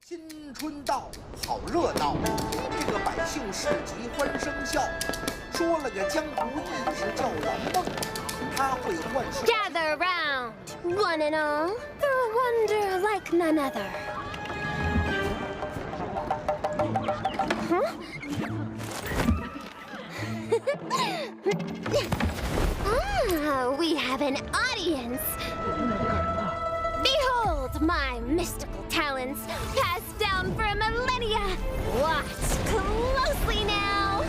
新春到，好热闹，这个百姓市集欢声笑。说了个江湖义士叫蓝梦，他会幻术。Gather round, one and all, for a wonder like none other. Huh? Ah, we have an audience. Behold my mystical talents, passed down for millennia. Watch closely now.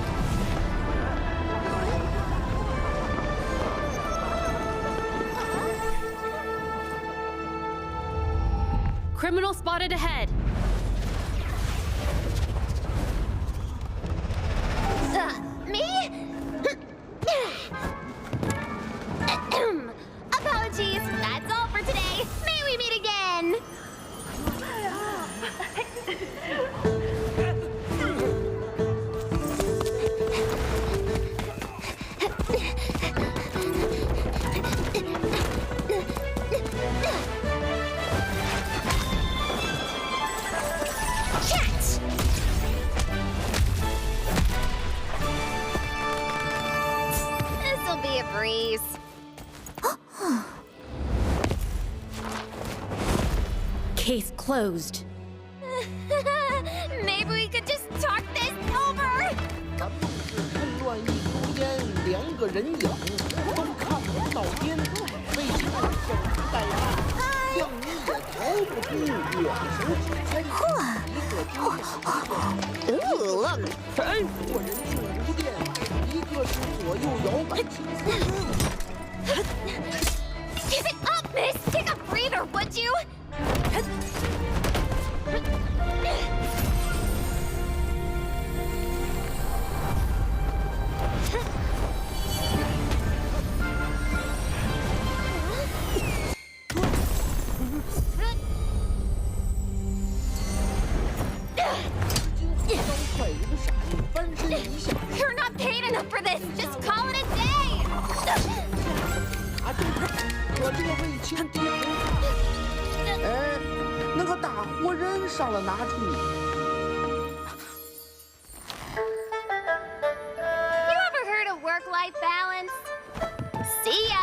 Criminal spotted ahead. Me? Apologies, that's all for today. May we meet again. Catch! This'll be a breeze. Case closed. Maybe we could just talk this over. 蓝梦是混乱一如烟，两个人影都看不到边，为什么守株待兔，像你也逃不出20几千里，一个惊讶，一个 Ooh, look. 过人性无电，一个是左右摇摆轻松。 Give it up, miss! Take a breather, would you? You're not paid enough for this! Just call it a day! 啊，可这位轻敌不怕。哎，那个大活人上了哪处？ You ever heard of work-life balance? See ya!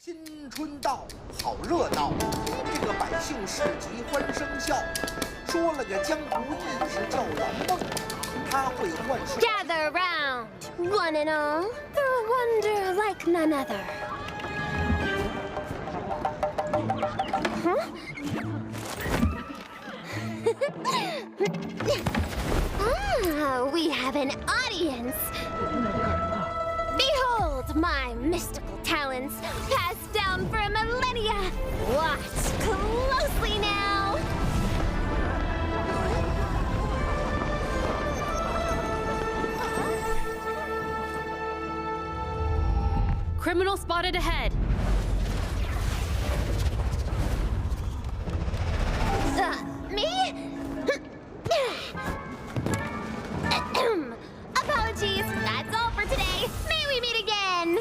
新春到，好热闹，这个百姓市集欢声笑。说了个江湖义士叫蓝梦，他会幻术。Gather round, one and all, for a wonder like none other. We have an audience. Behold my mystical talents, passed down for millennia. Watch closely now. Criminal spotted ahead. Me? Apologies, that's all for today. May we meet again?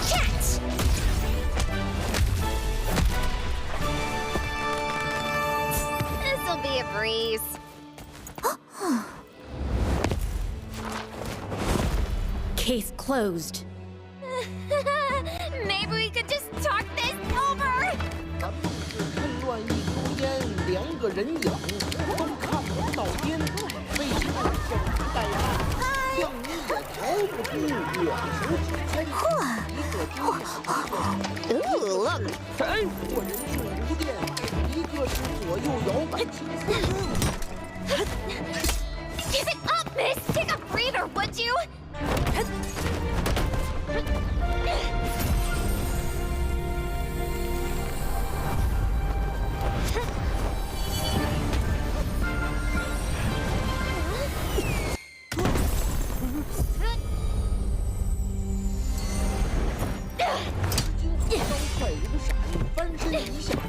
Catch! This'll be a breeze. Case closed. Maybe we could just talk this over. 蓝梦是趁乱一抽烟，2个人影都看不到边，为何守株待兔？让你也逃不出我手指间。一个低下，一个 Ooh, look. 过人性如电，一个是左右摇摆青丝。 Give it up, miss! Take a breather, would you?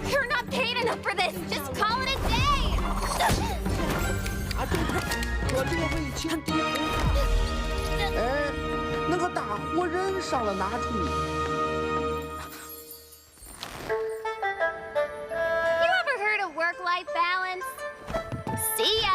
You're not paid enough for this! Just call it a day! 啊，对，可这个为情敌头。哎，那个大活人上了哪处？ You ever heard of work-life balance? See ya!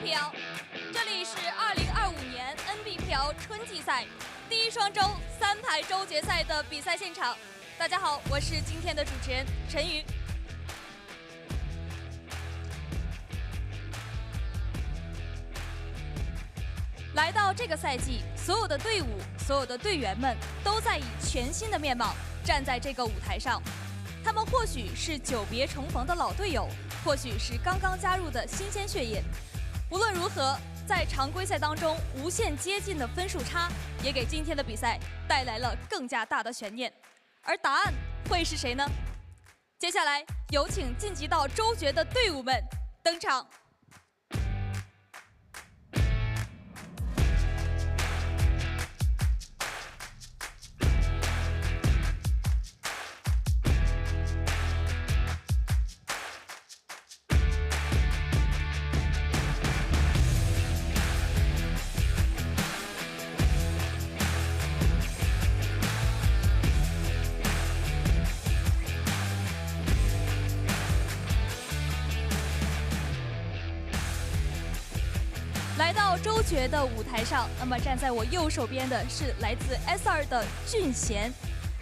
Nbpl， 这里是2025年 Nbpl 春季赛第一双周3排周决赛的比赛现场。大家好，我是今天的主持人陈瑜。来到这个赛季，所有的队伍、所有的队员们都在以全新的面貌站在这个舞台上。他们或许是久别重逢的老队友，或许是刚刚加入的新鲜血液。无论如何，在常规赛当中无限接近的分数差，也给今天的比赛带来了更加大的悬念。而答案会是谁呢？接下来有请晋级到周决的队伍们登场。来到周决的舞台上，那么站在我右手边的是来自 S2 的俊贤。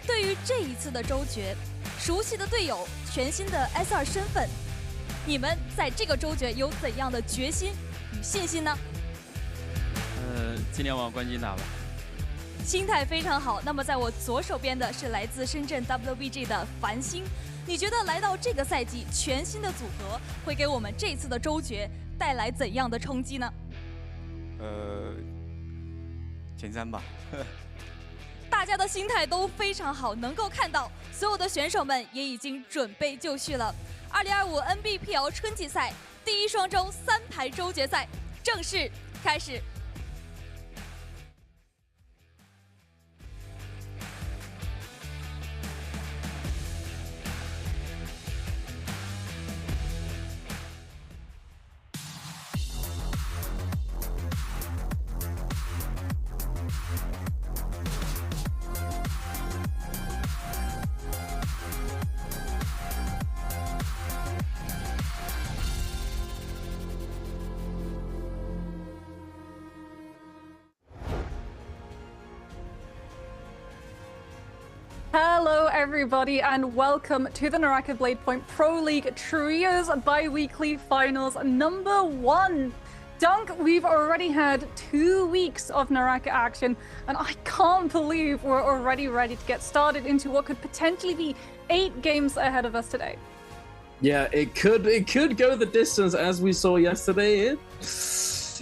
对于这一次的周决，熟悉的队友，全新的 S2 身份，你们在这个周决有怎样的决心与信心呢？今年往冠军打吧。心态非常好。那么在我左手边的是来自深圳 WBG 的繁星。你觉得来到这个赛季，全新的组合会给我们这次的周决带来怎样的冲击呢？前3吧。大家的心态都非常好，能够看到所有的选手们也已经准备就绪了。2025 Nbpl 春季赛第一双周3排周决赛正式开始。Hello everybody and welcome to the NARAKA BLADEPOINT Pro League Trios Bi-Weekly Finals number 1. Dunk, we've already had 2 weeks of NARAKA action and I can't believe we're already ready to get started into what could potentially be 8 games ahead of us today. Yeah, it could go the distance as we saw yesterday.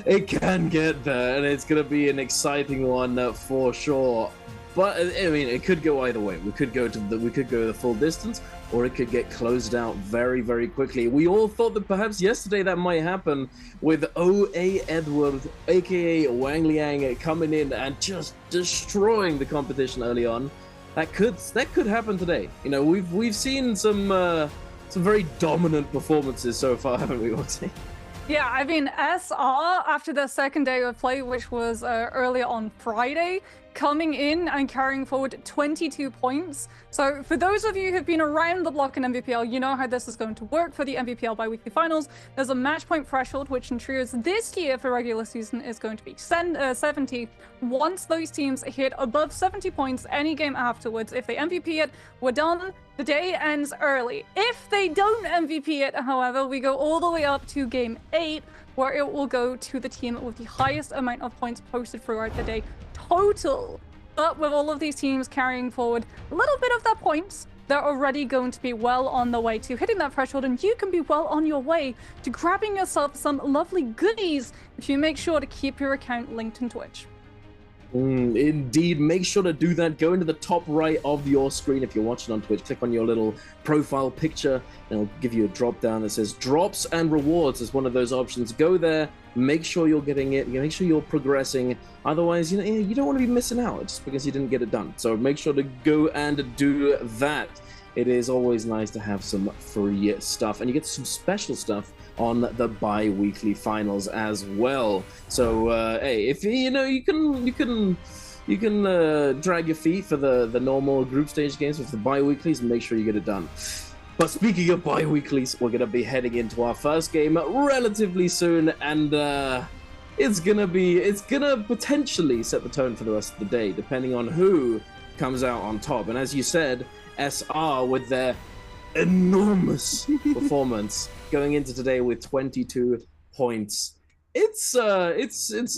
It can get there and it's going to be an exciting one for sure. But I mean, it could go either way. We could go the full distance, or it could get closed out very, very quickly. We all thought that perhaps yesterday that might happen with OA Edward, aka Wang Liang, coming in and just destroying the competition early on. That could happen today. You know, we've seen some very dominant performances so far, haven't we, Oxy? Yeah, I mean, SR, after the second day of play, which was earlier on Friday, coming in and carrying forward 22 points. So for those of you who've been around the block in Nbpl, you know how this is going to work for the Nbpl bi-weekly finals. There's a match point threshold, which in trios this year for regular season is going to be 70. Once those teams hit above 70 points any game afterwards, if they MVP it, we're done. The day ends early. If they don't MVP it, however, we go all the way up to game 8, where it will go to the team with the highest amount of points posted throughout the day total. But with all of these teams carrying forward a little bit of their points, they're already going to be well on the way to hitting that threshold, and you can be well on your way to grabbing yourself some lovely goodies if you make sure to keep your account linked in Twitch. Indeed, make sure to do that. Go into the top right of your screen if you're watching on Twitch. Click on your little profile picture and it'll give you a drop down that says drops and rewards as one of those options. Go there, make sure you're getting it, make sure you're progressing. Otherwise, you don't want to be missing out just because you didn't get it done. So make sure to go and do that. It is always nice to have some free stuff, and you get some special stuff on the bi-weekly finals as well. So hey, if you can drag your feet for the normal group stage games with the bi-weeklies and make sure you get it done. But speaking of bi-weeklies, we're gonna be heading into our first game relatively soon, and it's gonna potentially set the tone for the rest of the day, depending on who comes out on top. And as you said, SR with their enormous performance going into today with 22 points. It's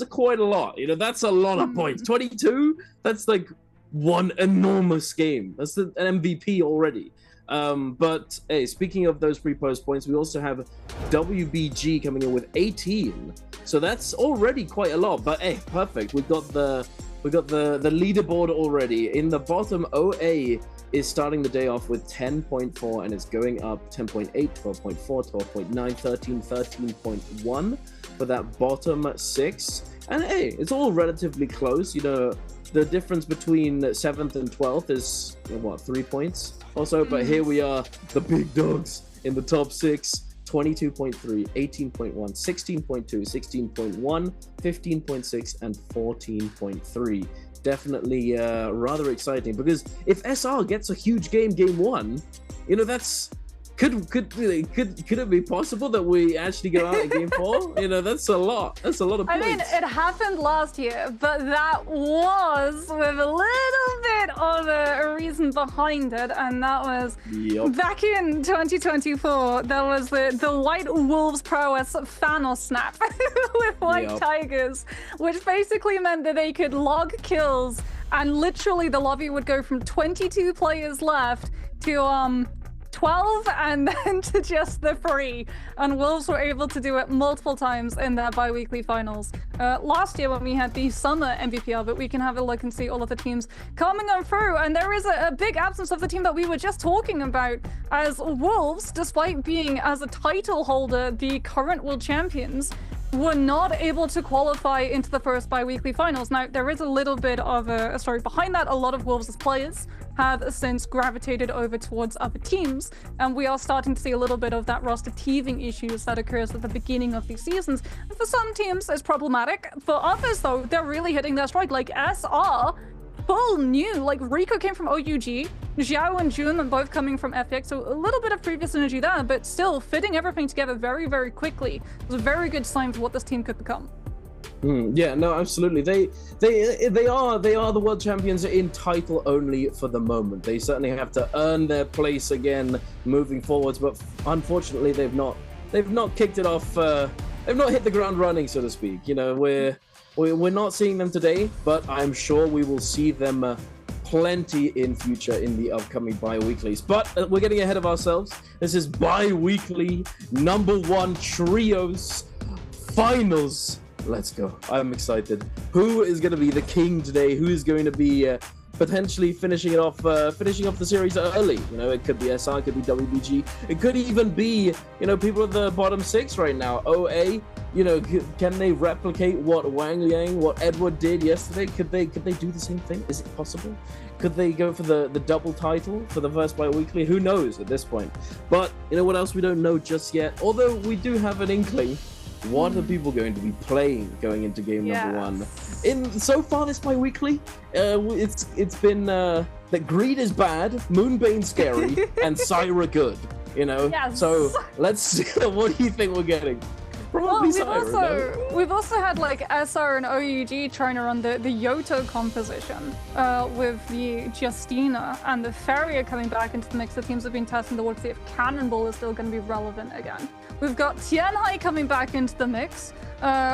quite a lot. You know, that's a lot of points. 22. That's like one enormous game. That's an MVP already. But hey, speaking of those pre-post points, we also have WBG coming in with 18. So that's already quite a lot. But hey, perfect. We got the leaderboard already. In the bottom, OA is starting the day off with 10.4 and it's going up 10.8, 12.4, 12.9, 13, 13.1 for that bottom 6. And hey, it's all relatively close. You know, the difference between 7th and 12th is, what, 3 points or so? But here we are, the big dogs in the top 6. 22.3, 18.1, 16.2, 16.1, 15.6, and 14.3. Definitely rather exciting, because if SR gets a huge game 1, you know, that's could it be possible that we actually go out in game 4? You know, that's a lot of points. I mean, it happened last year, but that was with a little bit of a reason behind it, and that was back in 2024. There was the White Wolves prowess Thanos snap with White Tigers, which basically meant that they could log kills, and literally the lobby would go from 22 players left to 12 and then to just the 3, and Wolves were able to do it multiple times in their bi-weekly finals. Last year when we had the summer NBPL, but we can have a look and see all of the teams coming on through, and there is a big absence of the team that we were just talking about, as Wolves, despite being as a title holder the current world champions, were not able to qualify into the first bi-weekly finals. Now, there is a little bit of a story behind that. A lot of Wolves' players have since gravitated over towards other teams, and we are starting to see a little bit of that roster teething issues that occurs at the beginning of these seasons. And for some teams, it's problematic. For others, though, they're really hitting their stride. Like SR, full new. Like Rico came from OUG, Xiao and Jun both coming from FX, so a little bit of previous energy there, but still fitting everything together very, very quickly. It was a very good sign for what this team could become. Yeah, no, absolutely. They are the world champions in title only for the moment. They certainly have to earn their place again moving forwards, but unfortunately they've not kicked it off. They've not hit the ground running, so to speak. You know, we're not seeing them today, but I'm sure we will see them plenty in future in the upcoming bi-weeklies. But we're getting ahead of ourselves. This is bi-weekly #1 trios finals. Let's go. I'm excited. Who is going to be the king today? Who is going to be potentially finishing off the series early? You know, it could be SR, it could be WBG, it could even be, you know, people at the bottom 6 right now. OA, you know, can they replicate what Wang Liang, what Edward did yesterday? Could they do the same thing? Is it possible? Could they go for the double title for the first bi-weekly? Who knows at this point? But you know what else we don't know just yet? Although we do have an inkling. What are people going to be playing going into game #1? So far this bi-weekly, it's been that Greed is bad, Moonbane scary, and Syra good. You know, so let's see. What do you think we're getting? Probably well, we've also had like SR and OUG trying to run the Yoto composition with the Justina and the Farrier coming back into the mix. The teams have been testing the waters to see if Cannonball is still going to be relevant again. We've got Tianhai coming back into the mix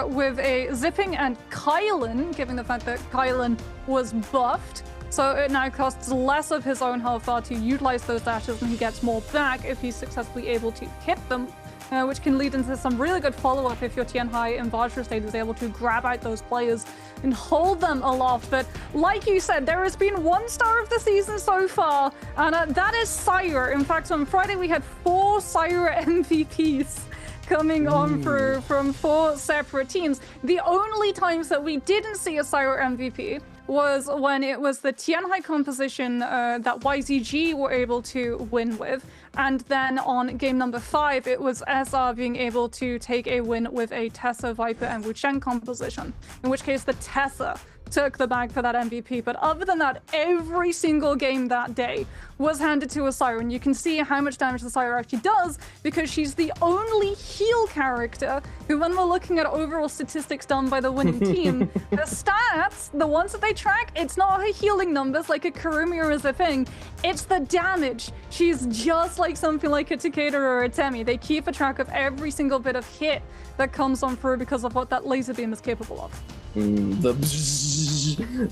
with a Zipping and Kylan, given the fact that Kylan was buffed. So it now costs less of his own health bar to utilize those dashes, and he gets more back if he's successfully able to hit them. Which can lead into some really good follow-up if your Tianhai in Vajra state is able to grab out those players and hold them aloft. But like you said, there has been 1 star of the season so far, and that is Syra. In fact, on Friday we had 4 Syra MVPs coming on through from 4 separate teams. The only times that we didn't see a Syra MVP was when it was the Tianhai composition that YZG were able to win with. And then on game #5, it was SR being able to take a win with a Tessa, Viper, and Wucheng composition. In which case, the Tessa took the bag for that MVP. But other than that, every single game that day was handed to a Syra. And you can see how much damage the Syra actually does because she's the only heal character who, when we're looking at overall statistics done by the winning team, the stats, the ones that they track, it's not her healing numbers like a Kurumi or a Ziping, it's the damage. She's just like something like a Takeda or a Temi. They keep a track of every single bit of hit that comes on through because of what that laser beam is capable of.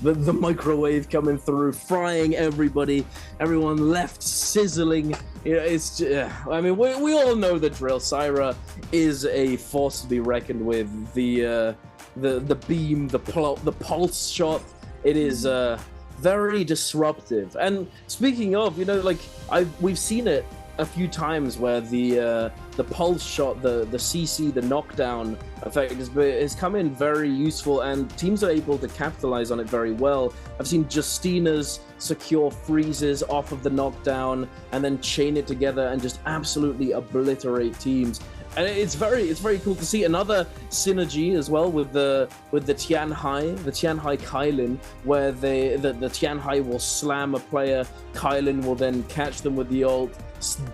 The microwave coming through, frying everybody, everyone left sizzling. You know, it's I mean, we all know the drill. Syra is a force to be reckoned with. The beam, the pulse shot, it is very disruptive. And speaking of, you know, like we've seen it a few times where the pulse shot, the CC, the knockdown effect has come in very useful, and teams are able to capitalize on it very well. I've seen Justina's secure freezes off of the knockdown and then chain it together and just absolutely obliterate teams. And it's very cool to see another synergy as well with the Tianhai Kailin, where the Tianhai will slam a player, Kailin will then catch them with the ult,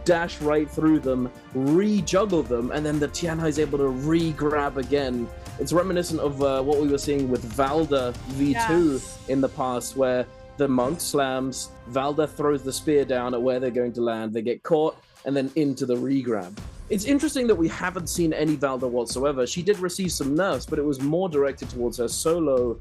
dash right through them, re-juggle them, and then the Tianhai is able to re-grab again. It's reminiscent of what we were seeing with Valda V2 in the past, where the monk slams, Valda throws the spear down at where they're going to land, they get caught, and then into the re-grab. It's interesting that we haven't seen any Valda whatsoever. She did receive some nerfs, but it was more directed towards her solo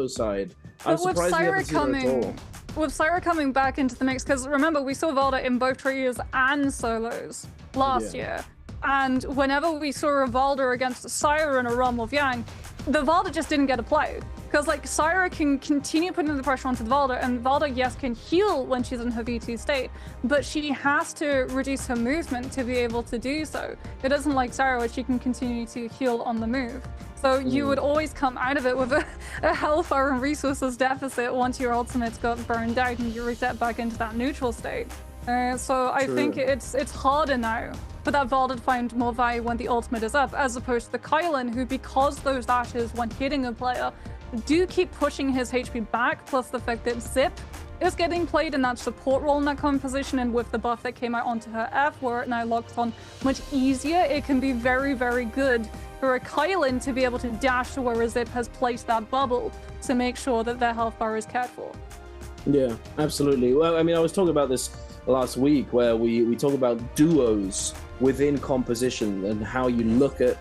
side. I'm surprised we haven't seen her at all. With Syra coming back into the mix, because remember, we saw Valda in both trios and solos last year. And whenever we saw a Valda against a Syra in a realm of Yang, the Valda just didn't get a play. Because like Syra can continue putting the pressure onto the Valda, and Valda, yes, can heal when she's in her V2 state, but she has to reduce her movement to be able to do so. It isn't like Syra where she can continue to heal on the move. So you would always come out of it with a health bar and resources deficit once your ultimates got burned out and you reset back into that neutral state. So I think it's harder now for that Valda to find more value when the ultimate is up, as opposed to the Kailin, who, because those dashes when hitting a player do keep pushing his HP back, plus the fact that Zip is getting played in that support role in that composition, and with the buff that came out onto her F, where it now locks on much easier, it can be very, very good for a Kailin to be able to dash to where a Zip has placed that bubble to make sure that their health bar is cared for. Yeah, absolutely. Well, I mean, I was talking about this last week, where we talk about duos within composition and how you look at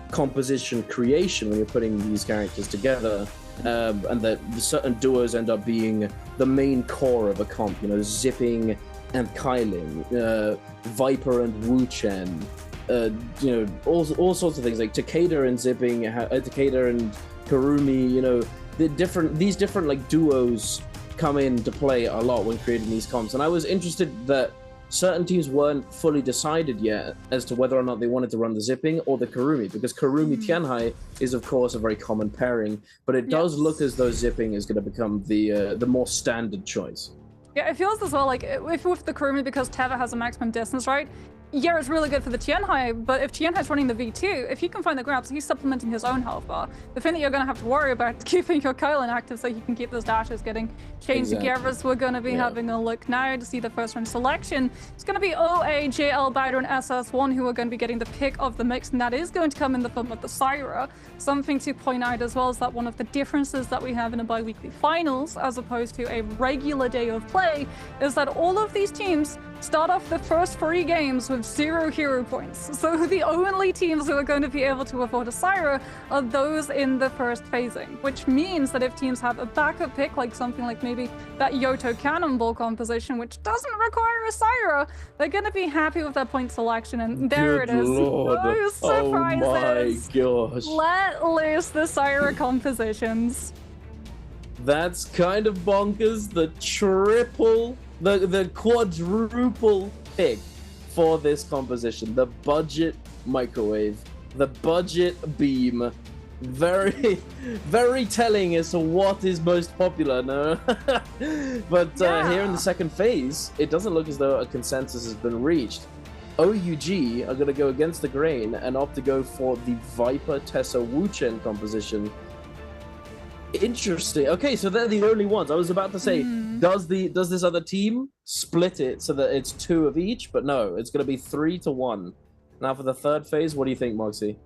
composition creation when you're putting these characters together. And that certain duos end up being the main core of a comp, you know, Zipping and Kailin, Viper and Wu Chen, you know, all sorts of things like Takeda and Zipping, Takeda and Kurumi, you know, these different like duos come into play a lot when creating these comps. And I was interested that certain teams weren't fully decided yet as to whether or not they wanted to run the Zipping or the Kurumi, because Kurumi Tianhai is of course a very common pairing, but it does look as though Zipping is going to become the more standard choice. Yeah, it feels as well like if with the Kurumi, because Teva has a maximum distance, right? Yeah, it's really good for the Tianhai, but if Tianhai's running the V2, if he can find the grabs, he's supplementing his own health bar. The thing that you're going to have to worry about is keeping your Kailin active so you can keep those dashes getting changed together. So we're going to be having a look now to see the first round selection. It's going to be OA, JL, Bowder, and SS1 who are going to be getting the pick of the mix, and that is going to come in the form of the Syra. Something to point out as well is that one of the differences that we have in a bi-weekly finals, as opposed to a regular day of play, is that all of these teams start off the first 3 games with 0 hero points. So the only teams who are going to be able to afford a Syra are those in the first phasing, which means that if teams have a backup pick, like something like maybe that Yoto Cannonball composition, which doesn't require a Syra, they're going to be happy with that point selection. And there Good it is. Lord. Those surprises. Oh my gosh. Let loose the Syra compositions. That's kind of bonkers. The quadruple pick for this composition. The budget microwave, the budget beam. Very, very telling as to what is most popular, no? But here in the second phase, it doesn't look as though a consensus has been reached. OUG are going to go against the grain and opt to go for the Viper Tessa Wu Chen composition. Interesting. Okay, so they're the only ones. I was about to say, does this other team split it so that it's 2 of each? But no, it's going to be 3-1. Now for the third phase, what do you think, Moxie?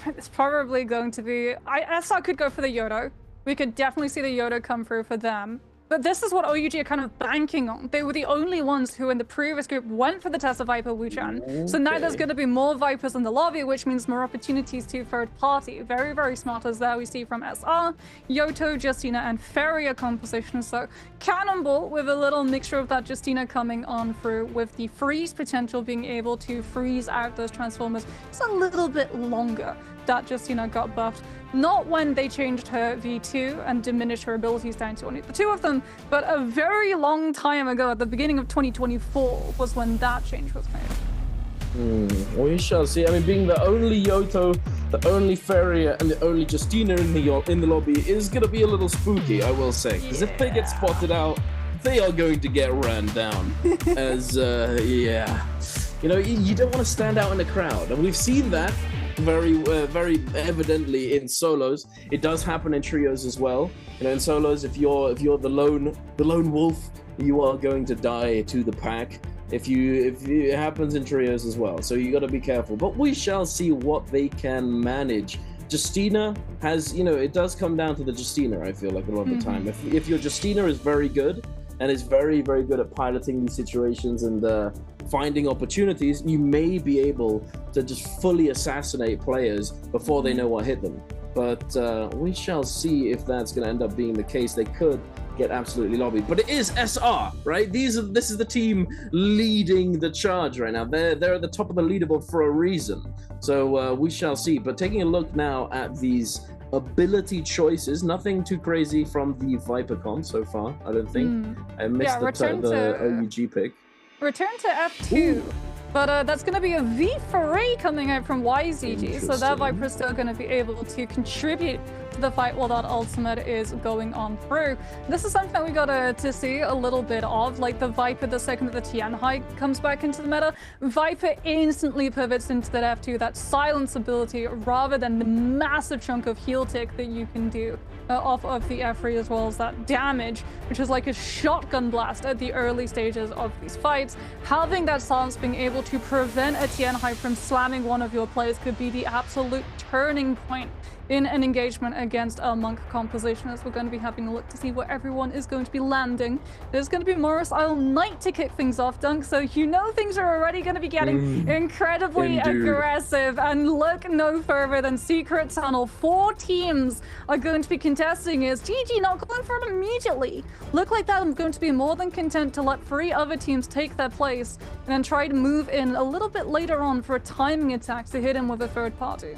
It's probably going to be... SR could go for the Yodo. We could definitely see the Yodo come through for them. But this is what OUG are kind of banking on. They were the only ones who in the previous group went for the Tessa Viper Wuchan. Okay. So now there's going to be more Vipers in the lobby, which means more opportunities to third party. Very, very smart as there we see from SR, Yoto, Justina, and Feria composition. So Cannonball with a little mixture of that Justina coming on through with the freeze potential, being able to freeze out those Transformers just a little bit longer. That Justina got buffed. Not when they changed her V2 and diminished her abilities down to only the 2 of them, but a very long time ago, at the beginning of 2024, was when that change was made. We shall see. I mean, being the only Yoto, the only Feria, and the only Justina in the lobby is going to be a little spooky, I will say. Because if they get spotted out, they are going to get ran down. As, yeah. You know, you don't want to stand out in the crowd. And we've seen that very evidently in solos. It does happen in trios as well. You know, in solos, if you're the lone wolf, you are going to die to the pack. If it happens in trios as well, so you got to be careful. But we shall see what they can manage. Justina has, you know, it does come down to the Justina. I feel like a lot of the time, if your Justina is very good and is very good at piloting these situations and finding opportunities, you may be able to just fully assassinate players before they know what hit them. But we shall see if that's going to end up being the case. They could get absolutely lobbied, but it is SR, right? This is the team leading the charge right now. They're at the top of the leaderboard for a reason. So we shall see. But taking a look now at these ability choices, nothing too crazy from the ViperCon so far, I don't think. I missed the OUG pick. Return to F2. Ooh. But that's going to be a V4A coming out from YZG, so that Viper's still going to be able to contribute to the fight while that ultimate is going on through. This is something that we got to see a little bit of, like the Viper, the second that the Tianhai comes back into the meta, Viper instantly pivots into that F2, that silence ability, rather than the massive chunk of heal tick that you can do off of the F3, as well as that damage, which is like a shotgun blast at the early stages of these fights. Having that silence, being able to prevent a Tianhai from slamming one of your players, could be the absolute turning point in an engagement against a Monk composition, as we're going to be having a look to see where everyone is going to be landing. There's going to be Morris Isle Knight to kick things off, Dunk, so you know things are already going to be getting incredibly aggressive. And look no further than Secret Tunnel. 4 teams are going to be contesting is GG not going for it immediately. Look like that I'm going to be more than content to let 3 other teams take their place and then try to move in a little bit later on for a timing attack to hit him with a third party.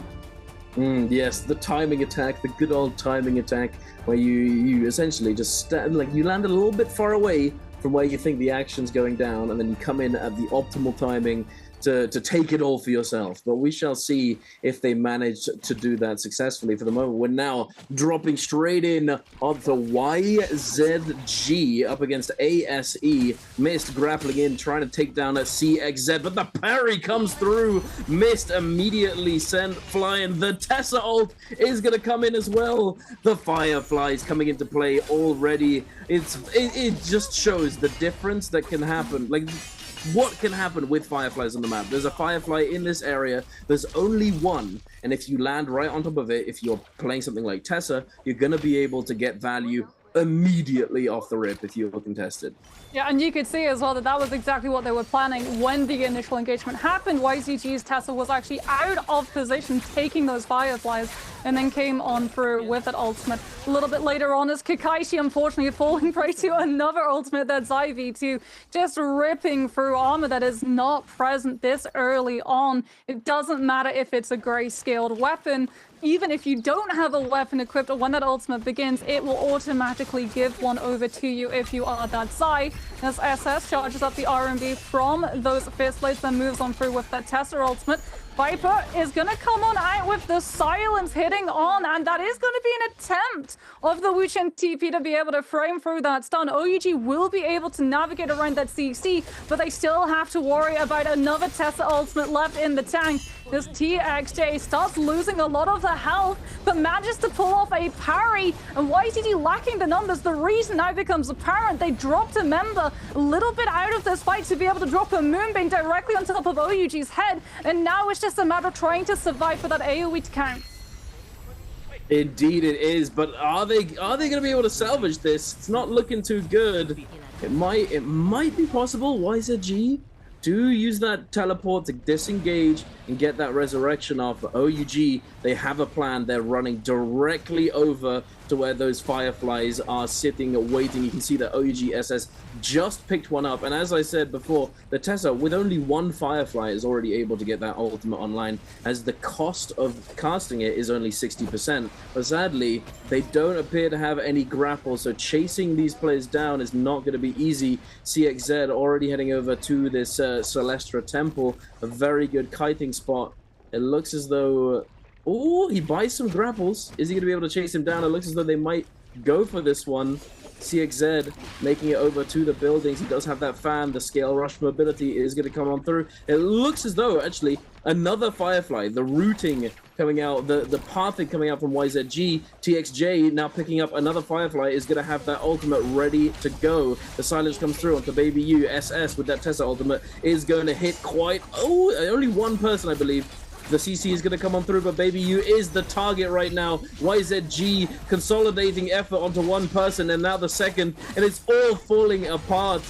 Yes, the timing attack, the good old timing attack, where you essentially just you land a little bit far away from where you think the action's going down, and then you come in at the optimal timing to take it all for yourself. But we shall see if they manage to do that successfully. For the moment, we're now dropping straight in onto YZG up against ASE. Mist grappling in, trying to take down a CXZ, but the parry comes through. Mist immediately sent flying. The Tessa ult is going to come in as well. The Fireflies coming into play already. It just shows the difference that can happen. Like, what can happen with Fireflies on the map? There's a Firefly in this area. There's only one. And if you land right on top of it, if you're playing something like Tessa, you're going to be able to get value immediately off the rip if you're contested. Yeah, and you could see as well that that was exactly what they were planning when the initial engagement happened. YZG's Tessa was actually out of position, taking those Fireflies, and then came on through with that ultimate. A little bit later on, as Kakaishi unfortunately falling prey to another ultimate, that's IV2, just ripping through armor that is not present this early on. It doesn't matter if it's a gray-scaled weapon. Even if you don't have a weapon equipped, or when that ultimate begins, it will automatically give one over to you if you are that side. As SS charges up the RMB from those fist blades, then moves on through with that Tessa ultimate. Viper is going to come on out with the silence hitting on, and that is going to be an attempt of the Wuchen TP to be able to frame through that stun. OUG will be able to navigate around that CC, but they still have to worry about another Tessa ultimate left in the tank. This TXJ starts losing a lot of the health, but manages to pull off a parry. And YTG lacking the numbers. The reason now becomes apparent. They dropped a member a little bit out of this fight to be able to drop a Moonbeam directly on top of OUG's head. And now it's just a matter of trying to survive for that AoE to count. Indeed it is, but are they going to be able to salvage this? It's not looking too good. It might be possible. YZG do use that teleport to disengage and get that resurrection off. OUG, they have a plan. They're running directly over to where those fireflies are sitting waiting. You can see that OUG SS just picked one up, and as I said before, the Tessa with only one firefly is already able to get that ultimate online, as the cost of casting it is only 60%. But sadly, they don't appear to have any grapple, so chasing these players down is not going to be easy. CXZ already heading over to this Celestra Temple, a very good kiting spot. It looks as though... Oh, he buys some grapples. Is he going to be able to chase him down? It looks as though they might go for this one. CXZ making it over to the buildings. He does have that fan. The scale rush mobility is going to come on through. It looks as though, actually, another Firefly, the routing coming out, the pathing coming out from YZG, TXJ now picking up another Firefly is going to have that ultimate ready to go. The silence comes through onto Baby U. SS with that Tessa ultimate is going to hit quite... Oh, only one person, I believe. The CC is going to come on through, but Baby U is the target right now. YZG consolidating effort onto one person, and now the second, and it's all falling apart.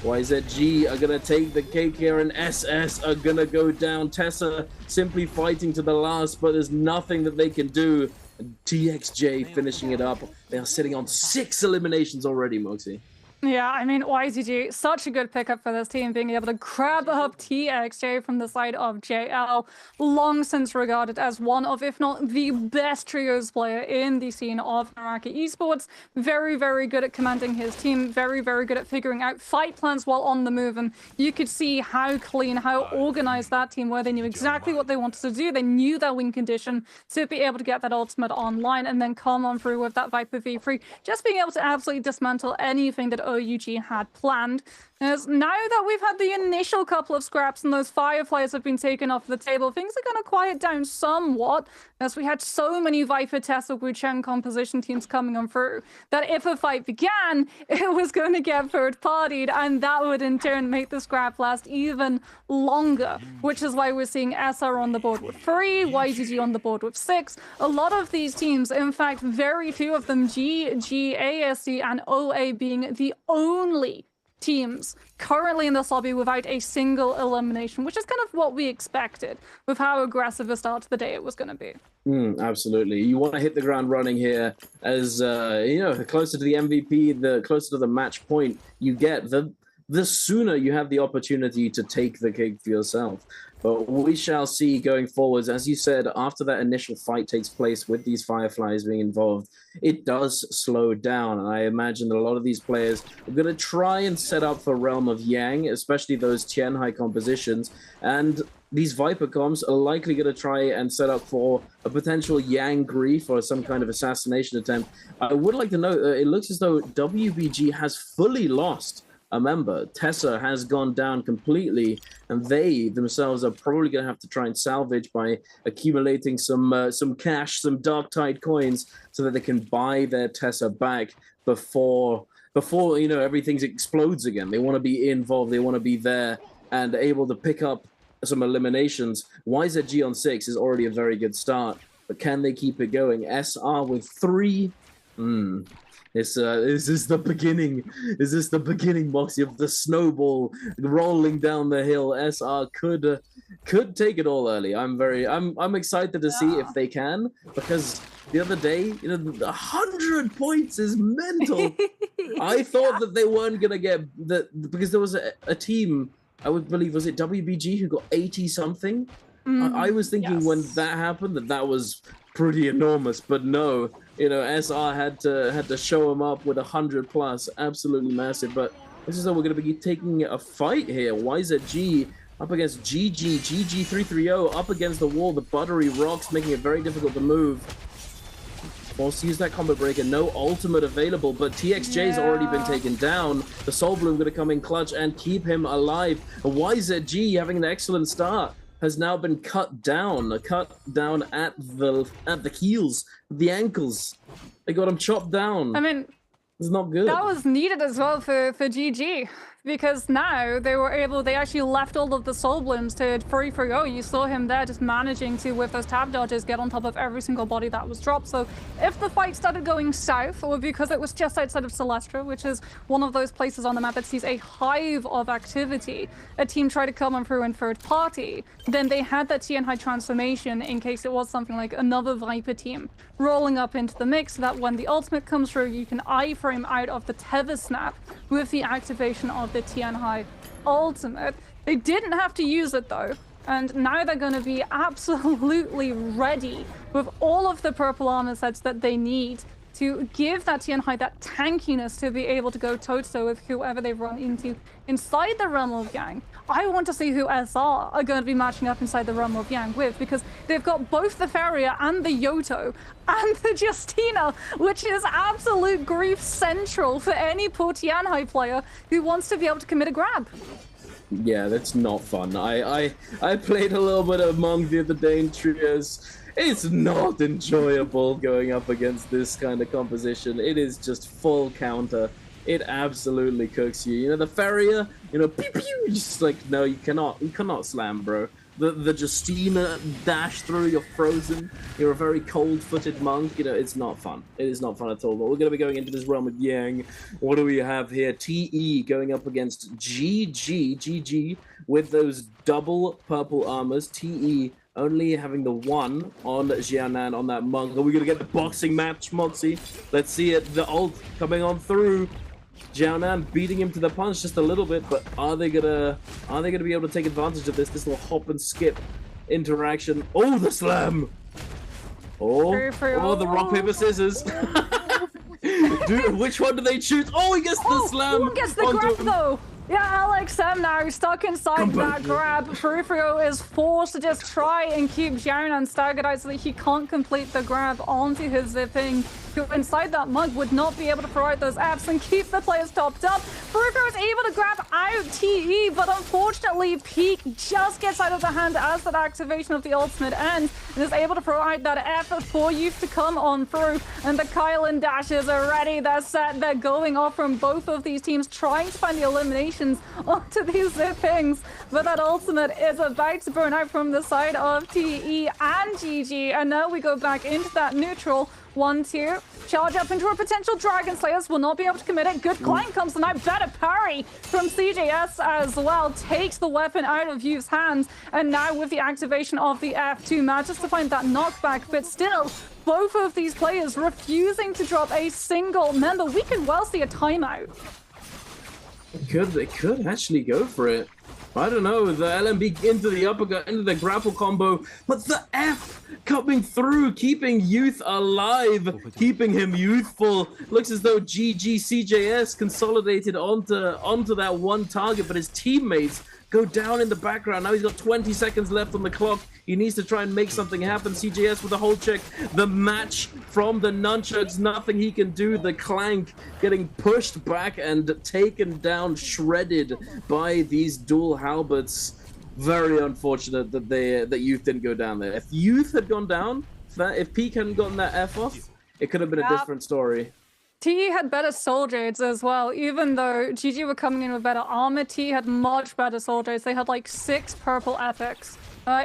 YZG are going to take the cake here, and SS are going to go down. Tessa simply fighting to the last, but there's nothing that they can do. And TXJ finishing it up. They are sitting on 6 eliminations already, Moxie. Yeah, I mean, YZG, such a good pickup for this team, being able to grab up TXJ from the side of JL, long since regarded as one of, if not the best trios player in the scene of NARAKA esports. Very, very good at commanding his team, very, very good at figuring out fight plans while on the move, and you could see how clean, how organized that team were. They knew exactly what they wanted to do, they knew their win condition to be able to get that ultimate online and then come on through with that Viper V3, just being able to absolutely dismantle anything that OUG had planned. As now that we've had the initial couple of scraps and those Fireflies have been taken off the table, things are going to quiet down somewhat, as we had so many Viper, Tessa, Wuchen composition teams coming on through, that if a fight began, it was going to get third-partied, and that would in turn make the scrap last even longer, which is why we're seeing SR on the board with 3, YZG on the board with 6. A lot of these teams, in fact, very few of them, GG, ASC, and OA being the only teams currently in this lobby without a single elimination, which is kind of what we expected with how aggressive a start to the day it was going to be. Absolutely. You want to hit the ground running here, as you know, the closer to the MVP, the closer to the match point you get, the sooner you have the opportunity to take the cake for yourself. But we shall see going forwards. As you said, after that initial fight takes place with these Fireflies being involved, it does slow down. And I imagine that a lot of these players are going to try and set up for Realm of Yang, especially those Tianhai compositions. And these Viper comps are likely going to try and set up for a potential Yang Grief or some kind of assassination attempt. I would like to note, it looks as though WBG has fully lost a member. Tessa has gone down completely, and they themselves are probably going to have to try and salvage by accumulating some cash, some Dark Tide coins, so that they can buy their Tessa back before you know, everything explodes again. They want to be involved, they want to be there and able to pick up some eliminations. YZG on 6 is already a very good start, but can they keep it going? SR with 3. Is this the beginning? Is this the beginning, Moxie, of the snowball rolling down the hill? SR could take it all early. I'm excited to see if they can, because the other day, you know, 100 points is mental. I thought that they weren't gonna get that, because there was a team, I would believe, was it WBG, who got 80 something? I was thinking when that happened that was pretty enormous, but no, you know, SR had to show him up with 100 plus, absolutely massive. But this is how we're going to be taking a fight here. YZG up against GG330 up against the wall. The buttery rocks making it very difficult to move. Forced to use that combo breaker, no ultimate available, but TXJ's already been taken down. The Soul Bloom going to come in clutch and keep him alive. YZG having an excellent start, has now been cut down at the heels, the ankles. They got him chopped down. I mean, it's not good. That was needed as well for GG, because now they actually left all of the soul blooms to free for go. You saw him there just managing to, with those tab dodges, get on top of every single body that was dropped. So if the fight started going south, or because it was just outside of Celestra, which is one of those places on the map that sees a hive of activity, a team tried to come on through in third party, then they had that TN high transformation in case it was something like another Viper team rolling up into the mix, so that when the ultimate comes through, you can iframe out of the tether snap with the activation of the TN high ultimate. They didn't have to use it though, and now they're going to be absolutely ready with all of the purple armor sets that they need to give that TN high that tankiness to be able to go toe-to-toe with whoever they run into inside the realm of Yang. I want to see who SR are going to be matching up inside the realm of Yang with, because they've got both the Farrier and the Yoto and the Justina, which is absolute grief central for any poor TN high player who wants to be able to commit a grab. Yeah, that's not fun. I played a little bit of Monk the other day in trios. It's not enjoyable going up against this kind of composition. It is just full counter. It absolutely cooks you. You know, the Farrier, you know, pew pew, just like, no, you cannot slam, bro. The Justina dash through, you're frozen. You're a very cold-footed monk. You know, it's not fun. It is not fun at all. But we're going to be going into this realm with Yang. What do we have here? TE going up against GG with those double purple armors. TE only having the one on Jianan on that monk. Are we going to get the boxing match, Moxie? Let's see it. The ult coming on through. Jianan beating him to the punch just a little bit, but are they gonna be able to take advantage of this little hop and skip interaction? Oh, the slam! Oh, the rock paper scissors. Dude, which one do they choose? Oh, he gets the slam. Who gets the grab though? Yeah, LXM now stuck inside that grab. Peripheral is forced to just try and keep Jianan staggered out so that he can't complete the grab onto his zipping. Who inside that mug would not be able to throw out those Fs and keep the players topped up. Peripheral is able to grab out TE, but unfortunately Peak just gets out of the hand as that activation of the ultimate ends and is able to throw out that F for Youth to come on through. And the Kylan dashes are ready, they're set, they're going off from both of these teams, trying to find the eliminations onto these zippings. But that ultimate is about to burn out from the side of TE and GG. And now we go back into that neutral. 1-2, charge up into a potential Dragon Slayers, will not be able to commit it. Good climb comes tonight, better parry from CJS as well, takes the weapon out of Youth's hands, and now with the activation of the F2, manages to find that knockback, but still, both of these players refusing to drop a single member. We could well see a timeout. They could actually go for it. I don't know, the LMB into the uppercut, into the grapple combo, but the F coming through, keeping Youth alive, keeping him youthful. Looks as though GG CJS consolidated onto that one target, but his teammates go down in the background. Now he's got 20 seconds left on the clock. He needs to try and make something happen. CJS with the hold check. The match from the nunchucks. Nothing he can do. The clank getting pushed back and taken down, shredded by these dual halberds. Very unfortunate that Youth didn't go down there. If Youth had gone down, if Peak hadn't gotten that F off, it could have been a different story. T had better soul jades as well, even though GG were coming in with better armor. T had much better soul jades. They had like 6 purple epics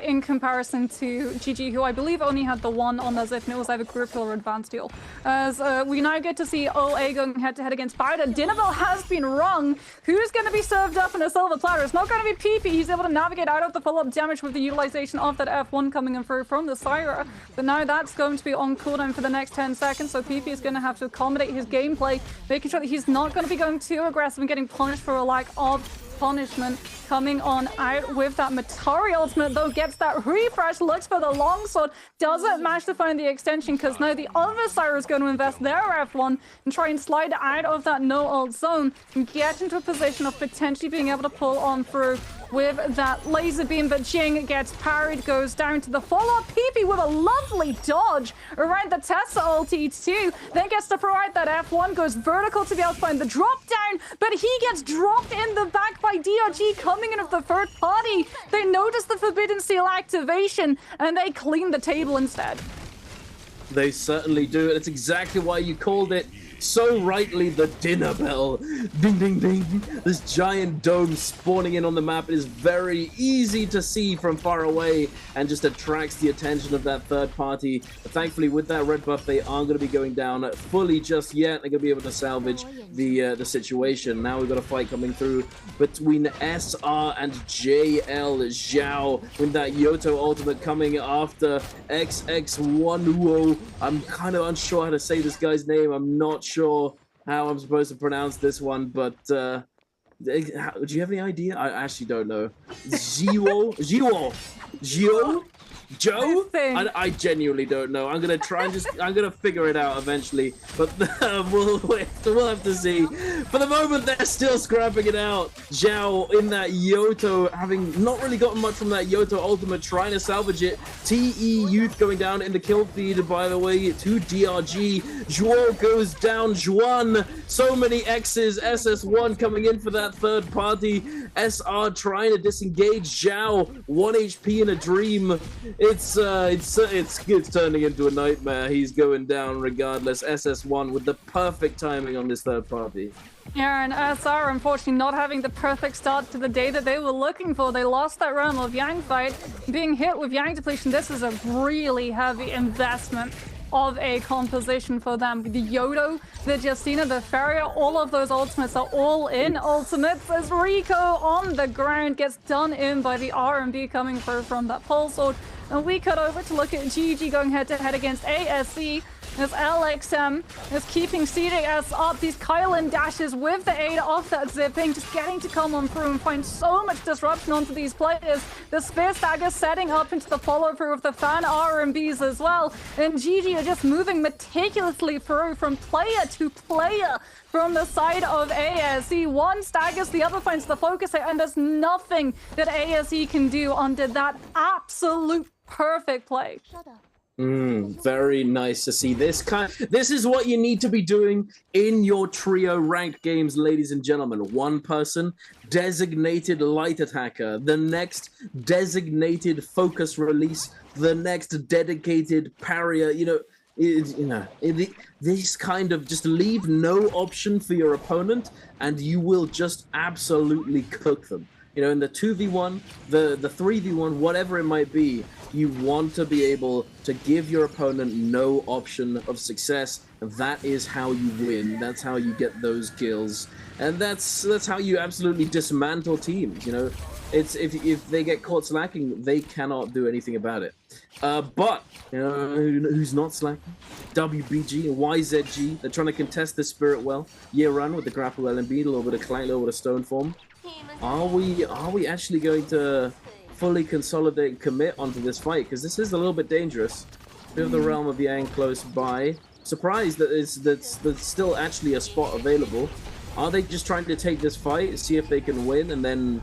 in comparison to GG, who I believe only had the one on as if it was either group or advanced deal. As we now get to see OA going head-to-head against Bowder. Dinnerville has been rung. Who's going to be served up in a silver platter? It's not going to be PP. He's able to navigate out of the follow-up damage with the utilization of that F1 coming in through from the Syra. But now that's going to be on cooldown for the next 10 seconds, so PP is going to have to accommodate his gameplay, making sure that he's not going to be going too aggressive and getting punished for a lack of punishment. Coming on out with that Matari ultimate, though, gets that refresh, looks for the longsword, doesn't manage to find the extension because now the other Syra is going to invest their F1 and try and slide out of that no ult zone and get into a position of potentially being able to pull on through with that laser beam, but Jing gets parried, goes down to the follow-up. PP with a lovely dodge around the Tessa ulti too, then gets to provide that F1, goes vertical to be able to find the drop down, but he gets dropped in the back by DRG coming in with the third party. They notice the Forbidden Seal activation, and they clean the table instead. They certainly do, and it's exactly why you called it so rightly the dinner bell. Ding, ding, ding. This giant dome spawning in on the map is very easy to see from far away and just attracts the attention of that third party. Thankfully, with that red buff, they aren't going to be going down fully just yet. They're going to be able to salvage the situation. Now we've got a fight coming through between SR and JL Zhao with that Yoto ultimate coming after XX1. I'm kind of unsure how to say this guy's name. I'm not sure how I'm supposed to pronounce this one, but do you have any idea? I actually don't know. Gio? Joe? I genuinely don't know. I'm gonna try and I'm gonna figure it out eventually, but we'll have to see. For the moment, they're still scrapping it out. Zhao in that Yoto, having not really gotten much from that Yoto ultimate, trying to salvage it. TE Youth going down in the kill feed, by the way, to DRG. Zhuo goes down. Zhuan, so many X's. SS1 coming in for that third party. SR trying to disengage Zhao. 1 HP in a dream. It's turning into a nightmare. He's going down regardless. SS1 with the perfect timing on this third party. Yeah, and SR unfortunately not having the perfect start to the day that they were looking for. They lost that Realm of Yang fight. Being hit with Yang depletion, this is a really heavy investment of a composition for them. The Yodo, the Justina, the Farrier, all of those ultimates are all in ultimates as Rico on the ground gets done in by the RMB coming through from that pole sword. And we cut over to look at GG going head-to-head against ASE as LXM is keeping CDS up. These Kylan dashes with the aid of that zipping, just getting to come on through and find so much disruption onto these players. The Spear Stagger setting up into the follow-through of the fan RMBs as well. And GG are just moving meticulously through from player to player from the side of ASE. One staggers, the other finds the focus hit, and there's nothing that ASE can do under that absolute perfect play. Very nice to see this this is what you need to be doing in your trio ranked games, ladies and gentlemen. One person, designated light attacker, the next designated focus release, the next dedicated parrier. This kind of just leave no option for your opponent and you will just absolutely cook them. In the 2v1, the 3v1, whatever it might be, you want to be able to give your opponent no option of success. That is how you win. That's how you get those kills. And that's how you absolutely dismantle teams, It's if they get caught slacking, they cannot do anything about it. But who's not slacking? WBG and YZG. They're trying to contest this spirit well. Year run with the grapple LMB, a little bit of clank, a little bit of stone form. Are we actually going to fully consolidate and commit onto this fight? Because this is a little bit dangerous. Bit of the Realm of Yang close by. Surprised that that's still actually a spot available. Are they just trying to take this fight, see if they can win, and then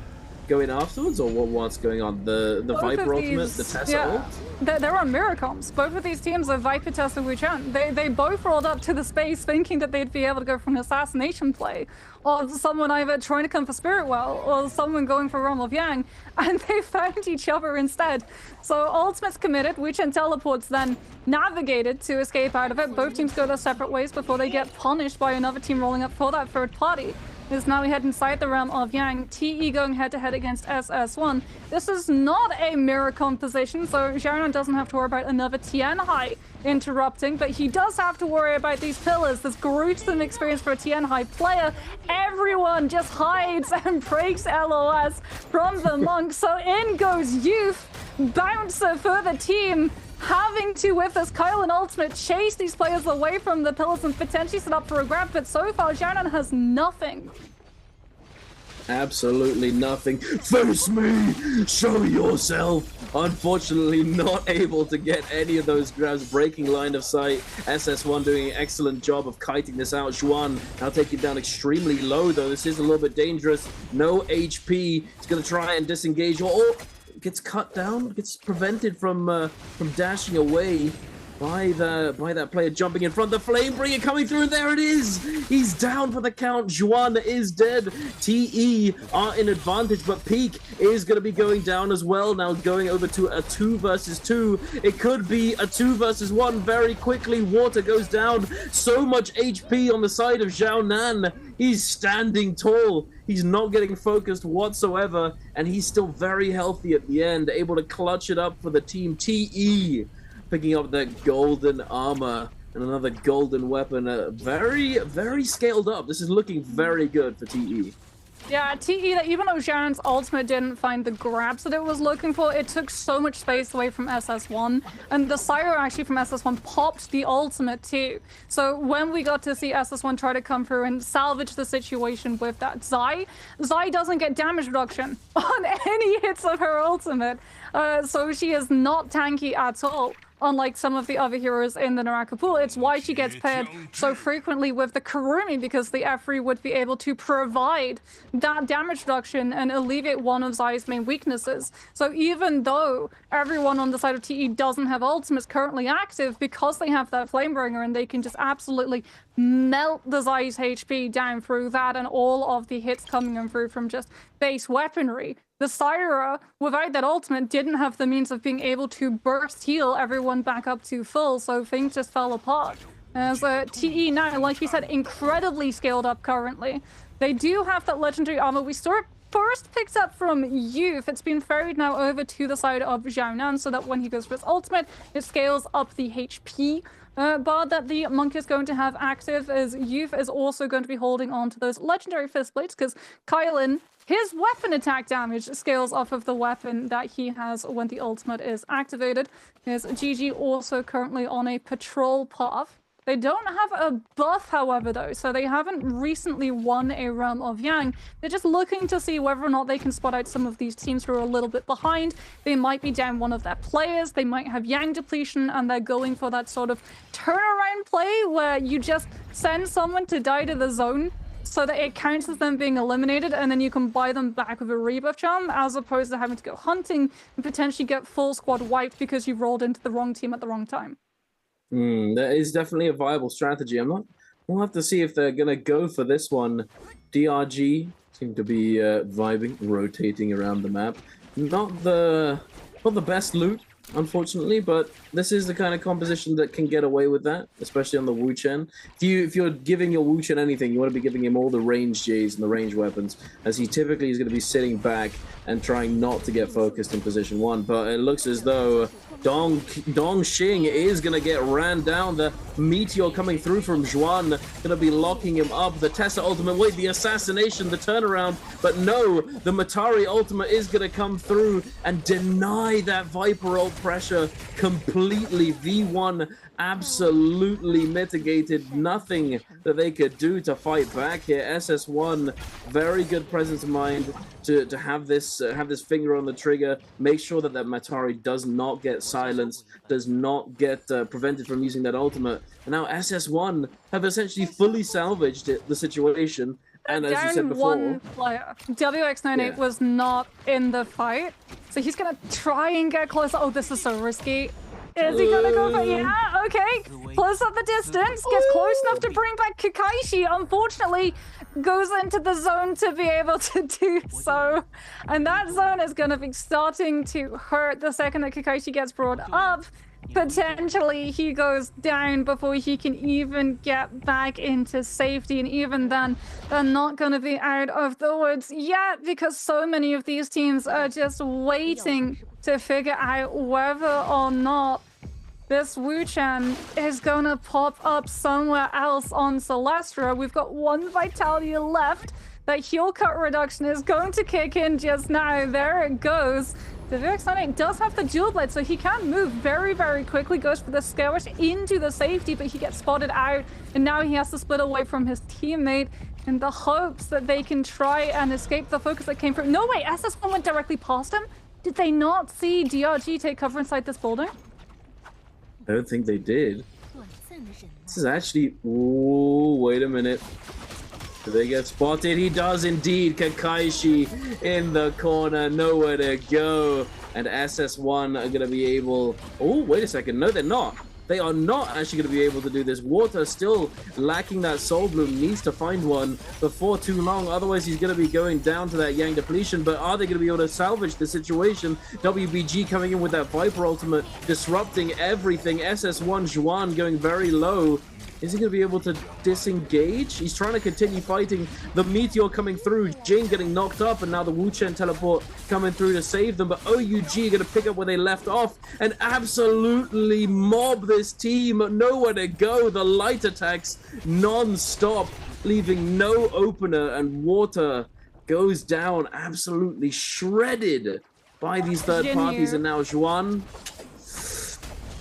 go in afterwards, or what's going on? The Viper ultimate, the Tessa ult? They're on mirror comps. Both of these teams are Viper, Tessa, Wuchan. They both rolled up to the space thinking that they'd be able to go for an assassination play, or someone either trying to come for Spirit Well, or someone going for Realm of Yang, and they found each other instead. So ultimate's committed, Wuchan teleports then navigated to escape out of it. Both teams go their separate ways before they get punished by another team rolling up for that third party. Is now we head inside the Realm of Yang. TE going head-to-head against SS1. This is not a mirror composition, so Xiaonan doesn't have to worry about another Tianhai interrupting, but he does have to worry about these pillars. This gruesome experience for a Tianhai player. Everyone just hides and breaks LOS from the monk, so in goes Youth, bouncer for the team, having to, with this Kylan ultimate, chase these players away from the pillars and potentially set up for a grab, but so far Xiaonan has nothing. Absolutely nothing. Face me! Show yourself! unfortunately not able to get any of those grabs, breaking line of sight. SS1 doing an excellent job of kiting this out. Juan now taking down extremely low, though. This is a little bit dangerous. No HP. He's going to try and disengage. Oh, gets cut down, gets prevented from dashing away by that player jumping in front. The Flamebringer coming through, and there it is. He's down for the count. Juan is dead. TE are in advantage, but Peak is going to be going down as well. Now going over to a 2 versus 2. It could be a 2 versus 1 very quickly. Water goes down. So much HP on the side of Zhao Nan. He's standing tall. He's not getting focused whatsoever, and he's still very healthy at the end, able to clutch it up for the team. TE picking up the golden armor and another golden weapon. Very, very scaled up. This is looking very good for TE. Yeah, TE, that even though Zhao's ultimate didn't find the grabs that it was looking for, it took so much space away from SS1. And the Cyro actually from SS1 popped the ultimate too. So when we got to see SS1 try to come through and salvage the situation with that Zai doesn't get damage reduction on any hits of her ultimate. So she is not tanky at all. Unlike some of the other heroes in the NARAKA pool. It's why she gets paired so frequently with the Kurumi, because the F3 would be able to provide that damage reduction and alleviate one of Zai's main weaknesses. So even though everyone on the side of TE doesn't have ultimates currently active, because they have that Flamebringer and they can just absolutely melt the Zai's HP down through that and all of the hits coming in through from just base weaponry. The Syra, without that ultimate, didn't have the means of being able to burst heal everyone back up to full, so things just fell apart. As TE now, like we said, incredibly scaled up currently. They do have that legendary armor. We saw it first picked up from Youth. It's been ferried now over to the side of Zhao Nan, so that when he goes for his ultimate, it scales up the HP. Bar that the Monk is going to have active, as Youth is also going to be holding on to those legendary fist blades, because Kylan, his weapon attack damage scales off of the weapon that he has when the ultimate is activated. His GG also currently on a patrol path. They don't have a buff, however, though, so they haven't recently won a Realm of Yang. They're just looking to see whether or not they can spot out some of these teams who are a little bit behind. They might be down one of their players, they might have Yang depletion, and they're going for that sort of turnaround play where you just send someone to die to the zone so that it counts as them being eliminated, and then you can buy them back with a rebuff charm, as opposed to having to go hunting and potentially get full squad wiped because you rolled into the wrong team at the wrong time. That is definitely a viable strategy. We'll have to see if they're gonna go for this one. DRG seem to be vibing, rotating around the map. Not the best loot, unfortunately, but this is the kind of composition that can get away with that, especially on the Wu Chen. If you're giving your Wu Chen anything, you want to be giving him all the range Js and the range weapons, as he typically is going to be sitting back and trying not to get focused in position 1. But it looks as though Dong Xing is going to get ran down. The Meteor coming through from Zhuan, going to be locking him up. The Tessa ultimate, wait, the assassination, the turnaround, but no, the Matari ultimate is going to come through and deny that Viper ult pressure completely. V1 absolutely mitigated. Nothing that they could do to fight back here. SS1, very good presence of mind to have this finger on the trigger, make sure that that Matari does not get silenced, does not get prevented from using that ultimate. And now SS1 have essentially fully salvaged the situation. And as you said before, one player. WX98 was not in the fight, so he's gonna try and get closer. Oh, this is so risky. Is he gonna go for it? Yeah, okay. Close up the distance, gets close enough to bring back Kakaishi. Unfortunately, goes into the zone to be able to do so. And that zone is gonna be starting to hurt the second that Kakaishi gets brought up. Potentially, he goes down before he can even get back into safety. And even then, they're not gonna be out of the woods yet, because so many of these teams are just waiting to figure out whether or not this Wu Chen is gonna pop up somewhere else on Celestra. We've got one Vitality left. That heal cut reduction is going to kick in just now. There it goes. The VX98 does have the dual blade, so he can move very, very quickly. Goes for the scare rush into the safety, but he gets spotted out. And now he has to split away from his teammate in the hopes that they can try and escape the focus that came through. No way, SS1 went directly past him. Did they not see DRG take cover inside this building? I don't think they did. This is actually... Ooh, wait a minute. Do they get spotted? He does indeed. Kakaishi in the corner, nowhere to go. And SS1 are going to be able... Oh, wait a second. No, they're not. They are not actually going to be able to do this. Water still lacking that Soul Bloom, needs to find one before too long. Otherwise, he's going to be going down to that Yang depletion. But are they going to be able to salvage the situation? WBG coming in with that Viper ultimate, disrupting everything. SS1 Juan going very low. Is he going to be able to disengage? He's trying to continue fighting. The Meteor coming through. Jing getting knocked up, and now the Wu Chen teleport coming through to save them. But OUG going to pick up where they left off and absolutely mob this team. Nowhere to go. The light attacks non-stop, leaving no opener, and Water goes down absolutely shredded by these third parties. And now Juan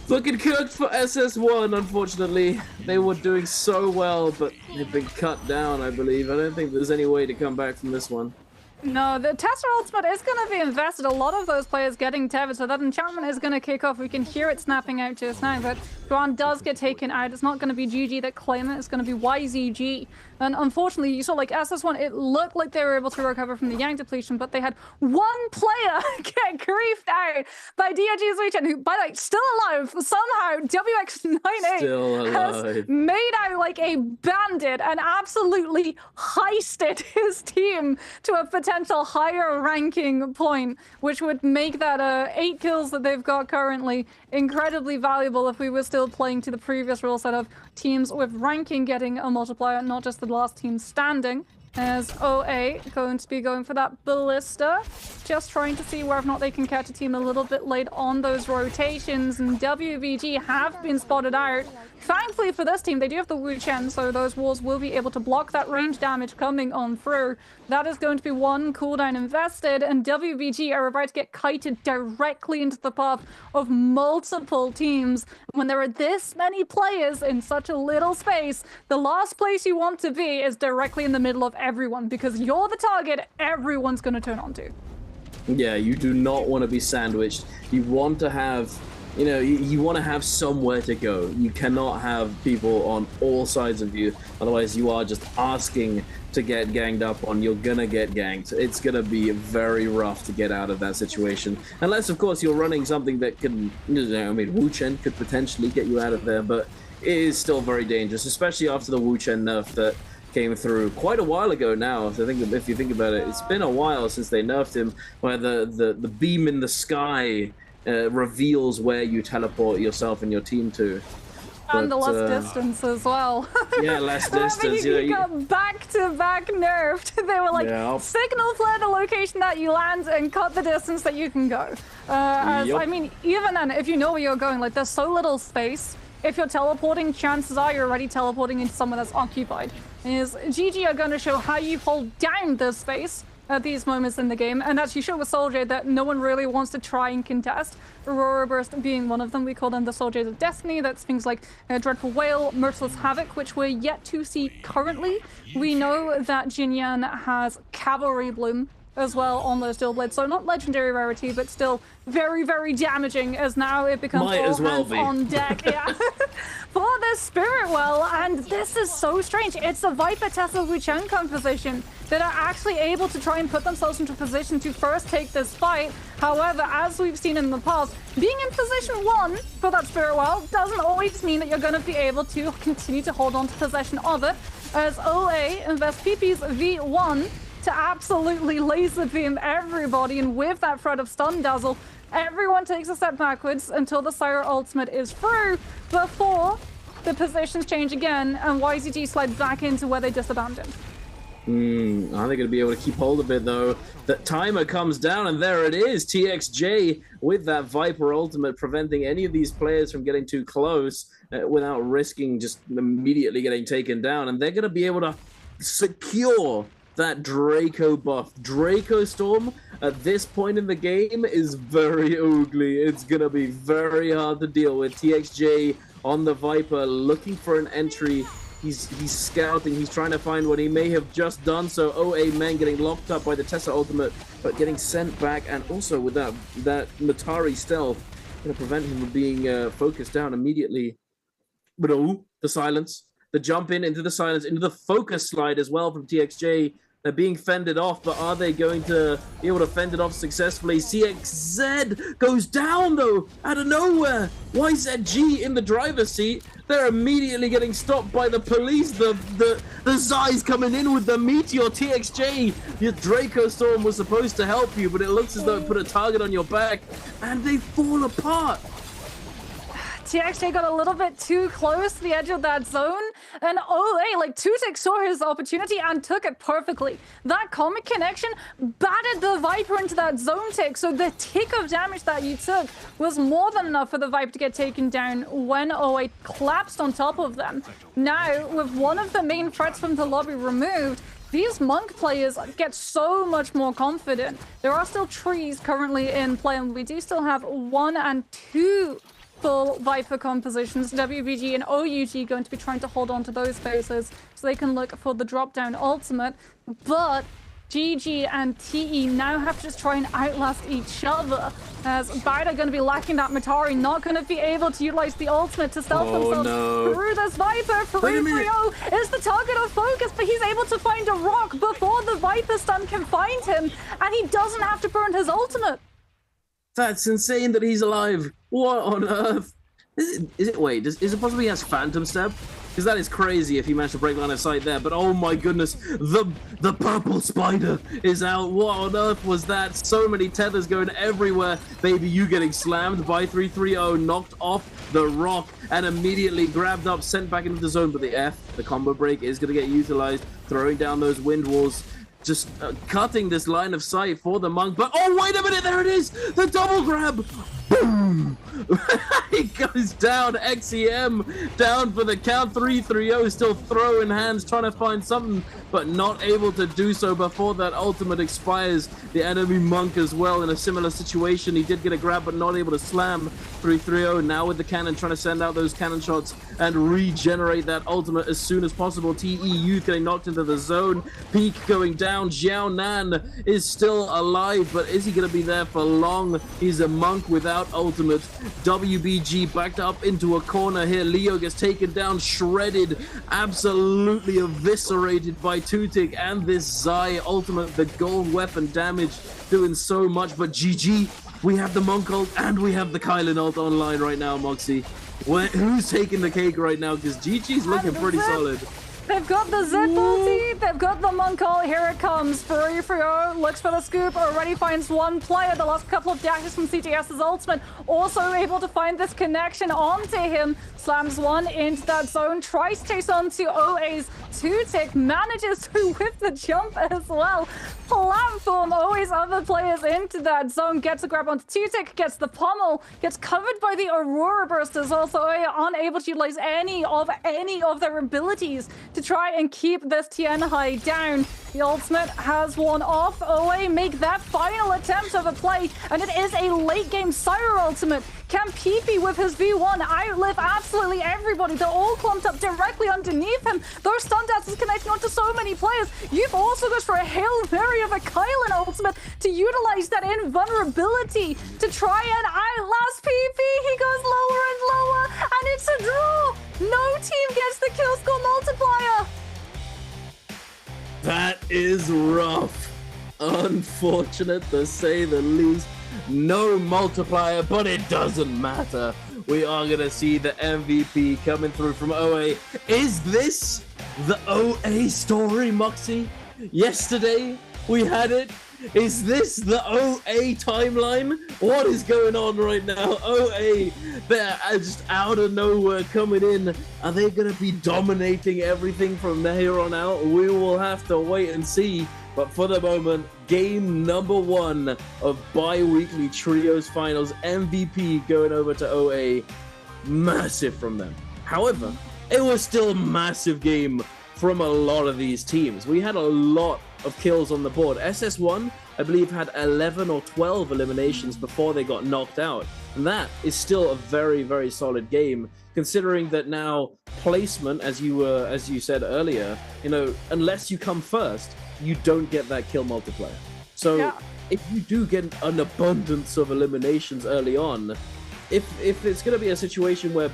looking cooked for SS1, unfortunately. They were doing so well, but they've been cut down, I believe. I don't think there's any way to come back from this one. No, the Tester ultimate is going to be invested. A lot of those players getting tethered, so that enchantment is going to kick off. We can hear it snapping out just now, but Juan does get taken out. It's not going to be GG that claim it. It's going to be YZG. And unfortunately, you saw like SS1, it looked like they were able to recover from the Yang depletion, but they had one player get griefed out by DRG's Lucian, who, by the way, still alive. Somehow, WX98 has made out like a bandit and absolutely heisted his team to a potential higher ranking point, which would make that 8 kills that they've got currently incredibly valuable if we were still playing to the previous rule set of teams with ranking getting a multiplier, not just the last team standing. As OA going to be going for that ballista, just trying to see whether or not they can catch a team a little bit late on those rotations, and WBG have been spotted out. Thankfully for this team, they do have the Wu Chen, so those walls will be able to block that range damage coming on through. That is going to be one cooldown invested, and WBG are about to get kited directly into the path of multiple teams. When there are this many players in such a little space, the last place you want to be is directly in the middle of everyone, because you're the target everyone's going to turn on to. Yeah, you do not want to be sandwiched. You want to have, you know, you want to have somewhere to go. You cannot have people on all sides of you. Otherwise, you are just asking to get ganged up on. You're going to get ganked. It's going to be very rough to get out of that situation. Unless, of course, you're running something that can, you know, I mean, Wu Chen could potentially get you out of there, but it is still very dangerous, especially after the Wu Chen nerf that came through quite a while ago now. So I think if you think about it, it's been a while since they nerfed him, where the beam in the sky reveals where you teleport yourself and your team to. And the less distance as well. Yeah, less distance. You got back-to-back nerfed. They were like, signal flare the location that you land and cut the distance that you can go. I mean, even then, if you know where you're going, like there's so little space. If you're teleporting, chances are you're already teleporting into somewhere that's occupied. Is GG are going to show how you hold down this space at these moments in the game, and actually show with Soldier that no one really wants to try and contest. Aurora Burst being one of them. We call them the Soldiers of Destiny. That's things like Dreadful Whale, Merciless Havoc, which we're yet to see currently. We know that Jinyan has Cavalry Bloom as well on those Steel Blades, so not legendary rarity, but still very, very damaging, as now it becomes all hands on deck. Yeah. For the Spirit Well, and this is so strange. It's the Viper Tesla Wu Chen composition that are actually able to try and put themselves into position to first take this fight. However, as we've seen in the past, being in position 1 for that Spirit Well doesn't always mean that you're going to be able to continue to hold on to possession of it, as OA invests PP's V1 to absolutely laser beam everybody, and with that threat of Stun Dazzle, everyone takes a step backwards until the Syra ultimate is through before the positions change again and YZG slide back into where they just abandoned. Are they going to be able to keep hold of it, though? The timer comes down, and there it is. TXJ with that Viper ultimate, preventing any of these players from getting too close without risking just immediately getting taken down. And they're going to be able to secure that Draco buff. Draco Storm at this point in the game is very ugly. It's going to be very hard to deal with. TXJ on the Viper, looking for an entry He's scouting. He's trying to find what he may have just done. So OA men getting locked up by the Tessa ultimate, but getting sent back, and also with that Matari stealth, going to prevent him from being focused down immediately. But the silence, the jump into the silence, into the focus slide as well from TXJ. They're being fended off, but are they going to be able to fend it off successfully? CXZ goes down, though, out of nowhere. YZG in the driver's seat. They're immediately getting stopped by the police. The Zai's coming in with the Meteor. TXJ, your Draco Storm was supposed to help you, but it looks as though it put a target on your back, and they fall apart. TXJ got a little bit too close to the edge of that zone, and OA, like, Tutik saw his opportunity and took it perfectly. That comic connection battered the Viper into that zone tick, so the tick of damage that you took was more than enough for the Viper to get taken down when OA collapsed on top of them. Now, with one of the main threats from the lobby removed, these Monk players get so much more confident. There are still trees currently in play, and we do still have 1 and 2 full Viper compositions. WBG and OUG going to be trying to hold on to those faces so they can look for the drop-down ultimate. But GG and TE now have to just try and outlast each other, as Bida going to be lacking that Matari, not going to be able to utilize the ultimate to stealth themselves through this Viper. 3-3-0 is the target of focus, but he's able to find a rock before the Viper stun can find him, and he doesn't have to burn his ultimate. That's insane that he's alive. What on earth? Is it possible he has Phantom Step? Because that is crazy if he managed to break line of sight there. But oh my goodness, the purple spider is out. What on earth was that? So many tethers going everywhere. Baby, you getting slammed by 3-3-0, knocked off the rock, and immediately grabbed up, sent back into the zone. But the combo break is going to get utilized, throwing down those wind walls. Just cutting this line of sight for the Monk. But oh, wait a minute, there it is! The double grab! Boom! He goes down. XEM down for the count. 3-3-0, still throwing hands, trying to find something, but not able to do so before that ultimate expires. The enemy Monk as well in a similar situation. He did get a grab, but not able to slam. 3-3-0 now with the cannon, trying to send out those cannon shots and regenerate that ultimate as soon as possible. TE Youth getting knocked into the zone. Peak going down. Xiao Nan is still alive, but is he going to be there for long? He's a Monk without ultimate. WBG backed up into a corner here. Leo gets taken down, shredded, absolutely eviscerated by Tutik, and this Zai ultimate, the gold weapon damage, doing so much. But GG, we have the Monk ult and we have the Kylan ult online right now, Moxie. Who's taking the cake right now? Because GG's looking pretty solid. They've got the Zip ulti, they've got the Monk ult, here it comes. 3-3-0 looks for the scoop, already finds one player. The last couple of dashes from CTS's ultimate, also able to find this connection onto him. Slams one into that zone, tries to chase onto OA's Tutik, manages to whip the jump as well. Platform always other players into that zone, gets a grab onto Tutik, gets the pommel, gets covered by the Aurora Bursters. Also unable to utilize any of their abilities to try and keep this Tien Hai down. The ultimate has worn off. OA make that final attempt of a play, and it is a late game Syra ultimate. Can PP with his V1 outlive absolutely everybody? They're all clumped up directly underneath him. Those stun dances connecting onto so many players. You've also goes for a Hail Mary of a Kylan ultimate to utilize that invulnerability to try and outlast PP. He goes lower and lower, and it's a draw. No team gets the kill score multiplier. That is rough. Unfortunate to say the least. No multiplier, but it doesn't matter. We are going to see the MVP coming through from OA. Is this the OA story, Moxie? Yesterday, we had it. Is this the OA timeline? What is going on right now? OA, they're just out of nowhere coming in. Are they going to be dominating everything from here on out? We will have to wait and see. But for the moment, game number 1 of bi-weekly trios finals, MVP going over to OA. Massive from them. However, it was still a massive game from a lot of these teams. We had a lot of kills on the board. SS1 I believe, had 11 or 12 eliminations before they got knocked out. And that is still a very, very solid game, considering that now placement, as you said earlier, you know, unless you come first, you don't get that kill multiplier. So if you do get an abundance of eliminations early on, if it's going to be a situation where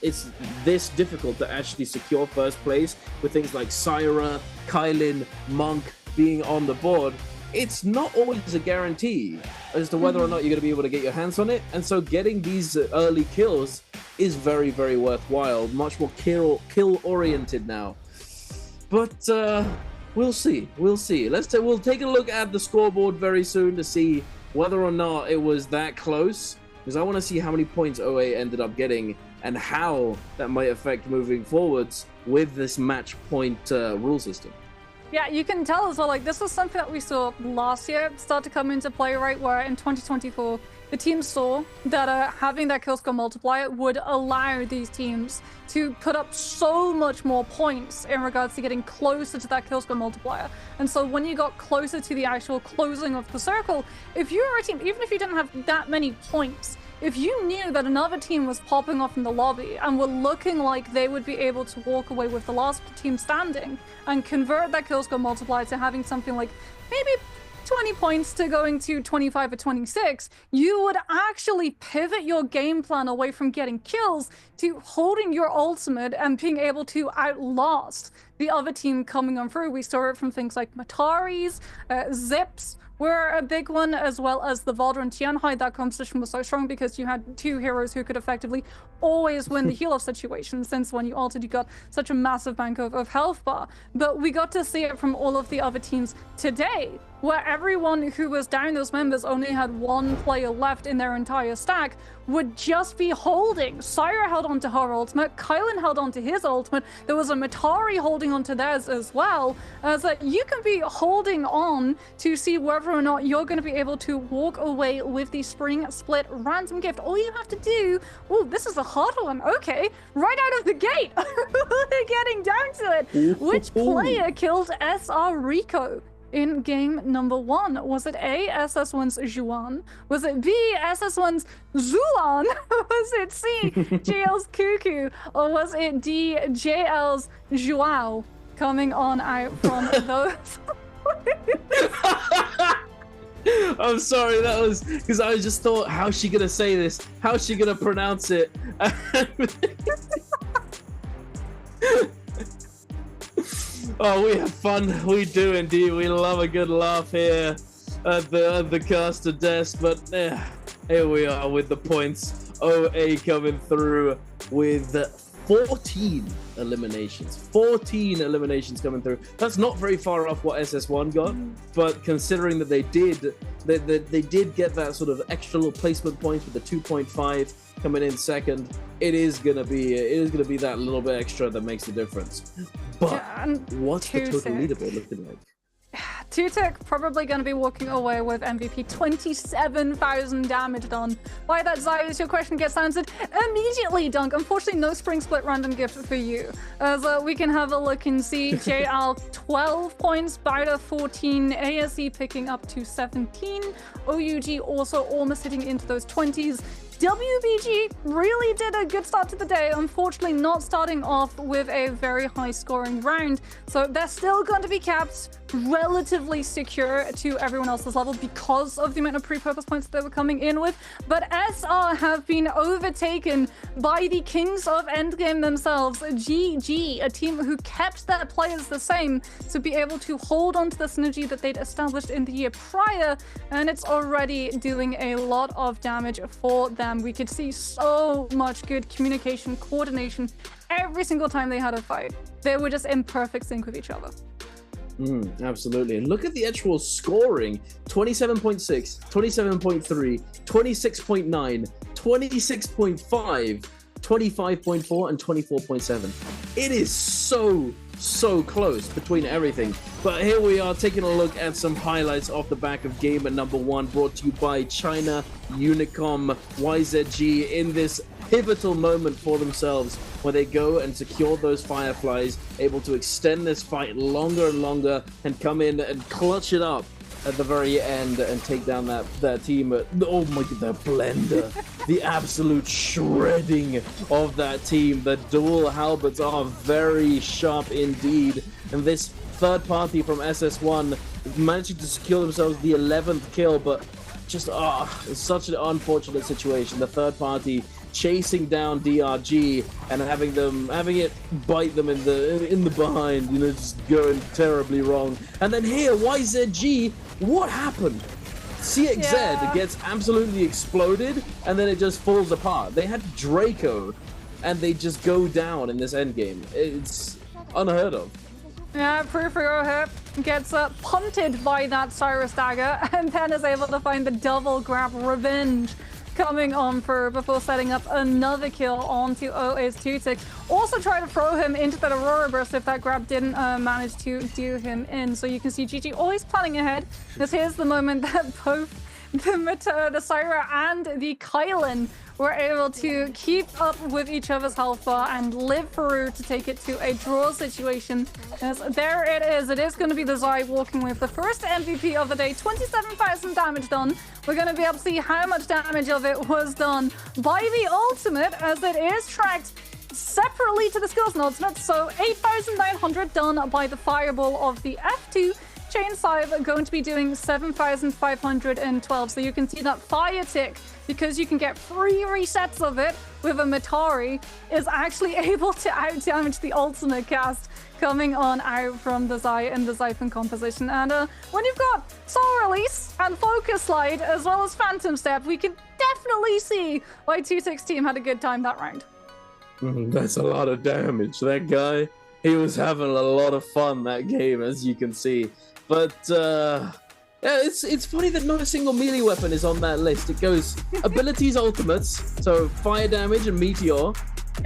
it's this difficult to actually secure first place with things like Syra, Kylin, Monk being on the board, it's not always a guarantee as to whether or not you're going to be able to get your hands on it. And so getting these early kills is very, very worthwhile, much more kill oriented now. But we'll see. We'll take a look at the scoreboard very soon to see whether or not it was that close, because I want to see how many points OA ended up getting and how that might affect moving forwards with this match point rule system. Yeah, you can tell as well, like, this was something that we saw last year start to come into play, right? Where in 2024, the team saw that having that kill score multiplier would allow these teams to put up so much more points in regards to getting closer to that kill score multiplier. And so when you got closer to the actual closing of the circle, if you were a team, even if you didn't have that many points, if you knew that another team was popping off in the lobby and were looking like they would be able to walk away with the last team standing and convert that kill score multiplier to having something like maybe 20 points to going to 25 or 26, you would actually pivot your game plan away from getting kills to holding your ultimate and being able to outlast the other team coming on through. We saw it from things like Mataris, Zips were a big one, as well as the Valder and Tianhai. That competition was so strong because you had two heroes who could effectively always win the heal-off situation, since when you ulted, you got such a massive bank of health bar. But we got to see it from all of the other teams today, where everyone who was down those members only had one player left in their entire stack, would just be holding. Syra held onto her ultimate, Kylin held onto his ultimate, there was a Matari holding onto theirs as well, as that you can be holding on to see whether or not you're going to be able to walk away with the Spring Split random gift. All you have to do, oh, this is a hard one, okay, right out of the gate, getting down to it. Which player killed SR Rico in game number 1? Was it A, SS1's Juan? Was it B, SS1's Zulan? Was it C, JL's Cuckoo? Or was it D, JL's Joao? Coming on out from those. I'm sorry, that was because I just thought, how's she gonna say this? How's she gonna pronounce it? Oh, we have fun. We do indeed. We love a good laugh here at the caster desk. But here we are with the points. OA coming through with 14 eliminations. 14 eliminations coming through. That's not very far off what SS1 got, but considering that they did get that sort of extra little placement points with the 2.5 coming in second, it is gonna be that little bit extra that makes the difference. But what's the total leaderboard looking like? Tutek probably going to be walking away with MVP 27,000 damage done. By that, Zyus, your question gets answered immediately, Dunk. Unfortunately, no Spring Split random gift for you. As we can have a look and see JL 12 points, Bida 14, ASE picking up to 17, OUG also almost hitting into those 20s. WBG really did a good start to the day, unfortunately not starting off with a very high scoring round, so they're still going to be capped relatively secure to everyone else's level because of the amount of pre-purpose points that they were coming in with. But SR have been overtaken by the kings of endgame themselves, GG, a team who kept their players the same to be able to hold on to the synergy that they'd established in the year prior, and it's already doing a lot of damage for them. We could see so much good communication, coordination every single time they had a fight. They were just in perfect sync with each other. Absolutely. And look at the actual scoring: 27.6, 27.3, 26.9, 26.5, 25.4, and 24.7. It is so close between everything. But here we are taking a look at some highlights off the back of game number 1, brought to you by China Unicom YZG in this pivotal moment for themselves, where they go and secure those Fireflies, able to extend this fight longer and longer and come in and clutch it up at the very end and take down that team. Oh my god, the blender. The absolute shredding of that team. The dual halberds are very sharp indeed. And this third party from SS1 managing to secure themselves the 11th kill, but just it's such an unfortunate situation. The third party chasing down DRG and having it bite them in the behind, you know, just going terribly wrong. And then here, YZG, what happened? CXZ gets absolutely exploded, and then it just falls apart. They had Draco, and they just go down in this endgame. It's unheard of. Yeah, Frufru here gets punted by that Cyrus dagger, and then is able to find the double grab revenge coming on for before setting up another kill onto OS26. Also try to throw him into that Aurora Burst if that grab didn't manage to do him in. So you can see GG always planning ahead. This here's the moment that both the Syra and the Kylan were able to keep up with each other's health bar and live through to take it to a draw situation. As there it is. It is going to be the Zai walking with the first MVP of the day. 27,000 damage done. We're going to be able to see how much damage of it was done by the ultimate, as it is tracked separately to the skills and ultimate. So 8,900 done by the fireball of the F2. Chain 5 going to be doing 7,512. So you can see that fire tick, because you can get 3 resets of it with a Matari, is actually able to out-damage the ultimate cast coming on out from the Zai and the Xiphon composition. And when you've got Soul Release and Focus Slide as well as Phantom Step, we can definitely see why 2-6 team had a good time that round. That's a lot of damage. That guy, he was having a lot of fun that game, as you can see. But yeah, it's funny that not a single melee weapon is on that list. It goes abilities, ultimates, so fire damage and meteor,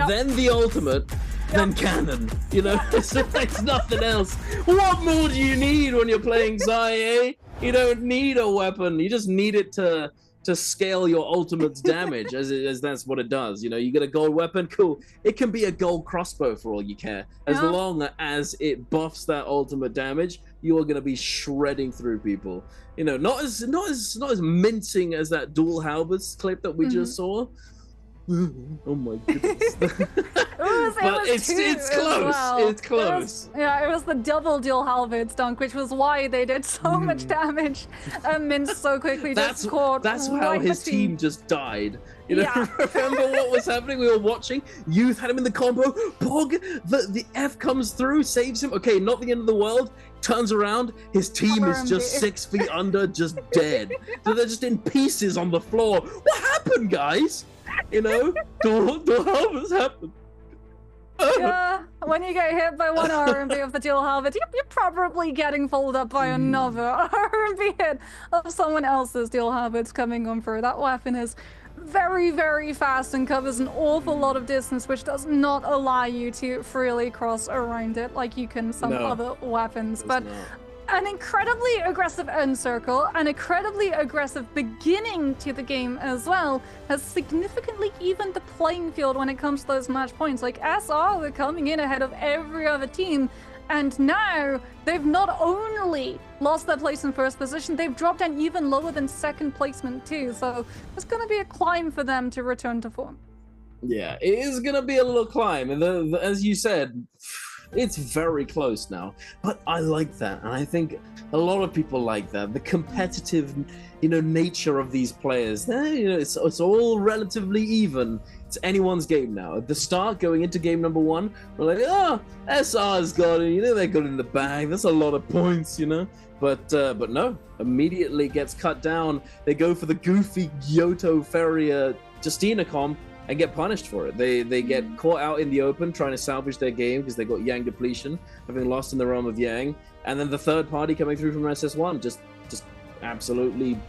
then the ultimate, then cannon. You know, it's nothing else. What more do you need when you're playing Zai, eh? You don't need a weapon. You just need it to scale your ultimate's damage, as that's what it does. You know, you get a gold weapon, cool. It can be a gold crossbow for all you care. As long as it buffs that ultimate damage, you are going to be shredding through people. You know, not as mincing as that dual halberds clip that we just saw. Oh my goodness. It's close. Well. It's close. It was the double dual halberds dunk, which was why they did so much damage and minced so quickly. That's how his team just died. You know, remember what was happening? We were watching. Youth had him in the combo. Pog, the F comes through, saves him. Okay, not the end of the world. Turns around, his team is just 6 feet under, just dead. So they're just in pieces on the floor. What happened, guys? You know, dual halberds happen. Yeah, when you get hit by one RMB of the dual halberd, you're probably getting followed up by another RMB hit of someone else's dual halberds coming on through. That weapon is very, very fast and covers an awful lot of distance, which does not allow you to freely cross around it like you can some other weapons. But an incredibly aggressive end circle, an incredibly aggressive beginning to the game as well, has significantly evened the playing field when it comes to those match points. Like SR, they're coming in ahead of every other team, and now they've not only lost their place in first position, they've dropped down even lower than second placement too. So it's going to be a climb for them to return to form. Yeah, it is going to be a little climb, and as you said, it's very close now, but I like that, and I think a lot of people like that. The competitive, you know, nature of these players. You know, it's all relatively even. It's anyone's game now. At the start, going into game number 1, we're like, SR's got it. You know, they got it in the bag. That's a lot of points, you know. But no, immediately gets cut down. They go for the goofy Gyoto Feria Justina comp and get punished for it. They get caught out in the open trying to salvage their game because they got Yang depletion, having lost in the realm of Yang, and then the third party coming through from SS1 just absolutely,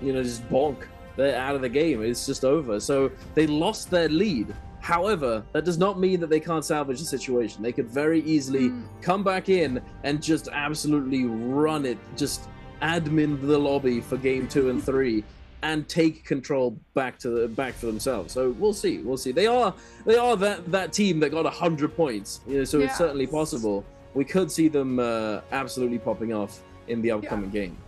you know, just bonk. They're out of the game. It's just over. So they lost their lead. However, that does not mean that they can't salvage the situation. They could very easily come back in and just absolutely run it, just admin the lobby for game 2 and 3. And take control back for themselves. So we'll see. They are that team that got 100 points. You know, so it's certainly possible. We could see them absolutely popping off in the upcoming game.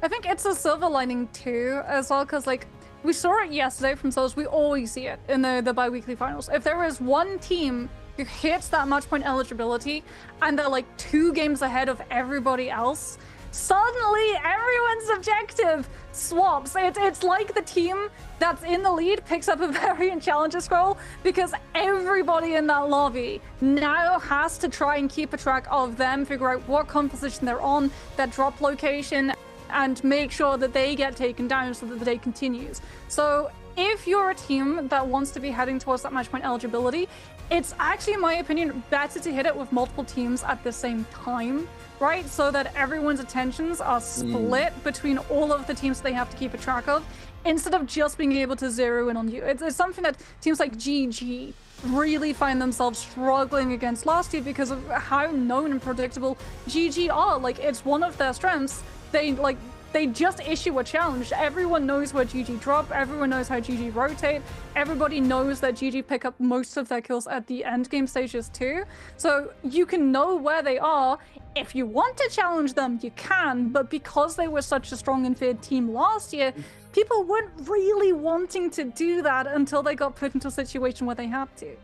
I think it's a silver lining too, as well, because like we saw it yesterday from Souls. We always see it in the bi-weekly finals. If there is one team who hits that match point eligibility and they're like 2 games ahead of everybody else, suddenly everyone's objective swaps. It's like the team that's in the lead picks up a variant challenger scroll, because everybody in that lobby now has to try and keep a track of them, figure out what composition they're on, their drop location, and make sure that they get taken down so that the day continues. So if you're a team that wants to be heading towards that match point eligibility, it's actually, in my opinion, better to hit it with multiple teams at the same time, right? So that everyone's attentions are split between all of the teams they have to keep a track of, instead of just being able to zero in on you. It's something that teams like GG really find themselves struggling against last year because of how known and predictable GG are. Like, it's one of their strengths. They just issue a challenge. Everyone knows where GG drop. Everyone knows how GG rotate. Everybody knows that GG pick up most of their kills at the end game stages too. So you can know where they are. If you want to challenge them, you can. But because they were such a strong and feared team last year, people weren't really wanting to do that until they got put into a situation where they had to.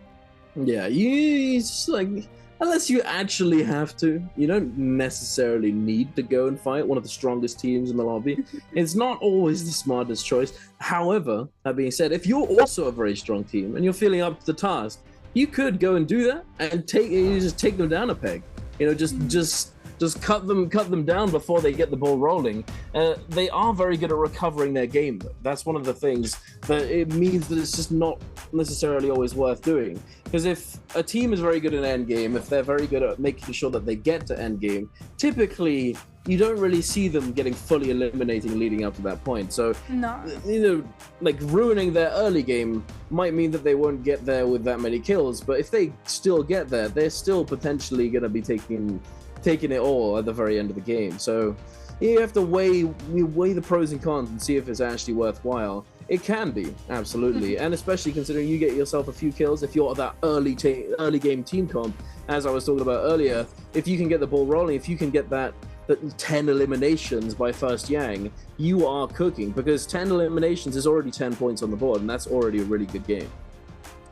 Yeah, it's just like, unless you actually have to, you don't necessarily need to go and fight one of the strongest teams in the lobby. It's not always the smartest choice. However, that being said, if you're also a very strong team and you're feeling up to the task, you could go and do that and just take them down a peg. You know, just cut them down before they get the ball rolling. They are very good at recovering their game. That's one of the things that it means that it's just not necessarily always worth doing. Because if a team is very good in end game, if they're very good at making sure that they get to end game, typically you don't really see them getting fully eliminating leading up to that point. So, no, you know, like ruining their early game might mean that they won't get there with that many kills. But if they still get there, they're still potentially going to be taking it all at the very end of the game. So you have to weigh the pros and cons and see if it's actually worthwhile. It can be, absolutely, and especially considering you get yourself a few kills if you're that early game team comp, as I was talking about earlier. If you can get the ball rolling, if you can get that 10 eliminations by first Yang, you are cooking, because 10 eliminations is already 10 points on the board, and that's already a really good game.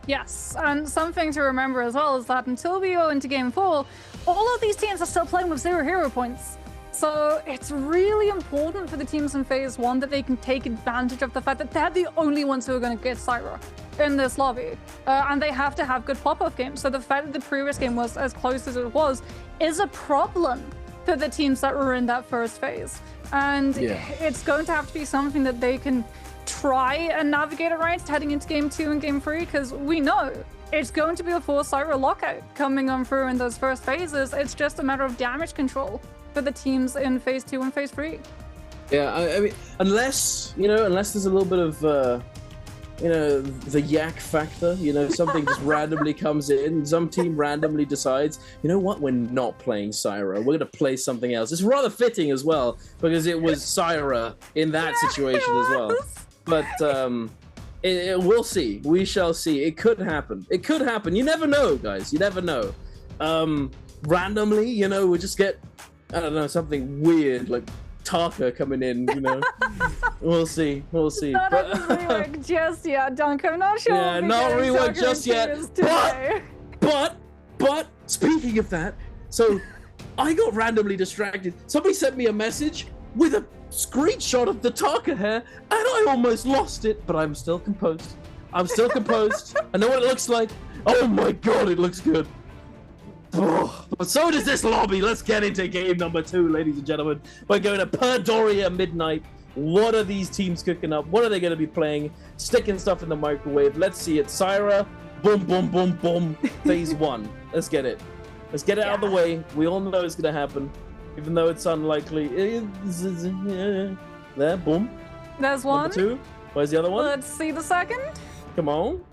Yes, and something to remember as well is that until we go into Game 4, all of these teams are still playing with 0 hero points. So it's really important for the teams in Phase 1 that they can take advantage of the fact that they're the only ones who are going to get Syra in this lobby. And they have to have good pop-off games. So the fact that the previous game was as close as it was is a problem for the teams that were in that first phase. And it's going to have to be something that they can try and navigate around heading into Game 2 and Game 3, because we know it's going to be a full Syra lockout coming on through in those first phases. It's just a matter of damage control for the teams in Phase 2 and Phase 3. Yeah, I mean, unless there's a little bit of, the yak factor, something just randomly comes in, some team randomly decides, you know what, we're not playing Syra, we're going to play something else. It's rather fitting as well, because it was Syra in that situation as well. But we'll see. We shall see. It could happen. It could happen. You never know, guys. You never know. Randomly, we just get, I don't know, something weird like Taka coming in, We'll see. Not on the rework just yet, Dunk. I'm not sure. Yeah, not rework just yet. But speaking of that, so I got randomly distracted. Somebody sent me a message with a screenshot of the Taka hair, and I almost lost it, but I'm still composed. I know what it looks like. Oh my god, it looks good. But so does this lobby. Let's get into game number 2, ladies and gentlemen. We're going to Perdoria Midnight. What are these teams cooking up? What are they going to be playing? Sticking stuff in the microwave. Let's see it. Syra, boom, boom, boom, boom. Phase 1. Let's get it. Let's get it out of the way. We all know it's going to happen, even though it's unlikely. There, boom. There's one. Number 2. Where's the other one? Let's see the second. Come on.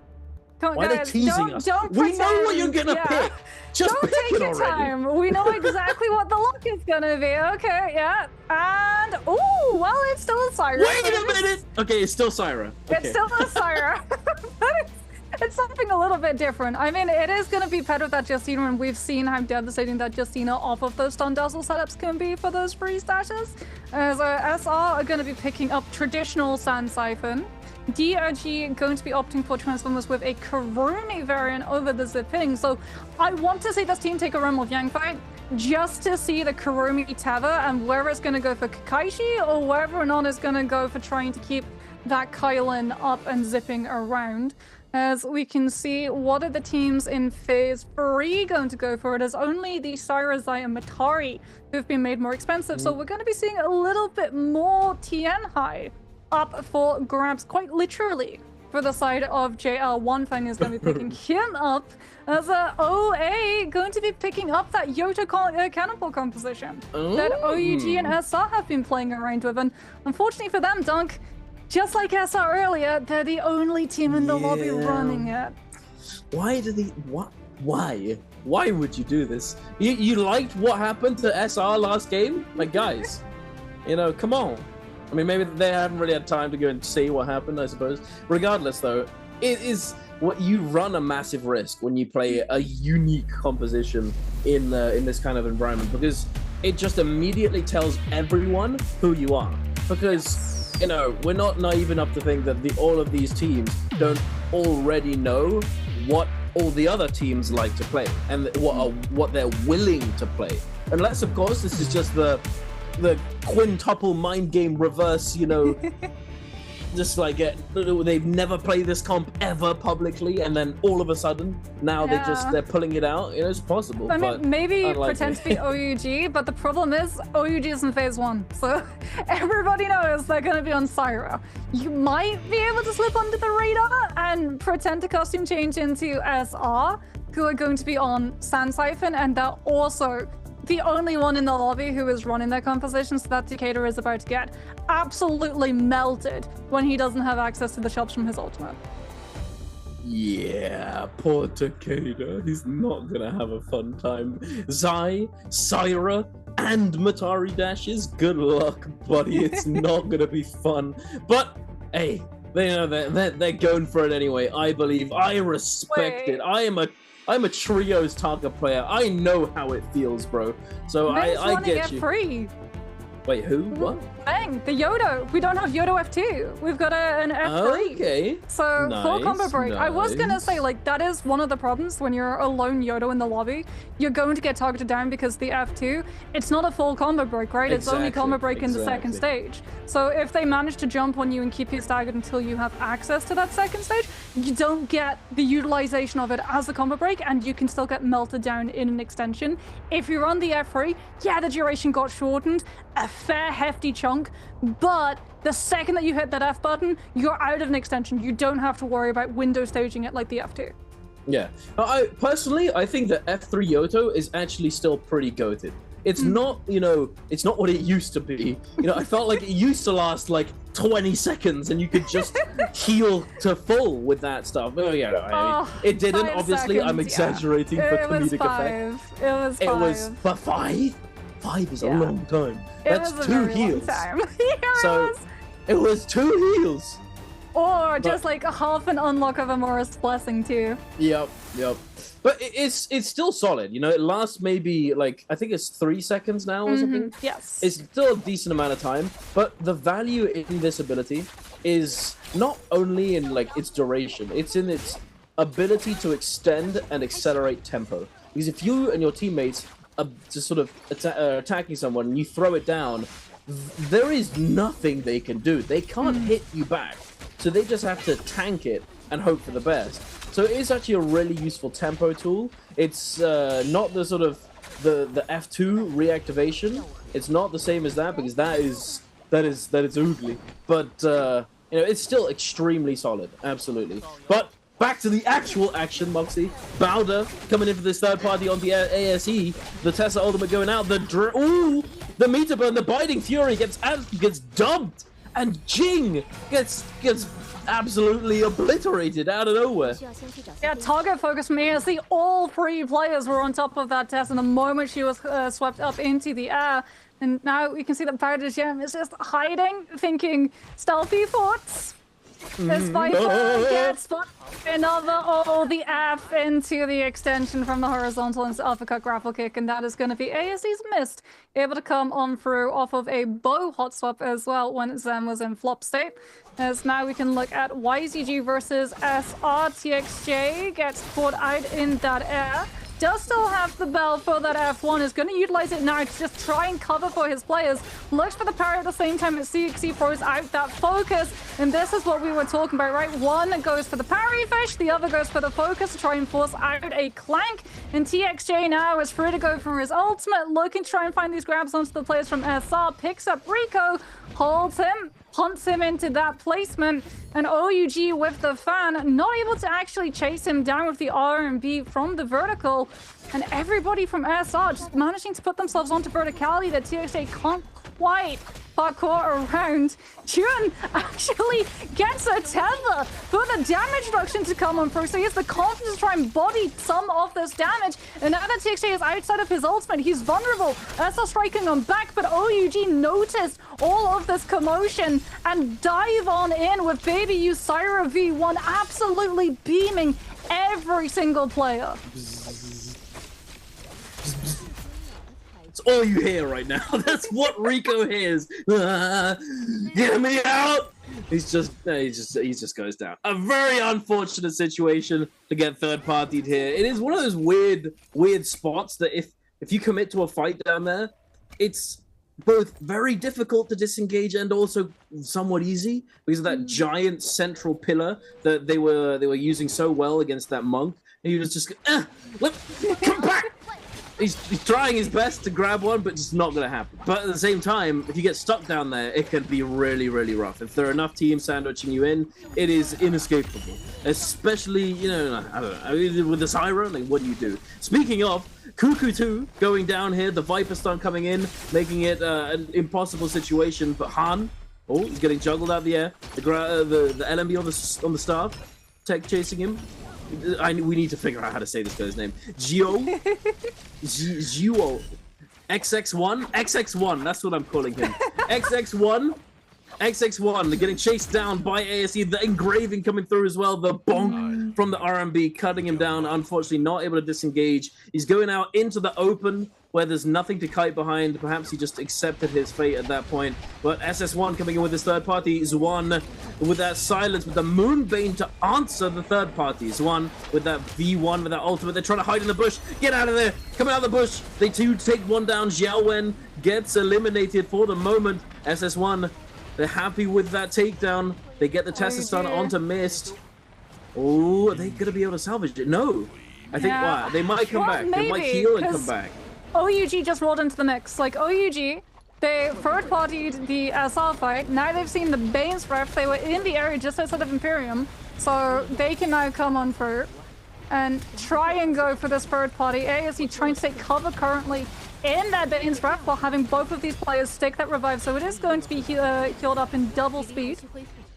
Why are they teasing us? We know what you're going to pick. Just don't pick take it your already. time. We know exactly what the look is gonna be. Okay, yeah. And well, it's still a Syra. Wait a minute. Okay, it's still Syra. Okay. It's still a Syra. it's something a little bit different. I mean, it is going to be paired with that Justina, and we've seen how devastating that Justina off of those stun dazzle setups can be for those freeze dashes. As SR are going to be picking up traditional Sand Siphon. DRG going to be opting for Transformers with a Kurumi variant over the Zipping. So I want to see this team take a run with Yang fight just to see the Kurumi tether and whether it's going to go for Kakaishi or whether or not it's going to go for trying to keep that Kylan up and zipping around. As we can see, what are the teams in Phase 3 going to go for? It is only the Cyrusite and Matari who've been made more expensive. So we're going to be seeing a little bit more Tien Hai up for grabs, quite literally, for the side of JL. One Fang is going to be picking him up as OA going to be picking up that Yoto Cannonball composition that OUG and SR have been playing around with. And unfortunately for them, Dunk, just like SR earlier, they're the only team in the lobby running it. Why do they... What? Why? Why would you do this? You liked what happened to SR last game? Like, guys, you know, come on. I mean, maybe they haven't really had time to go and see what happened, I suppose. Regardless, though, it is what you run a massive risk when you play a unique composition in this kind of environment, because it just immediately tells everyone who you are. Because, you know, we're not naive enough to think that all of these teams don't already know what all the other teams like to play and what they're willing to play. Unless, of course, this is just the quintuple mind game reverse, you know, just like they've never played this comp ever publicly, and then all of a sudden now they're pulling it out. You know, it's possible. I mean, maybe pretend to be OUG, but the problem is OUG is in Phase 1, so everybody knows they're going to be on Syra. You might be able to slip under the radar and pretend to costume change into SR, who are going to be on Sand Siphon, and they're also the only one in the lobby who is running their composition, so that Decatur is about to get absolutely melted when he doesn't have access to the shops from his ultimate. Yeah, poor Decatur. He's not gonna have a fun time. Zai, Syra, and Matari dashes. Good luck, buddy. It's not gonna be fun. But hey, they know they're going for it anyway. I believe. I respect it. I'm a trios target player. I know how it feels, bro. So I get you. Free. Wait, who? What? Bang, the Yodo. We don't have Yodo F2. We've got an F3. Okay. So nice, full combo break. nice. I was gonna say, like, that is one of the problems when you're a lone Yodo in the lobby. You're going to get targeted down because the F2, it's not a full combo break, right? It's only combo break in the second stage. So if they manage to jump on you and keep you staggered until you have access to that second stage, you don't get the utilization of it as a combo break, and you can still get melted down in an extension. If you're on the F3, yeah, the duration got shortened a fair hefty chunk, but the second that you hit that F button, you're out of an extension. You don't have to worry about window staging it like the F2. Yeah. I think that F3 Yoto is actually still pretty goated. It's not, you know, it's not what it used to be. You know, I felt like it used to last like 20 seconds and you could just heal to full with that stuff. Oh, yeah, it didn't, obviously. I'm exaggerating for comedic effect. It was 5. It was, but 5? 5 is a long time. That's 2 heals. It was 2 heals. Or just like a half an unlock of Amora's Blessing too. Yep. But it's still solid, you know. It lasts maybe like, I think it's 3 seconds now or something. Yes. It's still a decent amount of time, but the value in this ability is not only in like its duration, it's in its ability to extend and accelerate tempo. Because if you and your teammates are just sort of attacking someone and you throw it down, there is nothing they can do. They can't hit you back. So they just have to tank it and hope for the best. So it is actually a really useful tempo tool. It's not the sort of the F2 reactivation. It's not the same as that, because that is oogly. But you know, it's still extremely solid, absolutely. But back to the actual action, Moxie. Bowder coming in for this third party on the ASE. The Tesla ultimate going out. The meter burn, the Biting Fury gets dumped. And Jing gets absolutely obliterated out of nowhere. Yeah, target focus for me as all 3 players were on top of that Tess, and the moment she was swept up into the air. And now we can see that Bowder Gem is just hiding, thinking stealthy thoughts. This Viper gets another the F into the extension from the horizontal into uppercut grapple kick, and that is going to be ASE's missed. Able to come on through off of a bow hot swap as well when Zen was in flop state. As now we can look at YZG versus SR. TXJ gets caught out in that air. Does still have the bell for that F1, is going to utilize it now to just try and cover for his players. Looks for the parry at the same time as CXC throws out that focus, and this is what we were talking about, right? One goes for the parry fish, the other goes for the focus to try and force out a clank, and TXJ now is free to go for his ultimate, looking to try and find these grabs onto the players from SR, picks up Rico, holds him, punts him into that placement, and OUG with the fan, not able to actually chase him down with the R&B from the vertical, and everybody from SR just managing to put themselves onto verticality that TXJ can't quite parkour around. Jun actually gets a tether for the damage reduction to come on through, so he has the confidence to try and body some of this damage, and now that TXJ is outside of his ultimate, he's vulnerable. SR striking on back, but OUG noticed all of this commotion and dive on in with Baby Ysira V1 absolutely beaming every single player. That's all you hear right now. That's what Rico hears. Get me out! He just goes down. A very unfortunate situation to get third-partied here. It is one of those weird spots that if you commit to a fight down there, it's both very difficult to disengage and also somewhat easy because of that giant central pillar that they were using so well against that monk. And he was just come back. He's trying his best to grab one, but it's not going to happen. But at the same time, if you get stuck down there, it can be really, really rough. If there are enough teams sandwiching you in, it is inescapable. Especially, I don't know, with the Siren, like, what do you do? Speaking of, Cuckoo 2 going down here, the Viper stun coming in, making it an impossible situation. But Han, he's getting juggled out of the air. The LMB on the staff, Tech chasing him. We need to figure out how to say this guy's name. Gio XX1, that's what I'm calling him. XX1, they're getting chased down by ASE, the engraving coming through as well, the bonk from the RMB cutting him down, unfortunately not able to disengage. He's going out into the open where there's nothing to kite behind. Perhaps he just accepted his fate at that point. But SS1 coming in with his third party. Zwan with that silence, with the Moonbane to answer the third party. Zwan with that V1, with that ultimate. They're trying to hide in the bush. Get out of there. Coming out of the bush. They too take one down. Xiaowen gets eliminated for the moment. SS1, they're happy with that takedown. They get the Tesla stun onto Mist. Oh, are they going to be able to salvage it? No. I think, wow, they might come back. They might heal and come back. OUG just rolled into the mix. Like, OUG, they third-partied the SR fight. Now they've seen the Bane's Breath. They were in the area just outside of Imperium. So they can now come on through and try and go for this third party. ASE trying to take cover currently in that Bane's Breath while having both of these players stick that revive. So it is going to be healed up in double speed.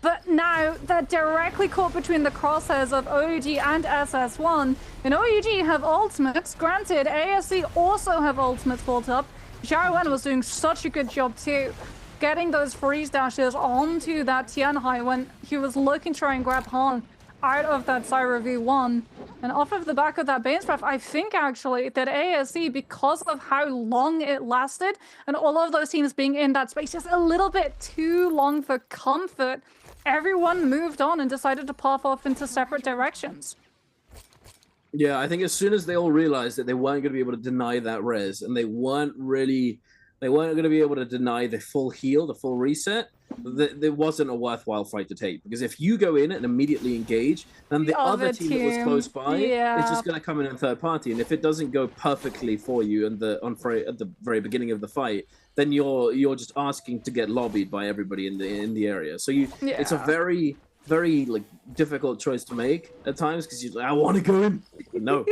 But now they're directly caught between the crosshairs of OUG and SS1. And OUG have ultimates. Granted, ASE also have ultimates built up. Xiaowen was doing such a good job too, getting those freeze dashes onto that Tianhai when he was looking to try and grab Han out of that Syra V1. And off of the back of that Bane's Breath, I think actually that ASE, because of how long it lasted, and all of those teams being in that space just a little bit too long for comfort, everyone moved on and decided to path off into separate directions. Yeah, I think as soon as they all realized that they weren't going to be able to deny that res, and they weren't going to be able to deny the full heal, the full reset, there wasn't a worthwhile fight to take. Because if you go in and immediately engage, then the other team that was close by is just going to come in third party. And if it doesn't go perfectly for you at the very beginning of the fight, then you're just asking to get lobbied by everybody in the area. So it's a very, very difficult choice to make at times, because you're like, I want to go in. No.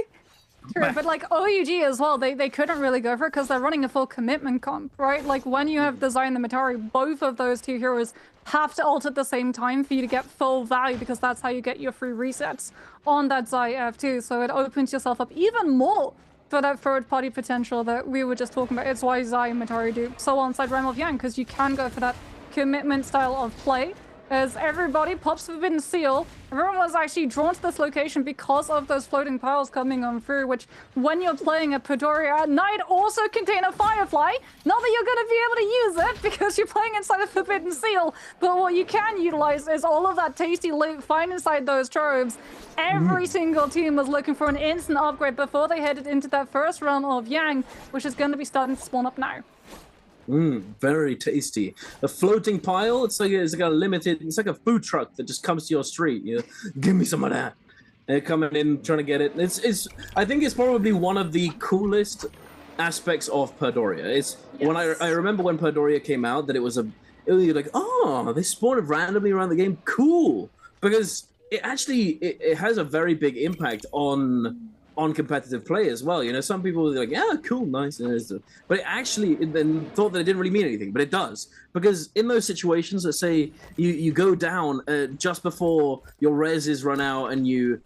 True, but like OUG as well, they couldn't really go for it because they're running a full commitment comp, right? Like when you have the Zai and the Matari, both of those two heroes have to ult at the same time for you to get full value, because that's how you get your free resets on that Zai F2. So it opens yourself up even more for that third party potential that we were just talking about. It's why Zai and Matari do so well inside Realm of Yang, because you can go for that commitment style of play as everybody pops Forbidden Seal. Everyone was actually drawn to this location because of those floating piles coming on through, which when you're playing a Padoria at night also contain a Firefly. Not that you're going to be able to use it because you're playing inside a Forbidden Seal, but what you can utilize is all of that tasty loot find inside those troves. Every single team was looking for an instant upgrade before they headed into that first realm of Yang, which is going to be starting to spawn up now. Very tasty. A floating pile. It's like a limited. It's like a food truck that just comes to your street. You know, give me some of that. They're coming in trying to get it. It's. I think it's probably one of the coolest aspects of Padoria. It's when I remember when Padoria came out that it was like, oh, they spawned randomly around the game. Cool, because it actually it has a very big impact on competitive play as well. You know, some people are like, yeah, cool, nice, but it actually then thought that it didn't really mean anything, but it does, because in those situations, let's say you go down just before your reses run out and you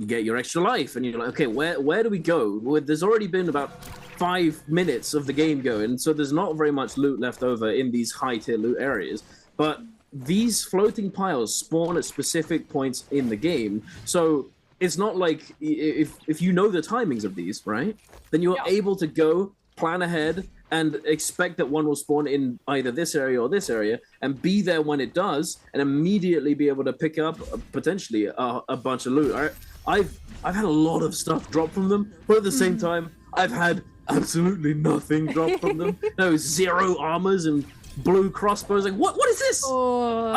get your extra life, and you're like, okay, where do we go? Well, there's already been about 5 minutes of the game going, so there's not very much loot left over in these high tier loot areas, but these floating piles spawn at specific points in the game, so it's not like if you know the timings of these, right? Then you're able to go plan ahead and expect that one will spawn in either this area or this area, and be there when it does, and immediately be able to pick up potentially a bunch of loot. I've had a lot of stuff drop from them, but at the same time, I've had absolutely nothing drop from them. No, 0 armors and blue crossbows. Like what is this? Oh.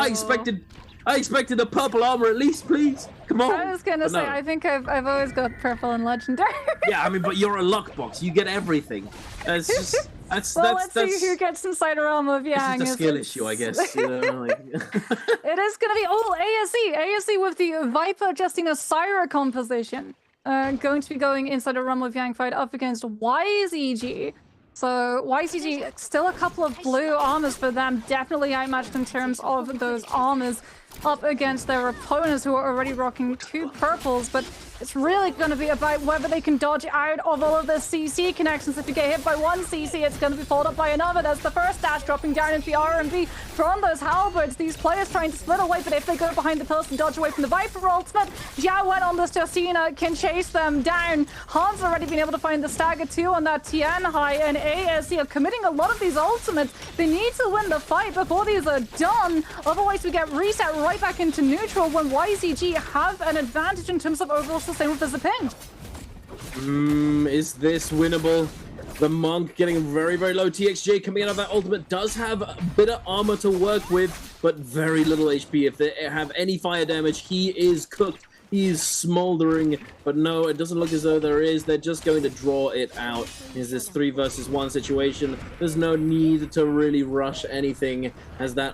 I expected a purple armor at least, please. Come on. I was gonna say, I think I've always got purple and legendary. Yeah, I mean, but you're a luck box. You get everything. It's just, let's see who gets inside a realm of Yang. It's just a skill issue, I guess. You know, like... It is gonna be ASE with the Viper adjusting a Syra composition. Going to be going inside a realm of Yang fight up against YZG. So YZG, still a couple of blue armors for them, definitely outmatched in terms of those armors up against their opponents who are already rocking 2 purples, but it's really going to be about whether they can dodge out of all of the CC connections. If you get hit by one CC, it's going to be followed up by another. There's the first dash dropping down into the RMB from those halberds. These players trying to split away, but if they go behind the pills and dodge away from the Viper ultimate, Jia went on this Jacina, can chase them down. Han's already been able to find the stagger 2 on that Tian high, and ASC are committing a lot of these ultimates. They need to win the fight before these are done. Otherwise, we get reset right back into neutral when YZG have an advantage in terms of overall sustain with the ping. Is this winnable? The Monk getting very, very low. TXJ coming out of that ultimate does have a bit of armor to work with, but very little HP. If they have any fire damage, he is cooked. He's smoldering, but no, it doesn't look as though there is. They're just going to draw it out. Is this 3 versus 1 situation? There's no need to really rush anything, as that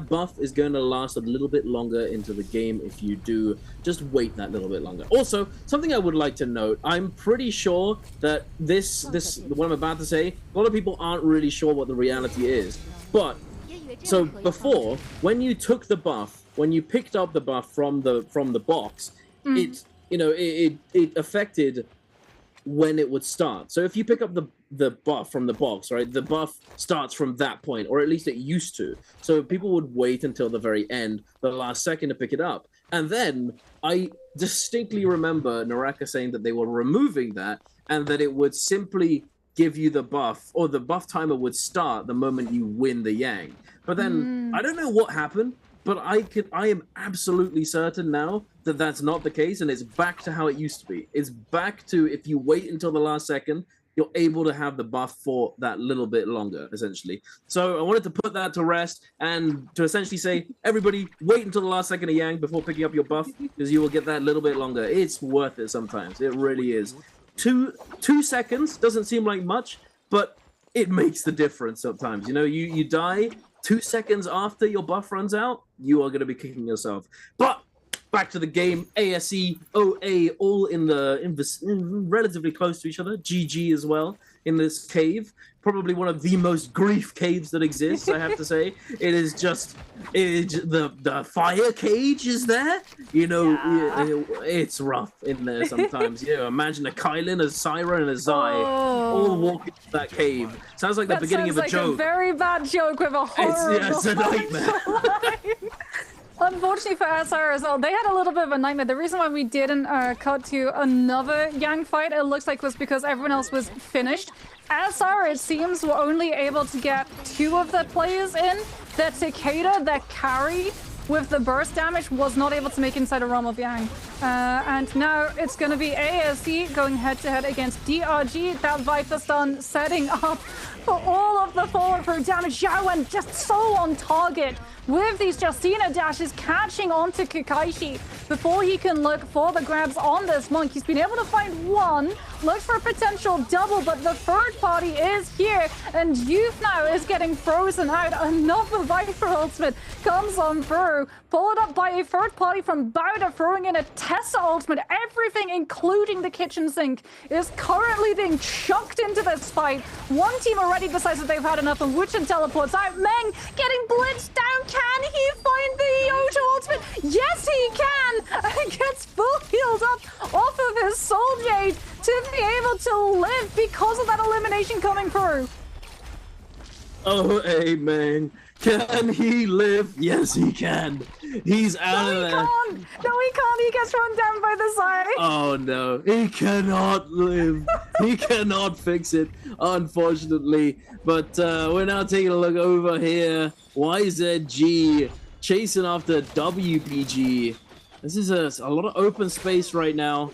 buff is going to last a little bit longer into the game. If you do, just wait that little bit longer. Also, something I would like to note, I'm pretty sure that this what I'm about to say, a lot of people aren't really sure what the reality is. But so before, when you took the buff, when you picked up the buff from the box, it affected when it would start. So if you pick up the buff from the box, right, the buff starts from that point, or at least it used to. So people would wait until the very end, the last second, to pick it up. And then I distinctly remember NARAKA saying that they were removing that, and that it would simply give you the buff, or the buff timer would start the moment you win the Yang. But then I don't know what happened, but I am absolutely certain now that that's not the case, and it's back to how it used to be. It's back to, if you wait until the last second, you're able to have the buff for that little bit longer, essentially. So I wanted to put that to rest, and to essentially say, everybody, wait until the last second of Yang before picking up your buff, because you will get that little bit longer. It's worth it sometimes. It really is. 2 seconds doesn't seem like much, but it makes the difference sometimes. You know, you die 2 seconds after your buff runs out, you are going to be kicking yourself. But back to the game, ASE, OA, all in relatively close to each other. GG as well. in this cave. Probably one of the most grief caves that exists, I have to say. It is just, the fire cage is there. You know, it's rough in there sometimes. You know, imagine a Kylan, a Syra, and a Zai all walking into that cave. Sounds like the beginning of a joke. A very bad joke with a horrible it's a nightmare. Unfortunately for SR as well, they had a little bit of a nightmare. The reason why we didn't cut to another Yang fight, it looks like, was because everyone else was finished. SR, it seems, were only able to get 2 of the players in. The Takeda, that carry with the burst damage, was not able to make inside a realm of Yang. And now it's going to be ASC going head-to-head against DRG. That Viper stun setting up for all of the follow-through damage. Yawen just so on target with these Justina dashes, catching onto Kakaishi before he can look for the grabs on this monk. He's been able to find one, look for a potential double, but the third party is here, and Youth now is getting frozen out. Another Viper ultimate comes on through, followed up by a third party from Bowder throwing in a Tessa ultimate. Everything, including the kitchen sink, is currently being chucked into this fight. One team already decides that they've had enough, and Wuchen teleports out. Meng getting blitzed down. Can he find the Yoto ultimate? Yes, he can! And gets full healed up off of his Soul Jade to be able to live because of that elimination coming through. Oh, amen. Can he live? Yes, he can. He's out of there. No, he can't. He gets run down by the side. Oh, no. He cannot live. He cannot fix it, unfortunately. But we're now taking a look over here. YZG chasing after WPG. This is a lot of open space right now.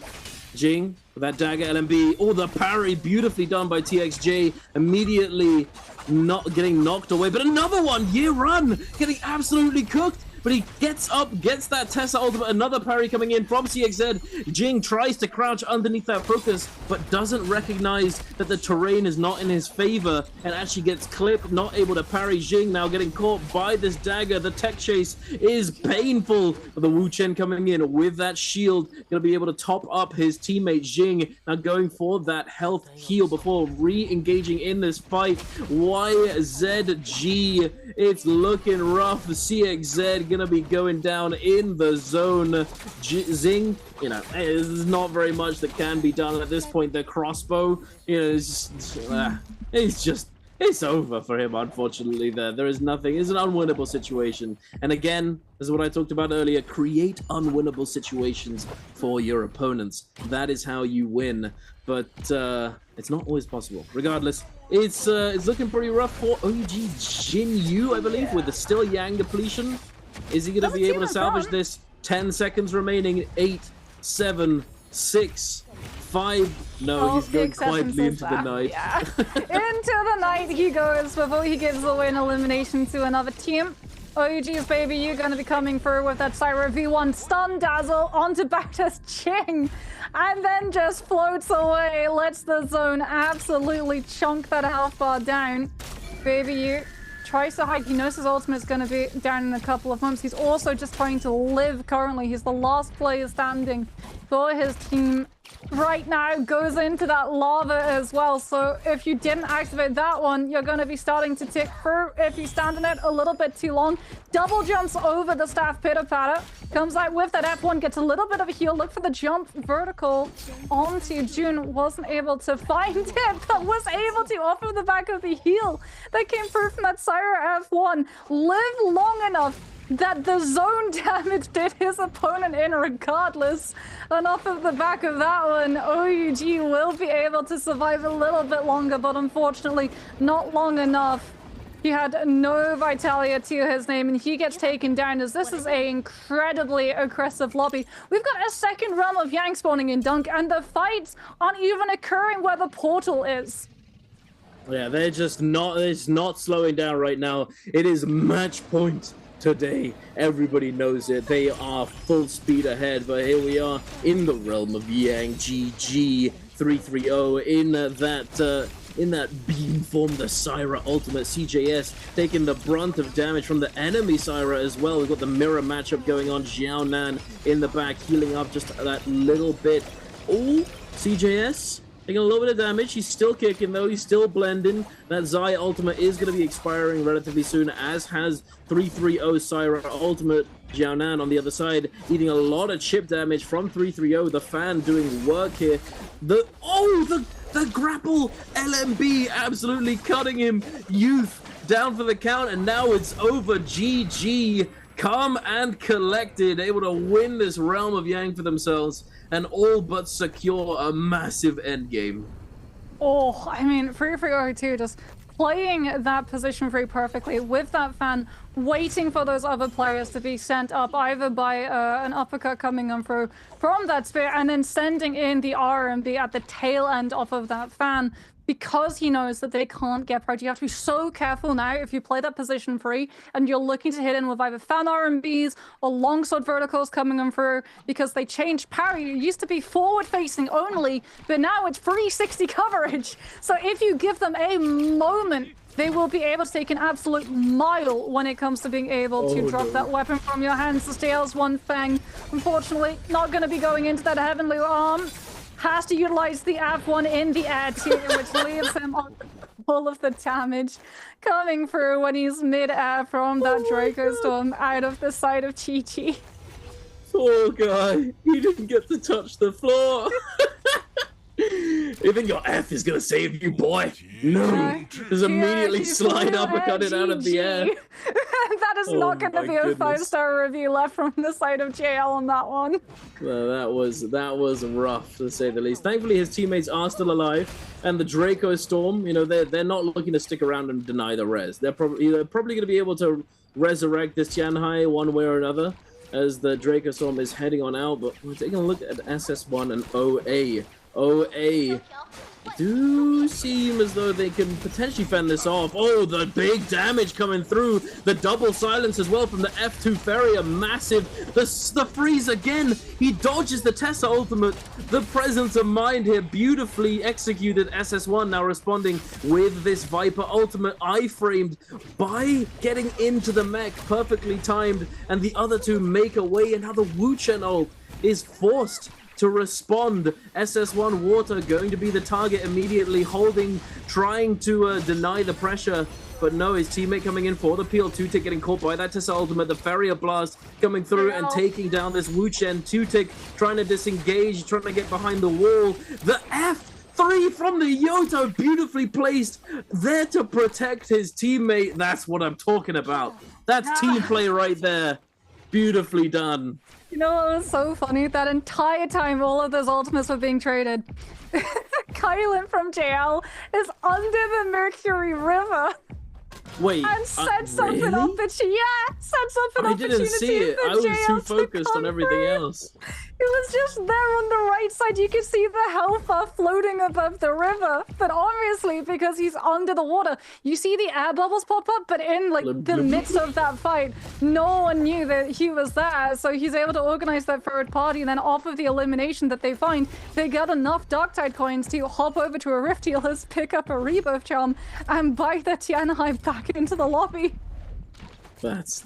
Jing with that dagger LMB. Oh, the parry beautifully done by TXJ. Immediately not getting knocked away. But another one, Year Run, getting absolutely cooked. But he gets up, gets that Tessa ultimate, another parry coming in from CXZ. Jing tries to crouch underneath that focus, but doesn't recognize that the terrain is not in his favor and actually gets clipped, not able to parry. Jing now getting caught by this dagger. The tech chase is painful. The Wu Chen coming in with that shield, gonna be able to top up his teammate Jing. Now going for that health heal before re-engaging in this fight. YZG, it's looking rough. CXZ gonna be going down in the zone. Zing, you know, there's not very much that can be done at this point. The crossbow, you know, it's over for him, unfortunately. There is nothing. It's an unwinnable situation. And again, this is what I talked about earlier. Create unwinnable situations for your opponents. That is how you win. But it's not always possible. Regardless, it's looking pretty rough for OG Jinyu, I believe, with the still Yang depletion. Is he going to be able to salvage this? 10 seconds remaining. 8, 7, 6, 5. No, he's going quietly into the night. Yeah. Into the night he goes before he gives away an elimination to another team. OG's baby, you're going to be coming through with that Syra V1 stun dazzle onto Bactus Ching, and then just floats away, lets the zone absolutely chunk that health bar down. Baby, you tries to hide. He knows his ultimate is going to be down in a couple of months. He's also just trying to live currently. He's the last player standing for his team right now. Goes into that lava as well. So if you didn't activate that one, you're going to be starting to tick through. If you stand in it a little bit too long, double jumps over the staff pitter-patter. Comes out with that F1, gets a little bit of a heal. Look for the jump vertical onto June. Wasn't able to find it, but was able to offer the back of the heal that came through from that Syra F1. Live long enough that the zone damage did his opponent in regardless. And off of the back of that one, OUG will be able to survive a little bit longer, but unfortunately not long enough. He had no Vitalia to his name, and he gets taken down as this is a incredibly aggressive lobby. We've got a second realm of Yang spawning in Dunk, and the fights aren't even occurring where the portal is. Yeah, it's not slowing down right now. It is match point today. Everybody knows it. They are full speed ahead, but here we are in the realm of Yang. GG 330 in that beam form, the Syra ultimate. CJS taking the brunt of damage from the enemy Syra as well. We've got the mirror matchup going on. Xiaonan in the back, healing up just that little bit. Oh, CJS taking a little bit of damage. He's still kicking though. He's still blending. That Zai ultimate is going to be expiring relatively soon, as has 330 Syra ultimate. Jiaonan on the other side eating a lot of chip damage from 330. The fan doing work here. The grapple LMB absolutely cutting him. Youth down for the count, and now it's over. GG, calm and collected, able to win this Realm of Yang for themselves and all but secure a massive end game. Oh, I mean, 330 just playing that position very perfectly with that fan, waiting for those other players to be sent up either by an uppercut coming on through from that spear, and then sending in the RMB at the tail end off of that fan, because he knows that they can't get prior. You have to be so careful now if you play that position free and you're looking to hit in with either fan RMBs or longsword verticals coming on through, because they changed parry. It used to be forward facing only, but now it's 360 coverage. So if you give them a moment, they will be able to take an absolute mile when it comes to being able to drop that weapon from your hands. The Stale's one fang, unfortunately, not going to be going into that heavenly arm. Has to utilize the F1 in the air too, which leaves him on all of the damage coming through when he's mid-air from that Draco Storm out of the side of Chi-Chi. Poor guy, he didn't get to touch the floor. You think your F is gonna save you, boy? No, just immediately slide uppercut it out of the air. That is not going to be a 5-star review left from the side of JL on that one. Well, that was rough, to say the least. Thankfully, his teammates are still alive, and the Draco Storm, you know, they're not looking to stick around and deny the res. They're probably going to be able to resurrect this Tianhai one way or another, as the Draco Storm is heading on out. But we're taking a look at SS1 and OA. OA do seem as though they can potentially fend this off. Oh, the big damage coming through. The double silence as well from the F2 Ferrier. Massive. The freeze again. He dodges the Tessa ultimate. The presence of mind here. Beautifully executed. SS1 now responding with this Viper ultimate I-framed by getting into the mech. Perfectly timed. And the other two make away. And now the Wu Chen ult is forced to respond. SS1 Water going to be the target immediately, holding, trying to deny the pressure, but no, his teammate coming in for the peel. Two-Tick getting caught by that Tessa ultimate. The Farrier Blast coming through and taking down this Wu Chen. Two-Tick trying to disengage, trying to get behind the wall. The F3 from the Yoto, beautifully placed there to protect his teammate. That's what I'm talking about. That's team play right there. Beautifully done. You know what was so funny? That entire time all of those ultimates were being traded, Kylan from JL is under the Mercury River. Wait, and set something really? up that set something I opportunity. didn't see it. I was too focused on everything else. It was just there on the right side. You could see the Hellfire floating above the river, but obviously because he's under the water, you see the air bubbles pop up. But in like the midst of that fight, no one knew that he was there. So he's able to organize that third party, and then off of the elimination that they find, they got enough Darktide coins to hop over to a Rift Healers, pick up a Rebirth Charm, and buy the Tianhai back into the lobby. That's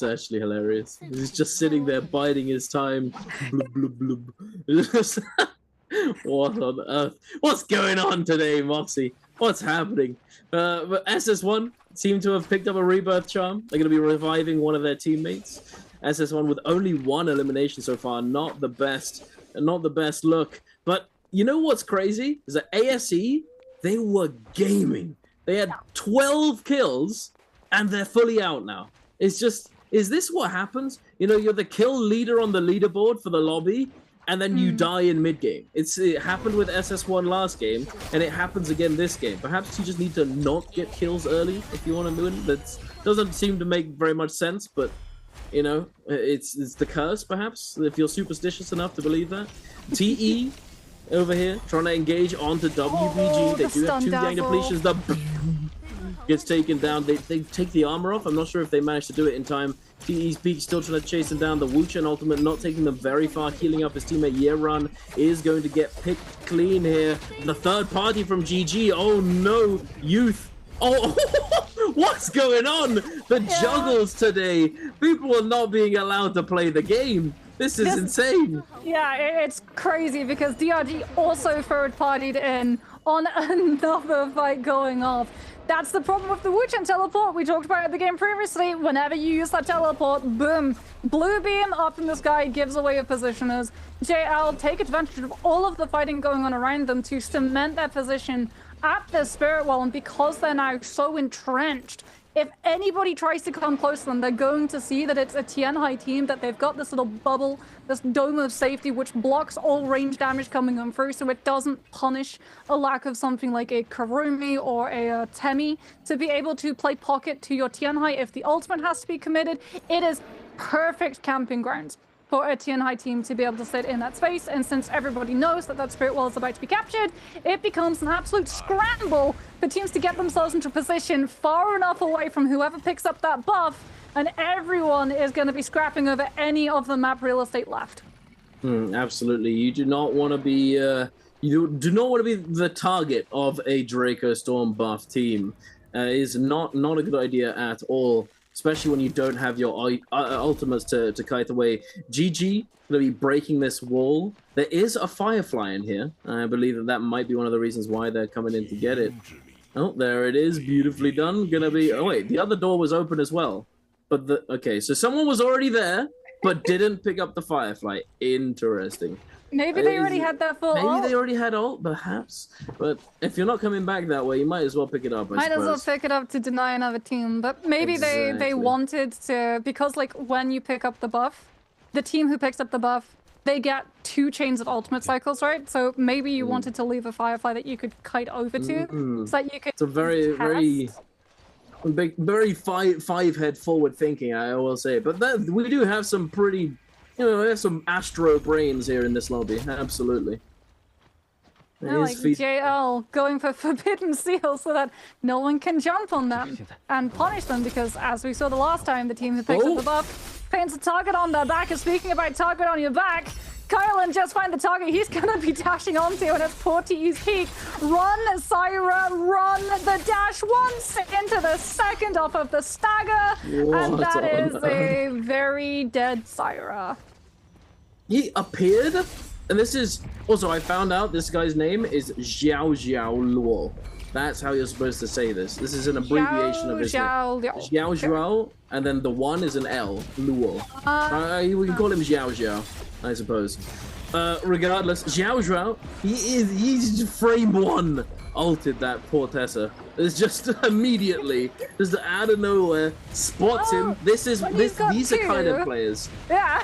actually hilarious. He's just sitting there biding his time. Blub, blub, blub. What on earth? What's going on today, Moxie? What's happening? But SS1 seem to have picked up a Rebirth Charm. They're going to be reviving one of their teammates. SS1 with only one elimination so far. Not the best look. But you know what's crazy? Is that ASE, they were gaming. They had 12 kills, and they're fully out now. It's just, is this what happens? You know, you're the kill leader on the leaderboard for the lobby, and then you die in mid-game. It happened with SS1 last game, and it happens again this game. Perhaps you just need to not get kills early if you want to win. That doesn't seem to make very much sense, but, you know, it's the curse, perhaps, if you're superstitious enough to believe that. TE over here, trying to engage onto WBG. They do have two gang depletions. The gets taken down. They take the armor off. I'm not sure if they managed to do it in time. TE's Peak still trying to chase him down. The Wu Chen ultimate not taking them very far. Healing up his teammate Yeran is going to get picked clean here. The third party from GG. Oh no, Youth. Oh, what's going on? The juggles today. People are not being allowed to play the game. This is insane. Yeah, it's crazy because DRG also third-partied in on another fight going off. That's the problem with the Wuchen teleport we talked about at the game previously. Whenever you use that teleport, boom, blue beam up in the sky gives away your positioners. JL take advantage of all of the fighting going on around them to cement their position at the Spirit Wall, and because they're now so entrenched, if anybody tries to come close to them, they're going to see that it's a Tianhai team, that they've got this little bubble, this dome of safety, which blocks all range damage coming on through, so it doesn't punish a lack of something like a Karumi or a Temi to be able to play pocket to your Tianhai if the ultimate has to be committed. It is perfect camping grounds for a Tianhai team to be able to sit in that space, and since everybody knows that that Spirit Wall is about to be captured, it becomes an absolute scramble for teams to get themselves into position far enough away from whoever picks up that buff, and everyone is going to be scrapping over any of the map real estate left. Absolutely. You do not want to be you do not want to be the target of a Draco Storm buff team. Is not a good idea at all. Especially when you don't have your ultimates to kite away. GG going to be breaking this wall. There is a Firefly in here. I believe that might be one of the reasons why they're coming in to get it. Oh, there it is. Beautifully done. Gonna be... Oh, wait. The other door was open as well. But okay, so someone was already there, but didn't pick up the Firefly. Interesting. Maybe they already had that full ult. Maybe they already had ult, perhaps. But if you're not coming back that way, you might as well pick it up, I Might suppose. as well pick it up to deny another team. But maybe they wanted to... Because, like, when you pick up the buff, the team who picks up the buff, they get 2 chains of ultimate cycles, right? So maybe you wanted to leave a Firefly that you could kite over to, so that you could It's a very big, very five head forward thinking, I will say. But we do have some pretty... You know, there's some astro brains here in this lobby. Absolutely. No, like JL going for Forbidden Seal so that no one can jump on them and punish them, because as we saw the last time, the team who picks up the buff paints a target on their back. And speaking about target on your back, Kylan just find the target he's gonna be dashing onto, and it's Porte's Peak. Run, Syra, run the dash once into the second off of the stagger, and that is a very dead Syra. He appeared, and this is also, I found out this guy's name is Xiao Luo. That's how you're supposed to say this. This is an abbreviation of his name. Xiao, and then the 1 is an L, Luo. We can call him Xiao, I suppose. Regardless, Xiao, he's frame 1 ulted that poor Tessa. It's just immediately, just out of nowhere, spots him. These are kind of players. Yeah.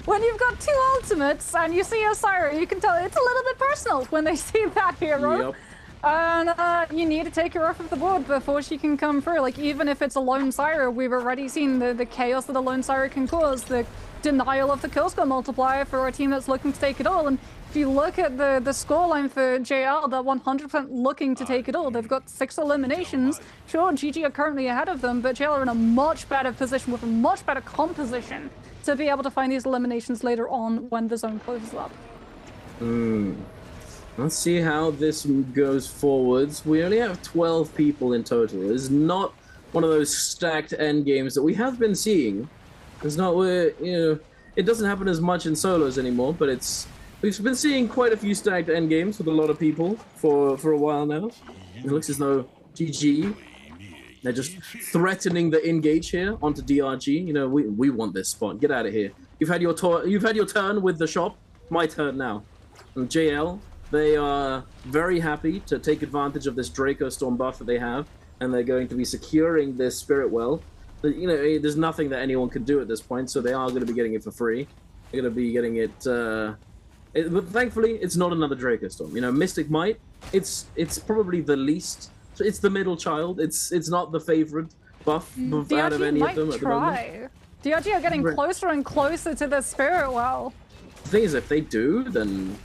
When you've got 2 ultimates and you see a Syra, you can tell it's a little bit personal when they see that hero. Yep. And you need to take her off of the board before she can come through. Like, even if it's a lone Syra, we've already seen the chaos that a lone Syra can cause, the denial of the kill score multiplier for a team that's looking to take it all. And if you look at the scoreline for JL, they're 100% looking to take it all. They've got 6 eliminations. Sure, GG are currently ahead of them, but JL are in a much better position with a much better composition to be able to find these eliminations later on when the zone closes up. Let's see how this goes forwards. We only have 12 people in total. It's not one of those stacked end games that we have been seeing. It's not where, it doesn't happen as much in solos anymore, but we've been seeing quite a few stacked end games with a lot of people for a while now. It looks as though GG, they're just threatening the engage here onto DRG. We want this spot. Get out of here. You've had your turn with the shop. My turn now. And JL, they are very happy to take advantage of this Draco Storm buff that they have, and they're going to be securing this Spirit Well. There's nothing that anyone can do at this point, so they are going to be getting it for free. They're going to be getting it, but thankfully, it's not another Draco Storm. Mystic Might, it's probably the least. It's the middle child. It's not the favorite buff out of any of them at the moment. DRG are getting closer and closer to the Spirit Well. The thing is, if they do, then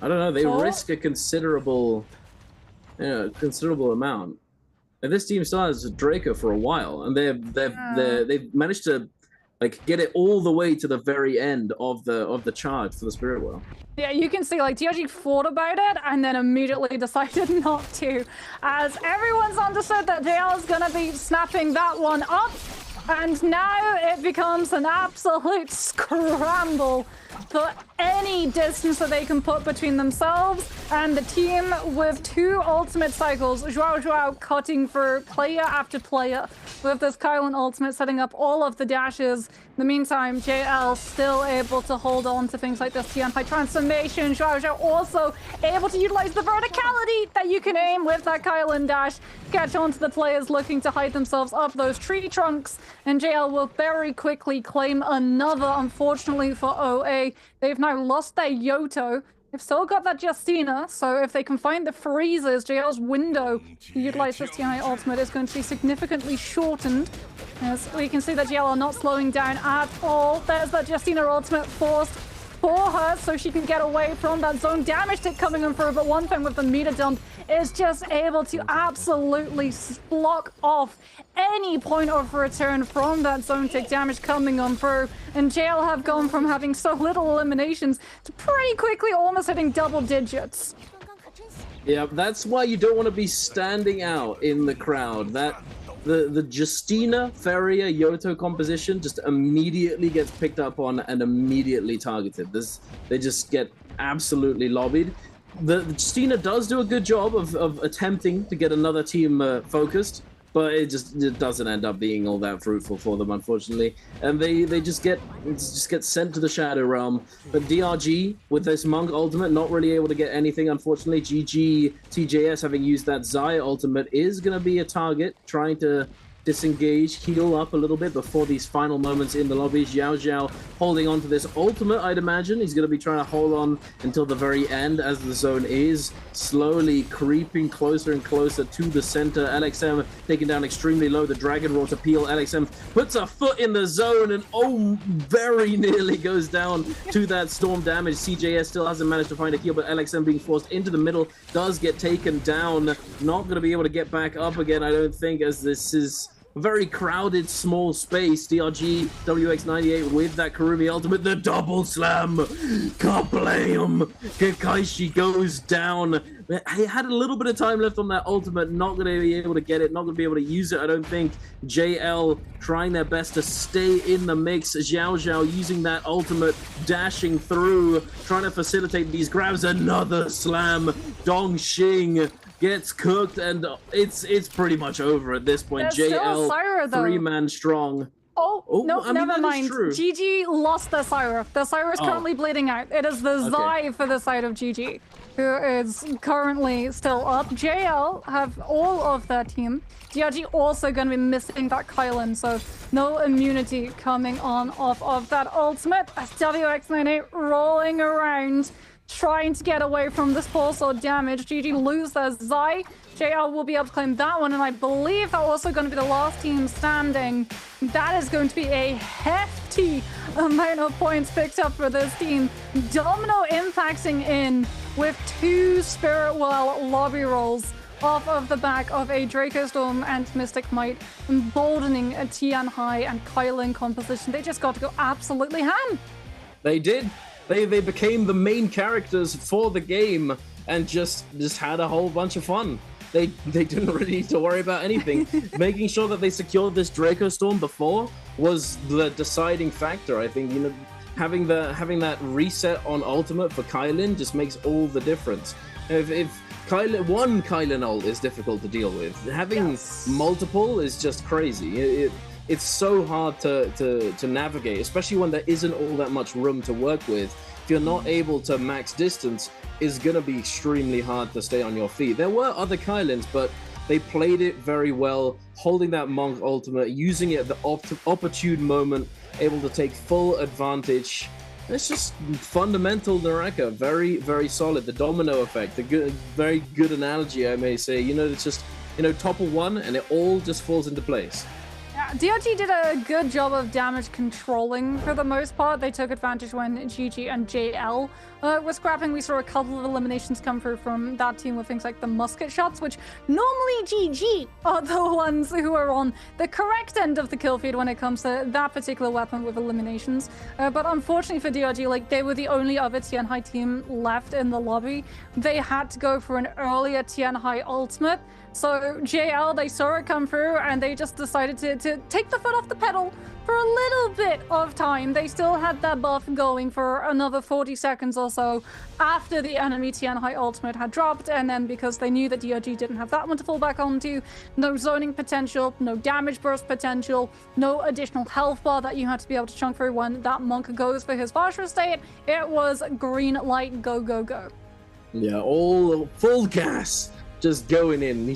I don't know. They risk a considerable amount. And this team still has Draco for a while, and they've managed to get it all the way to the very end of the charge for the Spirit Well. Yeah, you can see DRG thought about it and then immediately decided not to, as everyone's understood that JL is gonna be snapping that one up, and now it becomes an absolute scramble for any distance that they can put between themselves and the team with 2 ultimate cycles. Joao cutting for player after player with this Kylan ultimate, setting up all of the dashes. In the meantime, JL still able to hold on to things like this Tianpai transformation. Joao also able to utilize the verticality that you can aim with that Kylan dash, catch on to the players looking to hide themselves up those tree trunks, and JL will very quickly claim another. Unfortunately for OA, they've now lost their Yoto. They've still got that Justina, so if they can find the freezes, JL's window to utilize this TI ultimate is going to be significantly shortened. As we can see that JL are not slowing down at all. There's that Justina ultimate forced for her so she can get away from that zone damage tick coming in through. But one thing with the meter dump is just able to absolutely block off any point of return from that zone tick damage coming on through. And JL have gone from having so little eliminations to pretty quickly almost hitting double digits. Yeah, that's why you don't want to be standing out in the crowd. The Justina, Feria, Yoto composition just immediately gets picked up on and immediately targeted. They just get absolutely lobbied. The Justina does do a good job of attempting to get another team focused, but it doesn't end up being all that fruitful for them, unfortunately. And they just get sent to the Shadow Realm. But DRG, with this Monk ultimate, not really able to get anything, unfortunately. GG TJS, having used that Zaya ultimate, is going to be a target, trying to disengage, heal up a little bit before these final moments in the lobby. Xiao holding on to this ultimate, I'd imagine. He's going to be trying to hold on until the very end as the zone is slowly creeping closer and closer to the center. LXM taken down extremely low. The Dragon Roar to peel. LXM puts a foot in the zone and very nearly goes down to that storm damage. CJS still hasn't managed to find a heal, but LXM being forced into the middle does get taken down. Not going to be able to get back up again, I don't think, as this is very crowded, small space. DRG, WX98 with that Kurumi ultimate, the double slam, kablam! Kakaishi goes down. He had a little bit of time left on that ultimate, not going to be able to get it, not going to be able to use it, I don't think. JL trying their best to stay in the mix. Xiao using that ultimate, dashing through, trying to facilitate these grabs. Another slam. Dongxing gets cooked, and it's pretty much over at this point. There's JL, Syra, 3-man strong. Oh, no, I mean, never mind. True. GG lost the Syra. The Syra is currently bleeding out. It is the Zai for the side of GG, who is currently still up. JL have all of their team. DRG also going to be missing that Kylan, so no immunity coming on off of that ultimate. WX98 rolling around, trying to get away from this pulse or damage. GG lose their Zai. JL will be able to claim that one, and I believe they're also going to be the last team standing. That is going to be a hefty amount of points picked up for this team. Domino impacting in with 2 Spirit Well lobby rolls off of the back of a Draco Storm and Mystic Might, emboldening a Tian Hai and Kylan composition. They just got to go absolutely ham. They did. They became the main characters for the game and just had a whole bunch of fun. They didn't really need to worry about anything. Making sure that they secured this Draco Storm before was the deciding factor. I think, you know, having that reset on ultimate for Kylan just makes all the difference. If one Kylan ult is difficult to deal with, having multiple is just crazy. It's so hard to navigate, especially when there isn't all that much room to work with. If you're not able to max distance, it's gonna be extremely hard to stay on your feet. There were other Kylans, but they played it very well, holding that Monk ultimate, using it at the opportune moment, able to take full advantage. It's just fundamental NARAKA, very, very solid. The domino effect, very good analogy, I may say. You know, it's just, you know, topple one and it all just falls into place. DRG did a good job of damage controlling for the most part. They took advantage when GG and JL were scrapping. We saw a couple of eliminations come through from that team with things like the musket shots, which normally GG are the ones who are on the correct end of the kill feed when it comes to that particular weapon with eliminations. But unfortunately for DRG, like, they were the only other Tianhai team left in the lobby. They had to go for an earlier Tianhai ultimate. So JL, they saw it come through and they just decided to take the foot off the pedal for a little bit of time. They still had that buff going for another 40 seconds or so after the enemy Tianhai ultimate had dropped, and then because they knew that DRG didn't have that one to fall back onto, no zoning potential, no damage burst potential, no additional health bar that you had to be able to chunk through when that monk goes for his Vashra state. It was green light, go, go, go. Yeah, all full gas, just going in.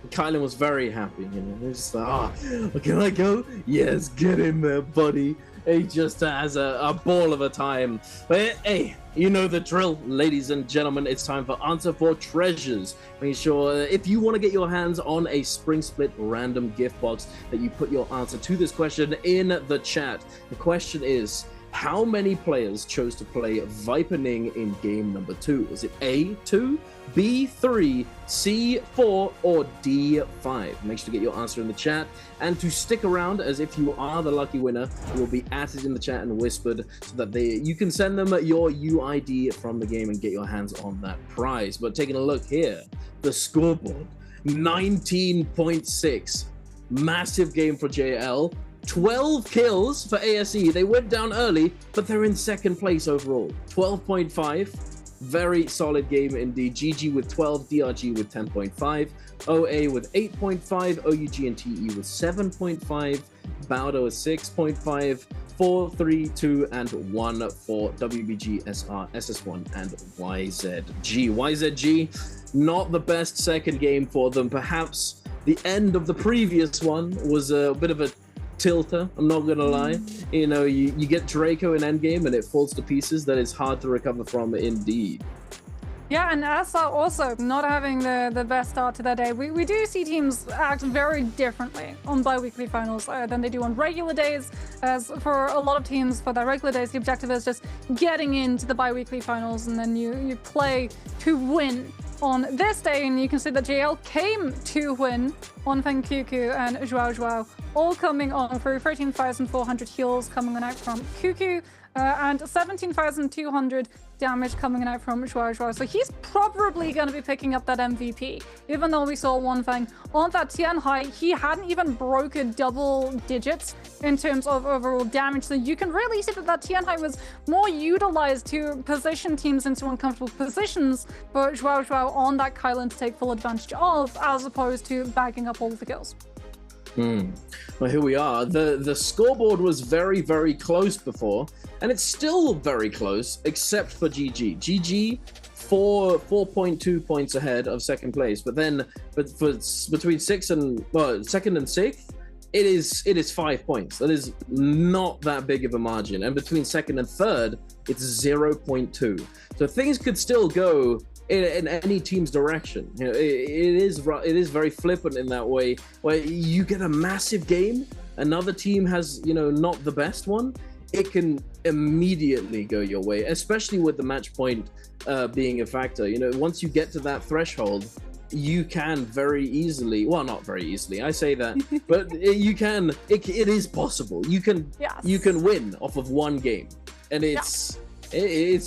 Kylan was very happy, you know. He was just like, can I go? Yes, get in there, buddy. He just has a ball of a time. But hey, you know the drill, ladies and gentlemen. It's time for Answer for Treasures. Make sure if you want to get your hands on a Spring Split random gift box, that you put your answer to this question in the chat. The question is, how many players chose to play Viper Ning in game number 2? Was it A, 2, B, 3, C, 4, or D, 5? Make sure to get your answer in the chat and to stick around, as if you are the lucky winner, you will be added in the chat and whispered so that you can send them your UID from the game and get your hands on that prize. But taking a look here, the scoreboard, 19.6. Massive game for JL. 12 kills for ASE. They went down early, but they're in second place overall. 12.5. Very solid game indeed. GG with 12, DRG with 10.5, OA with 8.5, OUG and TE with 7.5, Baudo with 6.5, 4, 3, 2, and 1 for WBG, SR, SS1, and YZG. YZG, not the best second game for them. Perhaps the end of the previous one was a bit of a tilter, I'm not gonna lie. You know, you get Draco in endgame and it falls to pieces. That is hard to recover from indeed. Yeah, and SR also not having the best start to their day. We do see teams act very differently on bi-weekly finals than they do on regular days. As for a lot of teams, for their regular days, the objective is just getting into the bi-weekly finals, and then you play to win. On this day, and you can see that JL came to win. Wanfeng, Cuckoo, and Joao all coming on through. 13,400 heals coming on out from Cuckoo, and 17,200 damage coming out from Joao. So he's probably going to be picking up that MVP. Even though we saw Wanfeng on that Tianhai, he hadn't even broken double digits in terms of overall damage. So you can really see that Tianhai was more utilized to position teams into uncomfortable positions for Joao on that Kylan to take full advantage of, as opposed to bagging up all of the kills. Well, here we are. The scoreboard was very, very close before, and it's still very close, except for GG. GG, 4.2 points ahead of second place, but between second and sixth, it is 5 points. That is not that big of a margin, and between second and third, it's 0.2. So things could still go in any team's direction. You know, it is very flippant in that way, where you get a massive game, another team has, you know, not the best one, it can immediately go your way, especially with the match point being a factor. You know, once you get to that threshold, you can very easily, well, not very easily, I say that, but you can, it is possible. You can, you can win off of one game, and it's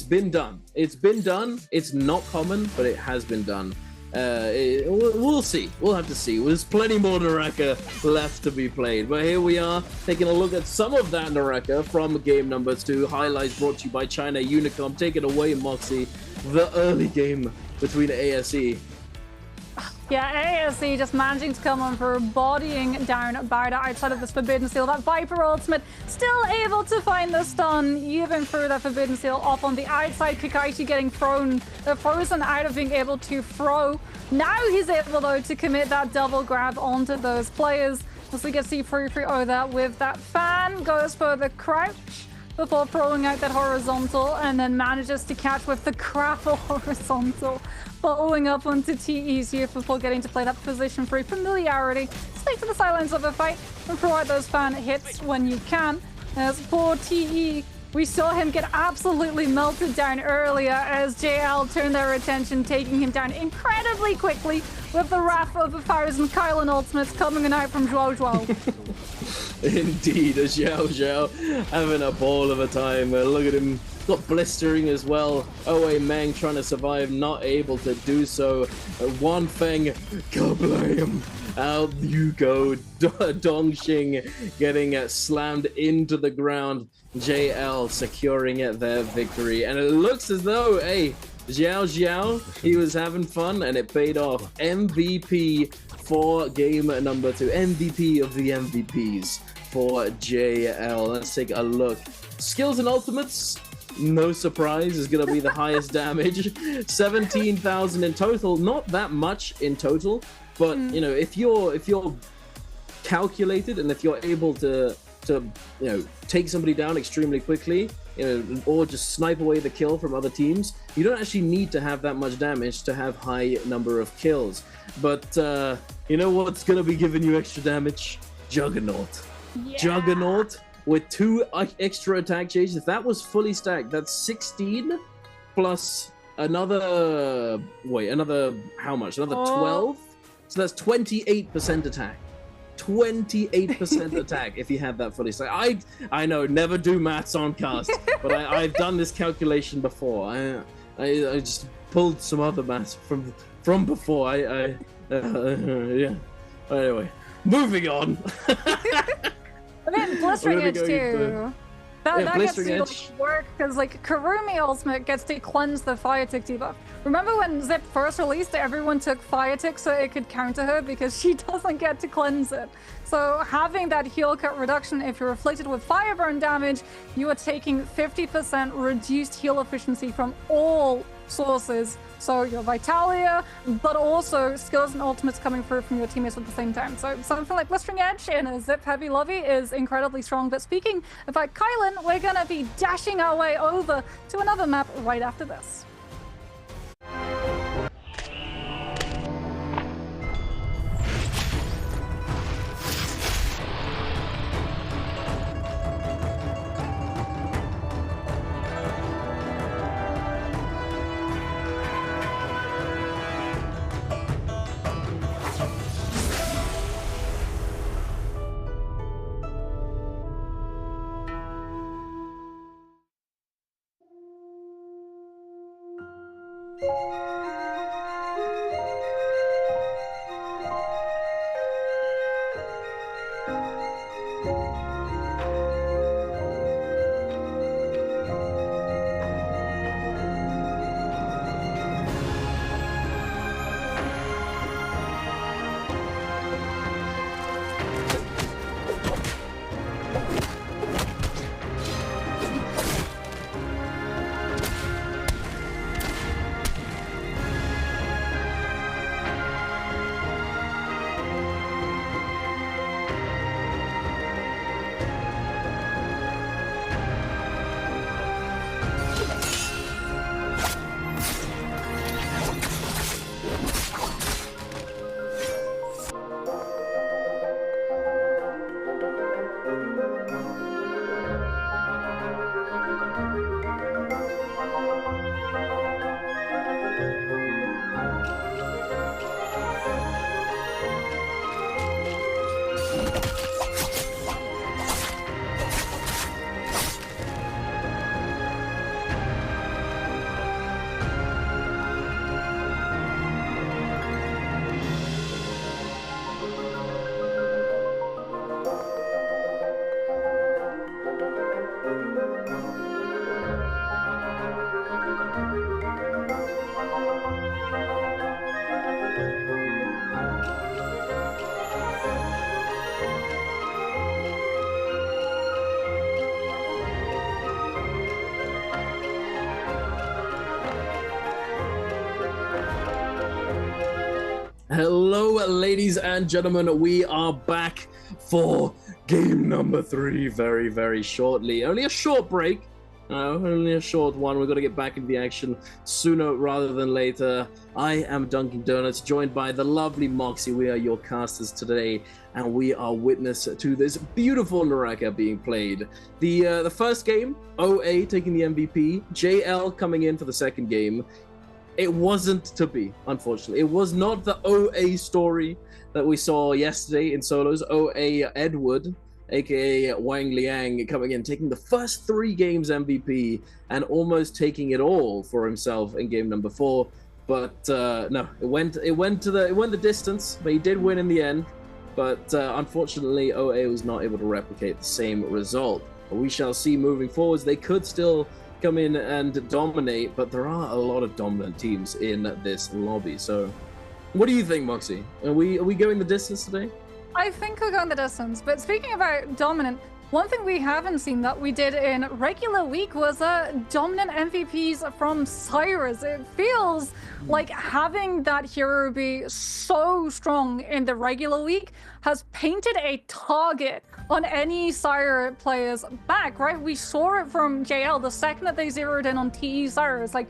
been done. It's been done. It's not common, but it has been done. We'll see. We'll have to see. There's plenty more NARAKA left to be played. But here we are, taking a look at some of that NARAKA from game number 2. Highlights brought to you by China Unicom. Take it away, Moxie. The early game between ASE. Yeah, ASE just managing to come on for bodying down Barda outside of this Forbidden Seal. That Viper ultimate still able to find the stun, even through that Forbidden Seal off on the outside. Kakashi getting frozen out of being able to throw. Now he's able, though, to commit that double grab onto those players. As we get to see Free that with that fan, goes for the crouch before throwing out that horizontal, and then manages to catch with the grapple horizontal, following up onto TE's here before getting to play that position free familiarity. Stay to the silence of the fight and throw out those fan hits when you can. As for TE, we saw him get absolutely melted down earlier as JL turned their attention, taking him down incredibly quickly with the wrath of 1,000 Kylan ultimates coming out from Zhuao Zhuao. Indeed, a Xiao Xiao having a ball of a time. Look at him, got blistering as well. Oei Meng trying to survive, not able to do so. Wan Feng, kablam! Out you go. Dongxing getting slammed into the ground. JL securing their victory. And it looks as though, hey, Xiao Xiao, he was having fun and it paid off. MVP for game number 2. MVP of the MVPs for JL. Let's take a look. Skills and ultimates, no surprise, is going to be the highest damage. 17,000 in total. Not that much in total, but you know, if you're calculated and if you're able to take somebody down extremely quickly, or just snipe away the kill from other teams, you don't actually need to have that much damage to have high number of kills. But you know what's gonna be giving you extra damage? Juggernaut. Yeah. Juggernaut with 2 extra attack changes. If that was fully stacked, that's 16 plus another how much? Another 12? So that's 28% attack. 28% attack if you had that fully stacked. I know, never do maths on cast, but I've done this calculation before. I just pulled some other maths from before. Yeah. Anyway, moving on. I mean, Blistering Edge too. That gets to work because like Kurumi ultimate gets to cleanse the fire tick debuff. Remember when Zip first released, everyone took fire tick so it could counter her because she doesn't get to cleanse it. So having that heal cut reduction, if you're afflicted with fire burn damage, you are taking 50% reduced heal efficiency from all sources. So your Vitalia, but also skills and ultimates coming through from your teammates at the same time. So something like Blistering Edge in a Zip heavy lobby is incredibly strong. But speaking about Kylan, we're gonna be dashing our way over to another map right after this. Hello, ladies and gentlemen. We are back for game number 3 very, very shortly. Only a short break. Only a short one. We're going to get back into the action sooner rather than later. I am Dunkin' Donuts, joined by the lovely Moxie. We are your casters today, and we are witness to this beautiful NARAKA being played. The first game, OA taking the MVP, JL coming in for the second game. it wasn't to be, unfortunately. It was not the OA story that we saw yesterday in solos. OA Edward, aka Wang Liang, coming in, taking the first 3 games MVP and almost taking it all for himself in game number 4. But no, it went the distance, but he did win in the end. But unfortunately, OA was not able to replicate the same result. But we shall see moving forwards. They could still come in and dominate, but there are a lot of dominant teams in this lobby. So, what do you think, Moxie? Are we going the distance today? I think we're going the distance. But speaking about dominant, one thing we haven't seen that we did in regular week was dominant MVPs from Cyrus. It feels like having that hero be so strong in the regular week has painted a target on any Cyrus player's back, right? We saw it from JL the second that they zeroed in on TE Cyrus, like,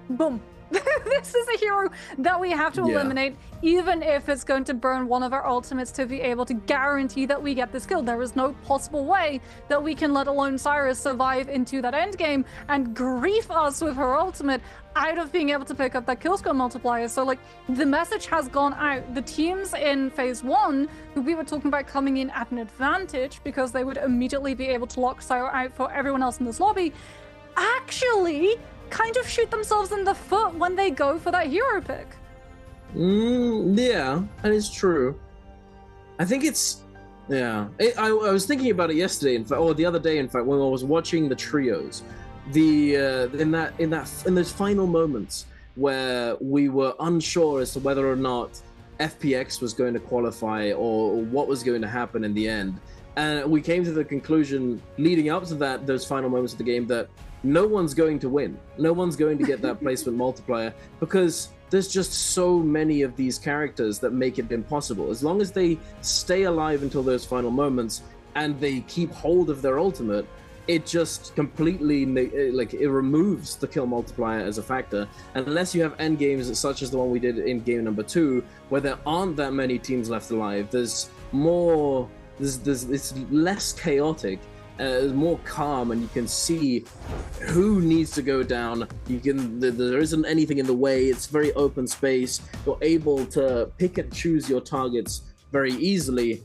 boom. This is a hero that we have to eliminate, even if it's going to burn one of our ultimates to be able to guarantee that we get this kill. There is no possible way that we can let alone Cyrus survive into that end game and grief us with her ultimate out of being able to pick up that kill score multiplier. So like, the message has gone out. The teams in phase 1 who we were talking about coming in at an advantage because they would immediately be able to lock Cyrus out for everyone else in this lobby actually kind of shoot themselves in the foot when they go for that hero pick. Yeah, that is true. I think it's I was thinking about it yesterday, in fact, or the other day, in fact, when I was watching the trios. In those final moments where we were unsure as to whether or not FPX was going to qualify or what was going to happen in the end, and we came to the conclusion leading up to those final moments of the game that no one's going to win. No one's going to get that placement multiplier because there's just so many of these characters that make it impossible. As long as they stay alive until those final moments and they keep hold of their ultimate, it just completely, it removes the kill multiplier as a factor. And unless you have end games such as the one we did in game number 2, where there aren't that many teams left alive, it's less chaotic. More calm, and you can see who needs to go down. There isn't anything in the way. It's very open space. You're able to pick and choose your targets very easily.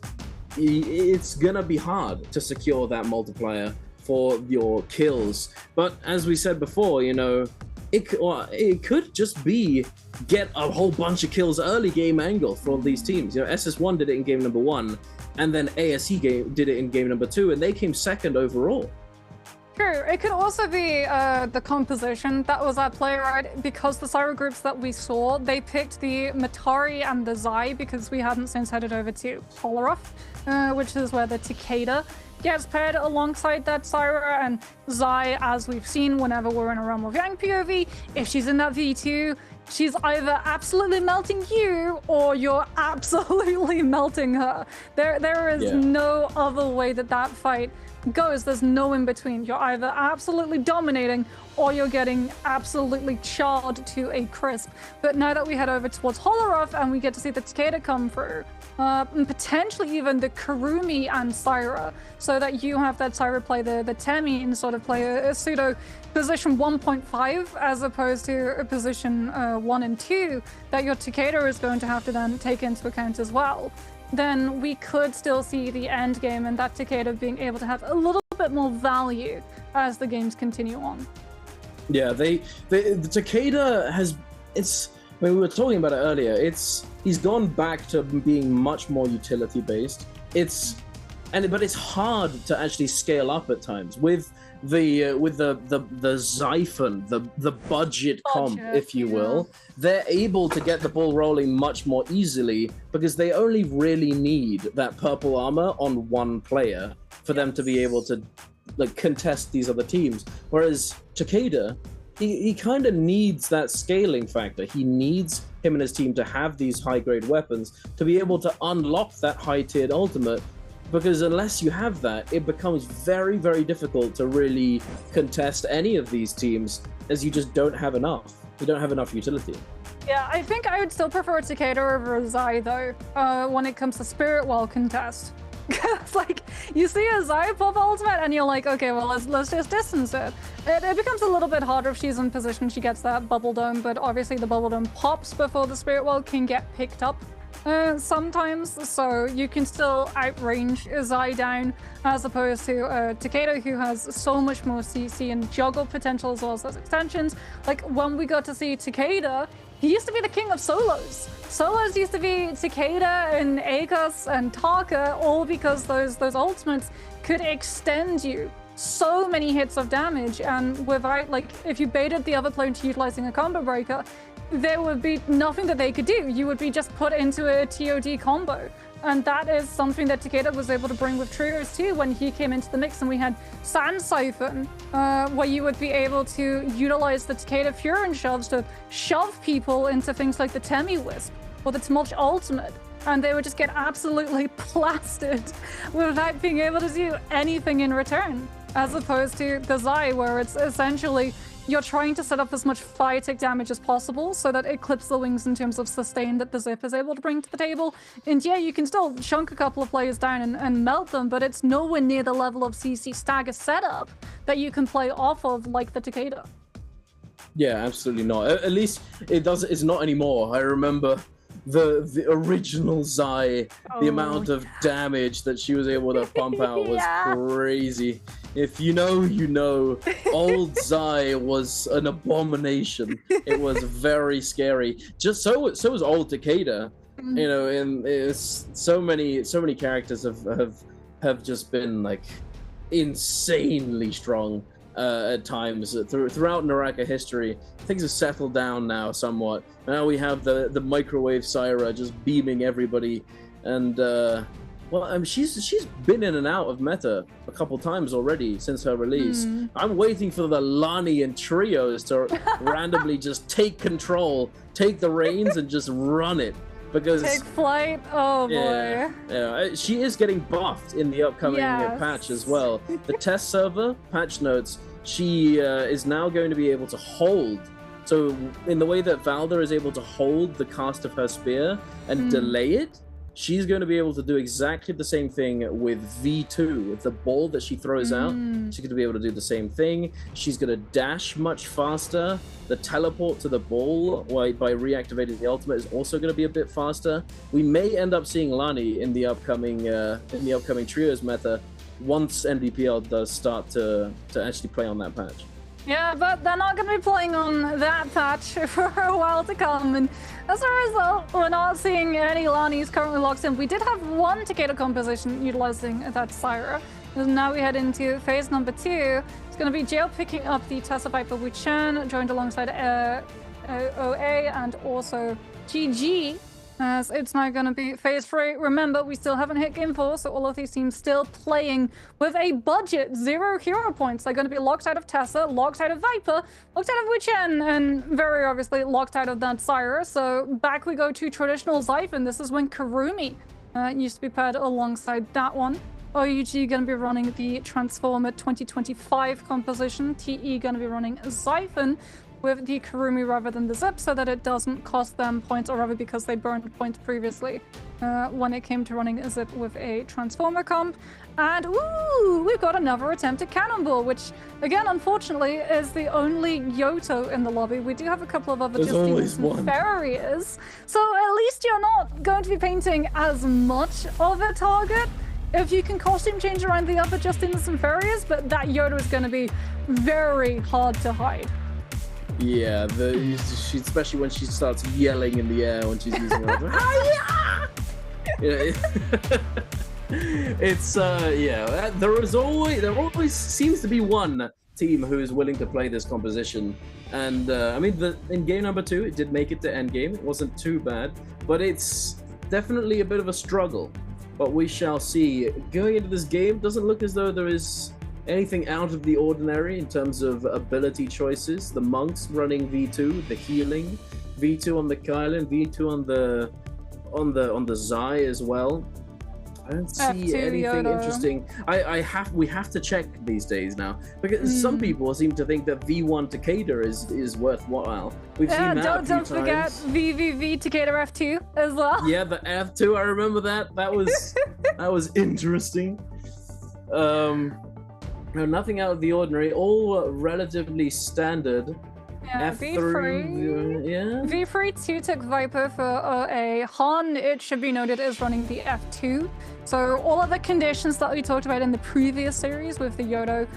It's gonna be hard to secure that multiplier for your kills. But as we said before, it could just be get a whole bunch of kills early game angle from these teams. SS1 did it in game number 1. And then ASE did it in game number 2, and they came second overall. True. It could also be the composition that was at play, right? Because the Cyro groups that we saw, they picked the Matari and the Zai because we hadn't since headed over to Polaroth, which is where the Takeda gets paired alongside that Cyro. And Zai, as we've seen whenever we're in a Realm of Yang POV, if she's in that V2, she's either absolutely melting you or you're absolutely melting her. There is no other way that fight goes. There's no in between. You're either absolutely dominating or you're getting absolutely charred to a crisp. But now that we head over towards Holoroth and we get to see the Takeda come through, and potentially even the Kurumi and Syra, so that you have that Syra play the Temi and sort of play a pseudo position 1.5 as opposed to a position 1 and 2 that your Takeda is going to have to then take into account as well. Then we could still see the end game and that Takeda being able to have a little bit more value as the games continue on. Yeah, the Takeda has, we were talking about it earlier, he's gone back to being much more utility based. But it's hard to actually scale up at times with the Xiphon, the budget comp, if you will. They're able to get the ball rolling much more easily because they only really need that purple armor on one player for them to be able to contest these other teams. Whereas Takeda, he kind of needs that scaling factor. He needs him and his team to have these high-grade weapons to be able to unlock that high-tiered ultimate, because unless you have that, it becomes very, very difficult to really contest any of these teams, as you just don't have enough. You don't have enough utility. Yeah, I think I would still prefer Takeda over Zai, though, when it comes to Spirit Well contest. Because like you see a Zai pop ultimate and you're like, okay, well let's just distance it. It becomes a little bit harder if she's in position. She gets that bubble dome, but obviously the bubble dome pops before the spirit well can get picked up sometimes, so you can still outrange Zai down as opposed to Takeda, who has so much more CC and juggle potential as well as those extensions. Like when we got to see Takeda, he used to be the king of solos. Solos used to be Takeda and Aegis and Taka, all because those ultimates could extend you so many hits of damage, and without, like, if you baited the other player to utilizing a combo breaker, there would be nothing that they could do. You would be just put into a TOD combo. And that is something that Takeda was able to bring with trios too when he came into the mix, and we had Sand Siphon, where you would be able to utilize the Takeda Furin shoves to shove people into things like the Temi Wisp or the Tumulch Ultimate, and they would just get absolutely plastered without being able to do anything in return, as opposed to the Zai, where it's essentially you're trying to set up as much fire tick damage as possible so that it clips the wings in terms of sustain that the Zip is able to bring to the table. And yeah, you can still chunk a couple of players down and melt them, but it's nowhere near the level of CC stagger setup that you can play off of like the Takeda. Yeah, absolutely not. At least it's not anymore. I remember the original Zai, the amount of damage that she was able to pump out was crazy. If you know, you know. Old Zai was an abomination. It was very scary. Just so was old Takeda. You know, and it's so many characters have just been like insanely strong at times throughout NARAKA history. Things have settled down now somewhat. Now we have the microwave Syra just beaming everybody, and well, she's been in and out of meta a couple times already since her release. I'm waiting for the Lani and trios to randomly just take control, take the reins, and just run it. Because take flight. Oh boy. Yeah, she is getting buffed in the upcoming patch as well. The test server patch notes, she is now going to be able to hold. So in the way that Valda is able to hold the cast of her spear and delay it, she's going to be able to do exactly the same thing with V2, with the ball that she throws out. She's going to be able to do the same thing. She's going to dash much faster. The teleport to the ball by reactivating the ultimate is also going to be a bit faster. We may end up seeing Lani in the upcoming trios meta once Nbpl does start to actually play on that patch. Yeah, but they're not going to be playing on that patch for a while to come, and as a result, we're not seeing any Lani's currently locked in. We did have one Takeda composition utilizing that Syra, and now we head into phase number 2. It's going to be Jail picking up the Tessa Viper Wuchen, joined alongside OA and also GG, as it's now going to be phase 3. Remember, we still haven't hit game 4, so all of these teams still playing with a budget, 0 hero points. They're going to be locked out of Tessa, locked out of Viper, locked out of Wuchen, and very obviously locked out of that Syra. So back we go to traditional Xiphon. This is when Karumi used to be paired alongside that one. OUG going to be running the Transformer 2025 composition. TE going to be running Xiphon with the Karumi rather than the Zip, so that it doesn't cost them points, or rather because they burned points previously when it came to running a Zip with a Transformer comp. And ooh, we've got another attempt at Cannonball, which again, unfortunately, is the only Yoto in the lobby. We do have a couple of other just Farriers, so at least you're not going to be painting as much of a target if you can costume change around the other Justines and Farriers, but that Yoto is going to be very hard to hide. Yeah, especially when she starts yelling in the air when she's using her. It's there always seems to be one team who is willing to play this composition, and I mean, in game number 2, it did make it to end game. It wasn't too bad, but it's definitely a bit of a struggle. But we shall see. Going into this game, doesn't look as though there is anything out of the ordinary in terms of ability choices. The monks running V2, the healing, V2 on the Kylan, V2 on the Zai as well. I don't see F2 anything Yodo. interesting. We have to check these days now because some people seem to think that V1 Takeda is worthwhile. We've seen that a few don't forget times. VVV Takeda F2 as well. Yeah, the F2. I remember that. That was that was interesting. No, nothing out of the ordinary. All relatively standard. Yeah, F3. Yeah. V3 2 took Viper for OA. Han, it should be noted, is running the F2. So all of the conditions that we talked about in the previous series with the Yodo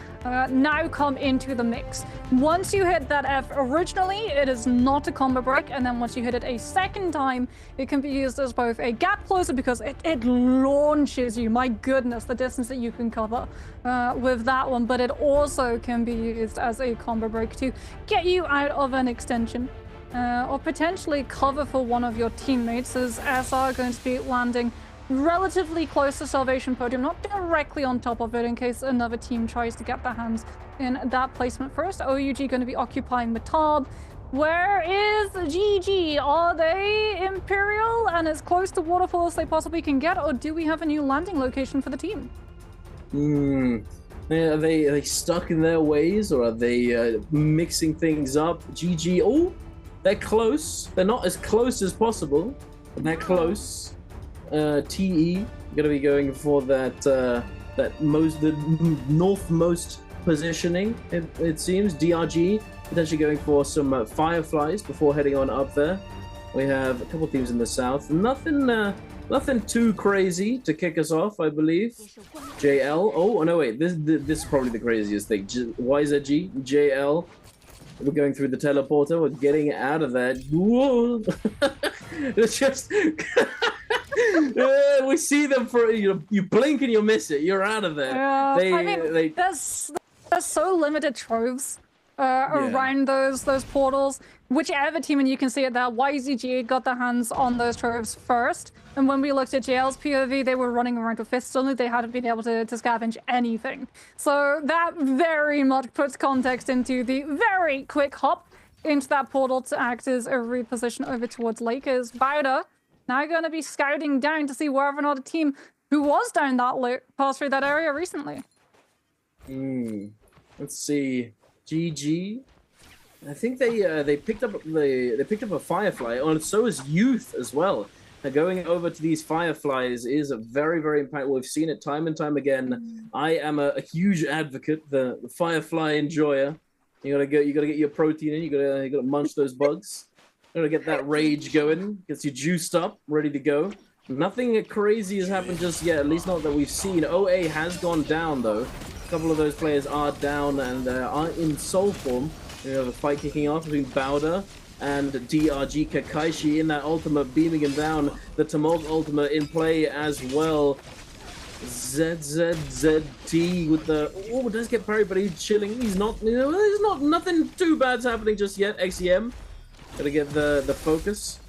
now come into the mix. Once you hit that F originally, it is not a combo break, and then once you hit it a second time, it can be used as both a gap closer because it launches you. My goodness, the distance that you can cover with that one, but it also can be used as a combo break to get you out of an extension. Or potentially cover for one of your teammates, as SR going to be landing relatively close to Salvation Podium, not directly on top of it in case another team tries to get their hands in that placement first. OUG going to be occupying Matab. Where is GG? Are they Imperial and as close to Waterfall as they possibly can get, or do we have a new landing location for the team? Are they stuck in their ways, or are they mixing things up? GG. Oh, they're close. They're not as close as possible, but they're close. TE gonna be going for that the northmost positioning. It seems DRG potentially going for some fireflies before heading on up there. We have a couple teams in the south. Nothing too crazy to kick us off, I believe. JL. Oh no, wait. This is probably the craziest thing. YZG JL. We're going through the teleporter. We're getting out of that. Whoa! It's just we see them for you blink and you miss it. You're out of there. Yeah, there's so limited troves around those portals. Whichever team, and you can see it there, YZG got their hands on those troves first. And when we looked at JL's POV, they were running around with fists only. They hadn't been able to scavenge anything. So that very much puts context into the very quick hop into that portal to act as a reposition over towards Lakers. Bowder now going to be scouting down to see whether or not a team who was down that passed through that area recently. Let's see. GG. I think they picked up a firefly, and so is Youth as well. Now going over to these fireflies is very, very impactful. We've seen it time and time again. I am a huge advocate, the firefly enjoyer. You gotta get your protein in. You gotta munch those bugs. You gotta get that rage going. Gets you juiced up, ready to go. Nothing crazy has happened just yet, at least not that we've seen. OA has gone down though. A couple of those players are down and are in soul form. We have a fight kicking off between Bowder and DRG Kakaishi in that ultimate, beaming him down. The Tumult ultimate in play as well. ZZZT with the... Oh, does get parried, but he's chilling. He's not... there's nothing too bad's happening just yet. XEM. Gotta get the focus.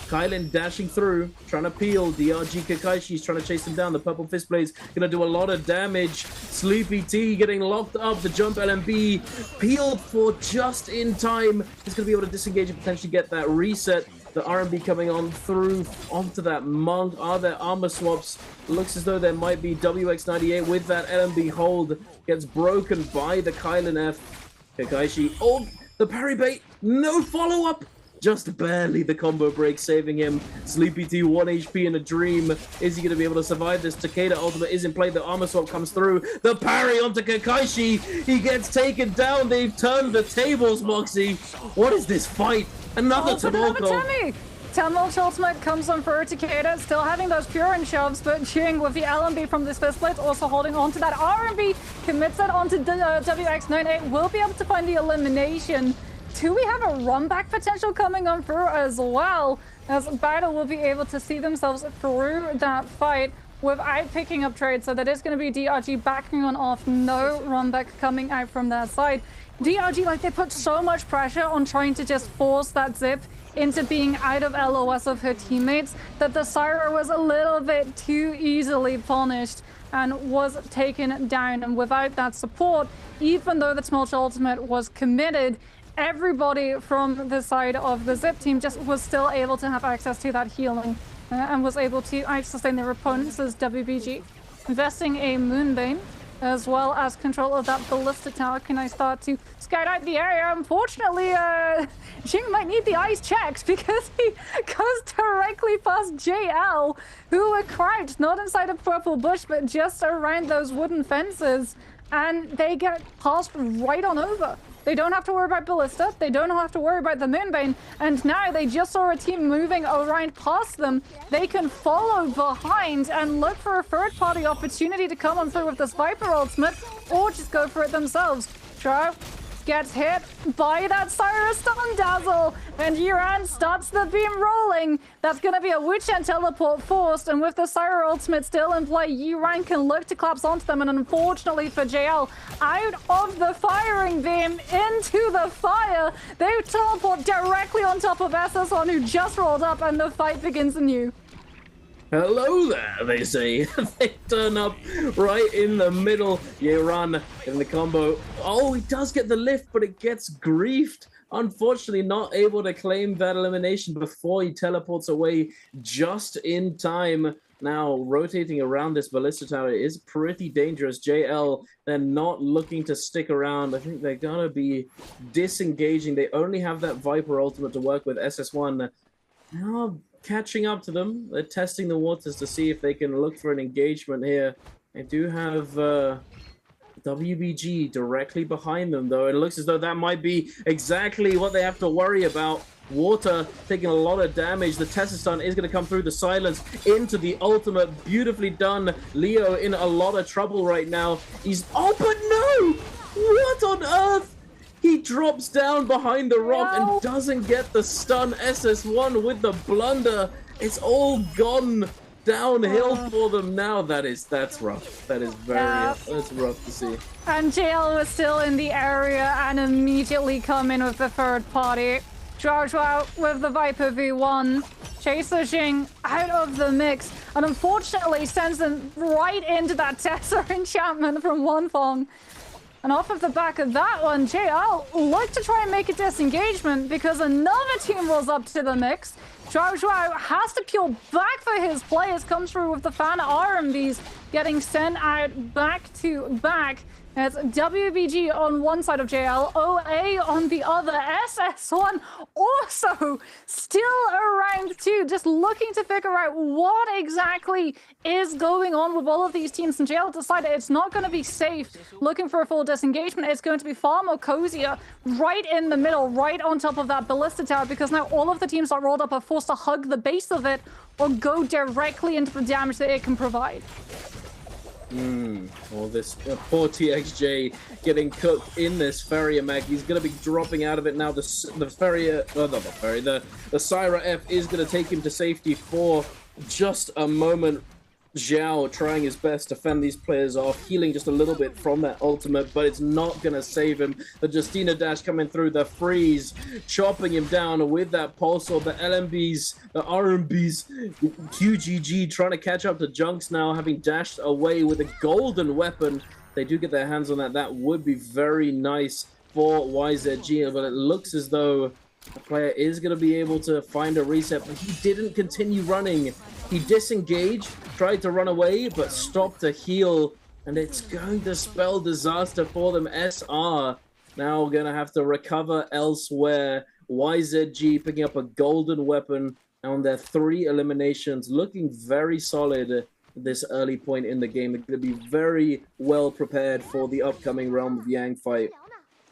Kylan dashing through, trying to peel. DRG Kakaishi's trying to chase him down. The purple fist blade's gonna do a lot of damage. Sleepy T getting locked up. The jump LMB peeled for just in time. He's gonna be able to disengage and potentially get that reset. The RMB coming on through onto that Monk. Are there armor swaps? Looks as though there might be. WX98 with that LMB hold gets broken by the Kylan F. Kakaishi. Oh, the parry bait. No follow-up. Just barely the combo break saving him. Sleepy T 1 HP in a dream. Is he going to be able to survive this? Takeda ultimate is in play. The armor swap comes through. The parry onto Kakaishi. He gets taken down. They've turned the tables, Moxie. What is this fight? Another Tumult. Tumult ultimate comes on for Takeda, still having those Purin shoves, but Ching with the LMB from this fist blade, also holding on to that RMB, commits it onto WX98, will be able to find the elimination. Do we have a run back potential coming on through as well, as Battle will be able to see themselves through that fight without picking up trade? So that is going to be DRG backing on off. No run back coming out from their side. DRG, like, they put so much pressure on trying to just force that Zip into being out of LOS of her teammates that the Syra was a little bit too easily punished and was taken down. And without that support, even though the Tumult ultimate was committed, everybody from the side of the Zip team just was still able to have access to that healing and was able to out-sustain their opponents as WBG. Investing a Moonbane, as well as control of that Ballista Tower. Can I start to scout out the area? Unfortunately, Jing might need the eyes checked because he goes directly past JL, who were crouched, not inside a purple bush, but just around those wooden fences. And they get passed right on over. They don't have to worry about Ballista. They don't have to worry about the Moonbane. And now they just saw a team moving around past them. They can follow behind and look for a third-party opportunity to come on through with this Viper ultimate, or just go for it themselves. Trow gets hit by that Cyrus Stun Dazzle, and Yuran starts the beam rolling. That's going to be a Wu Chen teleport forced, and with the Syra ultimate still in play, Yuran can look to collapse onto them, and unfortunately for JL, out of the firing beam into the fire, they teleport directly on top of SS1, who just rolled up, and the fight begins anew. Hello there, they say. They turn up right in the middle. Yuran in the combo. Oh, he does get the lift, but it gets griefed. Unfortunately, not able to claim that elimination before he teleports away just in time. Now, rotating around this Ballista Tower is pretty dangerous. JL, they're not looking to stick around. I think they're going to be disengaging. They only have that Viper ultimate to work with. SS1 now catching up to them. They're testing the waters to see if they can look for an engagement here. They do have WBG directly behind them, though. It looks as though that might be exactly what they have to worry about. Water taking a lot of damage. The Tesla stun is going to come through the silence into the ultimate. Beautifully done. Leo in a lot of trouble right now. He's... Oh, but no! What on earth? He drops down behind the rock and doesn't get the stun. SS1 with the blunder. It's all gone downhill for them now. That's rough. That is that's rough to see. And JL was still in the area and immediately come in with the third party. Zhao with the Viper V1. Chaser Jing out of the mix. And unfortunately sends them right into that Tesla enchantment from Wonfong. And off of the back of that one, JL look to try and make a disengagement because another team rolls up to the mix. Zhao has to peel back for his players, comes through with the fan RMBs getting sent out back to back. It's WBG on one side of JL, OA on the other. SS1 also still around too, just looking to figure out what exactly is going on with all of these teams. And JL decided it's not going to be safe looking for a full disengagement. It's going to be far more cozier right in the middle, right on top of that Ballista Tower, because now all of the teams that rolled up are forced to hug the base of it or go directly into the damage that it can provide. All this poor TXJ getting cooked in this Farrier mag. He's going to be dropping out of it now. The Syra F is going to take him to safety for just a moment. Zhao trying his best to fend these players off, healing just a little bit from that ultimate, but it's not going to save him. The Justina dash coming through, the freeze, chopping him down with that pulsar, the LMBs, the RMBs, QGG trying to catch up to Junks now, having dashed away with a golden weapon. They do get their hands on that. That would be very nice for YZG, but it looks as though the player is going to be able to find a reset, but he didn't continue running. He disengaged, tried to run away, but stopped to heal, and it's going to spell disaster for them. SR now going to have to recover elsewhere. YZG picking up a golden weapon on their 3 eliminations, looking very solid at this early point in the game. They're going to be very well prepared for the upcoming Realm of Yang fight,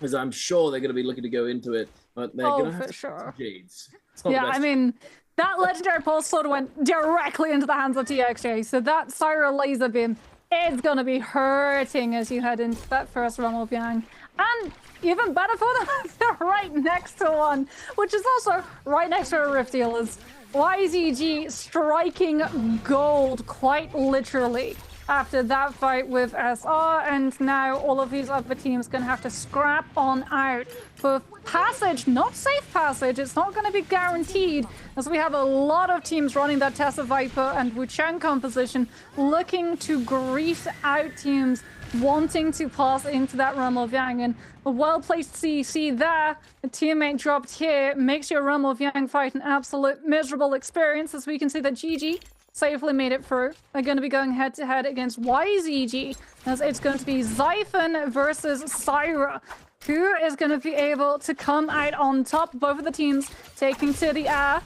as I'm sure they're going to be looking to go into it, but they're going to have to sure. Jades. Yeah, I mean, that legendary pulse sword went directly into the hands of TXJ, so that Syra laser beam is going to be hurting as you head into that first Realm of Yang. And even better for them, they're right next to one, which is also right next to a Rift Dealers. YZG striking gold, quite literally, after that fight with SR, and now all of these other teams going to have to scrap on out for passage, not safe passage. It's not going to be guaranteed, as we have a lot of teams running that Tessa Viper and Wu Chang composition, looking to grease out teams wanting to pass into that Realm of Yang, and a well-placed CC there. A teammate dropped here makes your Realm of Yang fight an absolute miserable experience, as we can see that GG safely made it through. They're going to be going head-to-head against YZG, as it's going to be Xiphon versus Syra. Who is going to be able to come out on top? Both of the teams taking to the air.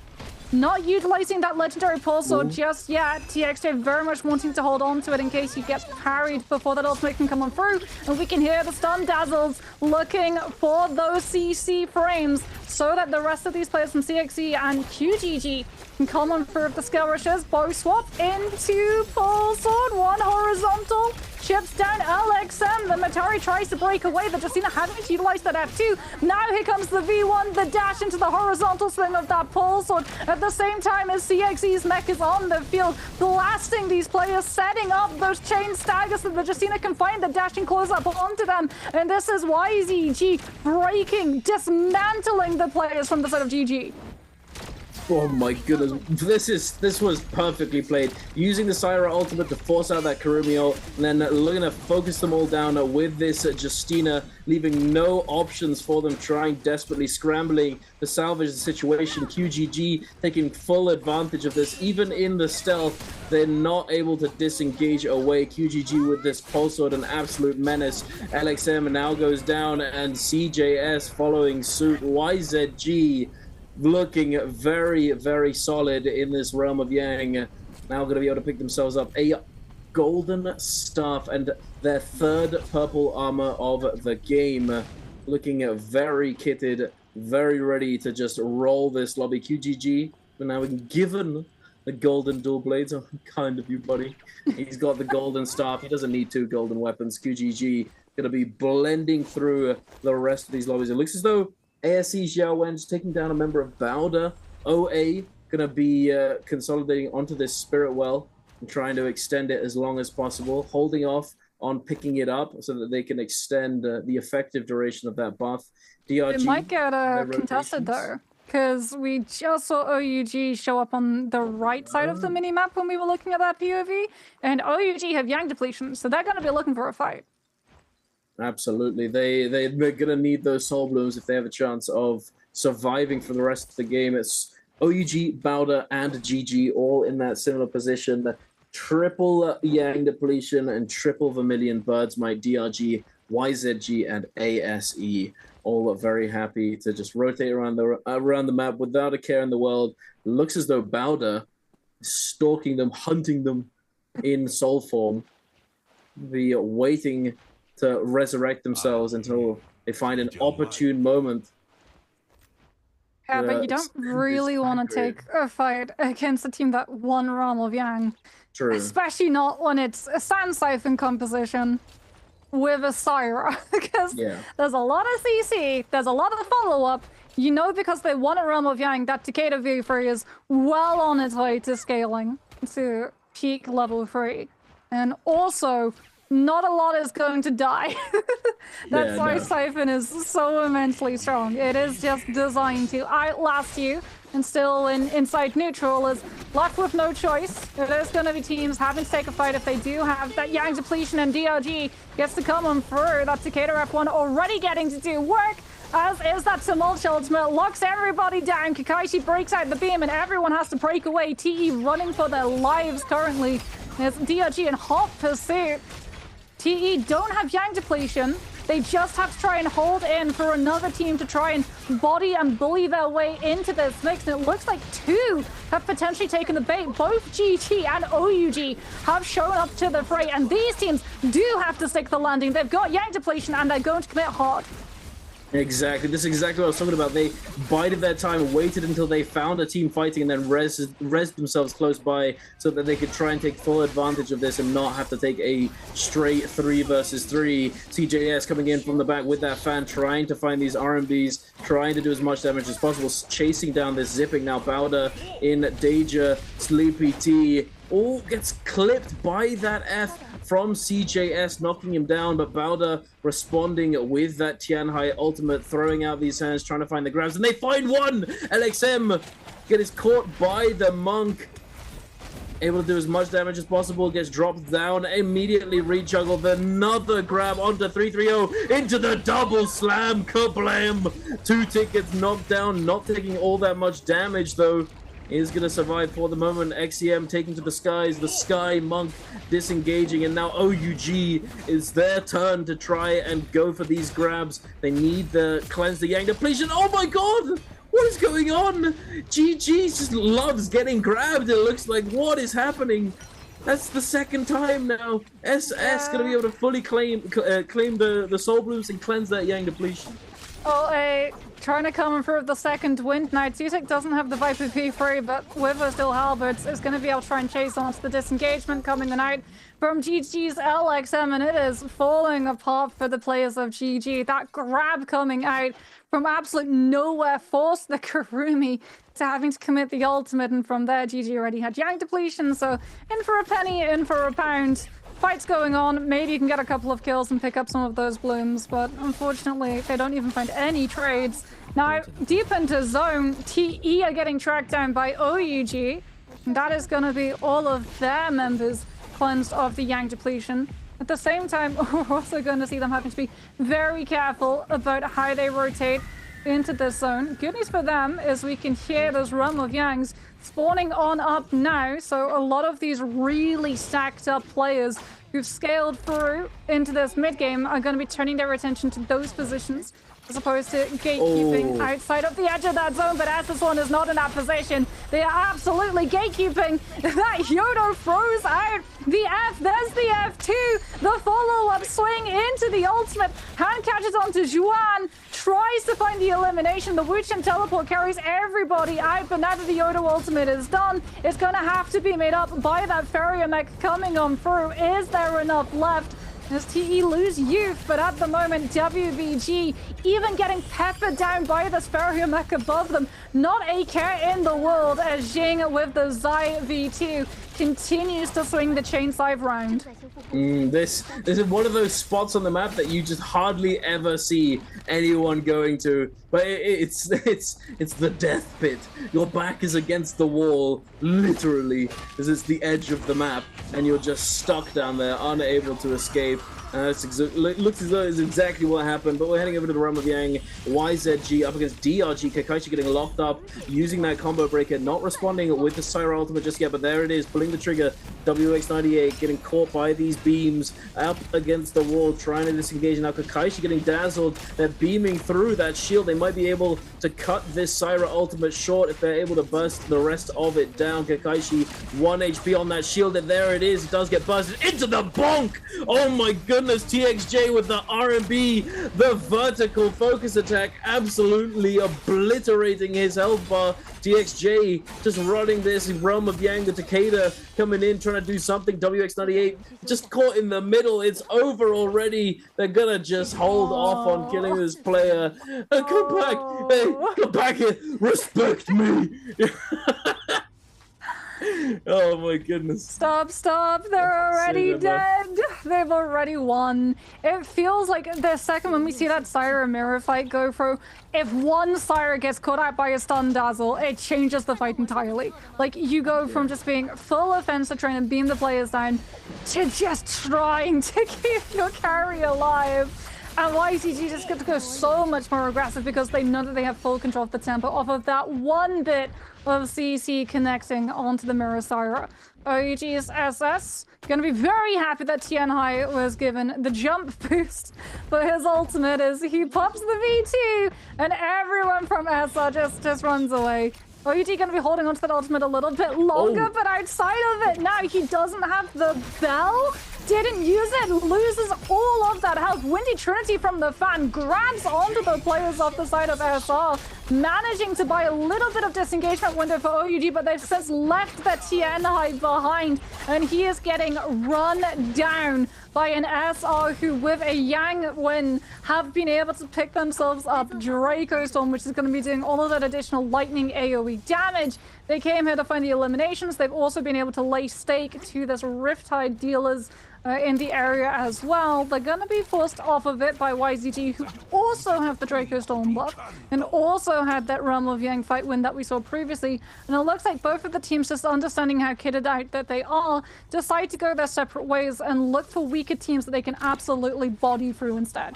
Not utilizing that legendary pulse sword just yet. TXJ very much wanting to hold on to it in case he gets parried before that ultimate can come on through. And we can hear the stun dazzles looking for those CC frames so that the rest of these players from CXE and QGG can come on through with the skill rushes. Bow swap into pulse sword. One horizontal. Chips down LXM. The Matari tries to break away. The Justina hasn't utilized that F2. Now here comes the V1. The dash into the horizontal swing of that pulse sword. At the same time as CXE's mech is on the field, blasting these players, setting up those chain staggers so the Justina can find the dashing close up onto them. And this is YZG breaking, dismantling the players from the side of GG. Oh my goodness, this was perfectly played. Using the Syra ultimate to force out that Kurumio, and then looking to focus them all down with this Justina, leaving no options for them, trying desperately, scrambling to salvage the situation. QGG taking full advantage of this. Even in the stealth, they're not able to disengage away. QGG with this pulse sword, an absolute menace. LXM now goes down, and CJS following suit. YZG looking very, very solid in this Realm of Yang. Now going to be able to pick themselves up a golden staff and their third purple armor of the game. Looking very kitted, very ready to just roll this lobby. QGG, but now given the golden dual blades. Oh, kind of you, buddy. He's got the golden staff. He doesn't need two golden weapons. QGG going to be blending through the rest of these lobbies. It looks as though ASC Xiao Wen's taking down a member of Bowder. OA gonna be consolidating onto this Spirit Well and trying to extend it as long as possible, holding off on picking it up so that they can extend the effective duration of that buff. DRG, it might get contested though, because we just saw OUG show up on the right side of the minimap when we were looking at that POV, and OUG have Yang depletion, so they're gonna be looking for a fight. Absolutely. They're going to need those soul blooms if they have a chance of surviving for the rest of the game. It's OUG, Bowder, and GG all in that similar position. Triple Yang depletion and triple Vermilion Birds Might. DRG, YZG, and ASE all are very happy to just rotate around the map without a care in the world. Looks as though Bowder is stalking them, hunting them in soul form. The waiting to resurrect themselves until they find an opportune moment. Yeah, but you don't really want to take a fight against a team that won Realm of Yang. True. Especially not when it's a Sand Siphon composition with a Syra. Because there's a lot of CC, there's a lot of follow-up. You know, because they won a Realm of Yang, that Takeda V3 is well on its way to scaling to peak level 3. And also, not a lot is going to die. That's why Siphon is so immensely strong. It is just designed to outlast you, and still inside neutral is left with no choice. There's going to be teams having to take a fight if they do have that Yang depletion, and DRG gets to come on through. That Takeda F1 already getting to do work, as is that Tumult ultimate. Locks everybody down. Kakaishi breaks out the beam, and everyone has to break away. TE running for their lives currently. There's DRG in hot pursuit. TE don't have Yang depletion. They just have to try and hold in for another team to try and body and bully their way into this mix. And it looks like two have potentially taken the bait. Both GG and OUG have shown up to the fray. And these teams do have to stick the landing. They've got Yang depletion and they're going to commit hard. Exactly. This is exactly what I was talking about. They bided their time, waited until they found a team fighting, and then resed themselves close by so that they could try and take full advantage of this and not have to take a straight 3 versus 3. CJS coming in from the back with that fan, trying to find these RMBs, trying to do as much damage as possible, chasing down this zipping. Now Bowder in danger. Sleepy T all gets clipped by that F from CJS, knocking him down, but Bowder responding with that Tianhai ultimate, throwing out these hands, trying to find the grabs, and they find one! LXM gets caught by the monk. able to do as much damage as possible, gets dropped down, immediately rejuggled, another grab onto 330 into the double slam, kablam! 2 tickets knocked down, not taking all that much damage though. Is going to survive for the moment. XCM taking to the skies, the Sky Monk disengaging, and now OUG is their turn to try and go for these grabs. They need the cleanse the Yang depletion. Oh my god! What is going on? GG just loves getting grabbed, it looks like. What is happening? That's the second time now. SS going to be able to fully claim the Soul Blooms and cleanse that Yang depletion. Oh, trying to come and prove the second win. Now, Tutic doesn't have the Viper P3, but with her still halberds, is going to be able to try and chase on to the disengagement coming tonight from GG's LXM, and it is falling apart for the players of GG. That grab coming out from absolute nowhere forced the Karumi to having to commit the ultimate, and from there, GG already had Yang depletion, so in for a penny, in for a pound. Fight's going on, maybe you can get a couple of kills and pick up some of those blooms, but unfortunately they don't even find any trades. Now, deep into zone, TE are getting tracked down by OUG, and that is going to be all of their members cleansed of the Yang depletion. At the same time, we're also going to see them having to be very careful about how they rotate into this zone. Good news for them is we can hear those realm of Yangs spawning on up now, so a lot of these really stacked up players who've scaled through into this mid game are going to be turning their attention to those positions as opposed to gatekeeping outside of the edge of that zone. But as this one is not in that position, they are absolutely gatekeeping. That Yodo throws out the F. There's the F2. The follow-up swing into the ultimate. Hand catches onto Juan. Tries to find the elimination. The Wuchen teleport carries everybody out. But now that the Yodo ultimate is done, it's going to have to be made up by that Farrier mech coming on through. Is there enough left? As TE lose youth, but at the moment, WBG even getting peppered down by the Farrier mech above them. Not a care in the world as Jing with the Zai V2 continues to swing the chain scythe round. This is one of those spots on the map that you just hardly ever see anyone going to, but it's the death pit. Your back is against the wall, literally, as it's the edge of the map, and you're just stuck down there, unable to escape. Looks as though it's exactly what happened, but we're heading over to the realm of Yang. YZG up against DRG. Kakaishi getting locked up, using that combo breaker, not responding with the Syra ultimate just yet, but there it is, pulling the trigger. WX98 getting caught by these beams, up against the wall, trying to disengage. Now Kakaishi getting dazzled. They're beaming through that shield. They might be able to cut this Syra ultimate short if they're able to burst the rest of it down. Kakaishi 1 HP on that shield, and there it is. It does get bursted into the bonk. Oh my goodness. TXJ with the R&B, the vertical focus attack, absolutely obliterating his health bar. TXJ just running this realm of Yang. The Takeda coming in, trying to do something. WX98 just caught in the middle. It's over already. They're gonna just hold off on killing this player. Come back. Hey, come back here. Respect me. Oh my goodness. Stop. They're already dead. They've already won. It feels like the second when we see that Syra mirror fight go through, if one Syra gets caught out by a stun dazzle, it changes the fight entirely. Like, you go from just being full offensive trying to beam the players down to just trying to keep your carry alive. And YCG just get to go so much more aggressive because they know that they have full control of the tempo off of that one bit of CC connecting onto the Mirror Syra. OUG's SS gonna be very happy that Tianhai was given the jump boost for his ultimate as he pops the V2 and everyone from SR just runs away. OUG gonna be holding onto that ultimate a little bit longer, but outside of it now, he doesn't have the bell. Didn't use it, loses all of that health. Windy Trinity from the fan grabs onto the players off the side of SR, managing to buy a little bit of disengagement window for OUG, but they've since left that Tianhai behind, and he is getting run down by an SR who, with a Yang win, have been able to pick themselves up Draco Storm, which is going to be doing all of that additional lightning AoE damage. They came here to find the eliminations. They've also been able to lay stake to this Riptide dealer's in the area as well. They're going to be forced off of it by YZG, who also have the Draco Storm buff and also had that Realm of Yang fight win that we saw previously. And it looks like both of the teams, just understanding how kitted out that they are, decide to go their separate ways and look for weaker teams that they can absolutely body through instead.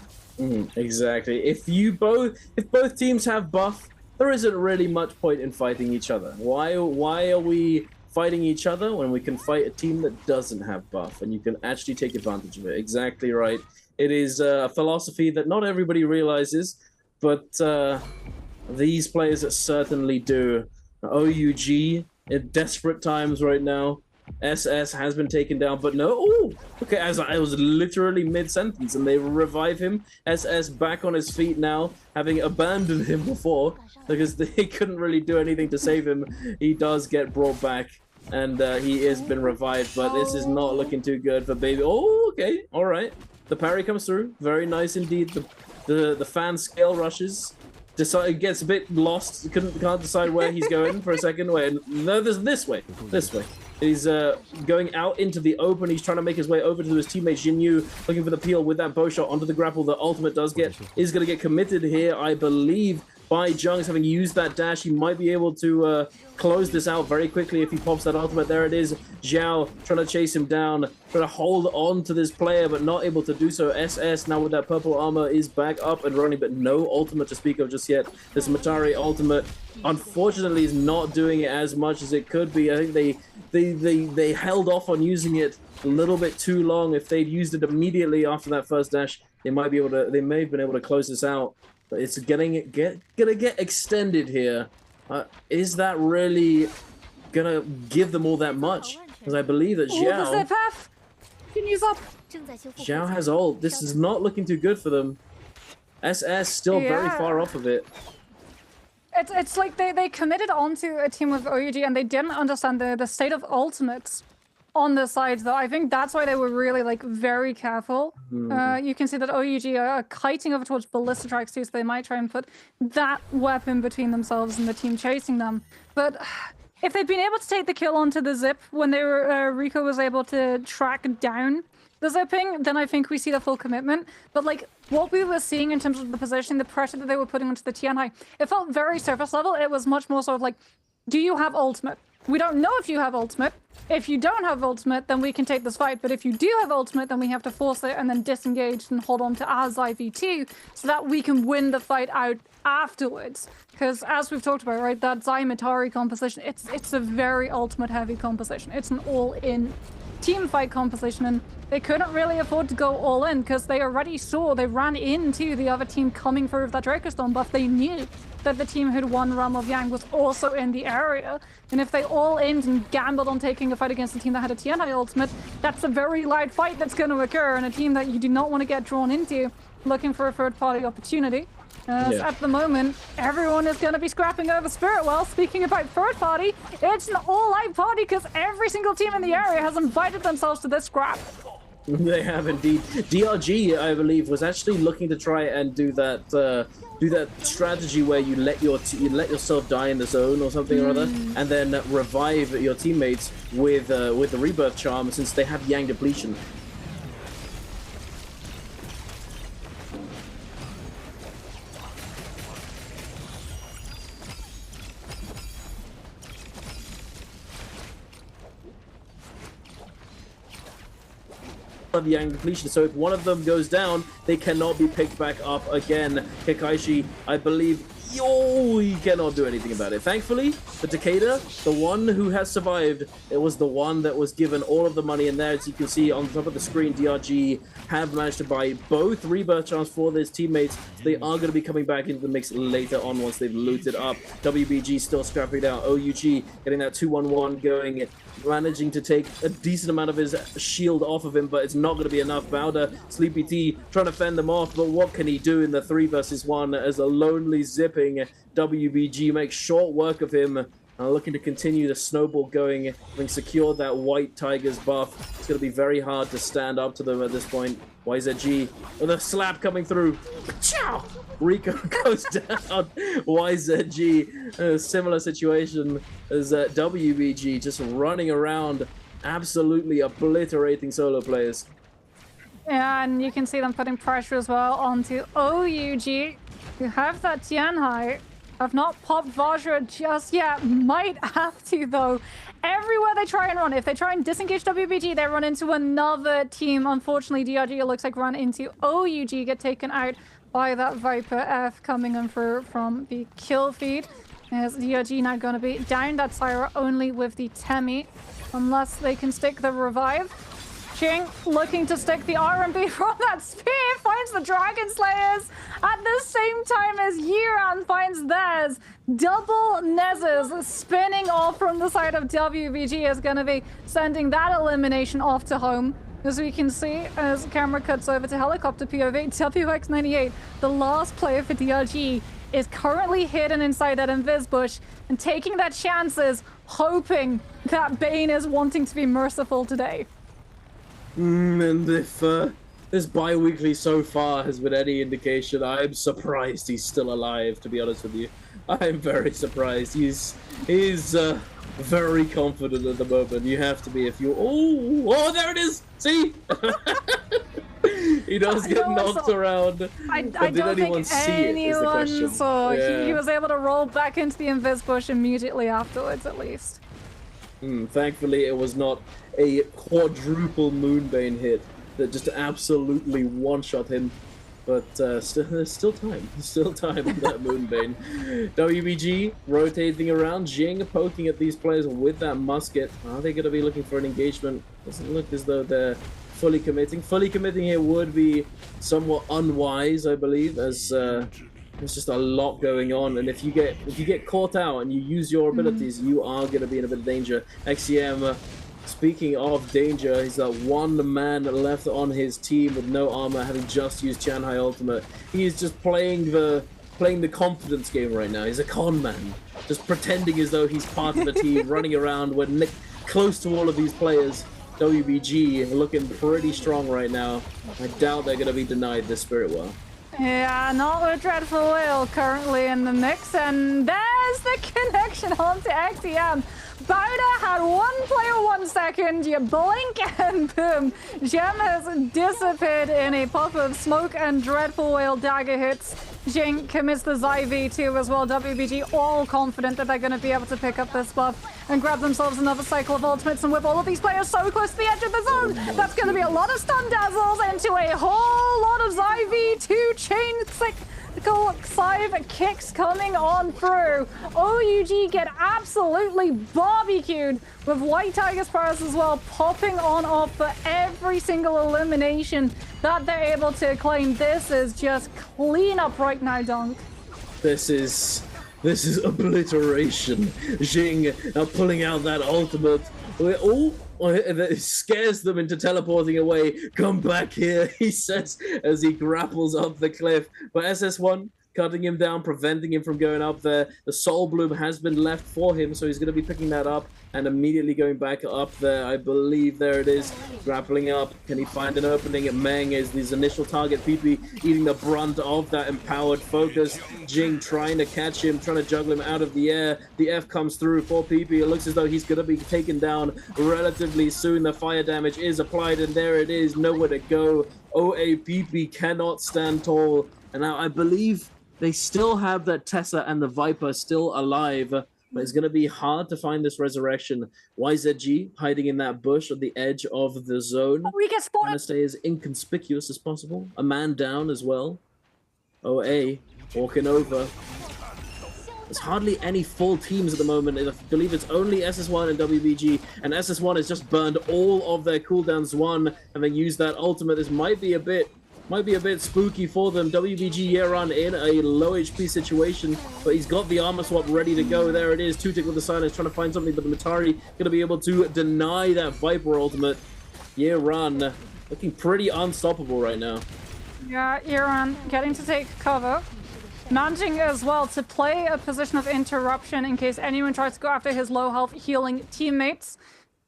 Exactly. If both teams have buff, there isn't really much point in fighting each other. Why are we fighting each other when we can fight a team that doesn't have buff and you can actually take advantage of it? Exactly right. It is a philosophy that not everybody realizes, but these players certainly do. OUG in desperate times right now. SS has been taken down, but no. Ooh, okay, as I was literally mid-sentence and they revive him. SS back on his feet now, having abandoned him before because they couldn't really do anything to save him. He does get brought back and he has been revived, but this is not looking too good for Baby. Oh, okay, all right. The parry comes through. Very nice indeed. The fan scale rushes. Gets a bit lost. Can't decide where he's going for a second. Wait, no, there's this way. This way. He's going out into the open. He's trying to make his way over to his teammate Jinyu, looking for the peel with that bow shot onto the grapple. The ultimate is going to get committed here, I believe, by Junks. Having used that dash, he might be able to close this out very quickly if he pops that ultimate. There it is. Zhao trying to chase him down, trying to hold on to this player, but not able to do so. SS now with that purple armor is back up and running, but no ultimate to speak of just yet. This Matari ultimate, unfortunately, is not doing it as much as it could be. I think they held off on using it a little bit too long. If they'd used it immediately after that first dash, they may have been able to close this out. But it's gonna get extended here. Is that really gonna give them all that much? Because I believe that Zhao has ult. This is not looking too good for them. SS still very far off of it. It's like they committed onto a team with OUG and they didn't understand the state of ultimates on the side, though. I think that's why they were really like very careful. You can see that OUG are kiting over towards ballista tracks too, so they might try and put that weapon between themselves and the team chasing them. But if they'd been able to take the kill onto the zip when they were Rico was able to track down the zipping, then I think we see the full commitment. But like what we were seeing in terms of the position, the pressure that they were putting onto the Tianhai, it felt very surface level. It was much more sort of like, do you have ultimate? We don't know if you have ultimate. If you don't have ultimate, then we can take this fight. But if you do have ultimate, then we have to force it and then disengage and hold on to our Zai V2 so that we can win the fight out afterwards. Because as we've talked about, right, that Zai Matari composition, it's a very ultimate heavy composition. It's an all-in team fight composition, and they couldn't really afford to go all in because they already saw, they ran into the other team coming through with that Draco Storm buff. They knew that the team who'd won Realm of Yang was also in the area, and if they all in and gambled on taking a fight against a team that had a Tianhai ultimate, that's a very loud fight that's going to occur, and a team that you do not want to get drawn into looking for a third-party opportunity. At the moment, everyone is going to be scrapping over Spirit. Well, speaking about third party, it's an all-out party because every single team in the area has invited themselves to this scrap. They have indeed. DRG, I believe, was actually looking to try and do that strategy where you let yourself die in the zone or something or other, and then revive your teammates with the rebirth charm, since they have Yang depletion. Of Yang depletion, so if one of them goes down, they cannot be picked back up again. Kekaishi, I believe, he cannot do anything about it. Thankfully, the Takeda, the one who has survived, it was the one that was given all of the money in there. As you can see on top of the screen, DRG have managed to buy both rebirth charms for their teammates. So they are going to be coming back into the mix later on once they've looted up. WBG still scrapping down. OUG getting that 2-1-1 going, managing to take a decent amount of his shield off of him, but it's not going to be enough. Bowder, Sleepy T trying to fend them off, but what can he do in the 3-versus-1 as a lonely zipping WBG makes short work of him, looking to continue the snowball going, having secured that White Tiger's buff. It's going to be very hard to stand up to them at this point. YZG with a slap coming through. Chow! Rico goes down. YZG, a similar situation as WBG, just running around, absolutely obliterating solo players. And you can see them putting pressure as well onto OUG, who have that Tianhai. Have not popped Vajra just yet. Might have to, though. Everywhere they try and run, if they try and disengage WBG, they run into another team. Unfortunately, DRG, it looks like, run into OUG, get taken out by that Viper F coming in from the kill feed. As DRG now going to be down that Syra only with the Temi, unless they can stick the revive. Jing looking to stick the RMB from that spear, finds the Dragon Slayers at the same time as Yiran finds theirs. Double Nezes spinning off from the side of WBG is going to be sending that elimination off to home. As we can see, as camera cuts over to helicopter POV, WX98, the last player for DRG, is currently hidden inside that Invis bush and taking that chances, hoping that Bane is wanting to be merciful today. And if this bi-weekly so far has been any indication, I'm surprised he's still alive, to be honest with you. I'm very surprised. He's very confident at the moment. You have to be if you... Oh, there it is! See? He does get knocked around. I don't think anyone saw. Yeah. He was able to roll back into the Invis bush immediately afterwards, at least. Thankfully, it was not a quadruple Moonbane hit that just absolutely one-shot him. But there's still time. There's still time on that Moonbane. WBG rotating around. Jing poking at these players with that musket. Are they going to be looking for an engagement? Doesn't look as though they're fully committing. Fully committing here would be somewhat unwise, I believe, as there's just a lot going on, and if you get caught out and you use your abilities, you are going to be in a bit of danger. XCM, speaking of danger, he's that one man left on his team with no armor, having just used Tianhai ultimate. He is just playing the confidence game right now. He's a con man, just pretending as though he's part of the team, running around when close to all of these players. WBG looking pretty strong right now. I doubt they're going to be denied this Spirit Well. Yeah, not with Dreadful Whale currently in the mix, and there's the connection onto XCM. Bowder had one player 1 second, you blink and boom, Gem has disappeared in a puff of smoke and Dreadful Whale dagger hits. Jing commits the Zai V2 as well. WBG all confident that they're going to be able to pick up this buff and grab themselves another cycle of ultimates, and with all of these players so close to the edge of the zone, that's going to be a lot of stun dazzles into a whole lot of Zai V2 chain Clive kicks coming on through. OUG get absolutely barbecued with White Tiger's Paris as well, popping on off for every single elimination that they're able to claim. This is just clean up right now, Dunk. This is obliteration. Jing pulling out that ultimate. It scares them into teleporting away. Come back here, he says as he grapples up the cliff. But SS1 cutting him down, preventing him from going up there. The Soul Bloom has been left for him, so he's going to be picking that up and immediately going back up there. I believe there it is, grappling up. Can he find an opening? Meng is his initial target. PP eating the brunt of that empowered focus. Jing trying to catch him, trying to juggle him out of the air. The F comes through for PP. It looks as though he's going to be taken down relatively soon. The fire damage is applied, and there it is, nowhere to go. OAPP cannot stand tall. And now I believe they still have that Tessa and the Viper still alive, but it's going to be hard to find this resurrection. YZG hiding in that bush at the edge of the zone. We get spotted. Trying to stay as inconspicuous as possible. A man down as well. OA walking over. There's hardly any full teams at the moment. I believe it's only SS1 and WBG, and SS1 has just burned all of their cooldowns one and then used that ultimate. This might be a bit spooky for them. WBG Yeran in a low HP situation, but he's got the armor swap ready to go. There it is. Two-tick with the silence, trying to find something, but the Matari going to be able to deny that Viper ultimate. Yeran looking pretty unstoppable right now. Yeah, Yeran getting to take cover. Managing as well to play a position of interruption in case anyone tries to go after his low health healing teammates.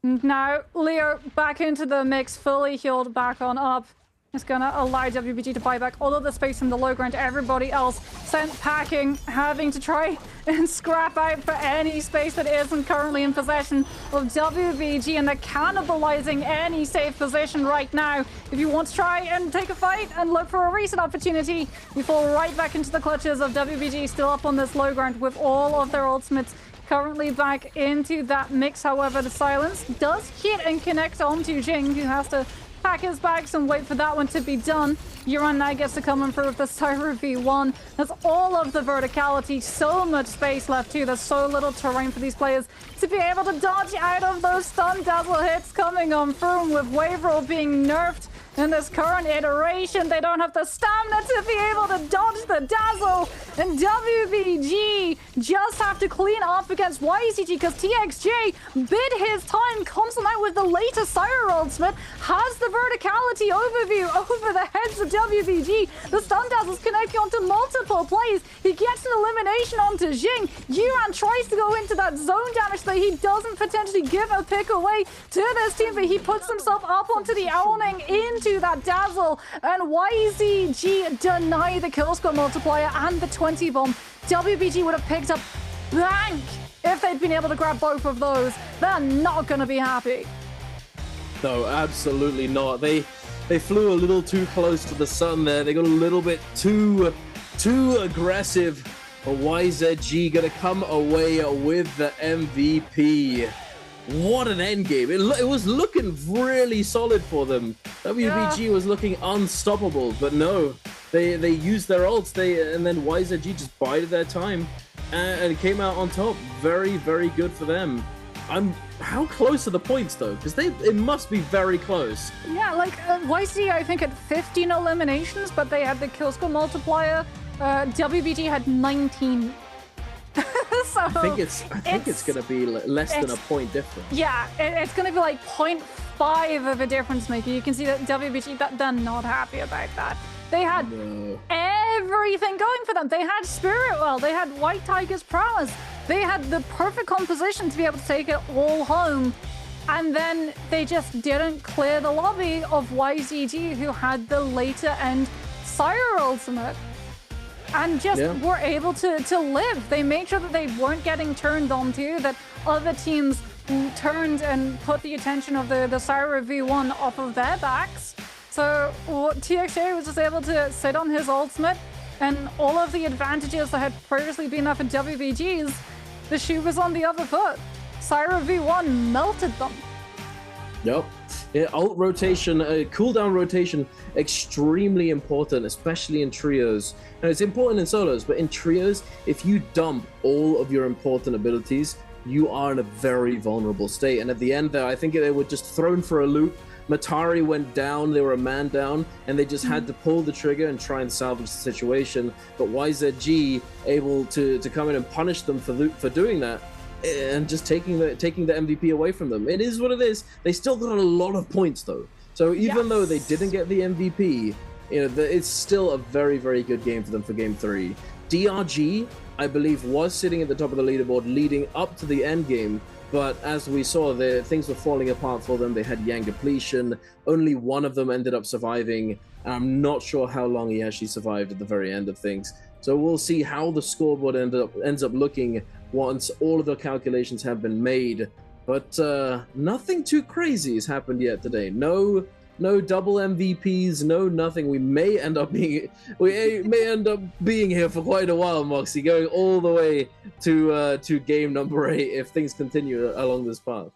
Now, Leo back into the mix, fully healed back on up. is going to allow WBG to buy back all of the space in the low ground. Everybody else sent packing, having to try and scrap out for any space that isn't currently in possession of WBG, and they're cannibalizing any safe position right now. If you want to try and take a fight and look for a reset opportunity, you fall right back into the clutches of WBG, still up on this low ground with all of their ultimates currently back into that mix. However, the silence does hit and connect onto Jing, who has to pack his bags and wait for that one to be done. Yuran now gets to come in through with the Syra V1. There's all of the verticality, so much space left too. There's so little terrain for these players to be able to dodge out of those stun dazzle hits coming on through. With wave roll being nerfed in this current iteration, they don't have the stamina to be able to dodge the dazzle, and WBG just have to clean up against YCG because TXJ bid his time, comes out with the latest Syra ultimate, has the verticality overview over the heads of WBG. The stun dazzle's connecting onto multiple plays. He gets an elimination onto Jing. Yuran tries to go into that zone damage that he doesn't potentially give a pick away to this team, but he puts himself up onto the owling into that dazzle, and YCG deny the kill score multiplier and the 20 bomb. WBG would have picked up blank if they'd been able to grab both of those. They're not going to be happy. No, absolutely not. They flew a little too close to the sun there. They got a little bit too aggressive. But YZG gonna come away with the MVP. What an endgame. It was looking really solid for them. WBG was looking unstoppable, but no. They used their ults, and then YZG just bided their time and came out on top. Very, very good for them. How close are the points though? Because it must be very close. Yeah, like YC I think had 15 eliminations, but they had the kill score multiplier. WBG had 19. So I think it's gonna be less than a point difference. Yeah, it's gonna be like 0.5 of a difference maker. You can see that WBG they're not happy about that. They had everything going for them. They had Spirit Well, they had White Tiger's Prowess. They had the perfect composition to be able to take it all home. And then they just didn't clear the lobby of YZG, who had the later end Syra ultimate. And just were able to live. They made sure that they weren't getting turned on to, that other teams turned and put the attention of the Syra V1 off of their backs. So TXJ was just able to sit on his ultimate, and all of the advantages that had previously been there for WBG's, the shoe was on the other foot. Syra V1 melted them. Yep. Yeah, ult rotation, cooldown rotation, extremely important, especially in trios. And it's important in solos, but in trios, if you dump all of your important abilities, you are in a very vulnerable state. And at the end there, I think they were just thrown for a loop. Matari went down, they were a man down, and they just had to pull the trigger and try and salvage the situation. But YZG able to come in and punish them for doing that, and just taking the MVP away from them. It is what it is. They still got a lot of points though. So even though they didn't get the MVP, it's still a very, very good game for them for game 3. DRG, I believe, was sitting at the top of the leaderboard leading up to the end game. But as we saw, things were falling apart for them. They had Yang depletion. Only one of them ended up surviving. And I'm not sure how long he actually survived at the very end of things. So we'll see how the scoreboard ends up looking once all of the calculations have been made. But nothing too crazy has happened yet today. No double MVPs, no nothing. We may end up being here for quite a while, Moxie, going all the way to game number 8 if things continue along this path.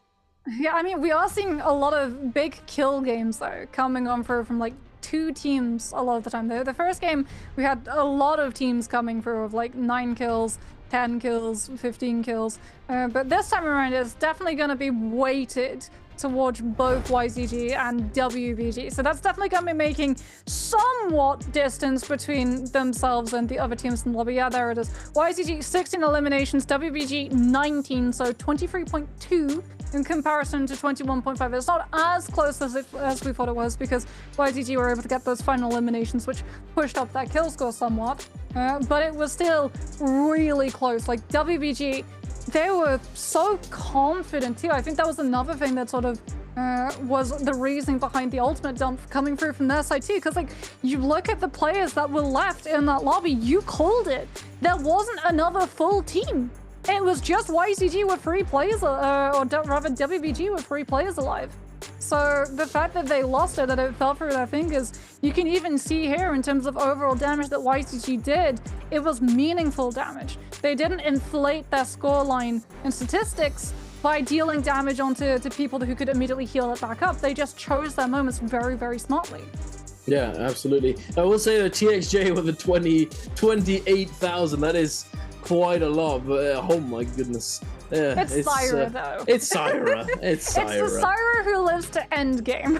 Yeah, I mean, we are seeing a lot of big kill games though coming on from like 2 teams a lot of the time. The first game we had a lot of teams coming through of like 9 kills, 10 kills, 15 kills. But this time around, it's definitely going to be weighted towards both YCG and WBG. So that's definitely going to be making somewhat distance between themselves and the other teams in the lobby. Yeah, there it is. YCG 16 eliminations, WBG 19, so 23.2 in comparison to 21.5. It's not as close as we thought it was, because YCG were able to get those final eliminations, which pushed up that kill score somewhat. But it was still really close. Like WBG, they were so confident too. I think that was another thing that sort of was the reason behind the ultimate dump coming through from their side too. Because like you look at the players that were left in that lobby, you called it. There wasn't another full team. It was just YCG with 3 players, or rather WBG with 3 players alive. So the fact that they lost it, that it fell through their fingers, you can even see here in terms of overall damage that YCG did, it was meaningful damage. They didn't inflate their scoreline and statistics by dealing damage onto people who could immediately heal it back up. They just chose their moments very, very smartly. Yeah, absolutely. I will say that TXJ with a 28,000, that is quite a lot, but oh my goodness. Yeah, it's Syra, though. It's Syra. It's Syra. It's the Syra who lives to end game.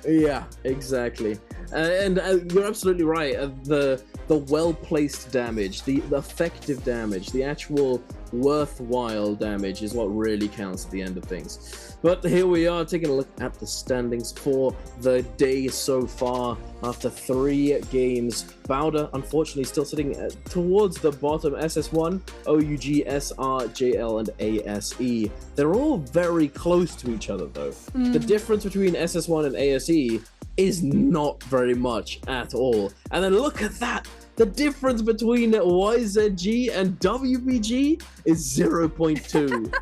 Yeah, exactly. And you're absolutely right. The well-placed damage, the effective damage, the actual worthwhile damage is what really counts at the end of things. But here we are taking a look at the standings for the day so far after 3 games. Bowder, unfortunately, still sitting towards the bottom. SS1, OUG, SR, JL, and ASE. They're all very close to each other, though. The difference between SS1 and ASE is not very much at all. And then look at that! The difference between YZG and WBG is 0.2.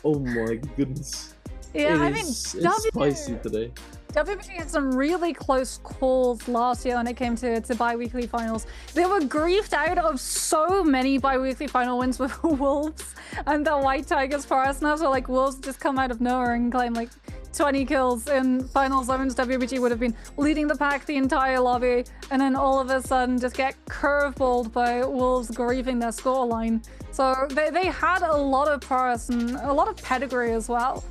Oh my goodness. Yeah, it's spicy today. WBG had some really close calls last year when it came to bi-weekly finals. They were griefed out of so many bi-weekly final wins with Wolves and the White Tigers for us. Now, so like Wolves just come out of nowhere and claim like 20 kills in final zones. WBG would have been leading the pack the entire lobby, and then all of a sudden just get curveballed by Wolves griefing their scoreline. So they had a lot of prowess and a lot of pedigree as well.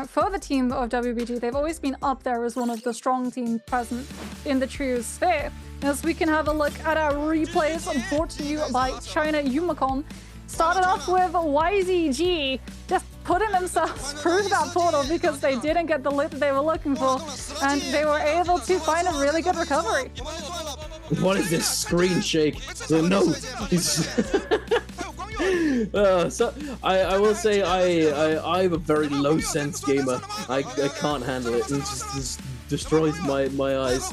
For the team of WBG, they've always been up there as one of the strong teams present in the trio sphere. As we can have a look at our replays brought to you by China Umicon. Started off with YZG just putting themselves through that portal because they didn't get the loot that they were looking for, and they were able to find a really good recovery. What is this screen shake? No. So I will say I'm a very low sense gamer. I can't handle it. It just destroys my eyes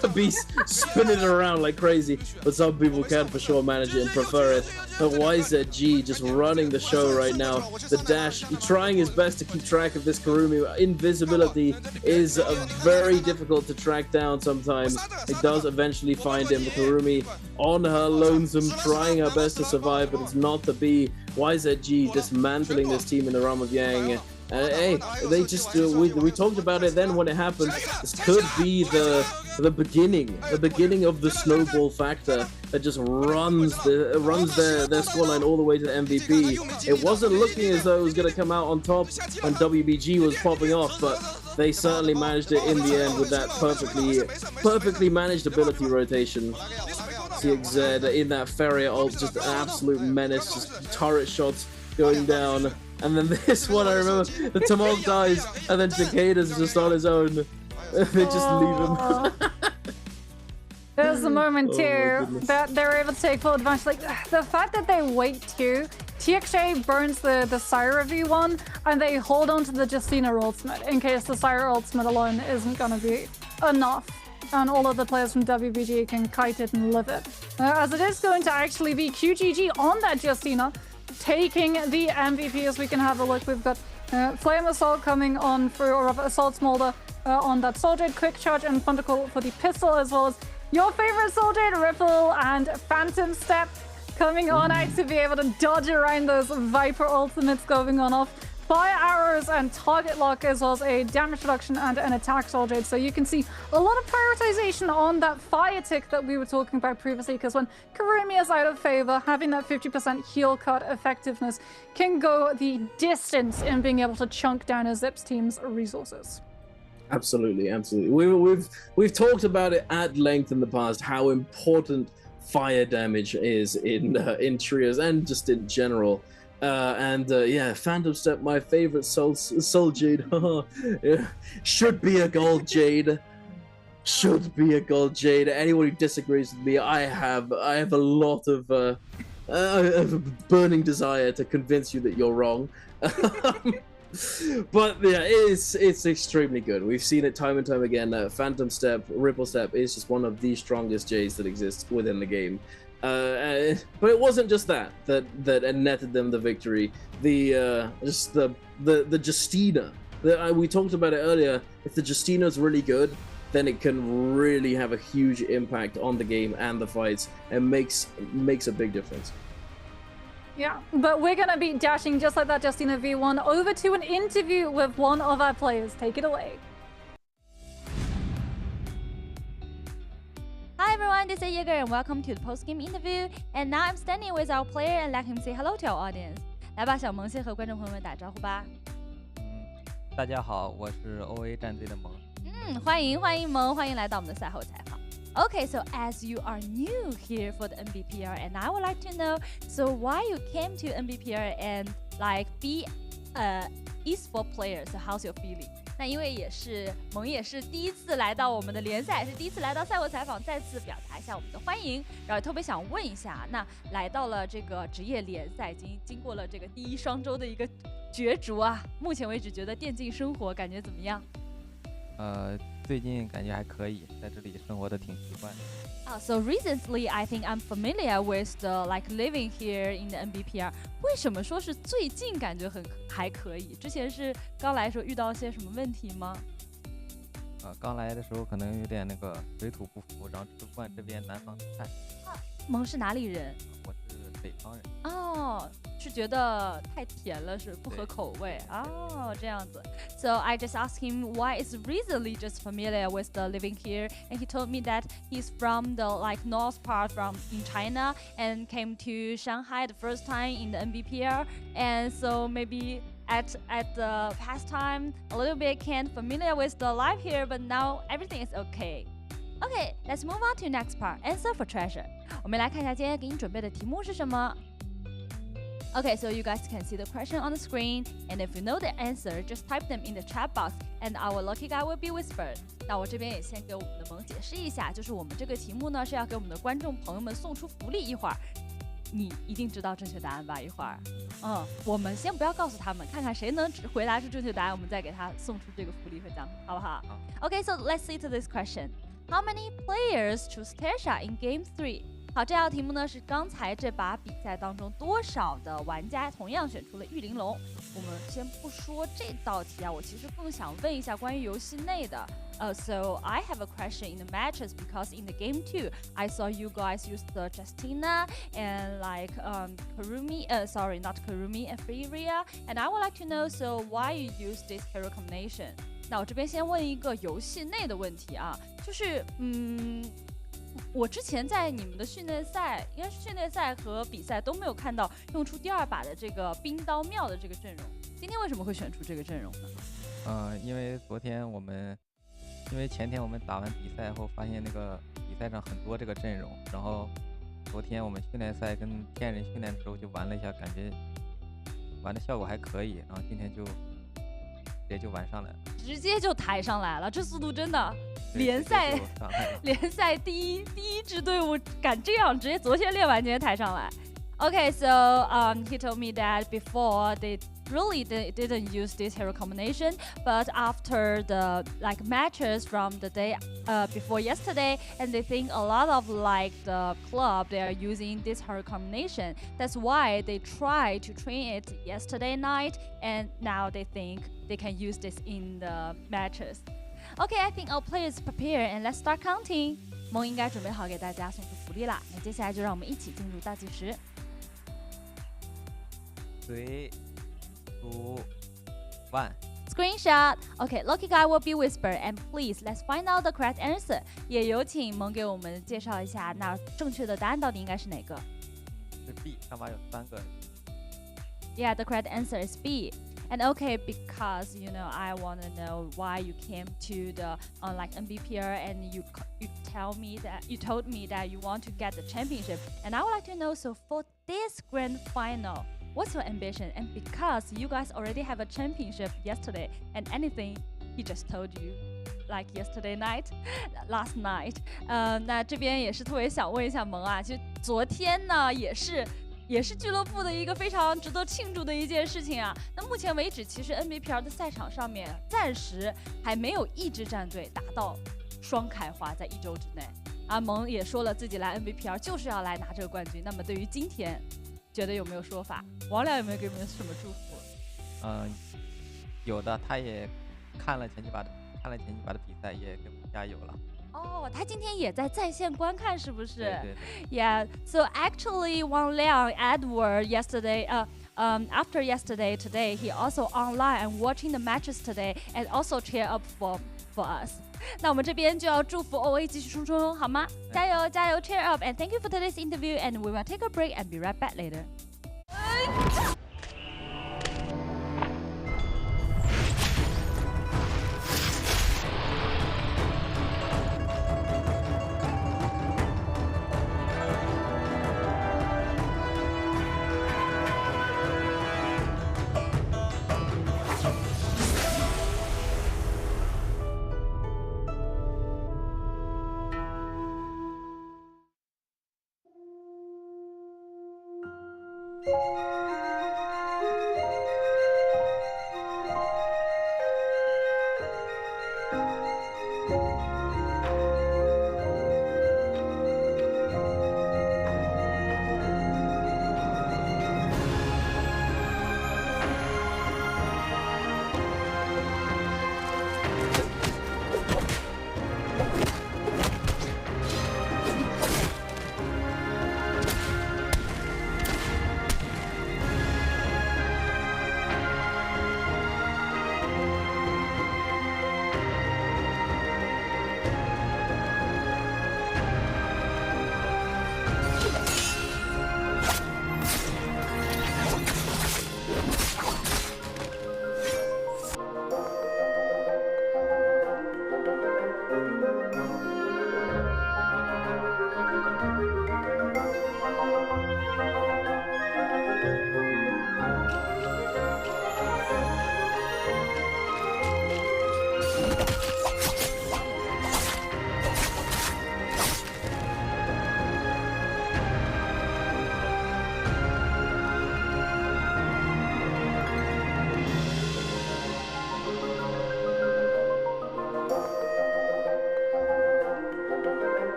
to be spinning around like crazy. But some people can for sure manage it and prefer it. But YZG just running the show right now. The dash, trying his best to keep track of this Kurumi. Invisibility is very difficult to track down sometimes. It does eventually find him. Kurumi on her lonesome, trying her best to survive, but it's not to be. YZG dismantling this team in the realm of Yang. Hey, they just we talked about it then when it happened. This could be the beginning of the snowball factor that just runs their scoreline all the way to the MVP. It wasn't looking as though it was going to come out on top when WBG was popping off, but they certainly managed it in the end with that perfectly managed ability rotation. CXZ in that Ferrier ult, just an absolute menace, just turret shots going down. And then this one, I remember, the Tamok dies, and then Takeda's just on his own. They just leave him. There's the moment too that they're able to take full advantage. Like the fact that they wait too, TXJ burns the Syra V1, and they hold on to the Justina ultimate in case the Syra ultimate alone isn't gonna be enough. And all of the players from WBG can kite it and live it. As it is going to actually be QGG on that Justina, taking the MVP. As we can have a look, we've got Flame Assault coming on through, or rather Assault Smolder on that Soul Jade, Quick Charge and Thundercall for the pistol, as well as your favorite Soul Jade, Ripple and Phantom Step coming on out to be able to dodge around those Viper ultimates going on off. Fire arrows and target lock, as well as a damage reduction and an attack Soul Jade. So you can see a lot of prioritization on that fire tick that we were talking about previously, because when Kurumi is out of favor, having that 50% heal cut effectiveness can go the distance in being able to chunk down a Zips team's resources. Absolutely. We've talked about it at length in the past, how important fire damage is in trios and just in general. Yeah, Phantom Step, my favorite Soul Jade. Should be a gold Jade. Should be a gold Jade. Anyone who disagrees with me, I have a lot of burning desire to convince you that you're wrong. But yeah, it's extremely good. We've seen it time and time again. Phantom Step, Ripple Step is just one of the strongest J's that exists within the game. But it wasn't just that netted them the victory. The Justina. We talked about it earlier. If the Justina's really good, then it can really have a huge impact on the game and the fights, and makes a big difference. Yeah, but we're going to be dashing just like that Justina V1 over to an interview with one of our players. Take it away. Hi everyone, this is Yeager and welcome to the post-game interview. And now I'm standing with our player and let him say hello to our audience. 来吧，小萌先和观众朋友们打招呼吧。大家好，我是 OA 战队的萌。欢迎萌，欢迎来到我们的赛后采访。Okay, so as you are new here for the Nbpl, and I would like to know, so why you came to Nbpl and like be a esport player? So how's your feeling? 那因为萌也是第一次来到我们的联赛，也是第一次来到赛后采访，再次表达一下我们的欢迎。然后特别想问一下，那来到了这个职业联赛，已经经过了这个第一双周的一个角逐啊，目前为止觉得电竞生活感觉怎么样？最近感觉还可以，在这里生活的挺习惯的。So recently, I think I'm familiar with the like living here in the Nbpl. 为什么说是最近感觉还可以？之前是刚来的时候遇到一些什么问题吗？刚来的时候可能有点那个水土不服，然后吃不惯这边南方的菜。萌是哪里人？我是北方人。哦，是觉得太甜了，是不合口味。哦，这样子。So I just asked him why is recently just familiar with the living here, and he told me that he's from the like north part in China and came to Shanghai the first time in the Nbpl, and so maybe at the past time a little bit can't familiar with the life here, but now everything is okay. Okay, let's move on to next part. Answer for treasure. 我们来看一下今天给你准备的题目是什么。Okay, so you guys can see the question on the screen, and if you know the answer, just type them in the chat box, and our lucky guy will be whispered. 那我这边也先给我们的萌解释一下，就是我们这个题目呢是要给我们的观众朋友们送出福利，一会儿你一定知道正确答案吧？一会儿，我们先不要告诉他们，看看谁能回答出正确答案，我们再给他送出这个福利徽章，好不好？Okay, so let's see to this question. How many players choose Kesha in Game 3? 好，这道题目呢是刚才这把比赛当中多少的玩家同样选出了玉玲珑。我们先不说这道题啊，我其实更想问一下关于游戏内的。So I have a question in the matches because in the game 2, I saw you guys use the Justina and like Kurumi, sorry, not Kurumi and Freeria, and I would like to know so why you use this hero combination. 那我这边先问一个游戏内的问题啊，就是我之前在你们的训练赛，应该是训练赛和比赛都没有看到用出第二把的这个冰刀妙的这个阵容，今天为什么会选出这个阵容呢？因为前天我们打完比赛后，发现那个比赛上很多这个阵容，然后昨天我们训练赛跟天人训练的时候就玩了一下，感觉玩的效果还可以，然后今天就直接就玩上来了，直接就抬上来了，这速度真的联赛第一支队伍敢这样，直接昨天练完今天抬上来。Okay, so he told me that before they didn't use this hero combination, but after the like matches from the day before yesterday, and they think a lot of like the club they are using this hero combination. That's why they try to train it yesterday night, and now they think they can use this in the matches. Okay, I think our players prepare and let's start counting. 萌应该准备好给大家送出福利啦，那接下来就让我们一起进入倒计时。3, 2, 1. Screenshot. Okay, lucky guy will be whispered, and please let's find out the correct answer. 也有请萌给我们介绍一下，那正确的答案到底应该是哪个？是 B， 上面有3个。Yeah, the correct answer is B. And okay, because you know, I want to know why you came to the like Nbpl, and you told me that you want to get the championship, and I would like to know. So for this grand final, what's your ambition? And because you guys already have a championship yesterday, and anything he just told you, like yesterday night, last night. 那这边也是特别想问一下萌啊，就昨天呢也是也是俱乐部的一个非常值得庆祝的一件事情啊。那目前为止，其实 NBPL 的赛场上面暂时还没有一支战队达到双开花，在1周之内。阿蒙也说了自己来 NBPL 就是要来拿这个冠军。那么对于今天，觉得有没有说法？王亮有没有给你们什么祝福？有的，他也看了前几把的比赛，也给我们加油了。哦，他今天也在线观看，是不是？对。Yeah. So actually, Wang Liang, Edward, yesterday, after yesterday, today, he also online and watching the matches today, and also cheer up for us. 那我们这边就要祝福 OA 继续冲冲，好吗？加油加油 ，cheer up, and thank you for today's interview, and we will take a break and be right back later.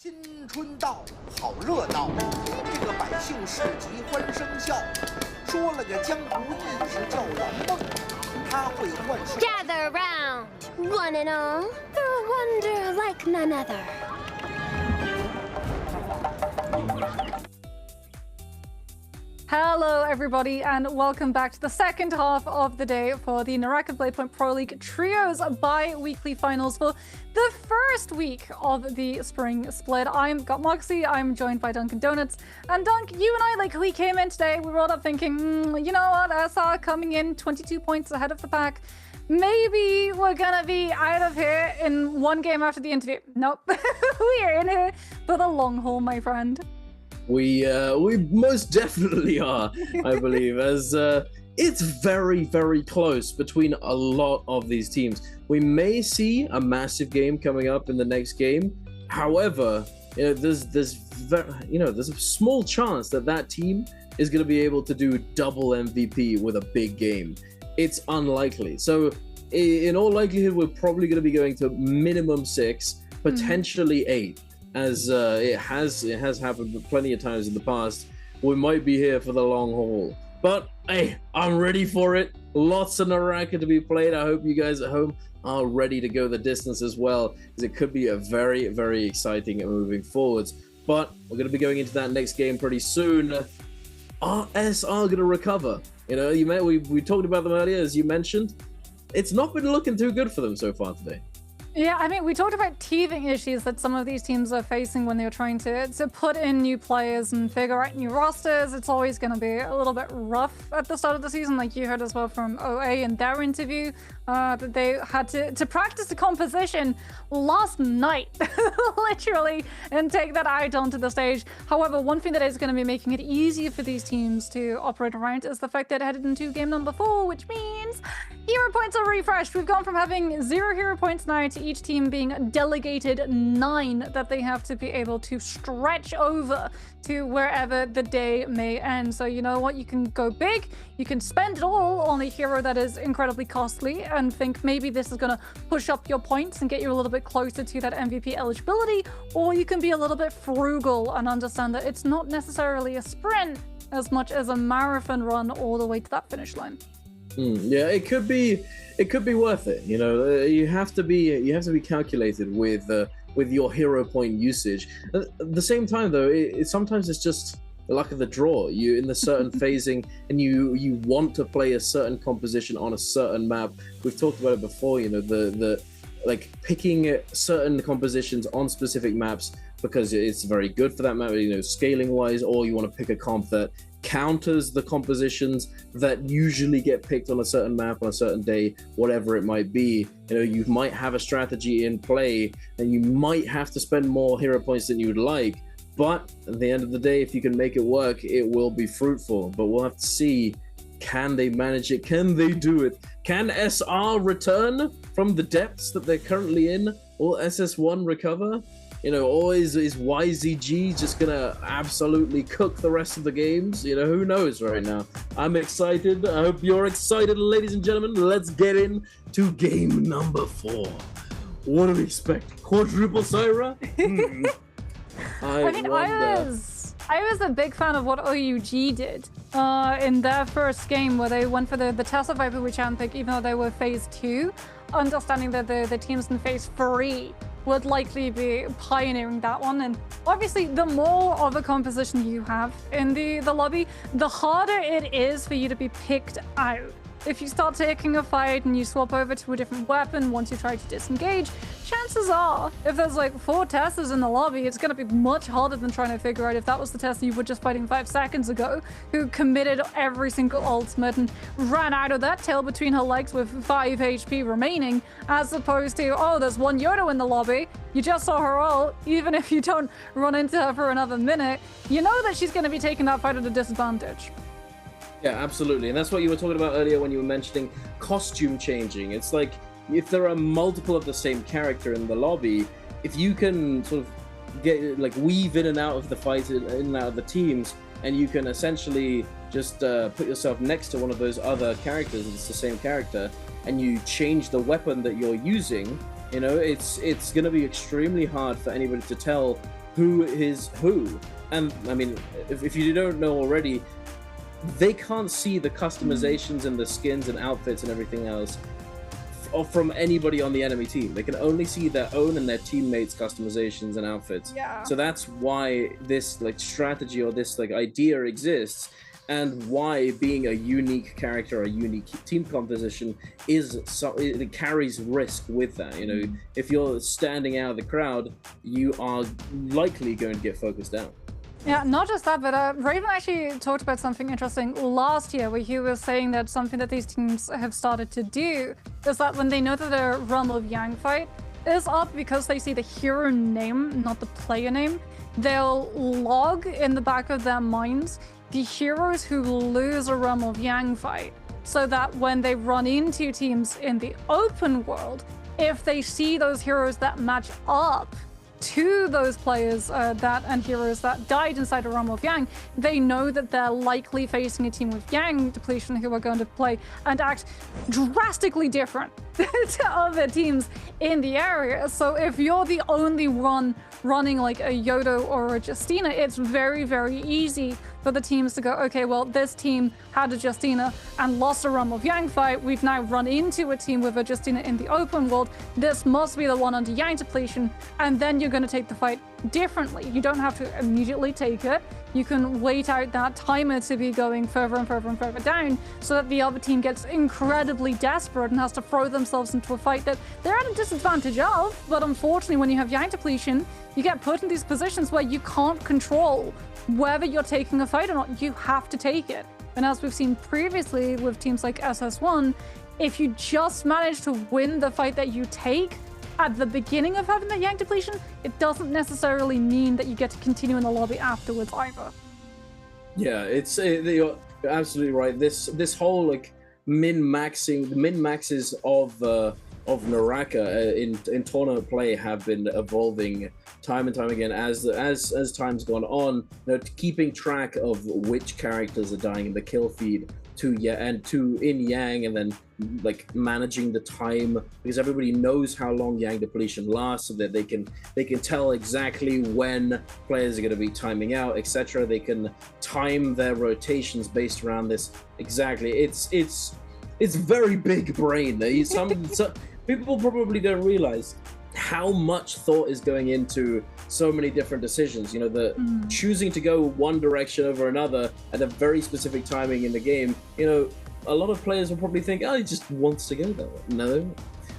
新春到，好热闹，这个百姓市集欢声笑。说了个江湖义士叫蓝梦，他会幻术。Gather round, one and all, for a wonder like none other. Hello Hello, everybody, and welcome back to the second half of the day for the NARAKA BLADEPOINT Pro League Trios bi-weekly finals for the first week of the spring split. I've got Moxie, I'm joined by Dunkin' Donuts, and Dunk, you and I, like, we came in today, we rolled up thinking, you know what, SR coming in 22 points ahead of the pack. Maybe we're gonna be out of here in one game after the interview. Nope, we are in here for the long haul, my friend. We most definitely are, I believe, as it's very, very close between a lot of these teams. We may see a massive game coming up in the next game. However, there's a small chance that team is going to be able to do double MVP with a big game. It's unlikely. So in all likelihood, we're probably going to be going to minimum 6, potentially 8. As it has happened plenty of times in the past. We might be here for the long haul. But hey, I'm ready for it. Lots of NARAKA to be played. I hope you guys at home are ready to go the distance as well, because it could be a very, very exciting moving forwards. But we're going to be going into that next game pretty soon. RS are going to recover. You know, we talked about them earlier, as you mentioned. It's not been looking too good for them so far today. Yeah, I mean, we talked about teething issues that some of these teams are facing when they're trying to put in new players and figure out new rosters. It's always going to be a little bit rough at the start of the season, like you heard as well from OA in their interview, that they had to practice the composition last night, literally, and take that out onto the stage. However, one thing that is going to be making it easier for these teams to operate around is the fact that headed into game number 4, which means hero points are refreshed. We've gone from having 0 hero points now to each team being delegated 9 that they have to be able to stretch over to wherever the day may end. So you know what, you can go big, you can spend it all on a hero that is incredibly costly and think maybe this is going to push up your points and get you a little bit closer to that MVP eligibility, or you can be a little bit frugal and understand that it's not necessarily a sprint as much as a marathon run all the way to that finish line. Yeah, it could be worth it. You know, you have to be calculated with your hero point usage. At the same time, though, sometimes it's just the luck of the draw. You in the certain phasing, and you want to play a certain composition on a certain map. We've talked about it before. You know, the like picking certain compositions on specific maps because it's very good for that map. You know, scaling wise, or you want to pick a comp that counters the compositions that usually get picked on a certain map on a certain day, whatever it might be. You know, you might have a strategy in play and you might have to spend more hero points than you would like, but at the end of the day, if you can make it work, it will be fruitful. But we'll have to see, can they manage it? Can they do it? Can SR return from the depths that they're currently in? Will SS1 recover? You know, or is YZG just gonna absolutely cook the rest of the games? You know, who knows right now? I'm excited. I hope you're excited, ladies and gentlemen. Let's get into game number 4. What do we expect? Quadruple Syra? I was a big fan of what OUG did in their first game, where they went for the Tesla Viper with champ pick, even though they were phase 2, understanding that the teams in phase 3 would likely be pioneering that one. And obviously, the more of a composition you have in the lobby, the harder it is for you to be picked out. If you start taking a fight and you swap over to a different weapon once you try to disengage, chances are, if there's like 4 testers in the lobby, it's going to be much harder than trying to figure out if that was the tester you were just fighting 5 seconds ago, who committed every single ultimate and ran out of that tail between her legs with 5 HP remaining, as opposed to, oh, there's one Yodo in the lobby, you just saw her ult, even if you don't run into her for another minute, you know that she's going to be taking that fight at a disadvantage. Yeah, absolutely. And that's what you were talking about earlier when you were mentioning costume changing. It's like, if there are multiple of the same character in the lobby, if you can sort of get, like, weave in and out of the fight, in and out of the teams, and you can essentially just put yourself next to one of those other characters, it's the same character, and you change the weapon that you're using, you know, it's going to be extremely hard for anybody to tell who is who. And, I mean, if you don't know already, they can't see the customizations and the skins and outfits and everything else from anybody on the enemy team. They can only see their own and their teammates' customizations and outfits. Yeah. So that's why this like strategy or this like idea exists. and why being a unique character, a unique team composition it carries risk with that. You know, if you're standing out of the crowd, you are likely going to get focused out. Yeah, not just that, but Raven actually talked about something interesting last year, where he was saying that something that these teams have started to do is that when they know that their Realm of Yang fight is up, because they see the hero name, not the player name, they'll log in the back of their minds the heroes who lose a Realm of Yang fight, so that when they run into teams in the open world, if they see those heroes that match up to those players and heroes that died inside a Realm of Yang, they know that they're likely facing a team with Yang depletion who are going to play and act drastically different to other teams in the area. So if you're the only one running like a Yodo or a Justina, it's very, very easy for the teams to go, okay, well, this team had a Justina and lost a Realm of Yang fight. We've now run into a team with a Justina in the open world. This must be the one under Yang depletion. And then you're going to take the fight differently. You don't have to immediately take it. You can wait out that timer to be going further and further and further down, so that the other team gets incredibly desperate and has to throw themselves into a fight that they're at a disadvantage of. But unfortunately, when you have Yang depletion, you get put in these positions where you can't control whether you're taking a fight or not. You have to take it. And as we've seen previously with teams like SS1, if you just manage to win the fight that you take at the beginning of having the Yang depletion, it doesn't necessarily mean that you get to continue in the lobby afterwards either. Yeah, you're absolutely right. This whole like min-maxes of NARAKA in tournament play have been evolving time and time again as time's gone on. You know, keeping track of which characters are dying in the kill feed in Yang, and then like managing the time, because everybody knows how long Yang depletion lasts, so that they can tell exactly when players are going to be timing out, etc. They can time their rotations based around this exactly. It's very big brain. Some people probably don't realize how much thought is going into so many different decisions. You know, the choosing to go one direction over another at a very specific timing in the game. You know, a lot of players will probably think, oh, he just wants to go that way. No,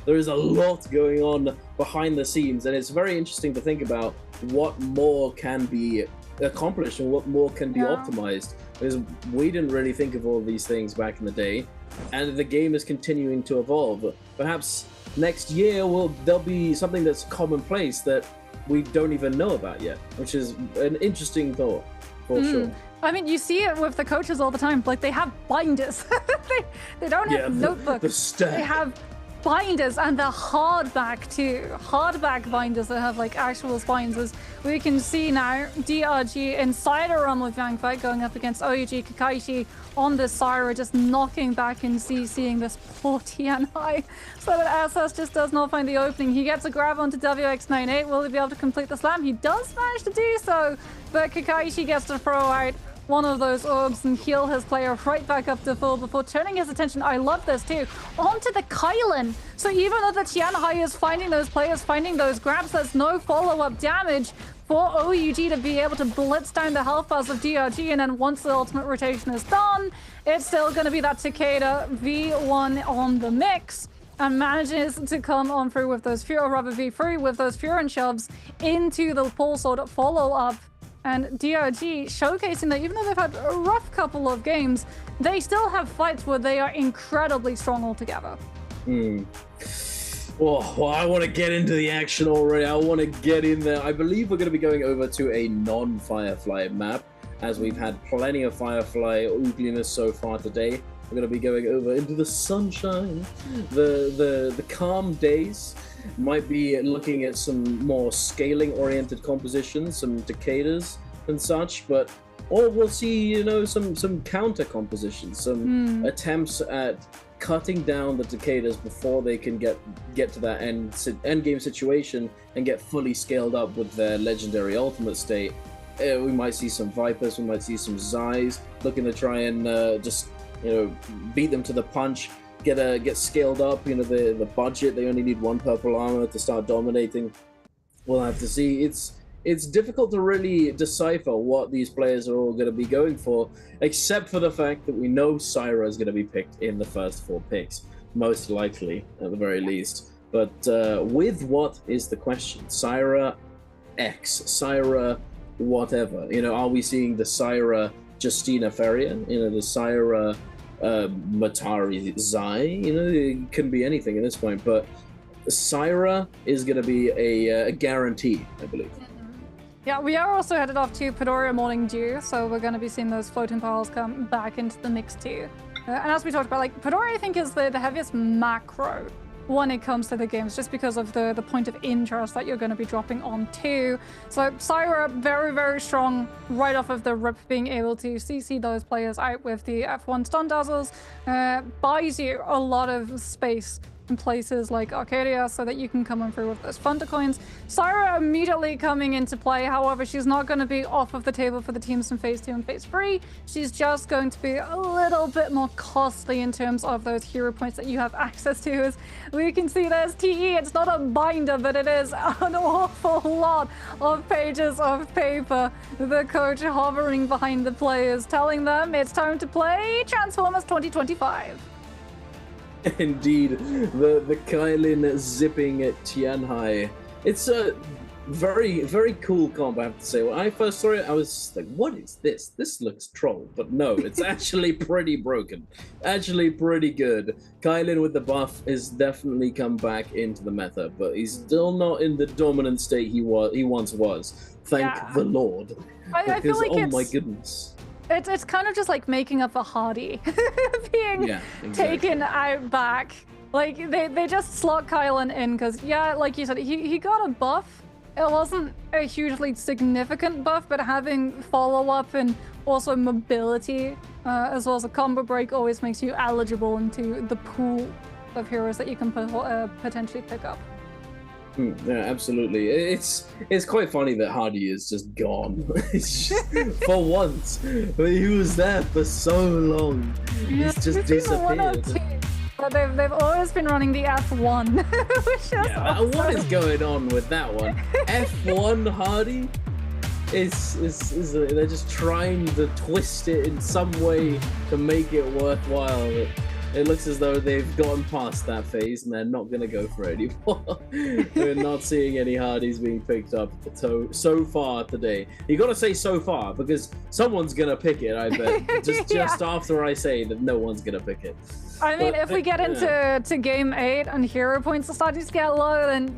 there is a lot going on behind the scenes, and it's very interesting to think about what more can be accomplished and what more can be optimized, because we didn't really think of all these things back in the day, and the game is continuing to evolve. Perhaps next year there'll be something that's commonplace that we don't even know about yet, which is an interesting thought for sure. I mean, you see it with the coaches all the time. Like, they have binders. they don't have notebooks. The stack. They have binders, and they're hardback too. Hardback binders that have like actual spines. As we can see now, DRG inside a Realm of Yang fight going up against OUG Kakaishi on this Syra, just knocking back in CCing this poor TNI, so that SS just does not find the opening. He gets a grab onto WX98. Will he be able to complete the slam? He does manage to do so, but Kakaishi gets to throw out one of those orbs and heal his player right back up to full before turning his attention, I love this too, onto the Kylan. So even though the Tianhai is finding those players, finding those grabs, there's no follow-up damage for OUG to be able to blitz down the health bars of DRG, and then once the ultimate rotation is done, it's still going to be that Takeda V1 on the mix, and manages to come on through with those V3 with those Furin shoves into the Pulse Sword follow-up. And DRG showcasing that even though they've had a rough couple of games, they still have fights where they are incredibly strong altogether. Well, I want to get into the action already. I want to get in there. I believe we're going to be going over to a non-Firefly map, as we've had plenty of Firefly ugliness so far today. We're going to be going over into the sunshine, the calm days. Might be looking at some more scaling-oriented compositions, some Takedas and such, or we'll see, you know, some counter compositions, some attempts at cutting down the Takedas before they can get to that end game situation and get fully scaled up with their legendary ultimate state. We might see some Vipers, we might see some Zais looking to try and just, you know, beat them to the punch. Get scaled up, you know, the budget, they only need one purple armor to start dominating. We'll have to see. It's it's difficult to really decipher what these players are all going to be going for, except for the fact that we know Syra is going to be picked in the first 4 picks, most likely, at the very least. But with what is the question? Syra X, Syra whatever. You know, are we seeing the Syra Justina Ferrier? You know, the Syra Matari Zai? You know, it can be anything at this point, but Syra is going to be a guarantee, I believe. Yeah, we are also headed off to Pedoria Morning Dew, so we're going to be seeing those floating piles come back into the mix too. And as we talked about, like, Pedoria I think is the heaviest macro when it comes to the games, just because of the point of interest that you're going to be dropping on too. So Syra, very, very strong right off of the rip, being able to CC those players out with the F1 stun dazzles, buys you a lot of space in places like Arcadia so that you can come on through with those Thunder Coins. Syra immediately coming into play, however, she's not going to be off of the table for the teams in Phase 2 and Phase 3. She's just going to be a little bit more costly in terms of those hero points that you have access to. As we can see, there's TE. It's not a binder, but it is an awful lot of pages of paper. The coach hovering behind the players, telling them it's time to play Transformers 2025. Indeed, the Kailin zipping at Tianhai. It's a very, very cool comp, I have to say. When I first saw it, I was like, what is this? This looks troll. But no, it's actually pretty broken. Actually pretty good. Kailin with the buff has definitely come back into the meta, but he's still not in the dominant state he once was. Thank the Lord. I feel like oh my goodness. It's kind of just like making up a Hardy being taken out back. Like, they just slot Kylan in because, yeah, like you said, he got a buff. It wasn't a hugely significant buff, but having follow-up and also mobility, as well as a combo break, always makes you eligible into the pool of heroes that you can potentially pick up. Yeah, absolutely. It's quite funny that Hardy is just gone. It's just, for once, but he was there for so long. Yeah, he's just disappeared. But they've always been running the F1, which is awesome. What is going on with that one? F1 Hardy is they're just trying to twist it in some way to make it worthwhile. It looks as though they've gotten past that phase and they're not going to go for it anymore. We're not seeing any Hardys being picked up so far today. You got to say so far because someone's going to pick it, I bet. Just after I say that no one's going to pick it. I mean, if we get into Game 8 and hero points are starting to get low, then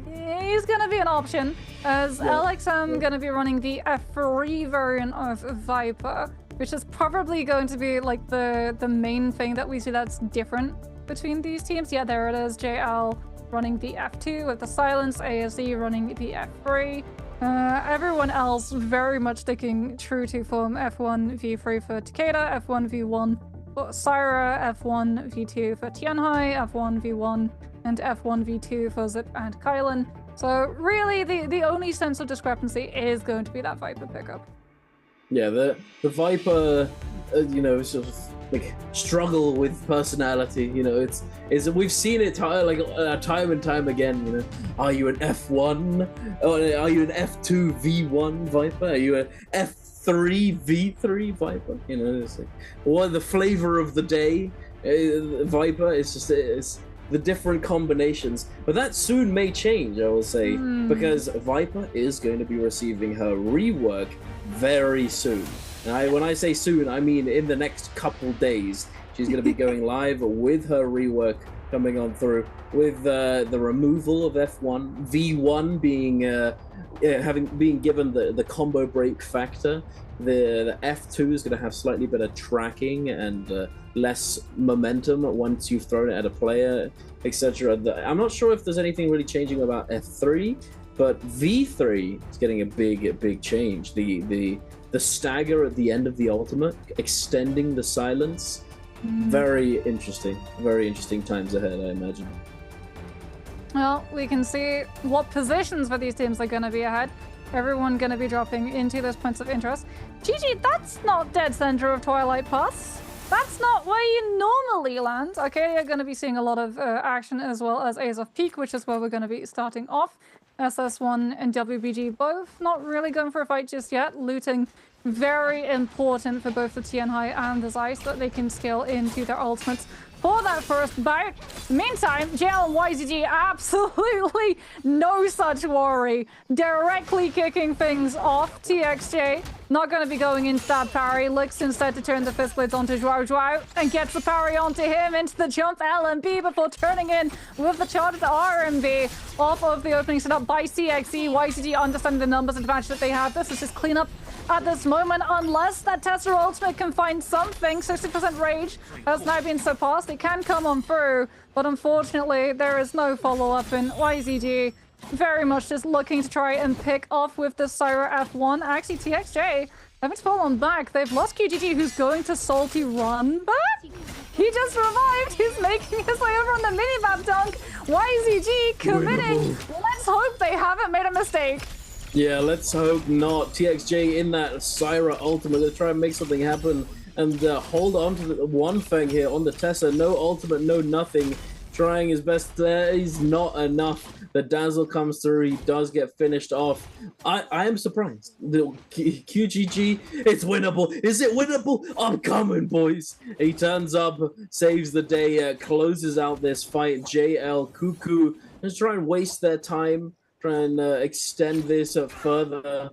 he's going to be an option. As LXM going to be running the F3 variant of Viper, which is probably going to be like the main thing that we see that's different between these teams. Yeah, there it is. JL running the F2 with the Silence, ASE running the F3. Everyone else very much sticking true to form. F1 V3 for Takeda, F1 V1 for Syra, F1 V2 for Tianhai, F1 V1 and F1 V2 for Zip and Kylan. So really the only sense of discrepancy is going to be that Viper pickup. Yeah, the Viper, sort of like struggle with personality. You know, it's we've seen it time and time again. You know, are you an F1? Or are you an F2 V1 Viper? Are you an F3 V3 Viper? You know, it's like what the flavor of the day. Viper is just it's the different combinations, but that soon may change. I will say because Viper is going to be receiving her rework very soon. And when I say soon, I mean in the next couple days. She's going to be going live with her rework coming on through, with the removal of F1, V1 being being given the combo break factor. The F2 is going to have slightly better tracking and less momentum once you've thrown it at a player, etc. I'm not sure if there's anything really changing about F3. But V3 is getting a big change. The stagger at the end of the ultimate, extending the silence. Very interesting times ahead, I imagine. Well, we can see what positions for these teams are going to be ahead. Everyone going to be dropping into those points of interest. Gigi, that's not dead center of Twilight Pass. That's not where you normally land. Okay, you're going to be seeing a lot of action as well as Ace of Peak, which is where we're going to be starting off. SS1 and WBG both not really going for a fight just yet. Looting very important for both the Tianhai and the Zeiss that they can scale into their ultimates for that first bout. Meantime, JL and YZG absolutely no such worry. Directly kicking things off. TXJ not going to be going into that parry. Looks instead to turn the fist blades onto Joao and gets the parry onto him into the jump LMB before turning in with the charged RMB off of the opening set up by CXE. YZG understanding the numbers advantage that they have. This is just cleanup at this moment, unless that Tesla ultimate can find something. 60% rage has now been surpassed. It can come on through, but unfortunately there is no follow-up, and YZG very much just looking to try and pick off with the Syra F1. Actually, TXJ having to fall on back. They've lost QGG, who's going to salty run back. He just revived. He's making his way over on the mini-map dunk. YZG committing. Let's hope they haven't made a mistake. Yeah, let's hope not. TXJ in that Syra ultimate to try and make something happen and hold on to the one thing here on the Tessa. No ultimate, no nothing. Trying his best there. He's not enough. The dazzle comes through. He does get finished off. I am surprised. The QGG, it's winnable. Is it winnable? I'm coming, boys. He turns up, saves the day, closes out this fight. JL, Cuckoo, just try and waste their time. Try and extend this further.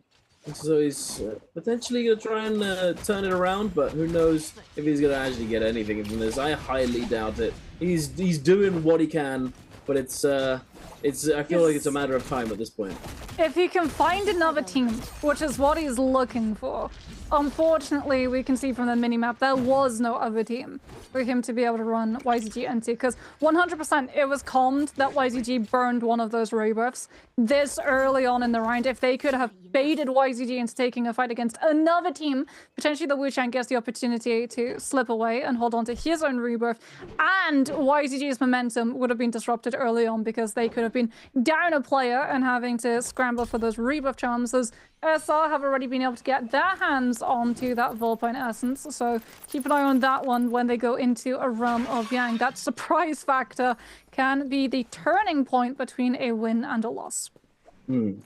So he's potentially going to try and turn it around, but who knows if he's going to actually get anything from this. I highly doubt it. He's doing what he can, but I feel like it's a matter of time at this point. If he can find another team, which is what he's looking for, unfortunately, we can see from the minimap there was no other team for him to be able to run YZG into, because 100% it was calmed that YZG burned one of those rebirths this early on in the round. If they could have baited YZG into taking a fight against another team, potentially the Wuchang gets the opportunity to slip away and hold on to his own rebirth, and YZG's momentum would have been disrupted early on because they could have been down a player and having to scramble for those rebirth charms. As SR have already been able to get their hands onto that Volpoint essence, so keep an eye on that one when they go into a realm of Yang. That surprise factor can be the turning point between a win and a loss.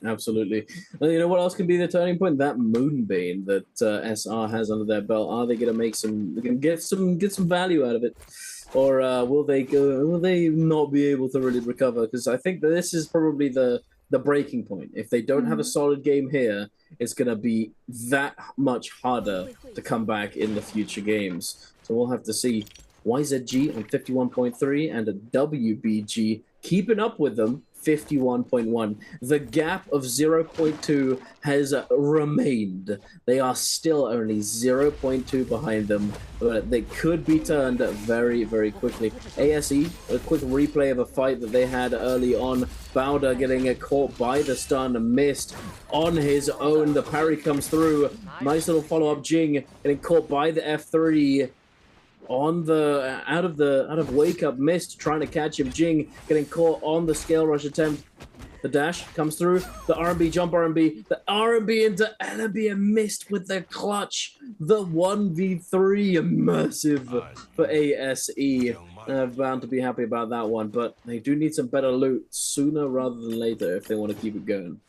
Absolutely. Well, you know what else can be the turning point? That Moonbane that SR has under their belt. Are they going to make some? They can get some value out of it, or will they go? Will they not be able to really recover? Because I think that this is probably the breaking point. If they don't have a solid game here, it's going to be that much harder to come back in the future games. So we'll have to see. YZG on 51.3 and a WBG keeping up with them, 51.1. The gap of 0.2 has remained. They are still only 0.2 behind them, but they could be turned very, very quickly. ASE, a quick replay of a fight that they had early on. Bowder getting caught by the stun, missed on his own. The parry comes through. Nice little follow-up. Jing getting caught by the F3. On the out of wake up, missed trying to catch him. Jing getting caught on the scale rush attempt. The dash comes through. The RMB jump RMB. The RMB into LMB and missed with the clutch. The 1v3 immersive for ASE. Bound to be happy about that one, but they do need some better loot sooner rather than later if they want to keep it going.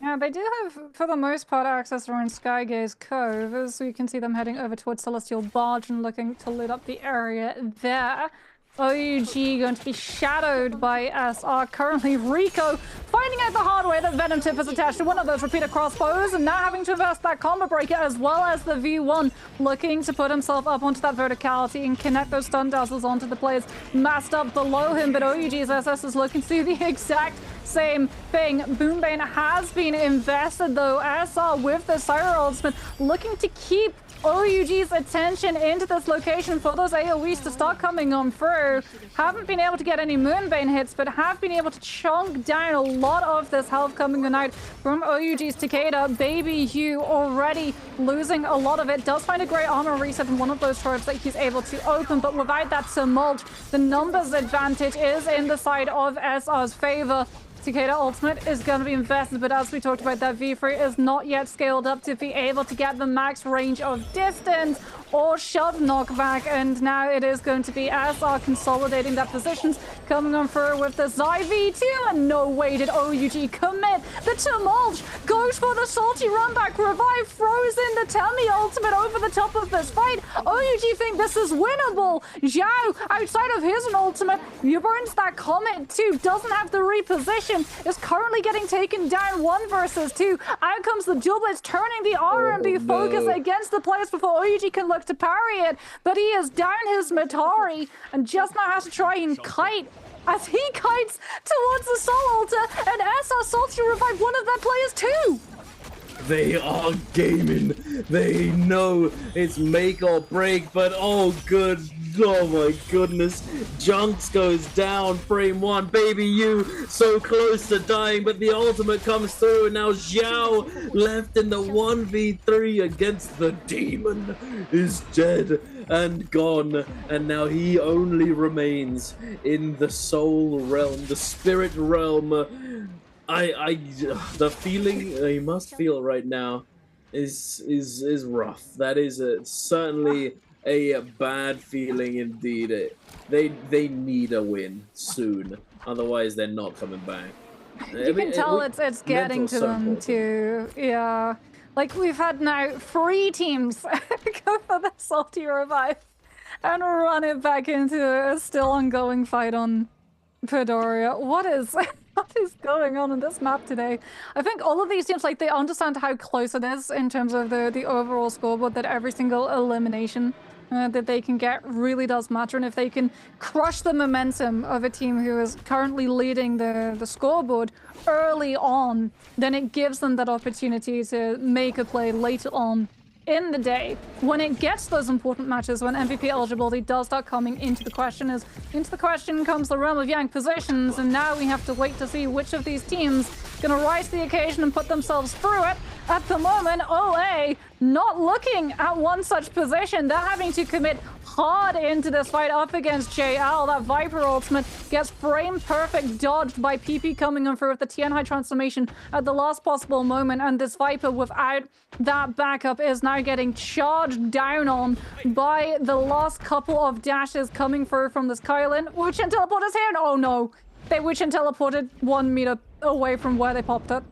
Yeah, they do have, for the most part, access around Skygaze Cove, as we can see them heading over towards Celestial Barge and looking to loot up the area there. OUG going to be shadowed by SR. Currently, Rico finding out the hard way that Venom Tip is attached to one of those repeater crossbows and now having to invest that combo breaker, as well as the V1 looking to put himself up onto that verticality and connect those stun dazzles onto the players massed up below him. But OUG's SS is looking to do the exact same thing. Boombane has been invested though. SR with the Syra ultimate looking to keep OUG's attention into this location for those AoEs to start coming on through. Haven't been able to get any Moonbane hits, but have been able to chunk down a lot of this health coming on out from OUG's Takeda. Baby Hugh already losing a lot of it. Does find a great armor reset in one of those turrets that he's able to open, but without that tumult, the numbers advantage is in the side of SR's favor. Takeda ultimate is going to be invested, but as we talked about, that V3 is not yet scaled up to be able to get the max range of distance or shove knockback, and now it is going to be SR consolidating that positions, coming on through with the Zai V2, and no way did OUG commit. The Tumult goes for the salty run back, revive, throws in the Temi ultimate over the top of this fight. OUG think this is winnable. Zhao, outside of his ultimate, burns that Comet too, doesn't have the reposition, is currently getting taken down 1 versus 2. Out comes the doublets, turning the RMB focus against the players before OUG can look to parry it, but he is down his Matari and just now has to try and kite as he kites towards the Soul Altar, and SR Salty revive one of their players too. They are gaming. They know it's make or break, but oh my goodness. Junks goes down, frame 1. Baby you so close to dying, but the ultimate comes through, and now Zhao left in the 1v3 against the demon is dead and gone, and now he only remains in the soul realm, the spirit realm. The feeling he must feel right now is rough. That is certainly a bad feeling indeed. They need a win soon, otherwise they're not coming back. You can tell it's getting to them too. Yeah, like we've had now 3 teams go for the salty revive and run it back into a still ongoing fight on Pedoria. What is going on in this map today? I think all of these teams, like, they understand how close it is in terms of the overall scoreboard, that every single elimination that they can get really does matter, and if they can crush the momentum of a team who is currently leading the scoreboard early on, then it gives them that opportunity to make a play later on in the day when it gets those important matches, when MVP eligibility does start coming into the question. As into the question comes the realm of Yang positions, and now we have to wait to see which of these teams gonna rise to the occasion and put themselves through it. At the moment, OA not looking at one such position. They're having to commit hard into this fight up against JL. That Viper ultimate gets frame perfect dodged by PP coming on through with the Tianhai transformation at the last possible moment, and this Viper without that backup is now getting charged down on by the last couple of dashes coming through from this Kylan. Wuchen teleporters here? Oh no, they Wuchen teleported 1 meter away from where they popped it.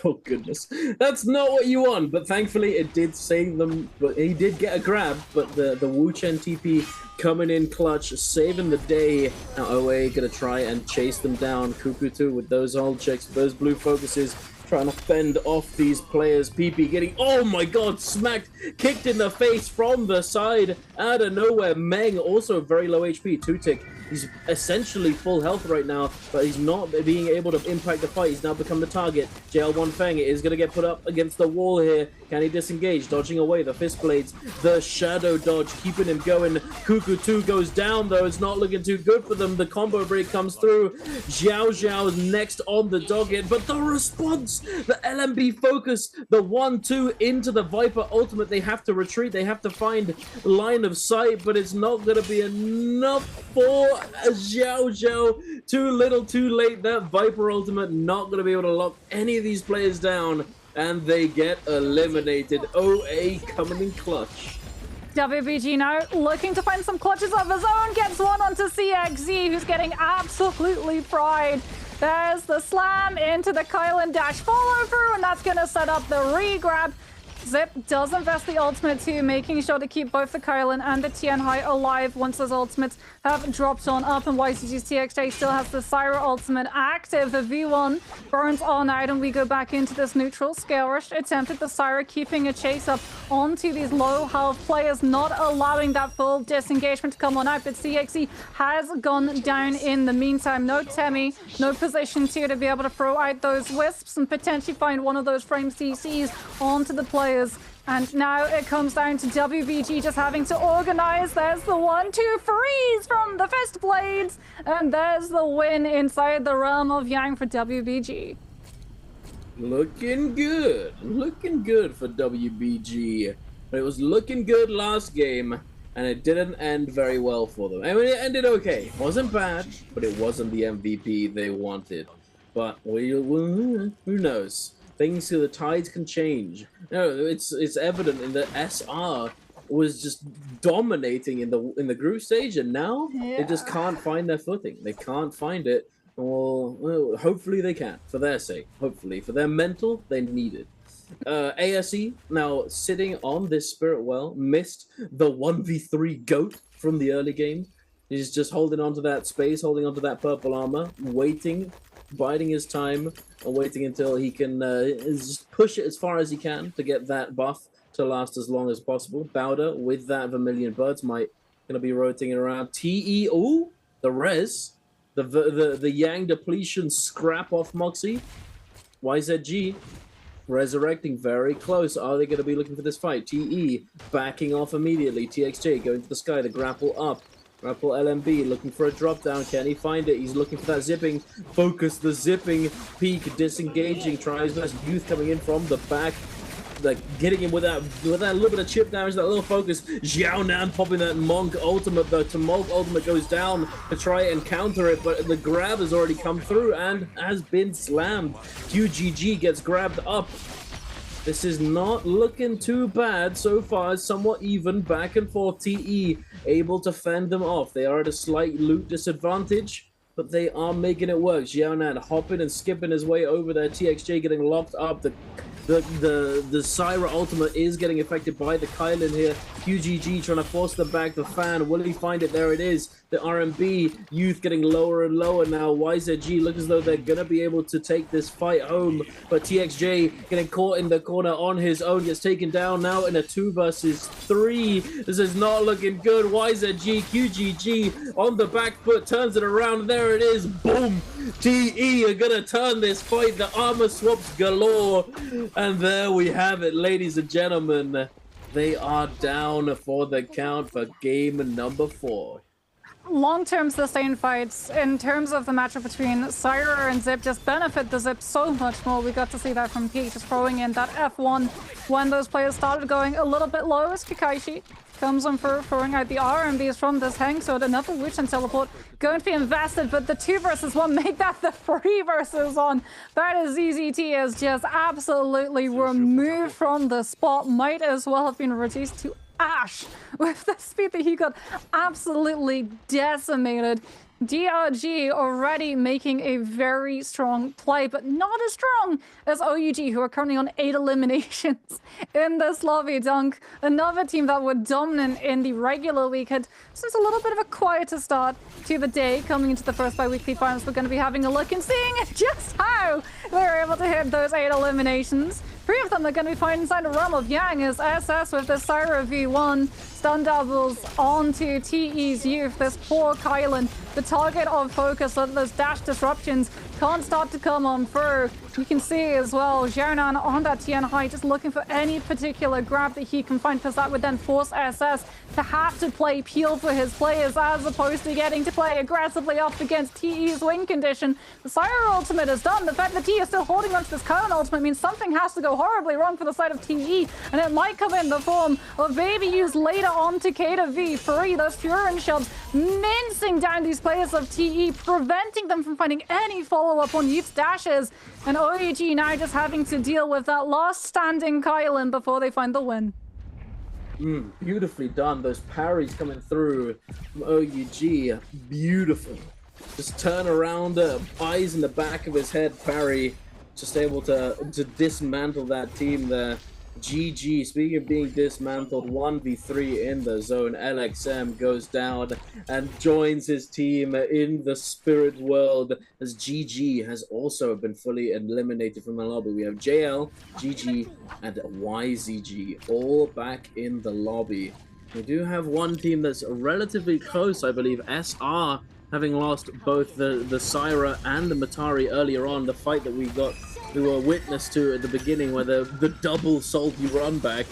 Oh goodness, that's not what you want, but thankfully it did save them. But he did get a grab, but the Wuchen TP coming in clutch, saving the day. Now OA gonna try and chase them down. Kukutu with those hold checks, those blue focuses, trying to fend off these players. PP getting, oh my god, smacked, kicked in the face from the side out of nowhere. Meng also very low HP, 2-tick. He's essentially full health right now, but he's not being able to impact the fight. He's now become the target. JL1 Fang is going to get put up against the wall here. Can he disengage? Dodging away the fist blades. The shadow dodge keeping him going. Cuckoo 2 goes down, though. It's not looking too good for them. The combo break comes through. Xiao Xiao is next on the dogged, but the response, the LMB focus, the 1-2 into the Viper ultimate. They have to retreat. They have to find line of sight, but it's not going to be enough for Xiao Xiao. Too little, too late. That Viper ultimate not going to be able to lock any of these players down, and they get eliminated. OA coming in clutch. WBG now looking to find some clutches of his own, gets one onto CXZ, who's getting absolutely fried. There's the slam into the Kylan dash follow through, and that's going to set up the re-grab. Zip does invest the ultimate too, making sure to keep both the Kylan and the Tianhai alive once those ultimates have dropped on up, and YCG's TXJ still has the Syra ultimate active. The V1 burns on out, and we go back into this neutral. Scale Rush attempted the Syra, keeping a chase up onto these low health players, not allowing that full disengagement to come on out, but CXE has gone down in the meantime. No Temi, no position to be able to throw out those wisps and potentially find one of those frame CCs onto the players. And now it comes down to WBG just having to organize. There's the 1-2 freeze from the fist blades, and there's the win inside the realm of Yang for WBG. Looking good for WBG. But it was looking good last game, and it didn't end very well for them. I mean, it ended okay. It wasn't bad, but it wasn't the MVP they wanted. but who knows? Things, the tides can change. No, it's evident in that SR was just dominating in the group stage, and now they just can't find their footing. They can't find it. Well, hopefully they can, for their sake. Hopefully, for their mental, they need it. ASE now sitting on this Spirit Well, missed the 1v3 GOAT from the early game. He's just holding onto that space, holding onto that purple armor, waiting, biding his time, and waiting until he can just push it as far as he can to get that buff to last as long as possible. Bowder with that Vermilion Birds might gonna be rotating around. TE, ooh, the res, the Yang depletion scrap off Moxie. YZG resurrecting very close. Are they going to be looking for this fight? TE backing off immediately. TXJ going to the sky. The grapple up. Grapple LMB looking for a drop down. Can he find it? He's looking for that zipping. Focus the zipping. Peak disengaging. Tries best. Youth coming in from the back. Like getting him with that little bit of chip damage, that little focus. Xiaonan popping that Monk ultimate. The Tumult ultimate goes down to try and counter it, but the grab has already come through and has been slammed. QGG gets grabbed up. This is not looking too bad so far. It's somewhat even, back and forth. TE able to fend them off. They are at a slight loot disadvantage, but they are making it work. Xiaonan hopping and skipping his way over there. TXJ getting locked up. The Syra ultimate is getting affected by the Kylan here. QGG trying to force them back. The fan, will he find it? There it is. The RMB Youth getting lower and lower now. YZG look as though they're going to be able to take this fight home. But TXJ getting caught in the corner on his own. Gets taken down now in a 2 versus 3. This is not looking good. YZG, QGG on the back foot. Turns it around. There it is. Boom. TE are going to turn this fight. The armor swaps galore. And there we have it, ladies and gentlemen. They are down for the count for game number 4. Long-term sustained fights in terms of the matchup between Syra and Zip just benefit the Zip so much more. We got to see that from Pete, just throwing in that F1 when those players started going a little bit low as Kakashi comes on for throwing out the RMBs from this Hang Sword. Another Witch and Teleport going to be invested, but the 2 versus 1 make that the 3 versus 1. That is ZZT is just absolutely removed from the spot. Might as well have been reduced to ash with the speed that he got absolutely decimated. DRG already making a very strong play, but not as strong as OUG, who are currently on 8 eliminations in this lobby. Dunk, another team that were dominant in the regular week, had just a little bit of a quieter start to the day. Coming into the first bi-weekly finals, we're going to be having a look and seeing just how they were able to hit those 8 eliminations. 3 of them are going to be fighting inside the realm of Yang as SS with the Syra V1 stun doubles onto TE's Youth. This poor Kylan, the target of focus, so that those dash disruptions can't start to come on through. You can see as well, Xiaonan on that TN high, just looking for any particular grab that he can find, because that would then force SS to have to play peel for his players, as opposed to getting to play aggressively up against TE's win condition. The Syra ultimate is done. The fact that TE is still holding onto this Kylan ultimate means something has to go horribly wrong for the side of TE, and it might come in the form of Baby Use later on to Kata V3. Those Furin shoves mincing down these players of TE, preventing them from finding any follow-up on Youth's dashes. And OUG now just having to deal with that last standing Kylan before they find the win. Beautifully done. Those parries coming through from OUG. Beautiful. Just turn around, eyes in the back of his head parry. Just able to dismantle that team there. GG. Speaking of being dismantled, 1v3 in the zone. LXM goes down and joins his team in the spirit world, as GG has also been fully eliminated from the lobby. We have JL, GG, and YZG all back in the lobby. We do have one team that's relatively close, I believe. SR having lost both the Syra and the Matari earlier on. The fight that we were witness to at the beginning, where the double salty run back,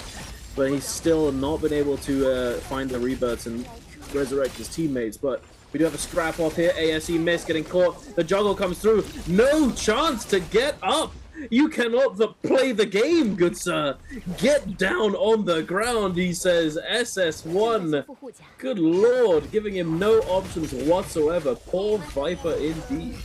but he's still not been able to find the rebirths and resurrect his teammates. But we do have a scrap off here. ASE miss, getting caught. The juggle comes through. No chance to get up. You cannot play the game, good sir. Get down on the ground, he says. SS1. Good lord, giving him no options whatsoever. Poor Viper indeed.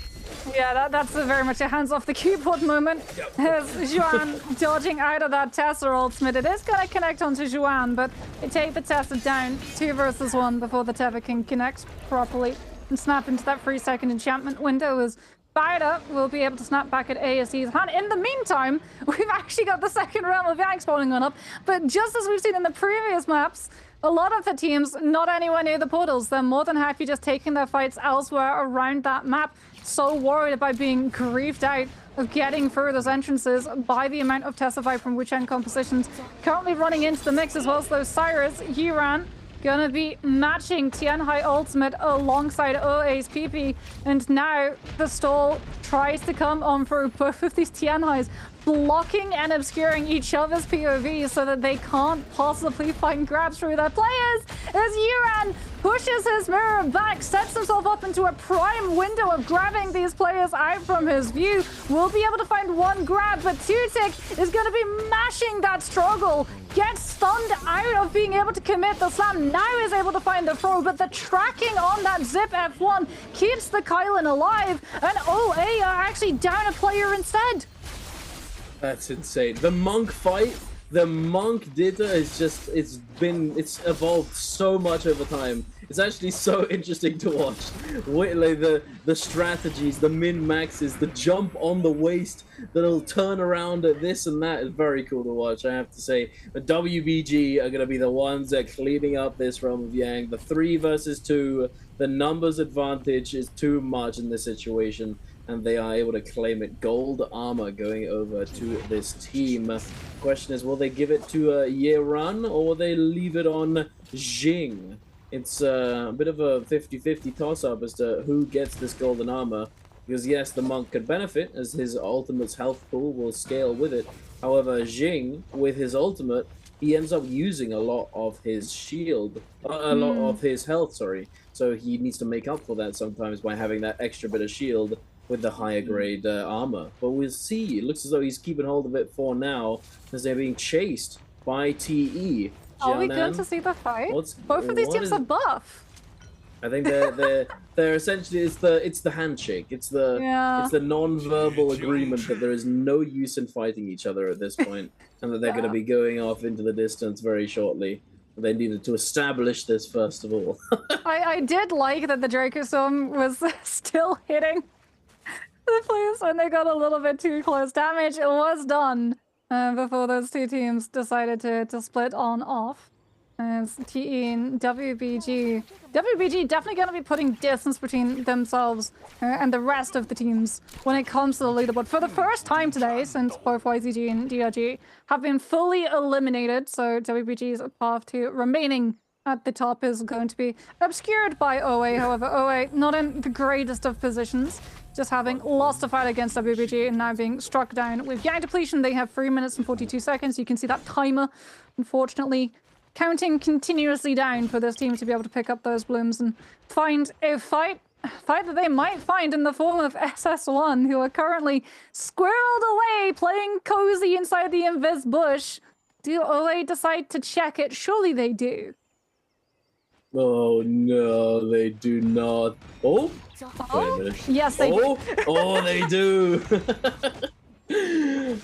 Yeah, that's very much a hands off the keyboard moment. As Juan dodging out of that Tessa ultimate. It is going to connect onto Juan, but they take the Tessa down 2 versus 1 before the Teva can connect properly and snap into that 3-second enchantment window as Bida will be able to snap back at ASE's hand. In the meantime, we've actually got the second realm of Yang spawning on up, but just as we've seen in the previous maps, a lot of the teams not anywhere near the portals. They're more than happy just taking their fights elsewhere around that map. So worried about being griefed out of getting through those entrances by the amount of Tessify from Wu Chen compositions currently running into the mix, as well as those Cyrus, Yiran, gonna be matching Tianhai ultimate alongside OA's PP, and now the stall tries to come on through both of these Tianhais, blocking and obscuring each other's POVs so that they can't possibly find grabs through their players. As Yuran pushes his mirror back, sets himself up into a prime window of grabbing these players out from his view, will be able to find one grab, but Tutik is going to be mashing that struggle, gets stunned out of being able to commit the slam, now is able to find the throw, but the tracking on that zip F1 keeps the Kylan alive, and OA are actually down a player instead. That's insane. The Monk fight, the Monk Dita is just, it's evolved so much over time. It's actually so interesting to watch. Like the strategies, the min-maxes, the jump on the waist that'll turn around at this and that is very cool to watch, I have to say. But WBG are going to be the ones that are cleaning up this realm of Yang. The 3 versus 2, the numbers advantage is too much in this situation, and they are able to claim it. Gold armor going over to this team. Question is, will they give it to Yeran or will they leave it on Jing? It's a bit of a 50-50 toss-up as to who gets this golden armor. Because yes, the Monk could benefit as his ultimate's health pool will scale with it. However, Jing, with his ultimate, he ends up using a lot of his shield, a lot of his health, sorry. So he needs to make up for that sometimes by having that extra bit of shield with the higher grade armor. But we'll see. It looks as though he's keeping hold of it for now as they're being chased by TE. Are we going to see the fight? Both of these teams are buff. I think they're essentially it's the handshake. It's the non-verbal agreement that there is no use in fighting each other at this point, and that they're going to be going off into the distance very shortly. They needed to establish this first of all. I did like that the Draco Storm was still hitting the players when they got a little bit too close. Damage was done before those two teams decided to split on off. As TE and WBG definitely going to be putting distance between themselves and the rest of the teams when it comes to the leaderboard. For the first time today, since both YZG and DRG have been fully eliminated, so WBG's path to remaining at the top is going to be obscured by OA. However, OA not in the greatest of positions, just having lost a fight against WBG and now being struck down. With Yang depletion, they have 3 minutes and 42 seconds. You can see that timer, unfortunately, counting continuously down for this team to be able to pick up those blooms and find a fight that they might find in the form of SS1, who are currently squirreled away, playing cozy inside the Invis bush. Do OA decide to check it? Surely they do. Oh no, they do not. Oh, wait a minute. Yes, they do. Oh, they do.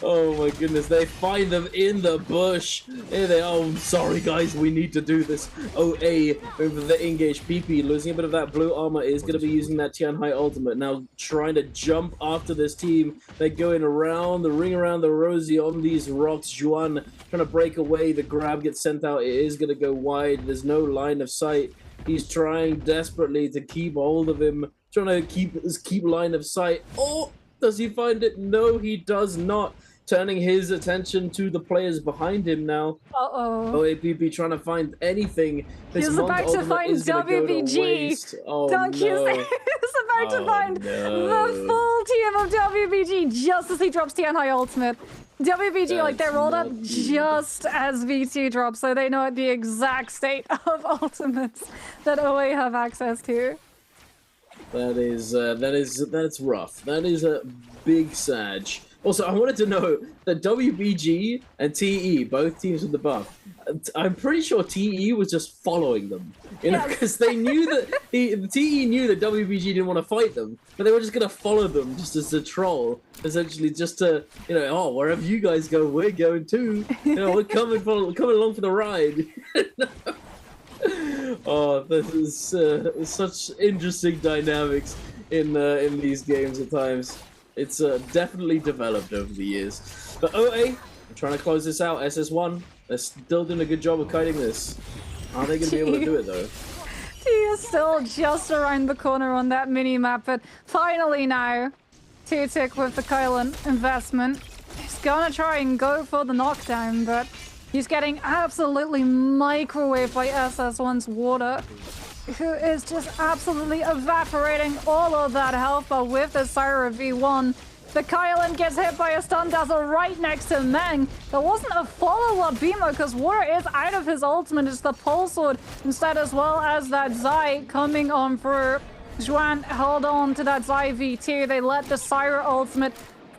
Oh my goodness, they find them in the bush. Here they are. Oh, sorry guys, we need to do this. OA over the engage PP, losing a bit of that blue armor, is going to be using that Tianhai ultimate. Now trying to jump after this team. They're going around the ring around the rosy on these rocks. Juan trying to break away. The grab gets sent out. It is going to go wide. There's no line of sight. He's trying desperately to keep hold of him. Trying to keep line of sight. Oh! Does he find it? No, he does not. Turning his attention to the players behind him now. OAPP trying to find anything. He's about to find WBG. Oh, Dunk no. He's about to find the full team of WBG just as he drops Tianhai ultimate. WBG, they're rolled up just as V2 drops, so they know the exact state of ultimates that OA have access to. That's rough. That is a big Sag. Also, I wanted to know that WBG and TE, both teams with the buff, I'm pretty sure TE was just following them, you know, because they knew that the TE knew that WBG didn't want to fight them, but they were just gonna follow them just as a troll, essentially, just to, you know, oh, wherever you guys go, we're going too. You know, we're coming along for the ride. Oh, this is such interesting dynamics in these games at times. It's definitely developed over the years. But OA, I'm trying to close this out. SS1, they're still doing a good job of kiting this. Are they going to be able to do it, though? He is still just around the corner on that mini-map, but finally now, Tutik with the Kylan investment. He's gonna try and go for the knockdown, but he's getting absolutely microwaved by SS1's water, who is just absolutely evaporating all of that health bar with the Syra V1. The Kylan gets hit by a stun dazzle right next to Meng. There wasn't a follow-up beamer because water is out of his ultimate. It's the pulse sword instead, as well as that Zai coming on through. Juan held on to that Zai V2. They let the Syra ultimate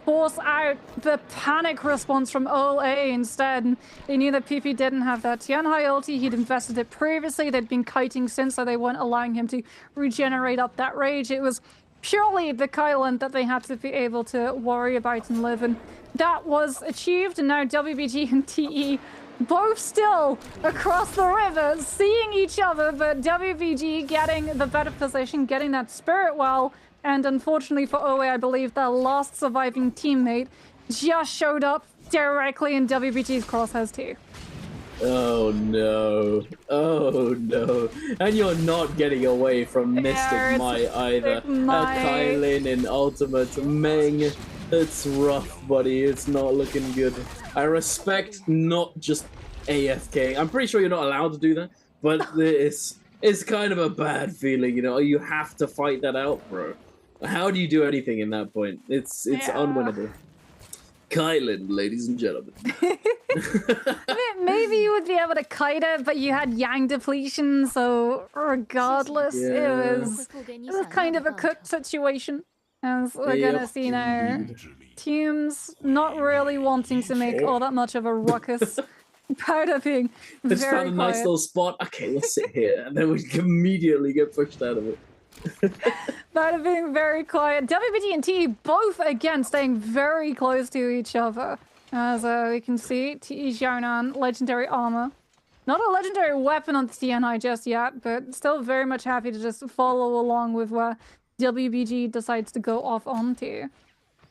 force out the panic response from OA instead. They knew that PP didn't have that Tianhai ulti. He'd invested it previously. They'd been kiting since, so they weren't allowing him to regenerate up that rage. It was purely the Kylan that they had to be able to worry about and live, and that was achieved. And now WBG and TE both still across the river, seeing each other, but WBG getting the better position, getting that spirit well. And unfortunately for OA, I believe their last surviving teammate just showed up directly in WBG's crosshairs too. Oh no. Oh no. And you're not getting away from Mystic Might either. Kylan in ultimate. Meng. It's rough, buddy. It's not looking good. I respect not just AFK. I'm pretty sure you're not allowed to do that, but it's kind of a bad feeling, you know. You have to fight that out, bro. How do you do anything in that point? It's unwinnable. Kylan, ladies and gentlemen. Maybe you would be able to kite it, but you had Yang depletion, so regardless, it was kind of a cooked situation. As we're gonna see now, teams not really wanting to make all that much of a ruckus. Proud of being very Just found a nice little spot. Okay, let's sit here, and then we immediately get pushed out of it. That of being very quiet. WBG and TE both again staying very close to each other. As we can see, TE Xiaonan, legendary armor. Not a legendary weapon on the TNI just yet, but still very much happy to just follow along with where WBG decides to go off onto.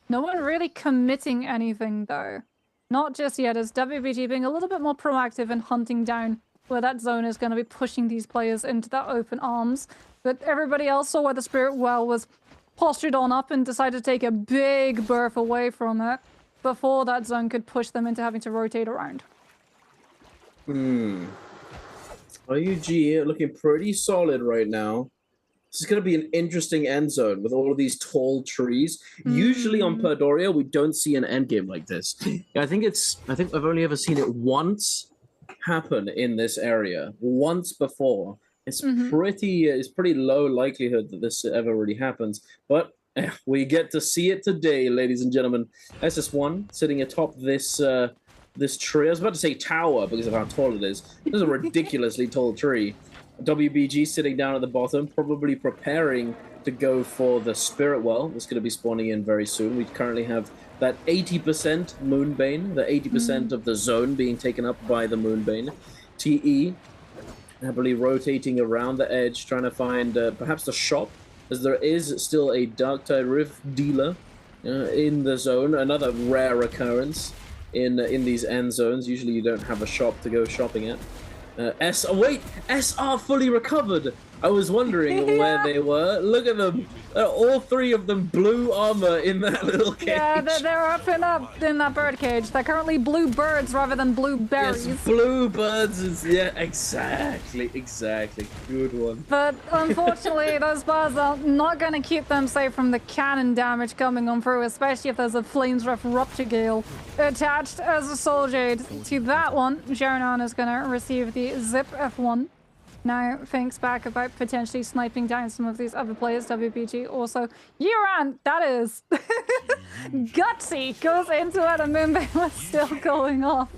No one really committing anything though. Not just yet, as WBG being a little bit more proactive in hunting down where that zone is going to be pushing these players into that open arms. But everybody else saw where the Spirit Well was postured on up and decided to take a big berth away from it before that zone could push them into having to rotate around. OUG looking pretty solid right now. This is going to be an interesting end zone with all of these tall trees. Usually on Perdoria, we don't see an end game like this. I think I've only ever seen it once happen in this area. Once before. It's pretty low likelihood that this ever really happens, but we get to see it today, ladies and gentlemen. SS1 sitting atop this this tree. I was about to say tower because of how tall it is. This is a ridiculously tall tree. WBG sitting down at the bottom, probably preparing to go for the Spirit Well. It's going to be spawning in very soon. We currently have that 80% Moonbane, the 80% of the zone being taken up by the Moonbane. TE happily rotating around the edge, trying to find perhaps the shop, as there is still a Darktide Rift dealer in the zone. Another rare occurrence in these end zones. Usually you don't have a shop to go shopping at. SR fully recovered. I was wondering where they were. Look at them. All three of them blue armor in that little cage. Yeah, they're up in that bird cage. They're currently blue birds rather than blue berries. Yes, blue birds. Yeah, exactly. Good one. But unfortunately, those bars are not going to keep them safe from the cannon damage coming on through, especially if there's a Flames Ref Rupture Gale attached as a Soul Jade to that one. Xiaonan is going to receive the Zip F1. now thinks back about potentially sniping down some of these other players. WBG also. Yuran, that is gutsy, goes into it, and Nbpl is still going off.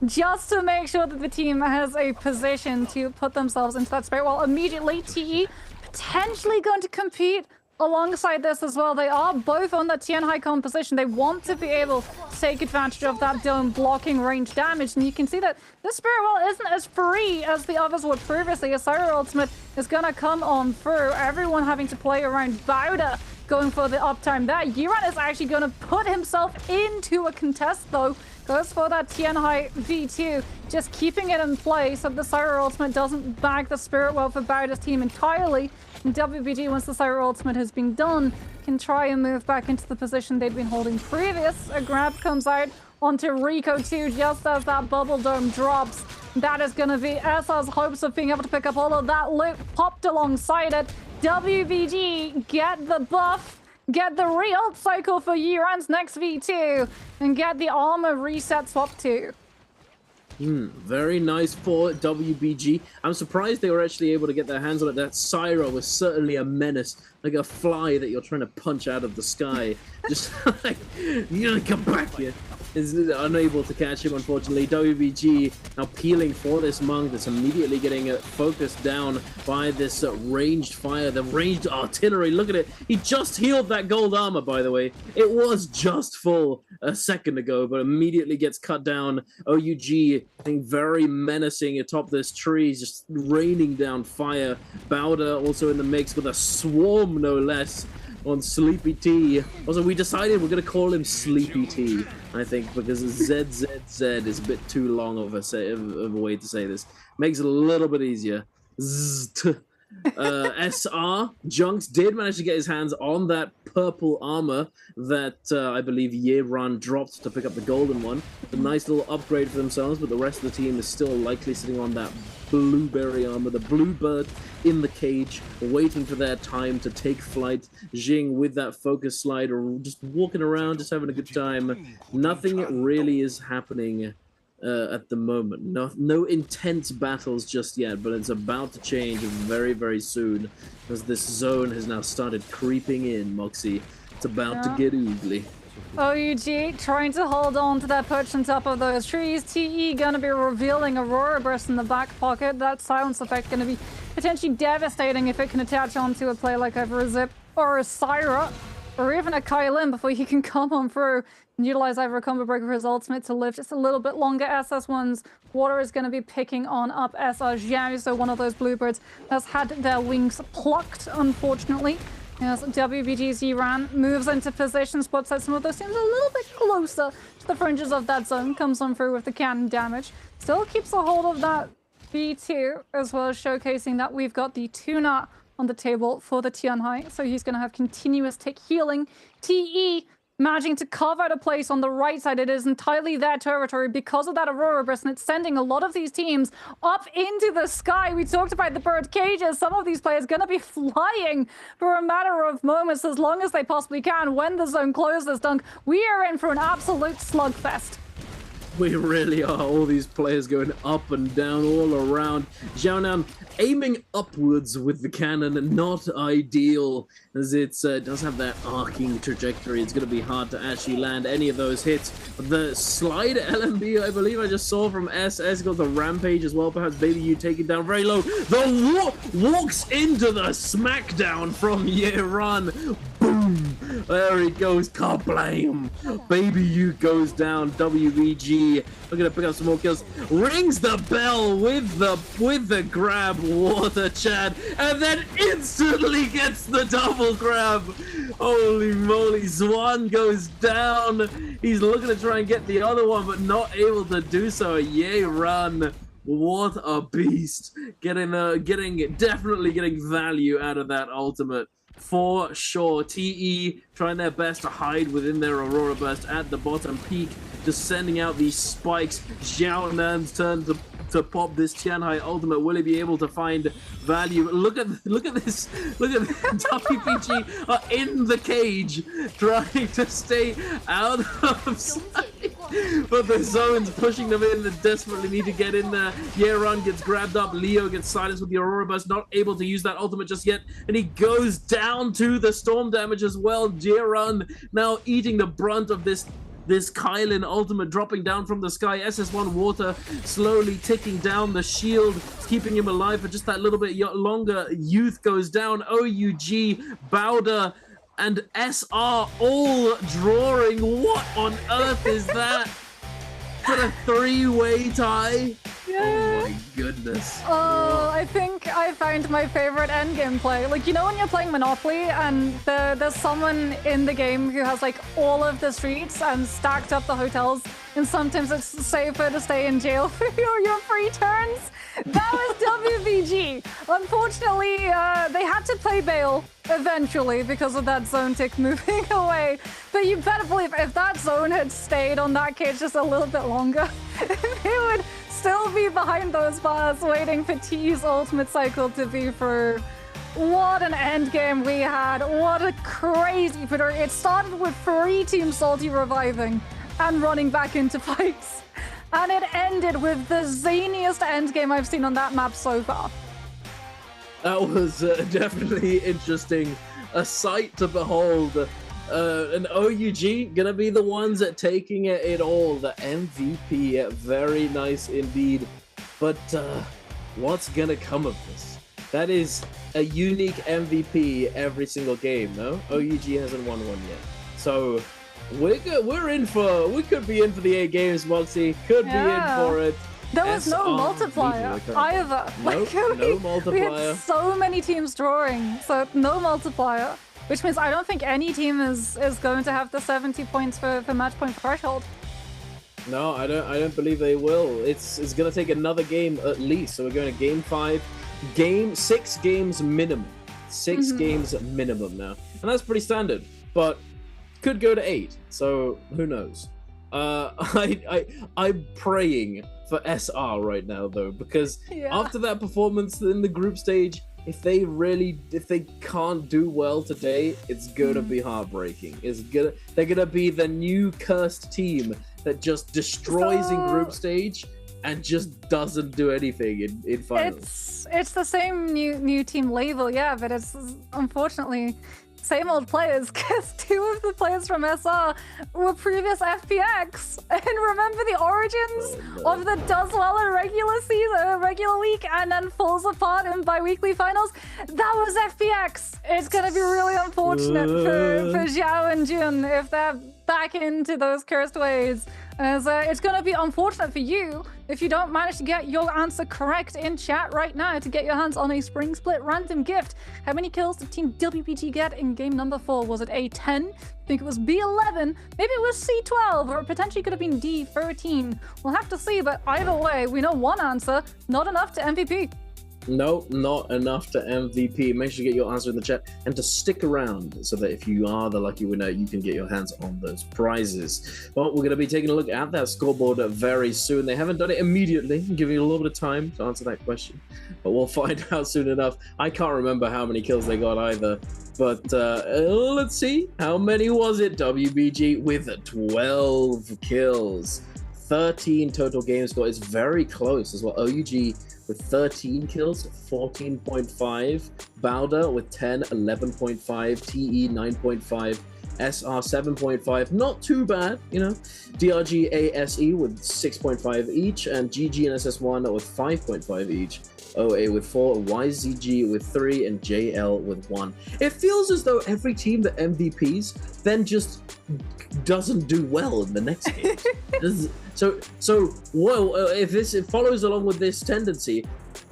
Just to make sure that the team has a position to put themselves into that spirit. Well, immediately, TE potentially going to compete alongside this as well. They are both on that Tianhai composition. They want to be able to take advantage of that dome blocking range damage. And you can see that this Spirit Well isn't as free as the others were previously. A Siren Ultimate is going to come on through. Everyone having to play around Bowder, going for the uptime there. Yuran is actually going to put himself into a contest though. Goes for that Tianhai V2, just keeping it in place so the Siren Ultimate doesn't bag the Spirit Well for Bowder's team entirely. And WBG, once the Siren Ultimate has been done, can try and move back into the position they'd been holding previous. A grab comes out onto Rico 2 just as that bubble dome drops. That is going to be SR's hopes of being able to pick up all of that loot popped alongside it. WBG get the buff, get the re-ult cycle for Yuran's next V2, and get the armor reset swap too. Very nice for WBG. I'm surprised they were actually able to get their hands on it. That Syra was certainly a menace, like a fly that you're trying to punch out of the sky. Just like, you gotta come back here. Is unable to catch him, unfortunately. WBG now peeling for this monk that's immediately getting focused down by this ranged fire, the ranged artillery. Look at it. He just healed that gold armor, by the way. It was just full a second ago, but immediately gets cut down. OUG, I think, very menacing atop this tree, just raining down fire. Bowder also in the mix with a swarm, no less, on Sleepy T. Also, we decided we're going to call him Sleepy T, I think, because ZZZ is a bit too long of a way to say this. Makes it a little bit easier. SR, Junks did manage to get his hands on that purple armor that I believe Yeran dropped to pick up the golden one. A nice little upgrade for themselves, but the rest of the team is still likely sitting on that blueberry armor, the bluebird in the cage, waiting for their time to take flight. Jing with that focus slide, or just walking around, just having a good time. Nothing really is happening at the moment. No intense battles just yet, but it's about to change very, very soon, as this zone has now started creeping in, Moxie. It's about to get ugly. OUG trying to hold on to that perch on top of those trees. TE gonna be revealing Aurora Burst in the back pocket. That silence effect gonna be potentially devastating if it can attach onto a play like either a Zip or a Syra, or even a Kylin before he can come on through and utilize either a combo breaker for his ultimate to live just a little bit longer. SS1's water is going to be picking on up SR Xiao, so one of those bluebirds has had their wings plucked, unfortunately. As WBG's Yiran moves into position, spots out some of those teams a little bit closer to the fringes of that zone, comes on through with the cannon damage. Still keeps a hold of that B2, as well as showcasing that we've got the tuna on the table for the Tianhai, so he's going to have continuous tick healing. TE managing to carve out a place on the right side. It is entirely their territory because of that Aurora Burst, and it's sending a lot of these teams up into the sky. We talked about the bird cages. Some of these players going to be flying for a matter of moments, as long as they possibly can. When the zone closes, Dunk, we are in for an absolute slugfest. We really are. All these players going up and down all around. Xiaonan aiming upwards with the cannon, not ideal, as it does have that arcing trajectory. It's going to be hard to actually land any of those hits. The slide LMB, I believe I just saw from SS, got the rampage as well. Perhaps Baby U taking down very low. The walks into the smackdown from Yeran. Boom! There he goes. Can't blame. Baby U goes down. WBG. We're gonna pick up some more kills. Rings the bell with the grab. What a Chad! And then instantly gets the double grab. Holy moly! Zwan goes down. He's looking to try and get the other one, but not able to do so. Yay, run! What a beast! Definitely getting value out of that ultimate. For sure. TE trying their best to hide within their Aurora Burst at the bottom peak, just sending out these spikes. Xiao Nan's turn to pop this Tianhai ultimate. Will he be able to find value? Look at this. Look at WPG are in the cage trying to stay out of sight. But the zone's pushing them in. They desperately need to get in there. Yeron gets grabbed up. Leo gets silenced with the Aurora Burst, not able to use that ultimate just yet. And he goes down to the storm damage as well. Yeron now eating the brunt of this Kylin ultimate dropping down from the sky. SS1 water slowly ticking down. The shield keeping him alive for just that little bit longer. Youth goes down. OUG, Bowder, and SR all drawing. What on earth is that? Is it a three-way tie? Yeah. Oh my goodness. Oh, I think I found my favorite endgame play. Like, you know when you're playing Monopoly and there's someone in the game who has like all of the streets and stacked up the hotels, and sometimes it's safer to stay in jail for your free turns? That was WBG. Unfortunately, they had to play bail eventually because of that zone tick moving away. But you better believe if that zone had stayed on that cage just a little bit longer, they would still be behind those bars waiting for T's ultimate cycle to be through. What an end game we had. What a crazy footer. It started with 3 Team Salty reviving and running back into fights. And it ended with the zaniest end game I've seen on that map so far. That was definitely interesting. A sight to behold. And OUG gonna be the ones that taking it all. The MVP, very nice indeed. But what's gonna come of this? That is a unique MVP every single game, no? OUG hasn't won one yet. So we're in for, we could be in for the 8 games, Moxie. Could be in for it. There was no multiplier either. No multiplier. We had so many teams drawing, so no multiplier. Which means I don't think any team is going to have the 70 points for match point threshold. No, I don't believe they will. It's gonna take another game at least. So we're going to game 5, 6 games minimum. 6 games minimum now. And that's pretty standard. But could go to 8. So who knows? I'm praying for SR right now though, because after that performance in the group stage, if they can't do well today, it's gonna be heartbreaking. They're gonna be the new cursed team that just destroys in group stage and just doesn't do anything in finals. It's the same new team label, yeah, but it's unfortunately same old players, because 2 of the players from SR were previous FPX. And remember the origins of the does well in regular week, and then falls apart in bi-weekly finals? That was FPX. It's going to be really unfortunate for Xiao and Jun if they're back into those cursed ways. As it's going to be unfortunate for you if you don't manage to get your answer correct in chat right now to get your hands on a Spring Split random gift. How many kills did Team WPG get in game number 4? Was it A10? I think it was B11. Maybe it was C12, or it potentially could have been D13. We'll have to see, but either way, we know one answer, not enough to MVP. No, not enough to MVP. Make sure to get your answer in the chat and to stick around so that if you are the lucky winner, you can get your hands on those prizes. Well, we're going to be taking a look at that scoreboard very soon. They haven't done it immediately, giving you a little bit of time to answer that question, but we'll find out soon enough. I can't remember how many kills they got either, but let's see. How many was it? WBG with 12 kills. 13 total game score. Is very close as well. OUG with 13 kills, 14.5. Bowder with 10, 11.5. TE 9.5. SR 7.5. Not too bad, you know. DRG ASE with 6.5 each, and GG and SS1 with 5.5 each. OA with 4, YZG with 3, and JL with 1. It feels as though every team that MVPs then just doesn't do well in the next game. If it follows along with this tendency,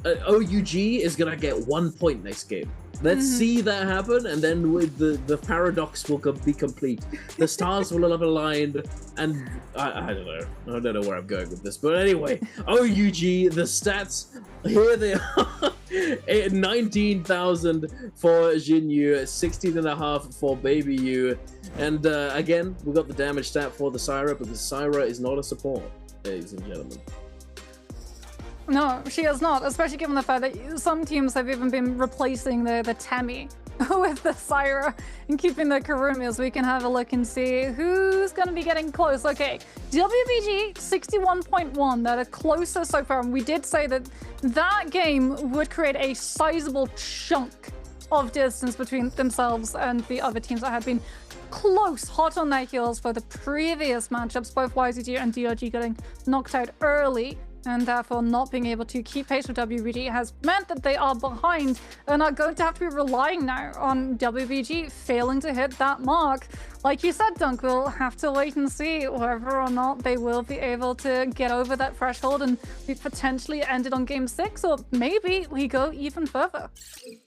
OUG is gonna get 1 point next game. Let's see that happen, and then with the paradox will be complete. The stars will have aligned, and I don't know. I don't know where I'm going with this, but anyway, OUG, the stats, here they are. 19,000 for Jinyu, 16.5 for Baby Yu, and again, we got the damage stat for the Syra, because Syra is not a support, ladies and gentlemen. No, she is not, especially given the fact that some teams have even been replacing the Temi with the Syra and keeping the Karumis. We can have a look and see who's going to be getting close. Okay, WBG 61.1, that are closer so far. And we did say that that game would create a sizable chunk of distance between themselves and the other teams that had been close, hot on their heels for the previous matchups. Both YZG and DRG getting knocked out early, and therefore not being able to keep pace with WBG has meant that they are behind and are going to have to be relying now on WBG failing to hit that mark. Like you said, Dunk, we'll have to wait and see whether or not they will be able to get over that threshold and we potentially ended on game 6, or maybe we go even further.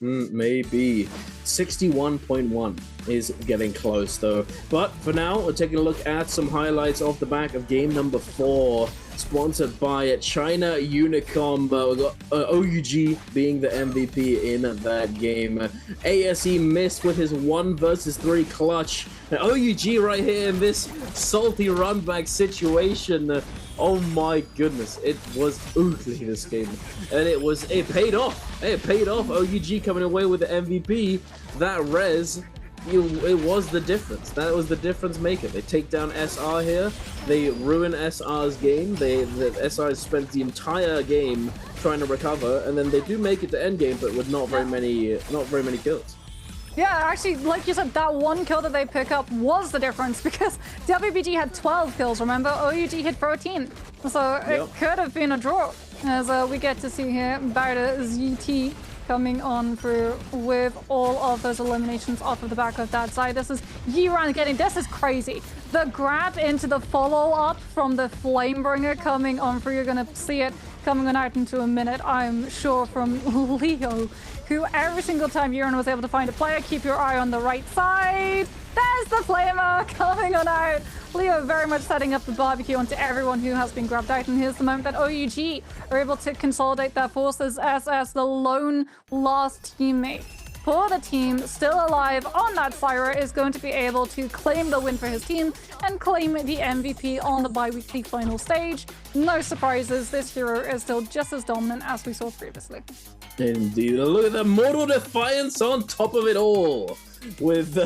Maybe. 61.1 is getting close though. But for now, we're taking a look at some highlights off the back of game number 4. Sponsored by China Unicom. We got OUG being the MVP in that game. ASE missed with his 1 versus 3 clutch. And OUG right here in this salty run back situation. Oh my goodness, it was ugly this game, and it paid off. It paid off. OUG coming away with the MVP. That res, it was the difference. That was the difference maker. They take down SR here. They ruin SR's game. The SR spent the entire game trying to recover, and then they do make it to end game, but with not very many kills. Yeah, actually, like you said, that 1 kill that they pick up was the difference, because WBG had 12 kills, remember? OUG hit 13. So it could have been a draw, as we get to see here Bauda ZT coming on through with all of those eliminations off of the back of that side. This is Yiran getting, this is crazy. The grab into the follow-up from the Flamebringer coming on through. You're going to see it coming on out into a minute, I'm sure, from Leo, who every single time Yiran was able to find a player, keep your eye on the right side. There's the Flamer coming on out. Leo very much setting up the barbecue onto everyone who has been grabbed out. And here's the moment that OUG are able to consolidate their forces. SS, the lone last teammate for the team, still alive on that Syra, is going to be able to claim the win for his team and claim the MVP on the bi-weekly final stage. No surprises, this hero is still just as dominant as we saw previously. Indeed. Look at the Mortal Defiance on top of it all, with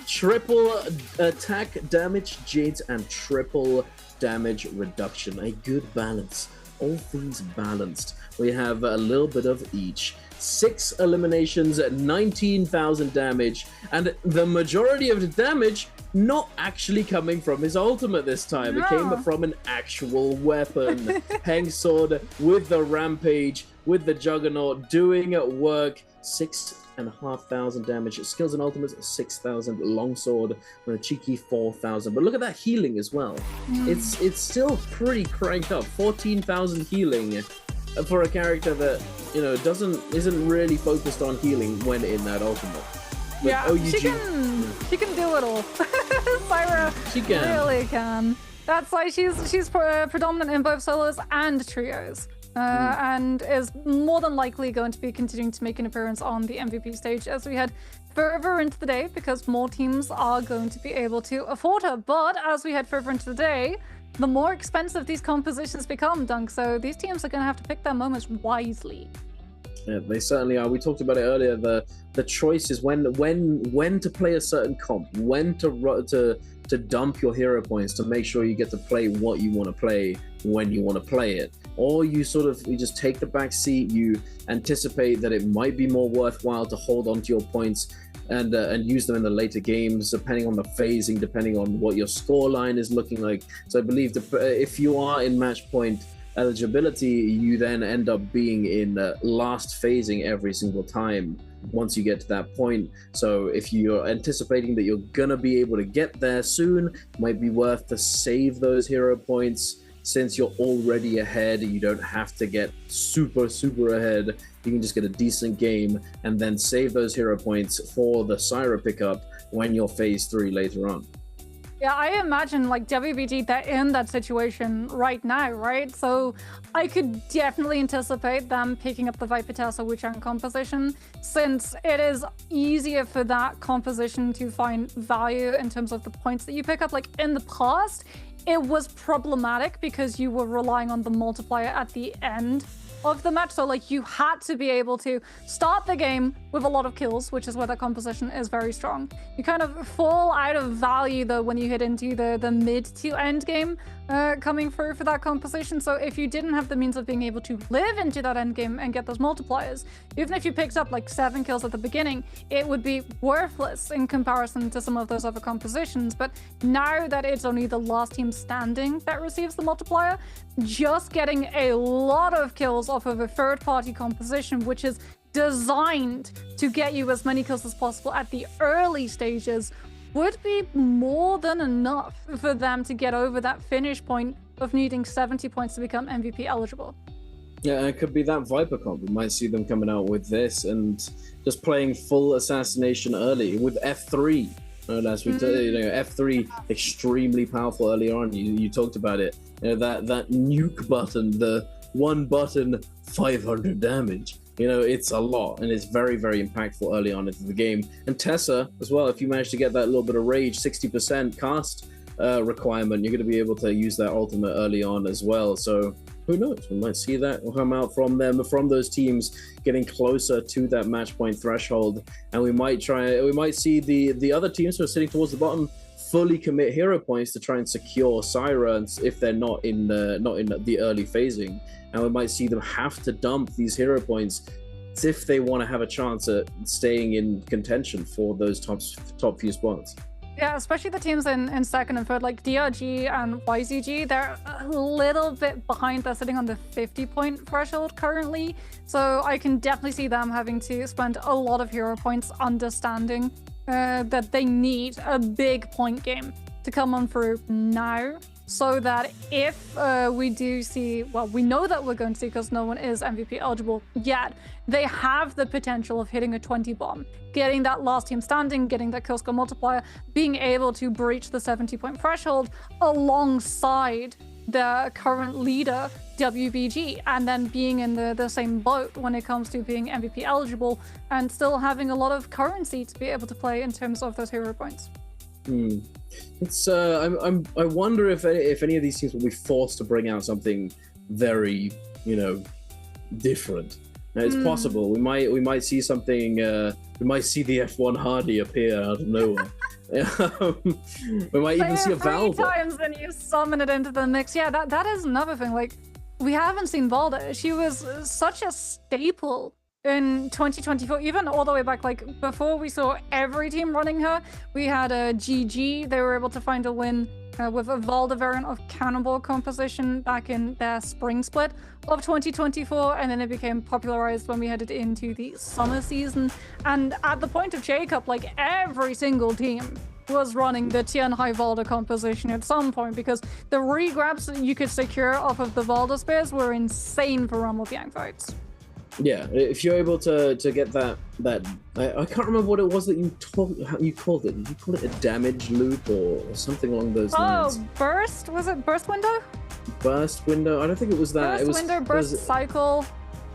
triple attack damage, Jades, and triple damage reduction. A good balance. All things balanced. We have a little bit of each. 6 eliminations, 19,000 damage, and the majority of the damage not actually coming from his ultimate this time. It came from an actual weapon. Hang Sword with the Rampage, with the Juggernaut, doing work. 6,500 damage. Skills and ultimates, 6,000. Longsword with a cheeky 4,000. But look at that healing as well. It's still pretty cranked up. 14,000 healing for a character that, you know, isn't really focused on healing when in that ultimate. But yeah, OUG, she can do it all. Syra really can. That's why she's predominant in both solos and trios. And is more than likely going to be continuing to make an appearance on the MVP stage as we head further into the day, because more teams are going to be able to afford her. But as we head further into the day, the more expensive these compositions become, Dunk. So these teams are going to have to pick their moments wisely. Yeah, they certainly are. We talked about it earlier. The choice is when to play a certain comp, when to dump your hero points to make sure you get to play what you want to play when you want to play it. Or you just take the back seat, you anticipate that it might be more worthwhile to hold on to your points and use them in the later games, depending on the phasing, depending on what your scoreline is looking like. So I believe if you are in match point eligibility, you then end up being in last phasing every single time once you get to that point. So if you're anticipating that you're gonna be able to get there soon, it might be worth to save those hero points. Since you're already ahead, you don't have to get super ahead. You can just get a decent game and then save those hero points for the Syra pickup when you're phase 3 later on. Yeah, I imagine like WBG, they're in that situation right now, right? So I could definitely anticipate them picking up the Viper Tessa Wuchang composition, since it is easier for that composition to find value in terms of the points that you pick up. Like in the past, it was problematic because you were relying on the multiplier at the end of the match. So like you had to be able to start the game with a lot of kills, which is where the composition is very strong. You kind of fall out of value though when you hit into the mid to end game coming through for that composition. So if you didn't have the means of being able to live into that end game and get those multipliers, even if you picked up like 7 kills at the beginning, it would be worthless in comparison to some of those other compositions. But now that it's only the last team standing that receives the multiplier, just getting a lot of kills off of a third-party composition, which is designed to get you as many kills as possible at the early stages, would be more than enough for them to get over that finish point of needing 70 points to become MVP eligible. Yeah, it could be that Viper comp. We might see them coming out with this and just playing full assassination early with F3. And as we F3 extremely powerful early on. You talked about it. That nuke button, the one button 500 damage. It's a lot, and it's very, very impactful early on into the game. And Tessa as well, if you manage to get that little bit of rage, 60% cast requirement, you're going to be able to use that ultimate early on as well. So who knows? We might see that come out from those teams getting closer to that match point threshold, and we might see the other teams who are sitting towards the bottom fully commit hero points to try and secure Sirens if they're not in the early phasing. And we might see them have to dump these hero points if they want to have a chance at staying in contention for those top few spots. Yeah, especially the teams in second and third, like DRG and YZG, they're a little bit behind. They're sitting on the 50-point threshold currently. So I can definitely see them having to spend a lot of hero points understanding that they need a big point game to come on through now. So that if we do see, well, we know that we're going to see because no one is MVP eligible yet, they have the potential of hitting a 20 bomb, getting that last team standing, getting that kill score multiplier, being able to breach the 70-point threshold alongside the current leader, WBG, and then being in the same boat when it comes to being MVP eligible and still having a lot of currency to be able to play in terms of those hero points. It's I wonder if any of these teams will be forced to bring out something very different. Now, it's possible we might see something. We might see the F1 Hardy appear out of nowhere. We might even see a Valve. 3 times then you summon it into the mix. Yeah, that is another thing. Like, we haven't seen Valda. She was such a staple in 2024, even all the way back, like before we saw every team running her. We had a GG. They were able to find a win with a Valda variant of Cannonball composition back in their spring split of 2024, and then it became popularized when we headed into the summer season. And at the point of J-Cup, like every single team was running the Tianhai Valda composition at some point, because the regrabs that you could secure off of the Valda spears were insane for Rumble Piang fights. Yeah, if you're able to get that I can't remember what it was that you called it. Did you call it a damage loop or something along those lines? Oh, burst? Was it burst window? Burst window? I don't think it was that. Burst window, burst cycle.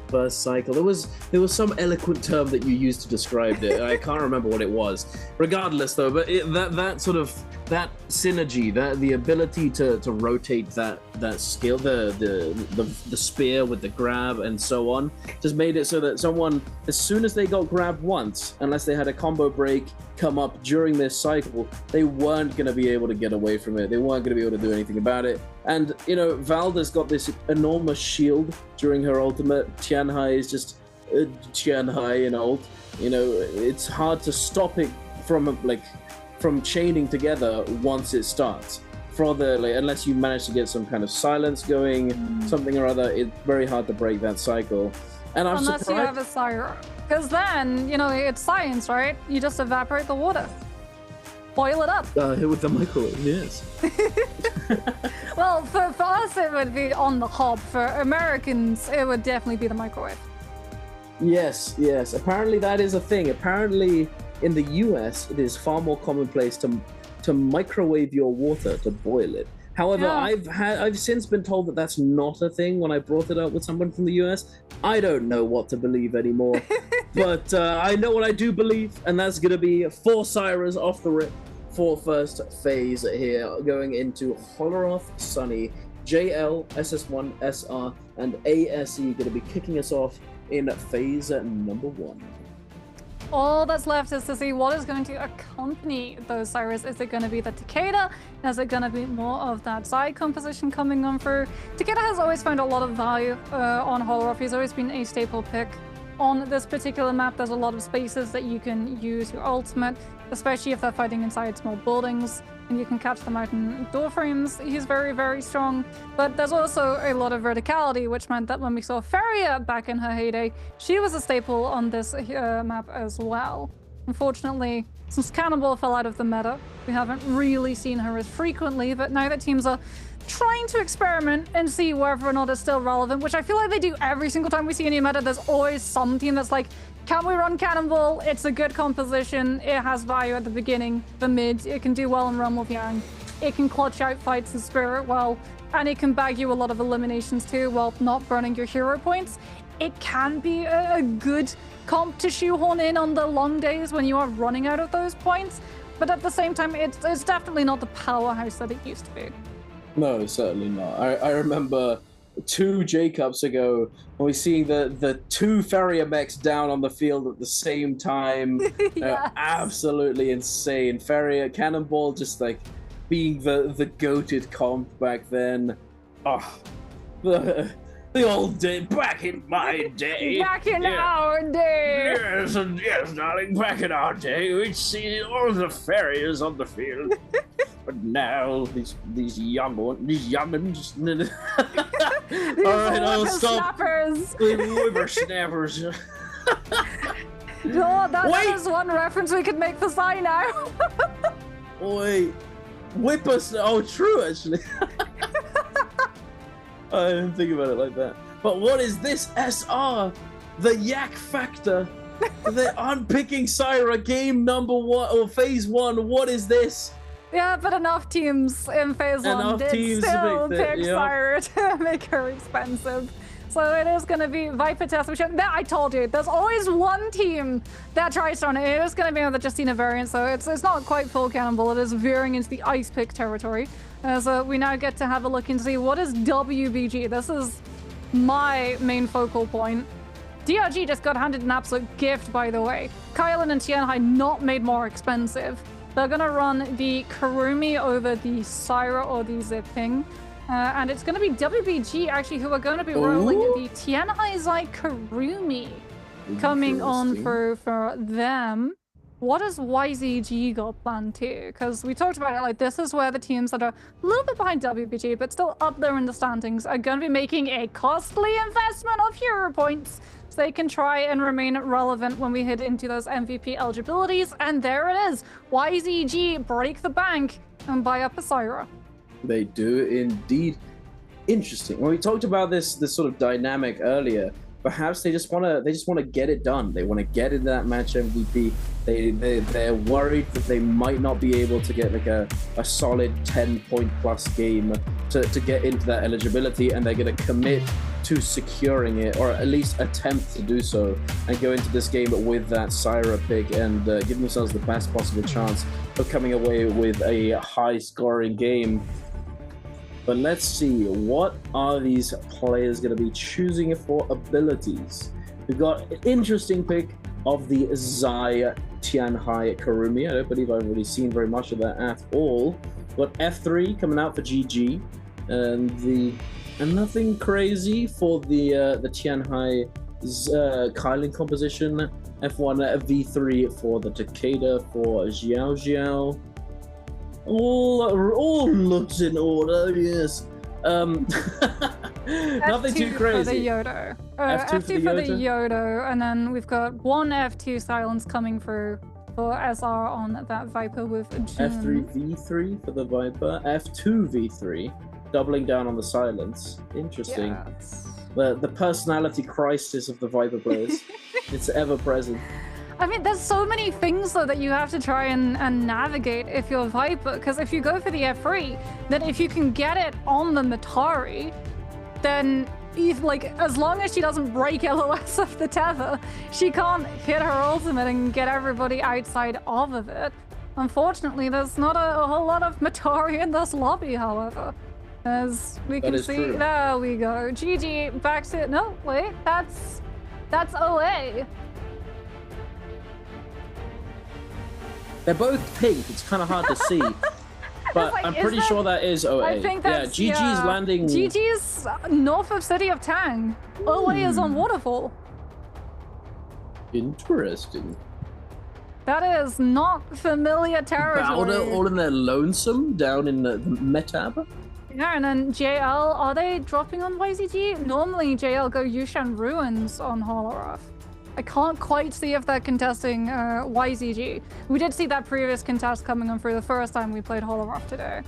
Burst cycle. There was some eloquent term that you used to describe it. I can't remember what it was. Regardless, though, but that sort of that synergy, the ability to rotate that skill, the spear with the grab and so on, just made it so that someone, as soon as they got grabbed once, unless they had a combo break come up during this cycle, they weren't going to be able to get away from it. They weren't going to be able to do anything about it. And Valda's got this enormous shield during her ultimate. Tianhai is just Tianhai in ult. It's hard to stop it from chaining together once it starts. Unless you manage to get some kind of silence going, something or other, it's very hard to break that cycle. And I'm Unless surprised... you have a Siren. Because then, it's science, right? You just evaporate the water. Boil it up. With the microwave, yes. Well, for us, it would be on the hob. For Americans, it would definitely be the microwave. Yes. Apparently that is a thing. Apparently in the US, it is far more commonplace to microwave your water, to boil it. However, yeah. I've since been told that that's not a thing when I brought it up with someone from the US. I don't know what to believe anymore. But I know what I do believe, and that's going to be 4 Sirens off the rip for first phase here, going into Holleroth Sunny JL, SS1, SR, and ASE going to be kicking us off in phase number 1. All that's left is to see what is going to accompany those Cyrus. Is it going to be the Takeda? Is it going to be more of that Zai composition coming on through? Takeda has always found a lot of value on Holoroth. He's always been a staple pick on this particular map. There's a lot of spaces that you can use your ultimate, especially if they're fighting inside small buildings and you can catch them out in door frames. He's very, very strong. But there's also a lot of verticality, which meant that when we saw Feria back in her heyday, she was a staple on this map as well. Unfortunately, since Cannonball fell out of the meta, we haven't really seen her as frequently, but now that teams are trying to experiment and see whether or not it's still relevant, which I feel like they do every single time we see a new meta. There's always some team that's like, can we run Cannonball? It's a good composition. It has value at the beginning, the mid. It can do well in Realm of Yang. It can clutch out fights in Spirit well, and it can bag you a lot of eliminations too while not burning your hero points. It can be a good comp to shoehorn in on the long days when you are running out of those points, but at the same time, it's definitely not the powerhouse that it used to be. No, certainly not. I remember 2 J-Cups ago when we seeing the 2 Feria mechs down on the field at the same time. Yes. Absolutely insane. Feria, Cannonball just like being the goated comp back then. Oh, the old day, back in my day. Back in our day. Yes, darling, back in our day, we'd see all the Ferias on the field. But now, these young'uns. All right, I'll stop. Whippersnappers. Whippersnappers. Oh, that is one reference we could make for Sai now. Wait, oh, true, actually. I didn't think about it like that. But what is this SR? The Yak Factor. The unpicking Syra game number 1 or phase 1. What is this? Yeah, but enough teams in phase 1 did still pick Syra to make her expensive. So it is going to be Viper Test. I told you, there's always one team that tries to run it. It is going to be the Justina variant, so it's not quite full Cannonball. It is veering into the Ice Pick territory. So we now get to have a look and see what is WBG. This is my main focal point. DRG just got handed an absolute gift, by the way. Kylan and Tianhai not made more expensive. They're going to run the Kurumi over the Syra or the Ziping. And it's going to be WBG, actually, who are going to be rolling the Tianhai Zai Kurumi coming on for them. What does YZG got planned too? Because we talked about it, like, this is where the teams that are a little bit behind WBG, but still up there in the standings, are going to be making a costly investment of hero points so they can try and remain relevant when we head into those MVP eligibilities. And there it is. YZG break the bank and buy up a Syra. They do indeed. Interesting. When we talked about this sort of dynamic earlier, perhaps they just want to get it done. They want to get into that match MVP. They're worried that they might not be able to get like a solid 10-point plus game to get into that eligibility, and they're going to commit to securing it, or at least attempt to do so, and go into this game with that Syra pick and give themselves the best possible chance of coming away with a high-scoring game. But let's see, what are these players going to be choosing for abilities? We've got an interesting pick of the Zai Tianhai Kurumi. I don't believe I've really seen very much of that at all. We've got F3 coming out for GG, and nothing crazy for the Tianhai Kylan composition. F1 V3 for the Takeda for Xiao Xiao. All looks in order, yes. Nothing too crazy. For the Yodo. F2 for the Yodo, and then we've got one F2 silence coming through for SR on that Viper with June. F3 V3 for the Viper. F2 V3, doubling down on the silence. Interesting. Yes. The personality crisis of the Viper players. It's ever present. I mean, there's so many things, though, that you have to try and navigate if you're Viper, because if you go for the F3, then if you can get it on the Matari, then, as long as she doesn't break LOS of the tether, she can't hit her ultimate and get everybody outside of it. Unfortunately, there's not a whole lot of Matari in this lobby, however. As we can see, true. there we go. GG back to no wait, that's OA. They're both pink. It's kind of hard to see, but like, I'm pretty sure that is OA. I think that's GG's landing. GG's north of City of Tang. OA is on Waterfall. Interesting. That is not familiar territory. Powder all in their lonesome down in the Metab. Yeah, and then JL, are they dropping on YZG? Normally JL go Yushan Ruins on Holoroth. I can't quite see if they're contesting YZG. We did see that previous contest coming on through the first time we played Holoroth today.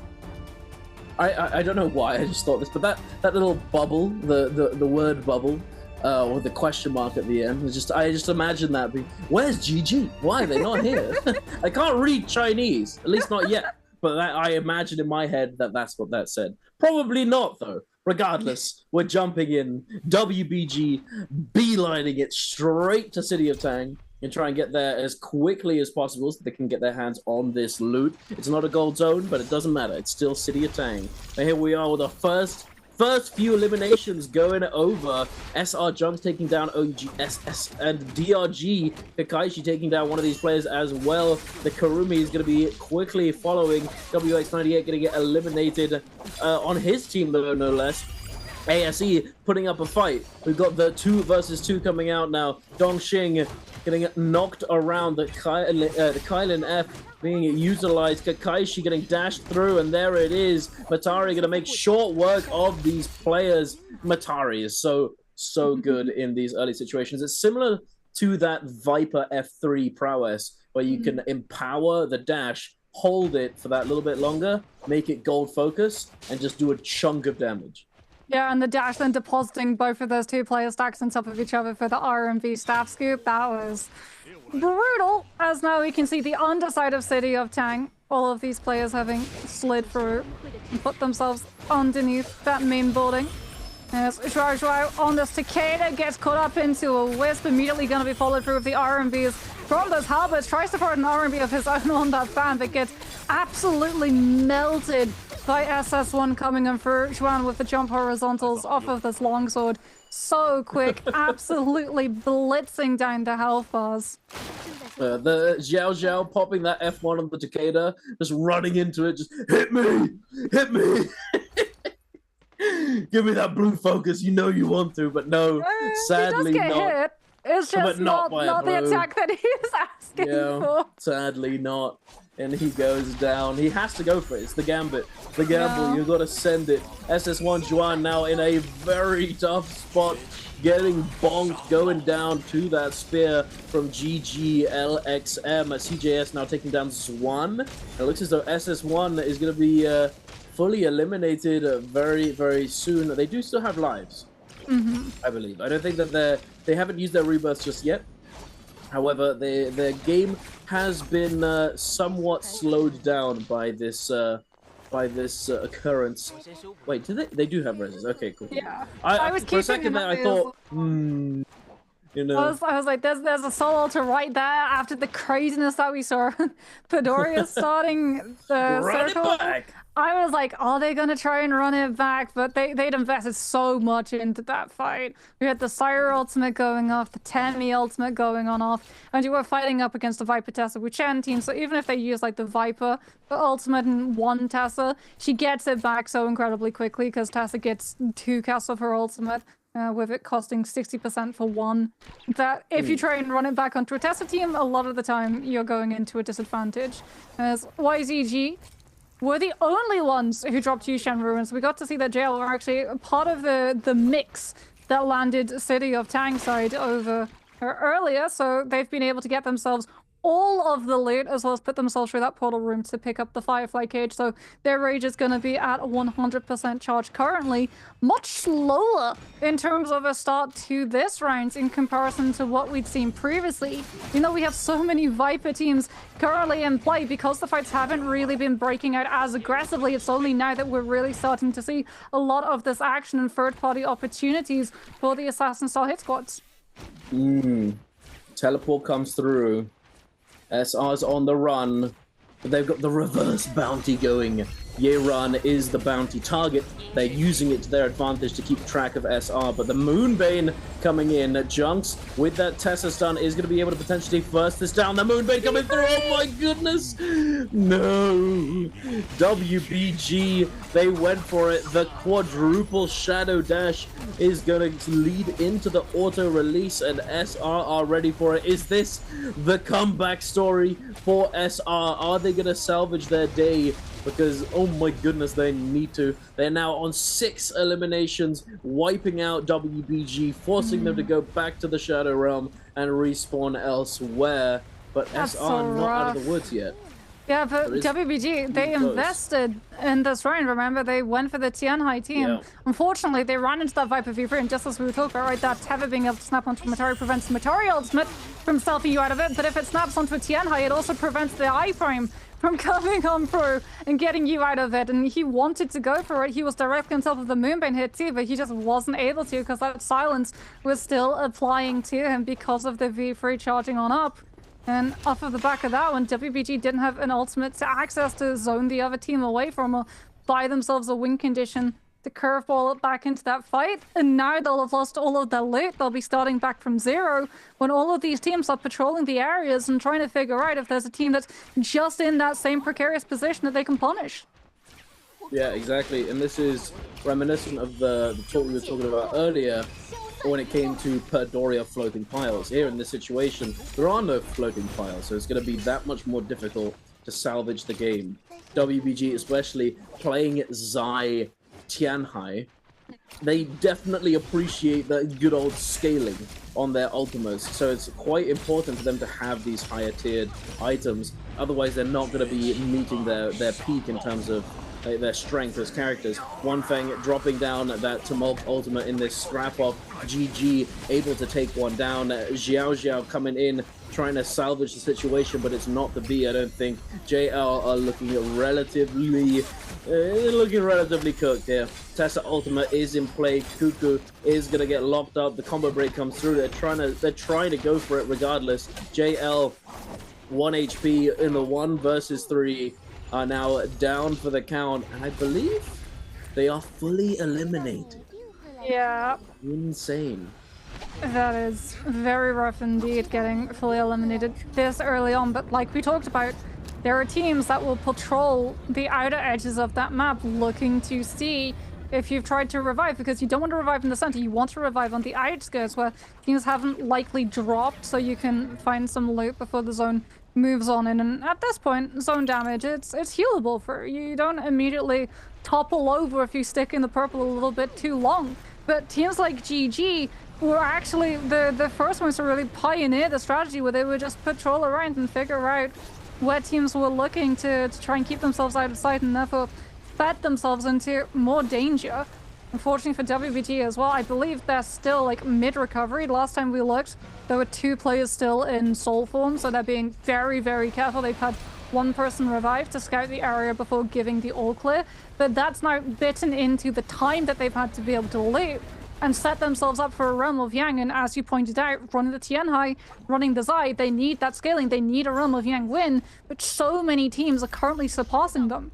I don't know why I just thought this, but that little bubble, the word bubble, with the question mark at the end, I just imagine that being, where's GG? Why are they not here? I can't read Chinese, at least not yet. But I imagine in my head that that's what that said. Probably not, though. Regardless, we're jumping in. WBG beelining it straight to City of Tang and try and get there as quickly as possible so they can get their hands on this loot. It's not a gold zone, but it doesn't matter. It's still City of Tang. And here we are with our first few eliminations going over. SR Jumps taking down OGSS and DRG. Kakaishi taking down one of these players as well. The Karumi is going to be quickly following. WX98 going to get eliminated on his team, though, no less. ASE putting up a fight. We've got the 2 versus 2 coming out now. Dongxing getting knocked around. The Kylan F being utilized. Kakaishi getting dashed through, and there it is. Matari going to make short work of these players. Matari is so good in these early situations. It's similar to that Viper F3 prowess, where you can empower the dash, hold it for that little bit longer, make it gold focus, and just do a chunk of damage. Yeah, and the dash then depositing both of those 2 player stacks on top of each other for the RMV staff scoop. That was brutal, as now we can see the underside of City of Tang. All of these players having slid through and put themselves underneath that main building. As Zhuao on this Takeda gets caught up into a wisp, immediately going to be followed through with the RMVs from those halberds. Tries to throw an RMV of his own on that fan, but gets absolutely melted by SS1 coming in through. Zhuan with the jump horizontals off of this longsword. So quick, absolutely blitzing down the health bars. The Xiao popping that F1 on the Takeda, just running into it, just hit me! Hit me! Give me that blue focus, you know you want to, but no, sadly he does get not. Hit. It's just not the attack that he was asking for. Sadly not. And he goes down. He has to go for it. It's the gambit. The gamble. You've got to send it. SS1 Zhuan now in a very tough spot. Getting bonked, going down to that spear from GGLXM. CJS now taking down Zhuan. It looks as though SS1 is going to be fully eliminated very, very soon. They do still have lives, I believe. I don't think that they haven't used their rebirths just yet. However, their game has been somewhat slowed down by this occurrence. Wait, do they do have reses? Okay, cool. Yeah. I was for a second there, I thought, you know. I was like, there's a solo to right there after the craziness that we saw. Midoriya starting the circle. I was like, are they gonna try and run it back? But they'd invested so much into that fight. We had the Sire ultimate going off, the Temi ultimate going off, and you were fighting up against the Viper Tessa Wuchen team. So even if they use like the Viper ultimate in one Tessa, she gets it back so incredibly quickly because Tessa gets 2 casts of her ultimate. With it costing 60% for 1. That if you try and run it back onto a Tessa team, a lot of the time you're going into a disadvantage. As YZG were the only ones who dropped Yushan Ruins. We got to see that JL were actually part of the mix that landed City of Tang side over earlier, so they've been able to get themselves all of the loot, as well as put themselves through that portal room to pick up the Firefly cage. So their rage is going to be at 100% charge currently. Much slower in terms of a start to this round in comparison to what we'd seen previously. You know, we have so many Viper teams currently in play because the fights haven't really been breaking out as aggressively. It's only now that we're really starting to see a lot of this action and third-party opportunities for the Assassin-style hit squads. Teleport comes through. SR's on the run, but they've got the reverse bounty going. Yeran is the bounty target. They're using it to their advantage to keep track of SR, but the Moonbane coming in. Junks with that Tessa stun is going to be able to potentially first this down. The Moonbane coming through. Oh my goodness. No. WBG, they went for it. The quadruple Shadow Dash is going to lead into the auto release, and SR are ready for it. Is this the comeback story for SR? Are they going to salvage their day? Because, oh my goodness, they need to. They're now on 6 eliminations, wiping out WBG, forcing them to go back to the Shadow Realm and respawn elsewhere. But That's SR so not out of rough. the woods yet. Yeah, but WBG, they invested in this round, remember? They went for the Tianhai team. Yeah. Unfortunately, they ran into that Viper V3, and just as we were talking about, right, that Tether being able to snap onto Matari prevents the Matari ultimate from selfing you out of it, but if it snaps onto a Tianhai, it also prevents the I-Prime from coming on through and getting you out of it. And he wanted to go for it. He was directly on top of the Moonbane hit too, but he just wasn't able to because that silence was still applying to him because of the V3 charging on up. And off of the back of that one, WBG didn't have an ultimate to access to zone the other team away from or buy themselves a win condition to curveball it back into that fight. And now they'll have lost all of their loot. They'll be starting back from zero when all of these teams are patrolling the areas and trying to figure out if there's a team that's just in that same precarious position that they can punish. Yeah, exactly. And this is reminiscent of the talk we were talking about earlier when it came to Perdoria floating piles. Here in this situation, there are no floating piles, so it's going to be that much more difficult to salvage the game. WBG, especially playing Zai Tianhai, they definitely appreciate the good old scaling on their ultimates, so it's quite important for them to have these higher tiered items. Otherwise, they're not going to be meeting their peak in terms of their strength as characters. One Feng dropping down that Tumult ultimate in this scrap off. GG able to take one down. Xiao Xiao coming in, trying to salvage the situation, but it's not to be, I don't think. JL are looking relatively cooked here. Tessa ultimate is in play. Cuckoo is gonna get locked up. The combo break comes through. They're trying to go for it regardless. JL 1 HP in the 1 versus 3 are now down for the count, and I believe they are fully eliminated. Yeah. Insane. That is very rough indeed, getting fully eliminated this early on. But like we talked about, there are teams that will patrol the outer edges of that map looking to see if you've tried to revive, because you don't want to revive in the center, you want to revive on the outskirts where teams haven't likely dropped, so you can find some loot before the zone moves on in. And at this point, zone damage, it's healable for you. You don't immediately topple over if you stick in the purple a little bit too long. But teams like GG were actually the first ones to really pioneer the strategy where they would just patrol around and figure out where teams were looking to try and keep themselves out of sight, and therefore fed themselves into more danger. Unfortunately for WBG as well, I believe they're still like mid-recovery. Last time we looked, there were 2 players still in soul form, so they're being very, very careful. They've had 1 person revive to scout the area before giving the all clear, but that's now bitten into the time that they've had to be able to loot and set themselves up for a Realm of Yang. And as you pointed out, running the Tianhai, running the Zai, they need that scaling. They need a Realm of Yang win, but so many teams are currently surpassing them.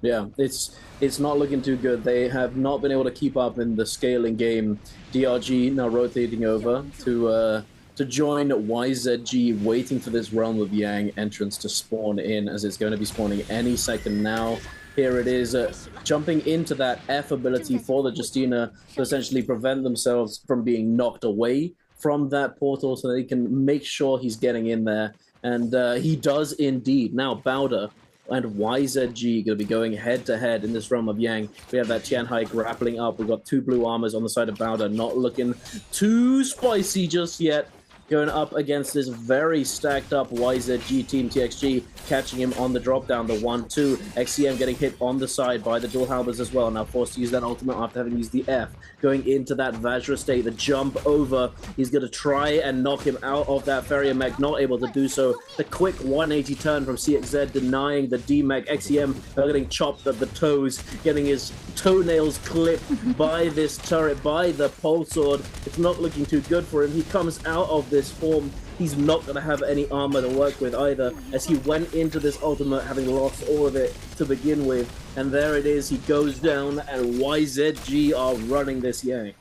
Yeah, it's not looking too good. They have not been able to keep up in the scaling game. DRG now rotating over to join YZG, waiting for this Realm of Yang entrance to spawn in, as it's going to be spawning any second now. Here it is, jumping into that F ability for the Justina to essentially prevent themselves from being knocked away from that portal so they can make sure he's getting in there. And he does indeed. Now Bowder and YZG going to be going head-to-head in this Realm of Yang. We have that Tianhai grappling up. We've got 2 blue armors on the side of Bowder, not looking too spicy just yet. Going up against this very stacked up YZG team. TXG catching him on the drop down, the 1-2. XCM getting hit on the side by the dual halberds as well. Now forced to use that ultimate after having used the F. Going into that Vajra state, the jump over. He's going to try and knock him out of that Farrier mech, not able to do so. The quick 180 turn from CXZ denying the D-mech. XCM getting chopped at the toes, getting his toenails clipped by this turret, by the pole sword. It's not looking too good for him. He comes out of this form, he's not going to have any armor to work with either, as he went into this ultimate having lost all of it to begin with. And there it is, he goes down, and YZG are running this Yang.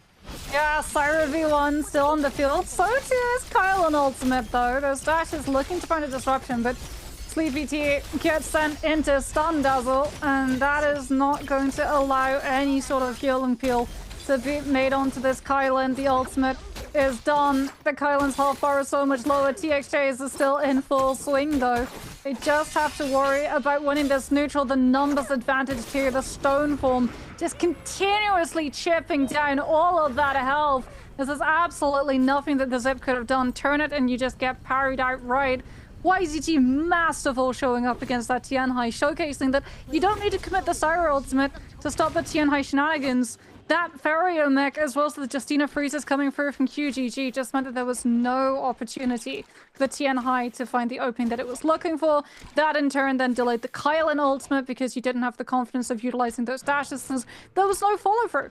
Yeah, Syra V1 still on the field. So too is Kyle on ultimate though. Those dashes looking to find a disruption, but Sleepy T gets sent into Stun Dazzle, and that is not going to allow any sort of heal and peel to be made onto this Kylan. The ultimate is done. The Kylan's health bar is so much lower. TXJs is still in full swing though. They just have to worry about winning this neutral. The numbers advantage here. The stone form just continuously chipping down all of that health. This is absolutely nothing that the Zip could have done. Turn it and you just get parried outright. YZG masterful showing up against that Tianhai, showcasing that you don't need to commit the Syra ultimate to stop the Tianhai shenanigans. That Ferio mech, as well as the Justina freezes coming through from QGG, just meant that there was no opportunity for the Tianhai to find the opening that it was looking for. That in turn then delayed the Kylan ultimate because you didn't have the confidence of utilizing those dashes, since there was no follow through.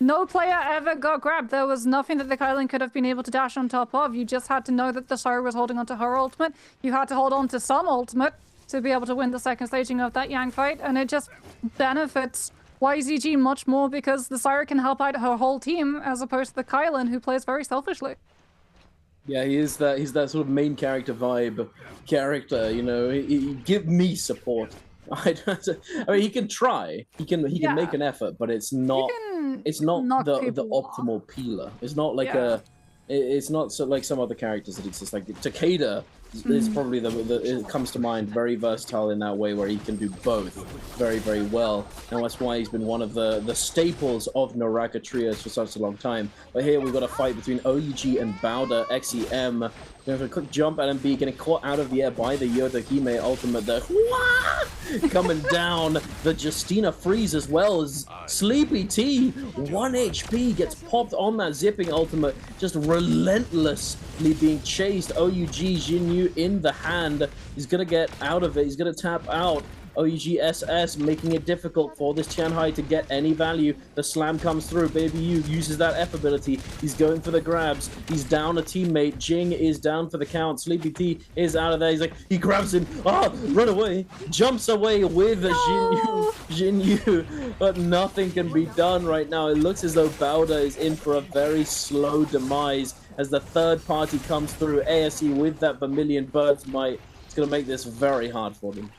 No player ever got grabbed. There was nothing that the Kylan could have been able to dash on top of. You just had to know that the Syra was holding onto her ultimate. You had to hold on to some ultimate to be able to win the second staging of that Yang fight, and it just benefits YZG much more because the Syra can help out her whole team as opposed to the Kylan, who plays very selfishly. Yeah, he's that sort of main character vibe character, you know, he give me support. I mean, he can try, he can make an effort, but it's not the optimal peeler. It's not like it's not so like some other characters that exist. Like Takeda is probably it comes to mind, very versatile in that way, where he can do both very, very well, and that's why he's been one of the staples of NARAKA trios for such a long time. But here we've got a fight between OUG and Bowder. XEM going for a quick jump at MB, getting caught out of the air by the Yoda Hime ultimate there. Coming down, the Justina freeze as well as Sleepy T, 1 HP, gets popped on that zipping ultimate, just relentlessly being chased. OUG Jinyu in the hand. He's gonna get out of it, he's gonna tap out. OUG SS making it difficult for this Tianhai to get any value. The slam comes through. Baby U uses that F ability. He's going for the grabs. He's down a teammate. Jing is down for the count. Sleepy T is out of there. He's like, he grabs him. Ah, run away. Jumps away with a Jinyu. But nothing can be done right now. It looks as though Bowder is in for a very slow demise as the third party comes through. ASE with that Vermilion Bird's Might. It's going to make this very hard for them.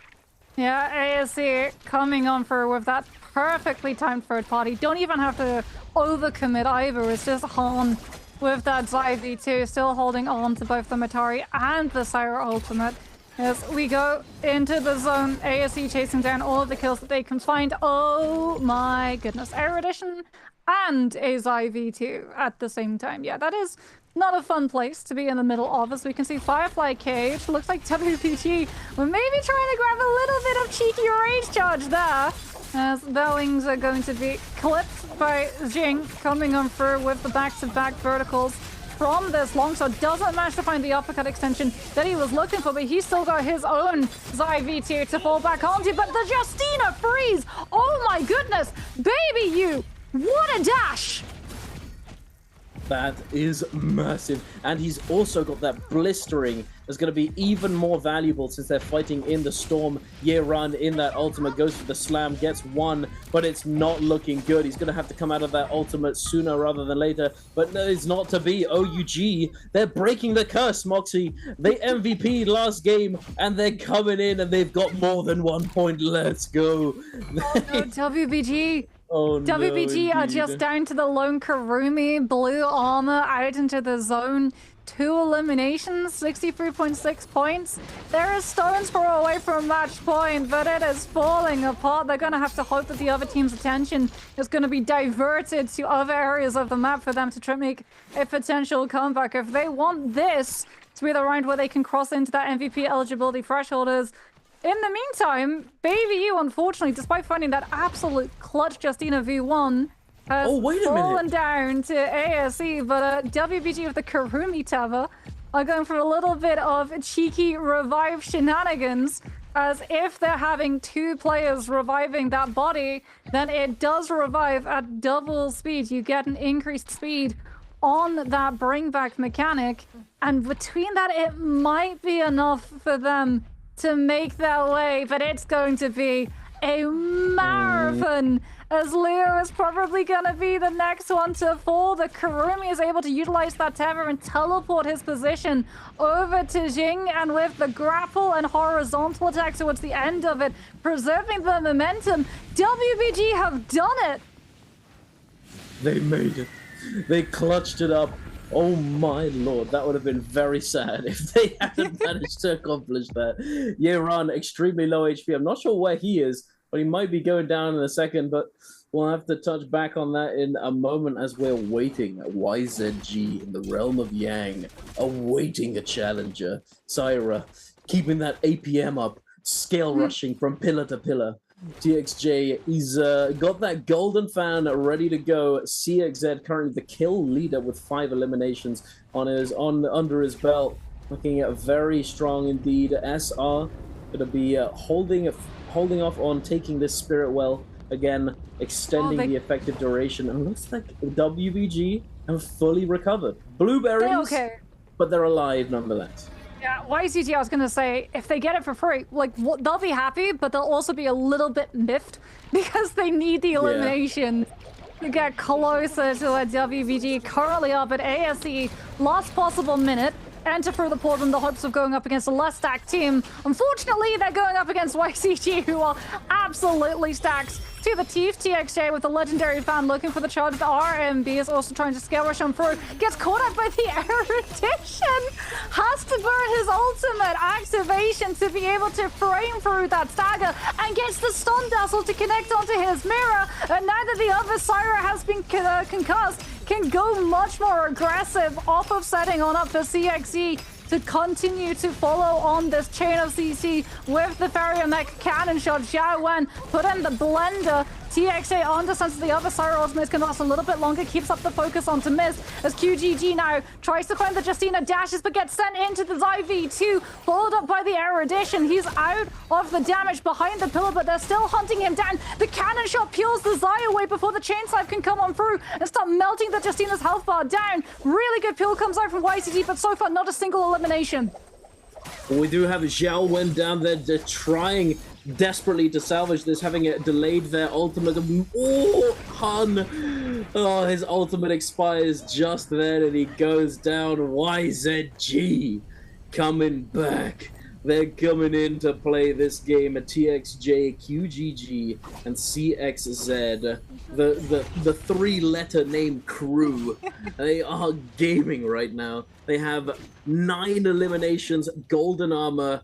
Yeah, ASE coming on for with that perfectly timed third party. Don't even have to overcommit either. It's just Han with that Zai V2 still holding on to both the Matari and the Syra ultimate. As we go into the zone, ASE chasing down all of the kills that they can find. Oh my goodness. Erudition and a Zai V2 at the same time. Yeah, that is not a fun place to be in the middle of, as we can see Firefly Cage. Looks like WPG were maybe trying to grab a little bit of cheeky rage charge there, as the wings are going to be clipped by Jing, coming on through with the back-to-back verticals from this longsword. Doesn't manage to find the uppercut extension that he was looking for, but he's still got his own Zai V2 to fall back onto. But the Justina freeze! Oh my goodness! Baby you! What a dash! That is massive. And he's also got that blistering that's going to be even more valuable since they're fighting in the storm. Year-Run in that ultimate goes for the slam, gets one, but it's not looking good. He's going to have to come out of that ultimate sooner rather than later, but no, it's not to be. OUG, they're breaking the curse, Moxie. They MVP'd last game, and they're coming in, and they've got more than 1 point. Let's go. Oh no, WBG. Oh, WBG no, are just down to the lone Karumi, blue armor out into the zone. 2 eliminations, 63.6 points. They're a stone's throw away from match point, but it is falling apart. They're going to have to hope that the other team's attention is going to be diverted to other areas of the map for them to try and make a potential comeback. If they want this to be the round where they can cross into that MVP eligibility threshold, is in the meantime, Baby U, unfortunately, despite finding that absolute clutch Justina V1, has fallen down to ASE, but WBG with the Karumi Tava are going for a little bit of cheeky revive shenanigans, as if they're having 2 players reviving that body, then it does revive at double speed. You get an increased speed on that bring back mechanic, And between that, it might be enough for them to make their way, but it's going to be a marathon, as Leo is probably going to be the next one to fall. The Kurumi is able to utilize that tether and teleport his position over to Jing, and with the grapple and horizontal attack towards the end of it, preserving the momentum, WBG have done it. They made it. They clutched it up. Oh my lord, that would have been very sad if they hadn't managed to accomplish that. Yeran, extremely low HP. I'm not sure where he is, but he might be going down in a second, but we'll have to touch back on that in a moment as we're waiting. YZG in the realm of Yang, awaiting a challenger. Syra, keeping that APM up, scale rushing from pillar to pillar. TXJ, he's got that golden fan ready to go. CXZ currently the kill leader with 5 eliminations under his belt, looking at very strong indeed. SR gonna be holding off on taking this spirit well again, extending the effective duration. And looks like WBG have fully recovered. Blueberries, but they're alive nonetheless. Yeah, YCT, I was going to say, if they get it for free, like, they'll be happy, but they'll also be a little bit miffed because they need the elimination to get closer to a WBG. Currently up at ASE, last possible minute. Enter through the portal in the hopes of going up against a less stacked team. Unfortunately, they're going up against YCG, who are absolutely stacked to the teeth. TXJ with the legendary fan looking for the charge. The RMB is also trying to scale rush on through. Gets caught up by the erudition. Has to burn his ultimate activation to be able to frame through that stagger, and gets the stun dazzle to connect onto his mirror. And now that the other Syra has been concussed, can go much more aggressive off of setting on up for CXE to continue to follow on this chain of CC with the Farrier Mech cannon shot. Xiao Wen put in the blender. TXA understands the other Syra ultimate can last a little bit longer, keeps up the focus onto Miss as QGG now tries to find the Justina, dashes but gets sent into the IV2, followed up by the erudition. He's out of the damage behind the pillar, but they're still hunting him down. The cannon shot peels the Zai away before the chain slice can come on through and start melting the Justina's health bar down. Really good peel comes out from YCT, but so far not a single elimination. We do have Xiao Wen down there. They're trying desperately to salvage this, having it delayed their ultimate. Oh, Hun! Oh, his ultimate expires just then and he goes down. YZG coming back. They're coming in to play this game at TXJ, QGG, and CXZ. The three-letter name crew. They are gaming right now. They have 9 eliminations, golden armor,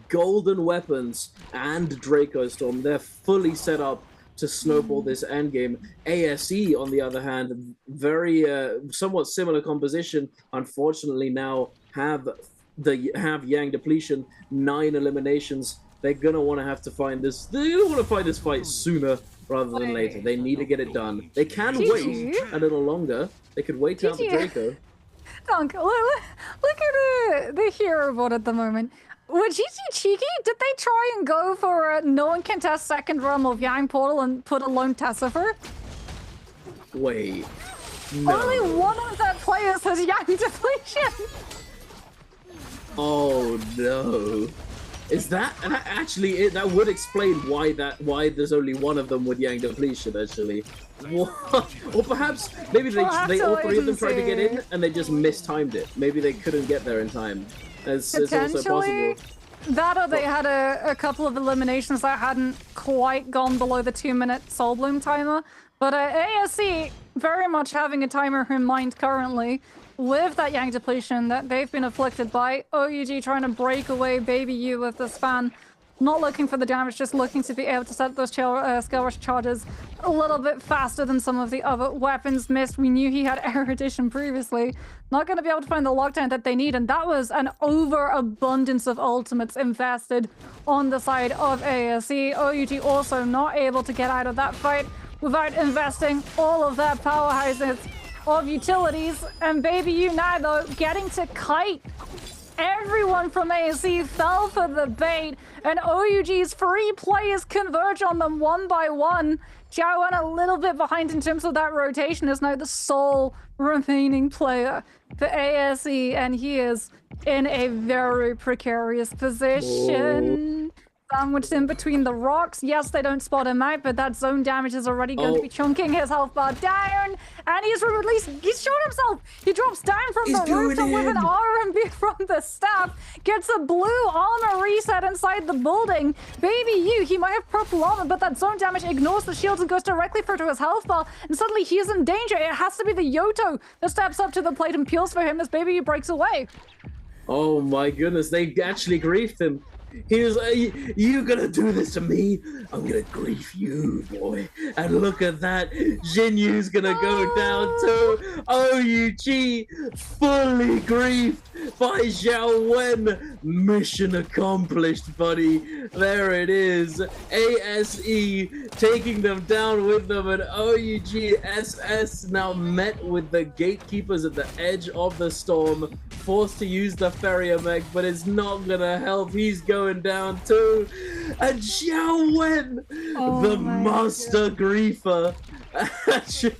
golden weapons, and Draco Storm. They're fully set up to snowball this endgame. ASE, on the other hand, very somewhat similar composition. Unfortunately, now have Yang depletion, 9 eliminations. They're gonna want to have to find this. They're gonna want to find this fight sooner rather than later. They need to get it done. They can wait a little longer. They could wait out the Draco. Dunk, look at the hero board at the moment. Were GG cheeky? Did they try and go for a no one can test second realm of Yang portal and put a lone Tessifer? Wait. No. Only one of their players has Yang depletion. Oh no. Is that actually that would explain why there's only one of them with Yang depletion actually. What? Or perhaps maybe they all 3 of them tried to get in and they just mistimed it. Maybe they couldn't get there in time. It's also possible. That or they had a couple of eliminations that hadn't quite gone below the 2-minute Soul Bloom timer. But ASE very much having a timer in mind currently with that Yang depletion that they've been afflicted by. OUG trying to break away Baby U with this fan. Not looking for the damage, just looking to be able to set those scale rush charges a little bit faster than some of the other weapons. Missed, we knew he had erudition previously. Not going to be able to find the lockdown that they need, and that was an overabundance of ultimates invested on the side of ASE. OUG also not able to get out of that fight without investing all of their powerhouses of utilities. And Baby U now, though, getting to kite. Everyone from ASE fell for the bait, and OUG's 3 players converge on them one by one. Xiao Wen a little bit behind in terms of that rotation, as now the sole remaining player for ASE, and he is in a very precarious position. Sandwiched in between the rocks. Yes, they don't spot him out, but that zone damage is already going to be chunking his health bar down. And he's shot himself. He drops down from the rooftop with an RMB from the staff. Gets a blue armor reset inside the building. Baby you, he might have purple armor, but that zone damage ignores the shields and goes directly through to his health bar. And suddenly he is in danger. It has to be the Yoto that steps up to the plate and peels for him as Baby you breaks away. Oh my goodness, they actually griefed him. He was like, you gonna do this to me? I'm gonna grief you, boy. And look at that. Jinyu's gonna go down too. OUG fully griefed by Xiao Wen. Mission accomplished, buddy. There it is. ASE taking them down with them, and OUG SS now met with the gatekeepers at the edge of the storm, forced to use the Ferrier mech, but it's not gonna help. He's going down too. And Xiao Wen, the master griefer. Actually,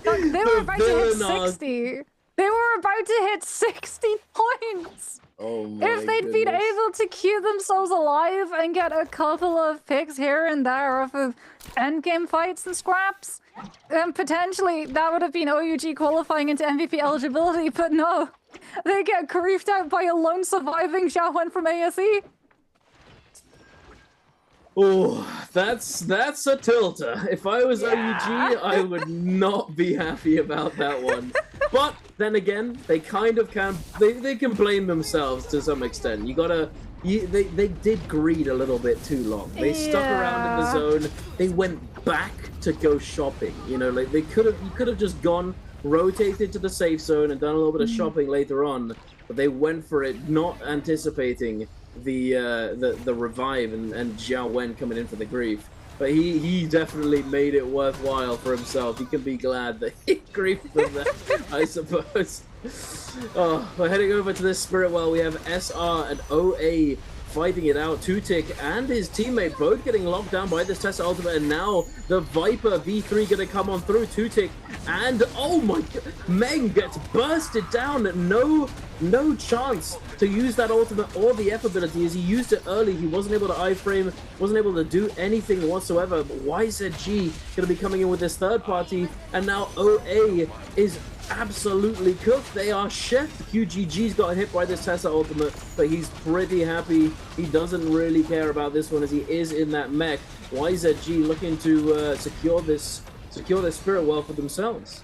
they were about to hit 60. They were about to hit 60 points. Oh my if they'd been able to keep themselves alive and get a couple of picks here and there off of endgame fights and scraps, then potentially that would have been OUG qualifying into MVP eligibility, but no. They get griefed out by a lone surviving Xiao Wen from ASE. Oh, that's a tilter. If I was OUG, I would not be happy about that one. But then again, they kind of can. They can blame themselves to some extent. They did greed a little bit too long. They stuck around in the zone. They went back to go shopping. You know, like you could have just gone, rotated to the safe zone and done a little bit of shopping later on. But they went for it, not anticipating the revive and Xiao Wen coming in for the grief. But he definitely made it worthwhile for himself. He can be glad that he griefed them there, I suppose. Oh, we're heading over to this Spirit Well. We have SR and OA fighting it out. Two-Tick and his teammate both getting locked down by this Tesla ultimate, and now the Viper V3 gonna come on through. Two-Tick and oh my god, Meng gets bursted down. No chance to use that ultimate or the F ability as he used it early. He wasn't able to iframe, wasn't able to do anything whatsoever. But YZG gonna be coming in with this third party, and now OA is absolutely cooked. They are chefed. QGG's got hit by this Tesla ultimate, but he's pretty happy. He doesn't really care about this one as he is in that mech. YZG looking to secure this Spirit Well for themselves.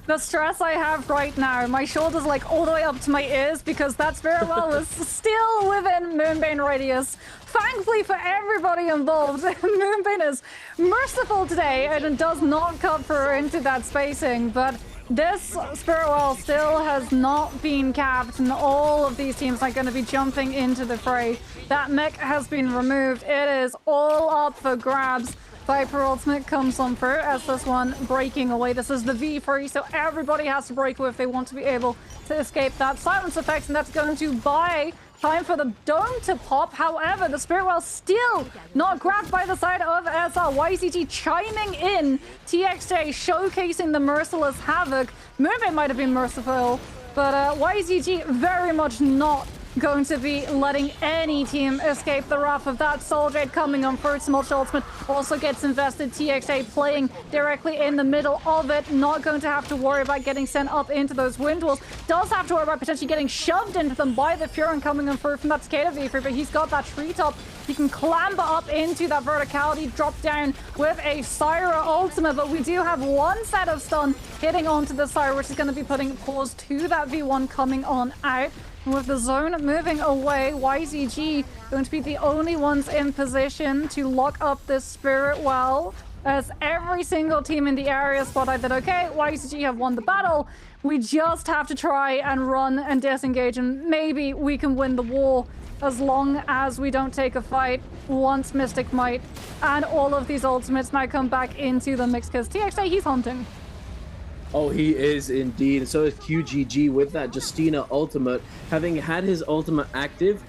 The stress I have right now, my shoulders like all the way up to my ears because that Spirit Well was still within Moonbane radius. Thankfully for everybody involved, Moonbane is merciful today and does not cut through into that spacing, but this Spirit Well still has not been capped, and all of these teams are going to be jumping into the fray. That mech has been removed. It is all up for grabs. Viper ultimate comes on through as this one breaking away. This is the V3, so everybody has to break away if they want to be able to escape that silence effect, and that's going to buy time for the dome to pop. However, the Spirit Well still not grabbed by the side of SR. YCG chiming in. TXJ showcasing the merciless havoc. Moonbane might have been merciful, but YCG very much not going to be letting any team escape the wrath of that. Souldrade coming on first. Mulch ultimate also gets invested. TXA playing directly in the middle of it. Not going to have to worry about getting sent up into those wind walls. Does have to worry about potentially getting shoved into them by the Furin coming on through from that Cicada V3, but he's got that treetop. He can clamber up into that verticality, drop down with a Syra ultimate, but we do have one set of stun hitting onto the Syra, which is going to be putting pause to that V1 coming on out. And with the zone moving away, YZG going to be the only ones in position to lock up this Spirit Well, as every single team in the area spotted that, okay, YZG have won the battle. We just have to try and run and disengage, and maybe we can win the war as long as we don't take a fight once Mystic Might and all of these ultimates now come back into the mix, because TXA, he's hunting. Oh, he is indeed. So is QGG with that Justina ultimate, having had his ultimate active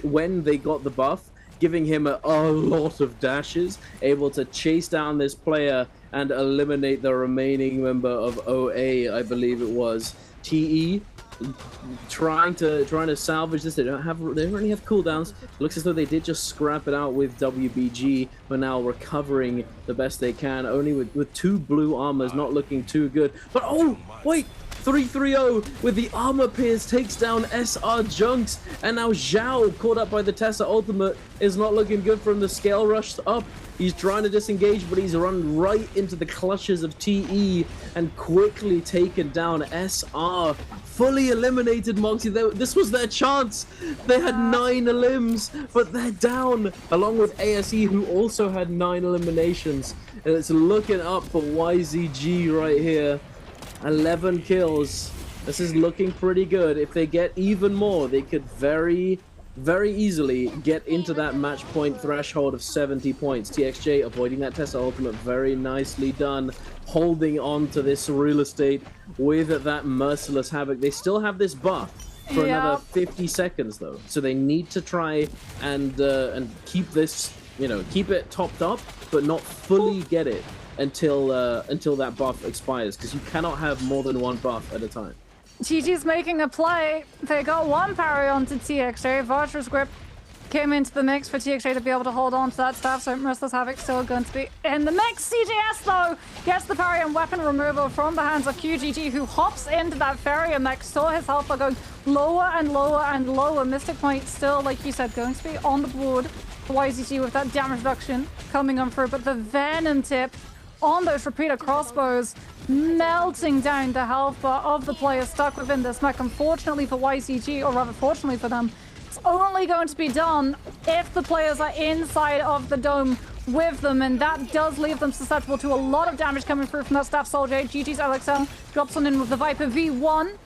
when they got the buff, giving him a lot of dashes, able to chase down this player and eliminate the remaining member of OA, I believe it was. TE trying to salvage this. They don't really have cooldowns. Looks as though they did just scrap it out with WBG, but now recovering the best they can, only with 2 blue armors, not looking too good. But oh wait, 3-3-0 with the armor pierce takes down SR Junks, and now Zhao, caught up by the Tessa ultimate, is not looking good from the scale rush up. He's trying to disengage, but he's run right into the clutches of TE and quickly taken down. SR fully eliminated Moxie. This was their chance. They had 9 elims, but they're down, along with ASE, who also had 9 eliminations. And it's looking up for YZG right here. 11 kills. This is looking pretty good. If they get even more, they could very easily get into that match point threshold of 70 points. TXJ avoiding that Tessa ultimate, very nicely done, holding on to this real estate with that merciless havoc. They still have this buff for another 50 seconds though, so they need to try and keep this, you know, keep it topped up, but not fully get it until that buff expires, because you cannot have more than 1 buff at a time. GG's making a play. They got 1 parry onto TXJ. Vartra's grip came into the mix for TXJ to be able to hold on to that staff, so Merciless Havoc still going to be in the mix. CJS, though, gets the parry and weapon removal from the hands of QGG, who hops into that Farrier mech. Saw his health bar going lower and lower and lower. Mystic Point still, like you said, going to be on the board for YZG with that damage reduction coming on through, but the Venom tip on those repeater crossbows, melting down the health bar of the players stuck within this mech. Unfortunately for YCG, or rather fortunately for them, it's only going to be done if the players are inside of the dome with them, and that does leave them susceptible to a lot of damage coming through from that staff soldier. GG's LXL drops on in with the Viper V1,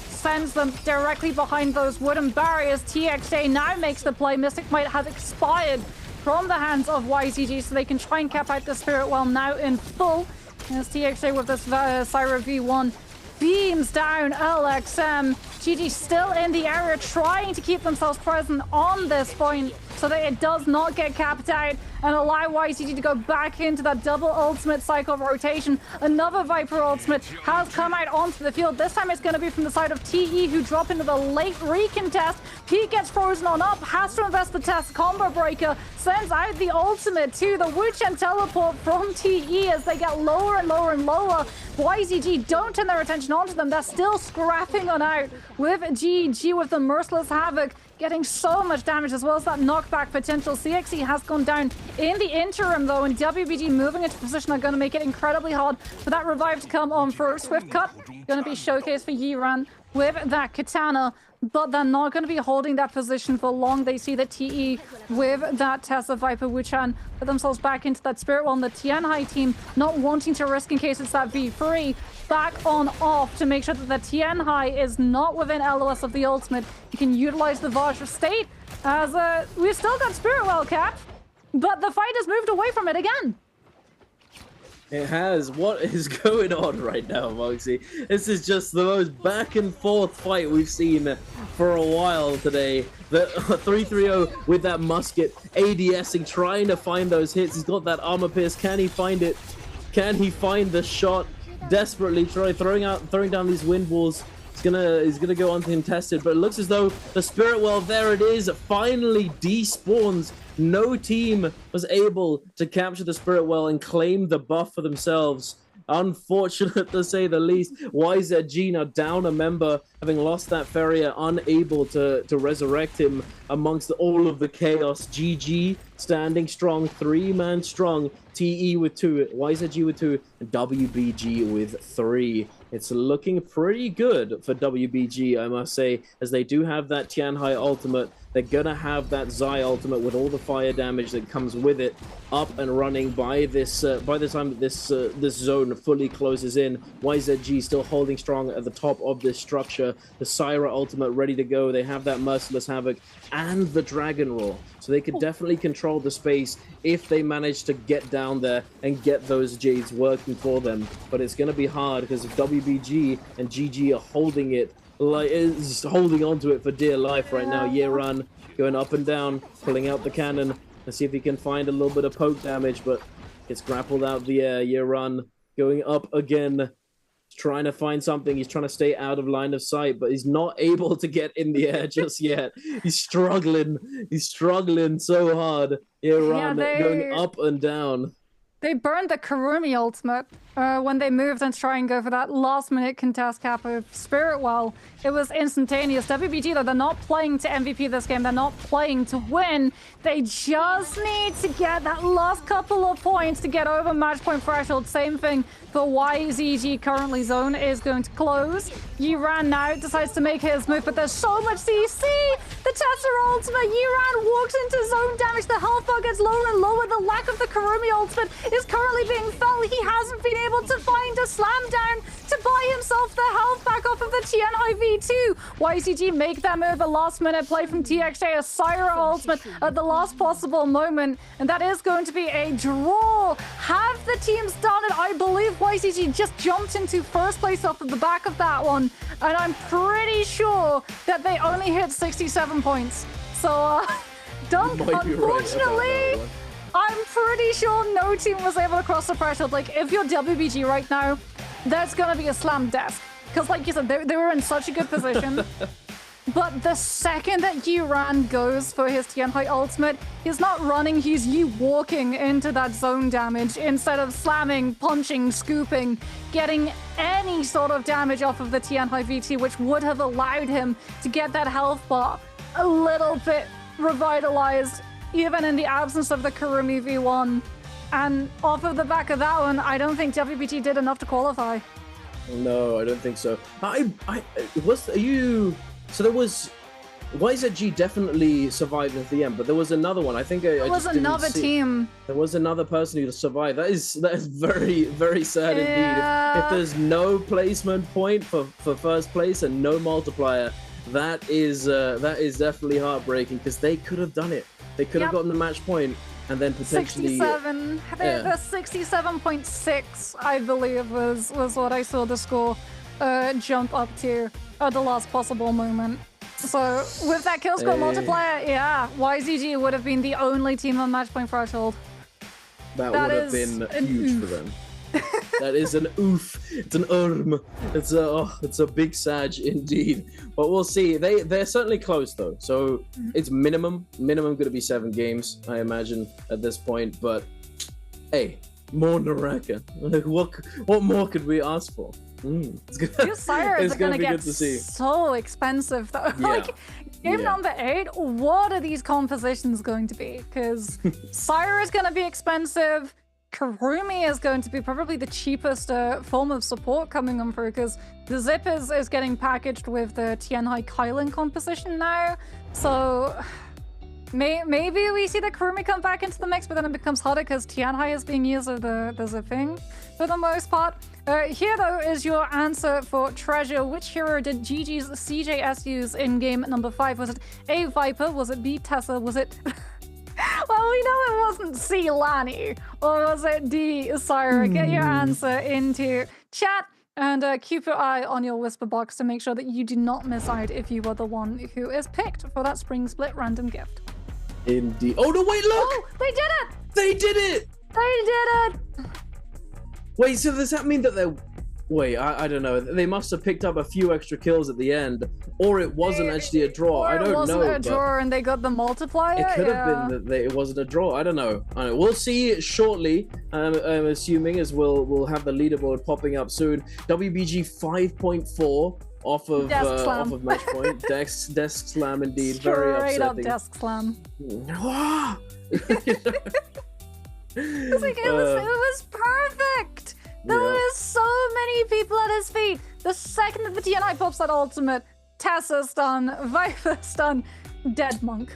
sends them directly behind those wooden barriers. TXA now makes the play. Mystic Might has expired from the hands of YCG, so they can try and cap out the Spirit Well now in full. As TXA with this Syra V1 beams down LXM. GG still in the area, trying to keep themselves present on this point so that it does not get capped out and allow YCG to go back into that double ultimate cycle rotation. Another Viper ultimate has come out onto the field. This time it's going to be from the side of TE, who drop into the late recontest. Pete gets frozen on up, has to invest the test. Combo Breaker sends out the ultimate to the Wuchen teleport from TE as they get lower and lower and lower. YZG don't turn their attention onto them. They're still scrapping on out with GG with the Merciless Havoc getting so much damage, as well as that knockback potential. CXE has gone down in the interim though, and WBG moving into position are going to make it incredibly hard for that revive to come on for Swift Cut. Going to be showcased for Yiran with that Katana, but they're not going to be holding that position for long. They see the TE with that Tessa Viper Wuchen put themselves back into that Spirit Well, and the Tianhai team not wanting to risk in case it's that V3 back on off to make sure that the Tianhai is not within LOS of the ultimate. You can utilize the Vajra state as we've still got Spirit Well cap, but the fight has moved away from it again. It has. What is going on right now, Moxie? This is just the most back and forth fight we've seen for a while today. The 3-3-0 with that musket, ADSing, trying to find those hits. He's got that armor pierce. Can he find it? Can he find the shot? Desperately throwing down these wind walls. He's gonna go uncontested, but it looks as though the Spirit Well, there it is, finally despawns. No team was able to capture the Spirit Well and claim the buff for themselves. Unfortunate to say the least. YZG now down a member, having lost that Farrier, unable to resurrect him amongst all of the chaos. GG standing strong, 3-man strong. TE with 2, YZG with 2, and WBG with 3. It's looking pretty good for WBG, I must say, as they do have that Tianhai ultimate. They're gonna have that Zai ultimate with all the fire damage that comes with it up and running by this by the time that this zone fully closes in. YZG still holding strong at the top of this structure. The Syra ultimate ready to go. They have that Merciless Havoc and the Dragon Roar, so they could definitely control the space if they manage to get down there and get those Jades working for them. But it's gonna be hard because if WBG and GG are holding it, like, is holding on to it for dear life right now. Yiran going up and down, pulling out the cannon. Let's see if he can find a little bit of poke damage, but Gets grappled out the air. Yeran going up again, trying to find something. He's trying to stay out of line of sight, but he's not able to get in the air just yet. He's struggling. He's struggling so hard. Yeran going up and down. They burned the Kurumi ultimate when they moved and try and go for that last-minute contest cap of Spirit Well. It was instantaneous. WBG, though, they're not playing to MVP this game. They're not playing to win. They just need to get that last couple of points to get over match point threshold. Same thing for YZG. Currently, zone is going to close. Yiran now decides to make his move, but there's so much CC. The Tessera ultimate. Yiran walks into zone damage. The health bar gets lower and lower. The lack of the Kurumi ultimate is currently being felt. He hasn't been able to find a slam down to buy himself the health back off of the Tianhai V2. YCG make that move, a last minute play from TXJ, a Syra ultimate at the last possible moment, and that is going to be a draw. Have the teams done it? I believe YCG just jumped into first place off of the back of that one, and I'm pretty sure that they only hit 67 points. So, Dunk, unfortunately, I'm pretty sure no team was able to cross the threshold. Like, if you're WBG right now, that's gonna be a slam desk. Because, like you said, they were in such a good position. But the second that Yiran goes for his Tianhai ultimate, he's not running, he's walking into that zone damage instead of slamming, punching, scooping, getting any sort of damage off of the Tianhai VT, which would have allowed him to get that health bar a little bit revitalized, even in the absence of the Kurumi V1. And off of the back of that one, I don't think WBT did enough to qualify. No, I don't think so. So there was YZG definitely survived at the end, but there was another one. I think there was another team. There was another person who survived. That is very, very sad indeed. If there's no placement point for first place and no multiplier, that is definitely heartbreaking, because they could have done it. They could have gotten the match point and then potentially 67. The 67.6, I believe, was what I saw the score jump up to at the last possible moment. So with that kill score multiplier, YZG would have been the only team on match point threshold. That would have been huge for them. That is an oof. It's an it's a big sag indeed. But we'll see. They're certainly close though. So it's minimum going to be 7 games, I imagine, at this point. But hey, more NARAKA. Like, what more could we ask for? These Sires are gonna get so expensive though. Yeah. Like, game number 8, what are these compositions going to be? Because Syra is gonna be expensive. Kurumi is going to be probably the cheapest form of support coming on through, because the Zip is getting packaged with the Tianhai Kylan composition now. So maybe we see the Kurumi come back into the mix, but then it becomes harder because Tianhai is being used as the zipping for the most part. Here, though, is your answer for Treasure. Which hero did GG's CJS use in game number 5? Was it A, Viper? Was it B, Tessa? Was it... Well, we know it wasn't C, Lani. Or was it D, Syra? Get your answer into chat and keep your eye on your whisper box to make sure that you do not miss out if you are the one who is picked for that Spring Split random gift. Indeed. Oh, no, wait, look! Oh, they did it! They did it! They did it! Wait, so does that mean that they're... Wait, I don't know. They must have picked up a few extra kills at the end, or it wasn't actually a draw. I don't know. It wasn't a draw and they got the multiplier? It could have been that it wasn't a draw. I don't know. We'll see shortly, I'm assuming, as we'll have the leaderboard popping up soon. WBG 5.4 off of match point. Desk slam indeed. Very upsetting. Straight up desk slam. It was perfect. There was so many people at his feet. The second that the TNI pops that ultimate, Tessa stun, Viper stun, dead monk.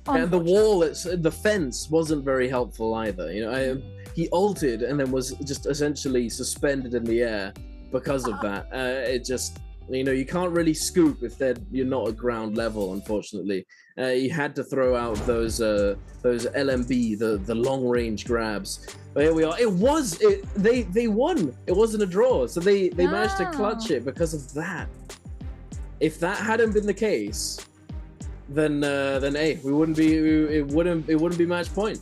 And the wall, the fence wasn't very helpful either. You know, he ulted and then was just essentially suspended in the air because of that. It just, you know, you can't really scoop if you're not at ground level, unfortunately. You had to throw out those LMB, the long range grabs. But here we are. They won. It wasn't a draw, so they managed to clutch it because of that. If that hadn't been the case, then hey, it wouldn't be match point.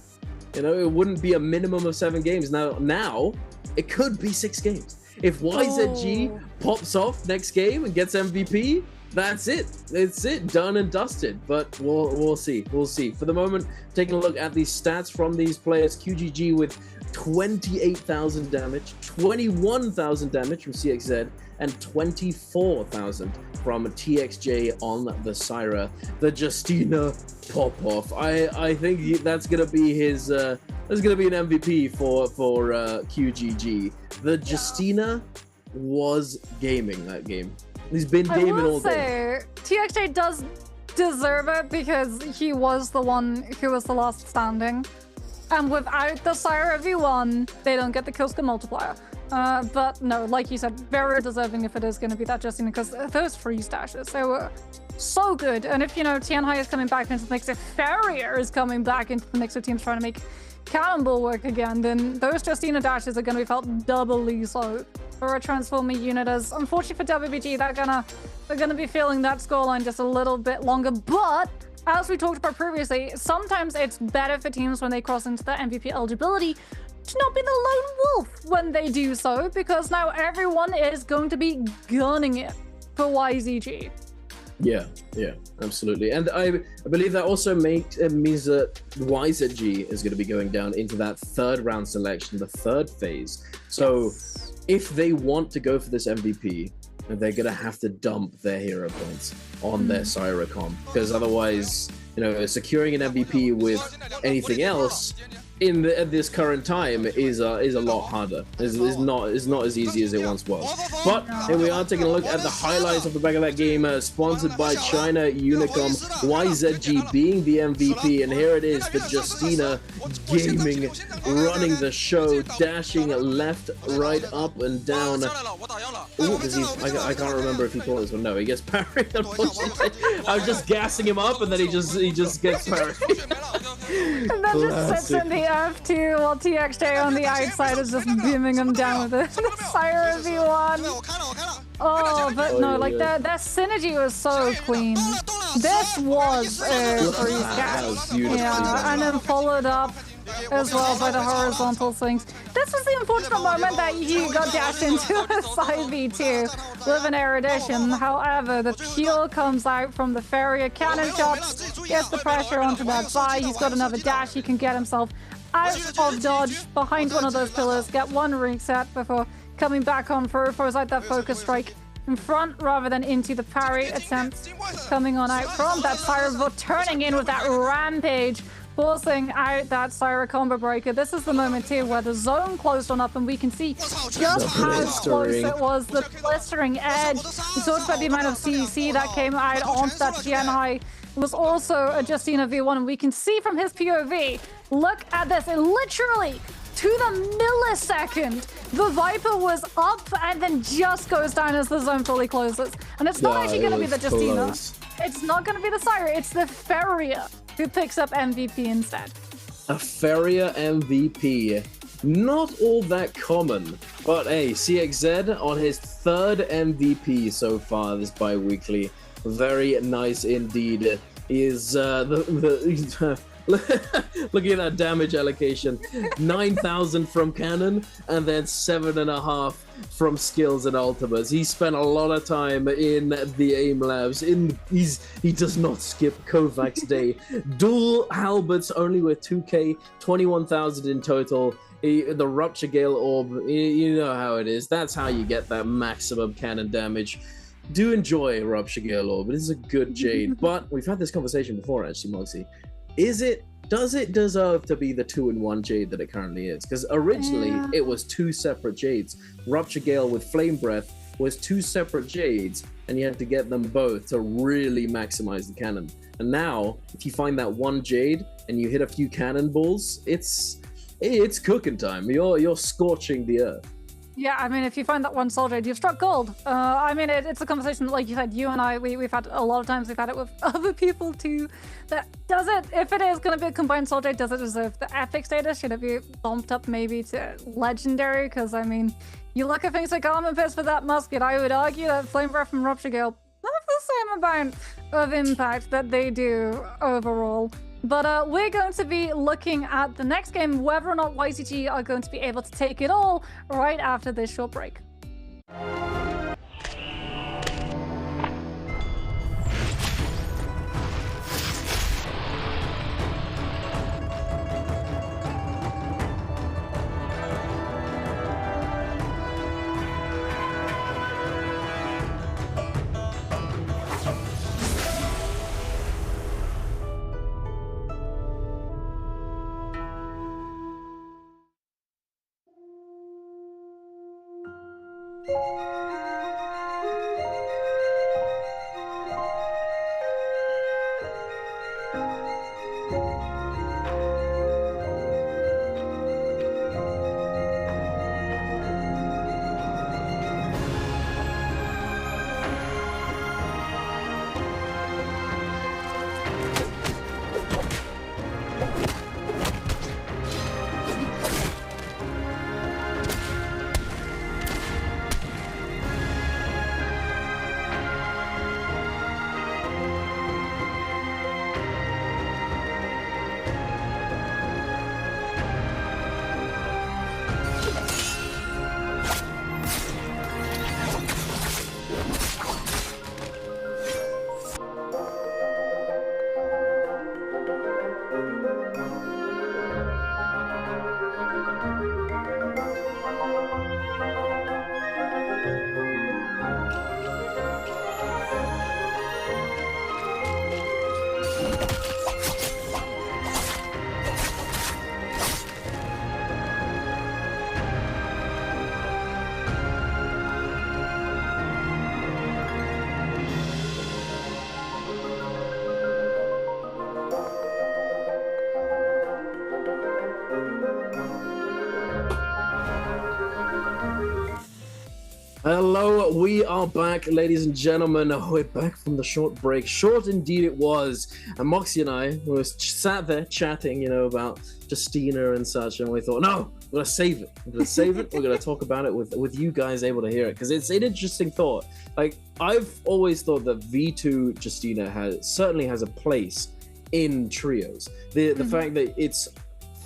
You know, it wouldn't be a minimum of 7 games. Now it could be 6 games. If YZG pops off next game and gets MVP, that's it. It's it, done and dusted. But we'll see. We'll see. For the moment, taking a look at these stats from these players, QGG with 28,000 damage, 21,000 damage from CXZ, and 24,000 from TXJ on the Syra. The Justina pop-off. I think that's gonna be his. That's gonna be an MVP for QGG. The Justina was gaming that game. He's been gaming all day. TXJ does deserve it because he was the one who was the last standing. And without the Syra V1, they don't get the kill skill multiplier. But no, like you said, very deserving if it is going to be that Justina, because those freeze dashes, they were so good. And if, you know, Tianhai is coming back into the mix, if Farrier is coming back into the mix of teams trying to make Cannonball work again, then those Justina dashes are going to be felt doubly so for a transforming unit. As unfortunately for WBG, they're gonna be feeling that scoreline just a little bit longer. But as we talked about previously, sometimes it's better for teams when they cross into the MVP eligibility to not be the lone wolf when they do so, because now everyone is going to be gunning it for YZG. Yeah, absolutely. And I believe that also means that YZG is going to be going down into that 3rd round selection, the 3rd phase. So if they want to go for this MVP, they're going to have to dump their hero points on their Syra comp, because otherwise, you know, securing an MVP with anything else at this current time is a lot harder. It's not as easy as it once was. But here we are taking a look at the highlights of the back of that game, sponsored by China Unicom, YZG being the MVP, and here it is for Justina Gaming running the show, dashing left, right, up, and down. Ooh, I can't remember if he caught this one. No, he gets parried. Unfortunately, I was just gassing him up, and then he just gets parried. And then just sits in the F2 while TXJ on the outside is just beaming him down with the Syra V1. Oh, but no, like their synergy was so clean. This was a freeze catch. Yeah, and then followed up as well by the horizontal swings. This was the unfortunate moment that he got dashed into a side V2 with an erudition. However, the peel comes out from the Farrier cannon shots, gets the pressure onto that side. He's got another dash. He can get himself out of dodge behind one of those pillars, get one reset before coming back on through, throws out that focus strike in front rather than into the parry attempt, coming on out from that Syra, turning in with that rampage, forcing out that Syra combo breaker. This is the moment too where the zone closed on up and we can see just how close it was, the blistering edge. We talked about the amount of CEC that came out onto that Tianhai. It was also a Justina V1, and we can see from his POV, look at this, it literally to the millisecond, the Viper was up and then just goes down as the zone fully closes. And it's not actually going to be the Justina. It's not going to be the Syra, it's the Farrier who picks up MVP instead. A Farrier MVP. Not all that common, but hey, CXZ on his 3rd MVP so far this bi-weekly. Very nice indeed. Is looking at that damage allocation, 9,000 from cannon and then 7.5 from skills and ultimates. He spent a lot of time in the aim labs. He does not skip Kovacs day. Dual halberds only with 2k, 21,000 in total. The Rupture Gale Orb, you know how it is. That's how you get that maximum cannon damage. Do enjoy Rupture Gale Orb. It is a good Jade, but we've had this conversation before, actually, Moxie. Does it deserve to be the 2-in-1 Jade that it currently is? Because originally it was 2 separate Jades. Rupture Gale with Flame Breath was 2 separate Jades, and you had to get them both to really maximize the cannon. And now, if you find that one Jade and you hit a few cannonballs, it's cooking time. You're scorching the earth. Yeah, I mean, if you find that one soul Jade, you've struck gold. I mean, it's a conversation, like you said, you and I, we've had a lot of times, we've had it with other people too. That does it, if it is going to be a combined soul Jade, does it deserve the epic status? Should it be bumped up maybe to legendary? Because, I mean, you look at things like Armor Pierce for that musket, I would argue that Flame Breath and Rupture Gale have the same amount of impact that they do overall. But we're going to be looking at the next game, whether or not YCG are going to be able to take it all right after this short break. Hello, we are back, ladies and gentlemen. We're back from the short break. Short indeed it was. And Moxie and I were sat there chatting, about Justina and such, and we thought, no, we're gonna save it. We're gonna save it. We're gonna talk about it with you guys able to hear it, because it's an interesting thought. Like, I've always thought that V2 Justina certainly has a place in trios. The fact that it's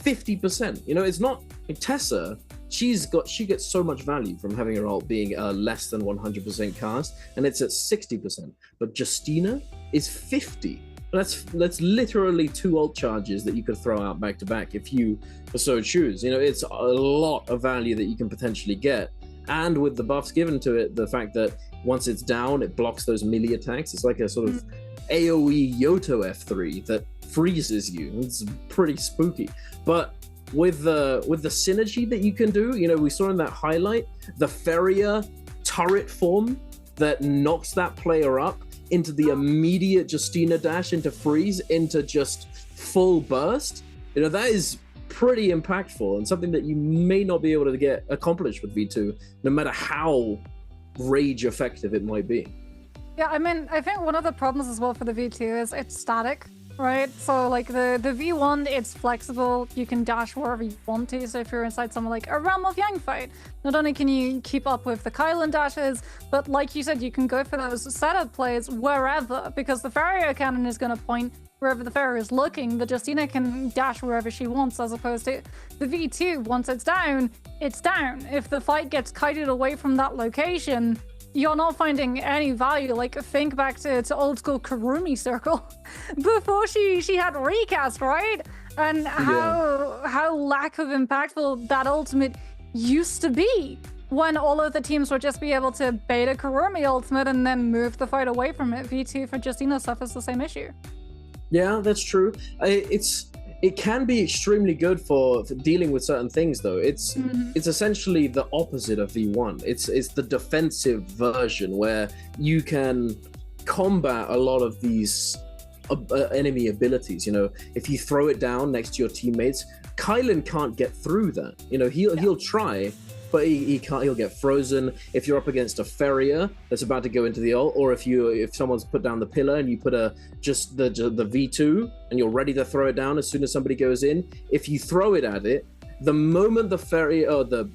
50%. It's not Tessa. She gets so much value from having her ult being less than 100% cast, and it's at 60%. But Justina is 50. That's literally 2 ult charges that you could throw out back to back if you so choose. It's a lot of value that you can potentially get, and with the buffs given to it, the fact that once it's down, it blocks those melee attacks. It's like a sort of AoE Yoto F3 that freezes you. It's pretty spooky, but with the synergy that you can do, we saw in that highlight the Feria turret form that knocks that player up into the immediate Justina dash into freeze into just full burst. That is pretty impactful and something that you may not be able to get accomplished with V2, no matter how rage effective it might be. Yeah, I think one of the problems as well for the V2 is it's static. Right, so like the V1, it's flexible. You can dash wherever you want to. So if you're inside somewhere like a Realm of Yang fight, not only can you keep up with the Kylan dashes, but like you said, you can go for those setup plays wherever, because the Farrier cannon is going to point wherever the Farrier is looking. The Justina can dash wherever she wants, as opposed to the V2. Once it's down, it's down. If the fight gets kited away from that location, you're not finding any value. Like, think back to old school Kurumi Circle before she had recast, right? And how lack of impactful that ultimate used to be, when all of the teams would just be able to beta Kurumi ultimate and then move the fight away from it. V2 for Justina suffers the same issue. Yeah, that's true. It can be extremely good for dealing with certain things, though. It's essentially the opposite of V1. It's the defensive version where you can combat a lot of these enemy abilities. If you throw it down next to your teammates, Kylan can't get through that. He'll try, but he can't. He'll get frozen. If you're up against a Feria that's about to go into the ult, or if someone's put down the pillar and you put just the V2 and you're ready to throw it down as soon as somebody goes in, if you throw it at it the moment the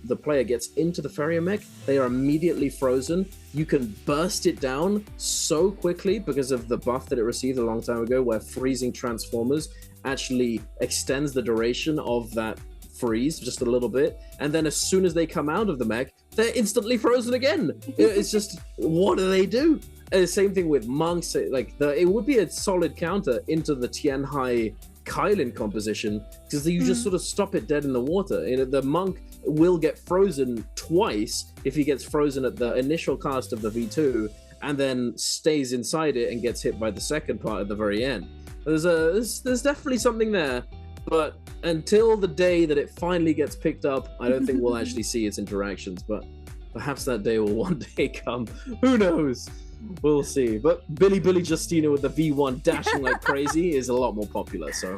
the player gets into the Farrier mech, they are immediately frozen. You can burst it down so quickly because of the buff that it received a long time ago, where freezing transformers actually extends the duration of that freeze just a little bit, and then as soon as they come out of the mech, they're instantly frozen again. It's just, what do they do? Same thing with monks. Like it would be a solid counter into the Tianhai Kylin composition, because you just sort of stop it dead in the water. You know, the monk will get frozen twice if he gets frozen at the initial cast of the V2 and then stays inside it and gets hit by the second part at the very end. There's definitely something there, but until the day that it finally gets picked up, I don't think we'll actually see its interactions, but perhaps that day will one day come. Who knows? We'll see. But Billy Justina with the V1 dashing like crazy is a lot more popular, so.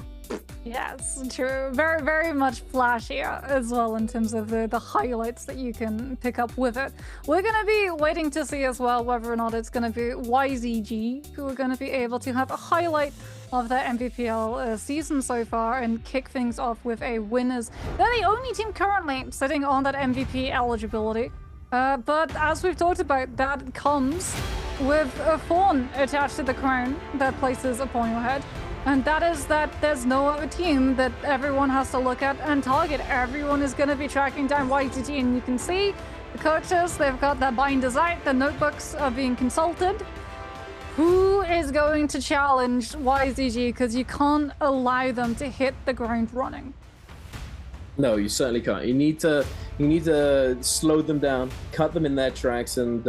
Yes, true. Very, very much flashier as well in terms of the highlights that you can pick up with it. We're going to be waiting to see as well whether or not it's going to be YZG who are going to be able to have a highlight of their NBPL season so far and kick things off with a winners. They're the only team currently sitting on that MVP eligibility. But as we've talked about, that comes with a thorn attached to the crown that places upon your head. And that is that there's no other team that everyone has to look at and target. Everyone is going to be tracking down YTT, and you can see the coaches, they've got their binders out, the notebooks are being consulted. Who is going to challenge YZG? Because you can't allow them to hit the ground running. No, you certainly can't. You need to slow them down, cut them in their tracks, and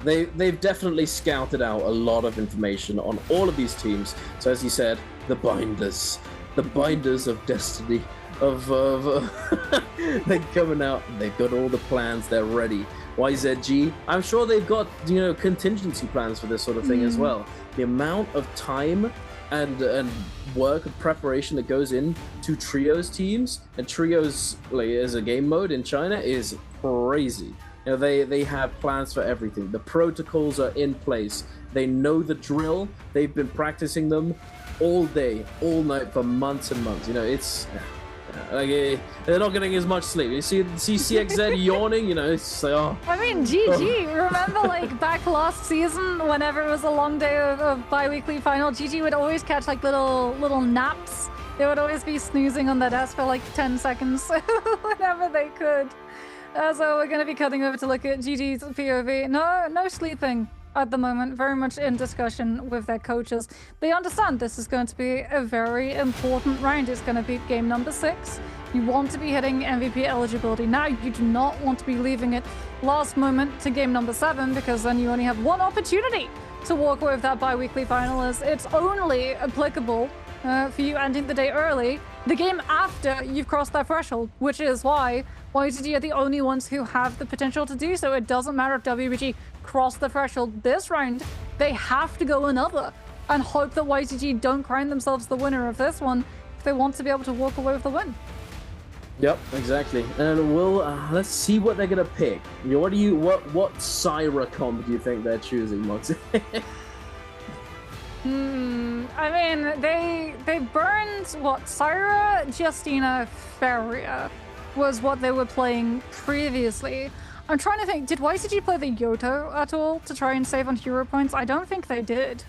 they've definitely scouted out a lot of information on all of these teams. So as you said, the binders of destiny, they're coming out. They've got all the plans. They're ready. YZG, I'm sure they've got contingency plans for this sort of thing as well. The amount of time and work and preparation that goes into trios teams and trios like as a game mode in China is crazy. They have plans for everything. The protocols are in place. They know the drill. They've been practicing them all day, all night for months and months. It's like they're not getting as much sleep. You see CXZ yawning, it's like, oh. I mean, GG. Remember, like, back last season, whenever it was a long day of bi-weekly final, GG would always catch, like, little naps. They would always be snoozing on their desk for, like, 10 seconds whenever they could. So we're going to be cutting over to look at GG's POV. No sleeping at the moment, very much in discussion with their coaches. They understand this is going to be a very important round. It's going to be game number 6. You want to be hitting MVP eligibility now. You do not want to be leaving it last moment to game number 7, because then you only have one opportunity to walk away with that bi-weekly final, as it's only applicable for you ending the day early the game after you've crossed that threshold, which is why YTG are the only ones who have the potential to do so. It doesn't matter if WBG cross the threshold this round, they have to go another and hope that YTG don't crown themselves the winner of this one if they want to be able to walk away with the win. Yep, exactly. And let's see what they're gonna pick. What Syra comp do you think they're choosing, Moxie? I mean, they burned what, Syra, Justina, Farrier was what they were playing previously. I'm trying to think, did YCG play the Yoto at all to try and save on hero points? I don't think they did.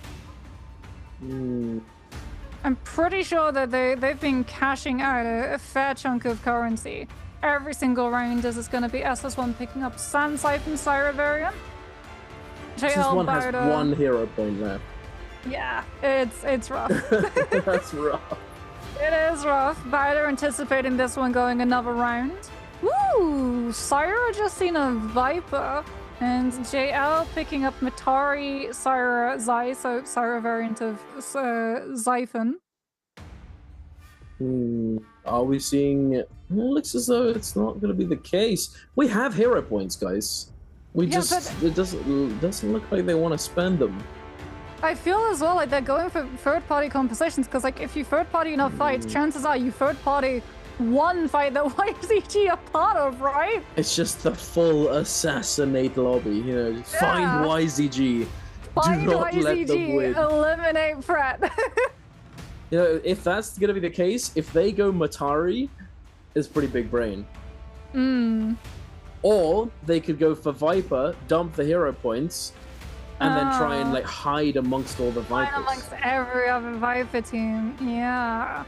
I'm pretty sure that they've been cashing out a fair chunk of currency every single round, as it's going to be SS1 picking up Sand Siphon Syra variant. SS1 has one hero point left. Yeah, it's rough. That's rough. It is rough. Baider anticipating this one going another round. Woo! Syra just seen a Viper, and JL picking up Matari, Syra, Zai, so Syra variant of Xiphon. Are we seeing... It looks as though it's not going to be the case. We have hero points, guys. It doesn't look like they want to spend them. I feel as well like they're going for third-party compositions, because like if you third-party enough fights, chances are you third-party one fight that YZG are part of, right? It's just the full assassinate lobby, find YZG. Find do not YZG, let them win. Eliminate Fret. If that's gonna be the case, if they go Matari, is pretty big brain. Mm. Or they could go for Viper, dump the hero points, and then try and like hide amongst all the Vipers. Hide amongst every other Viper team. Yeah.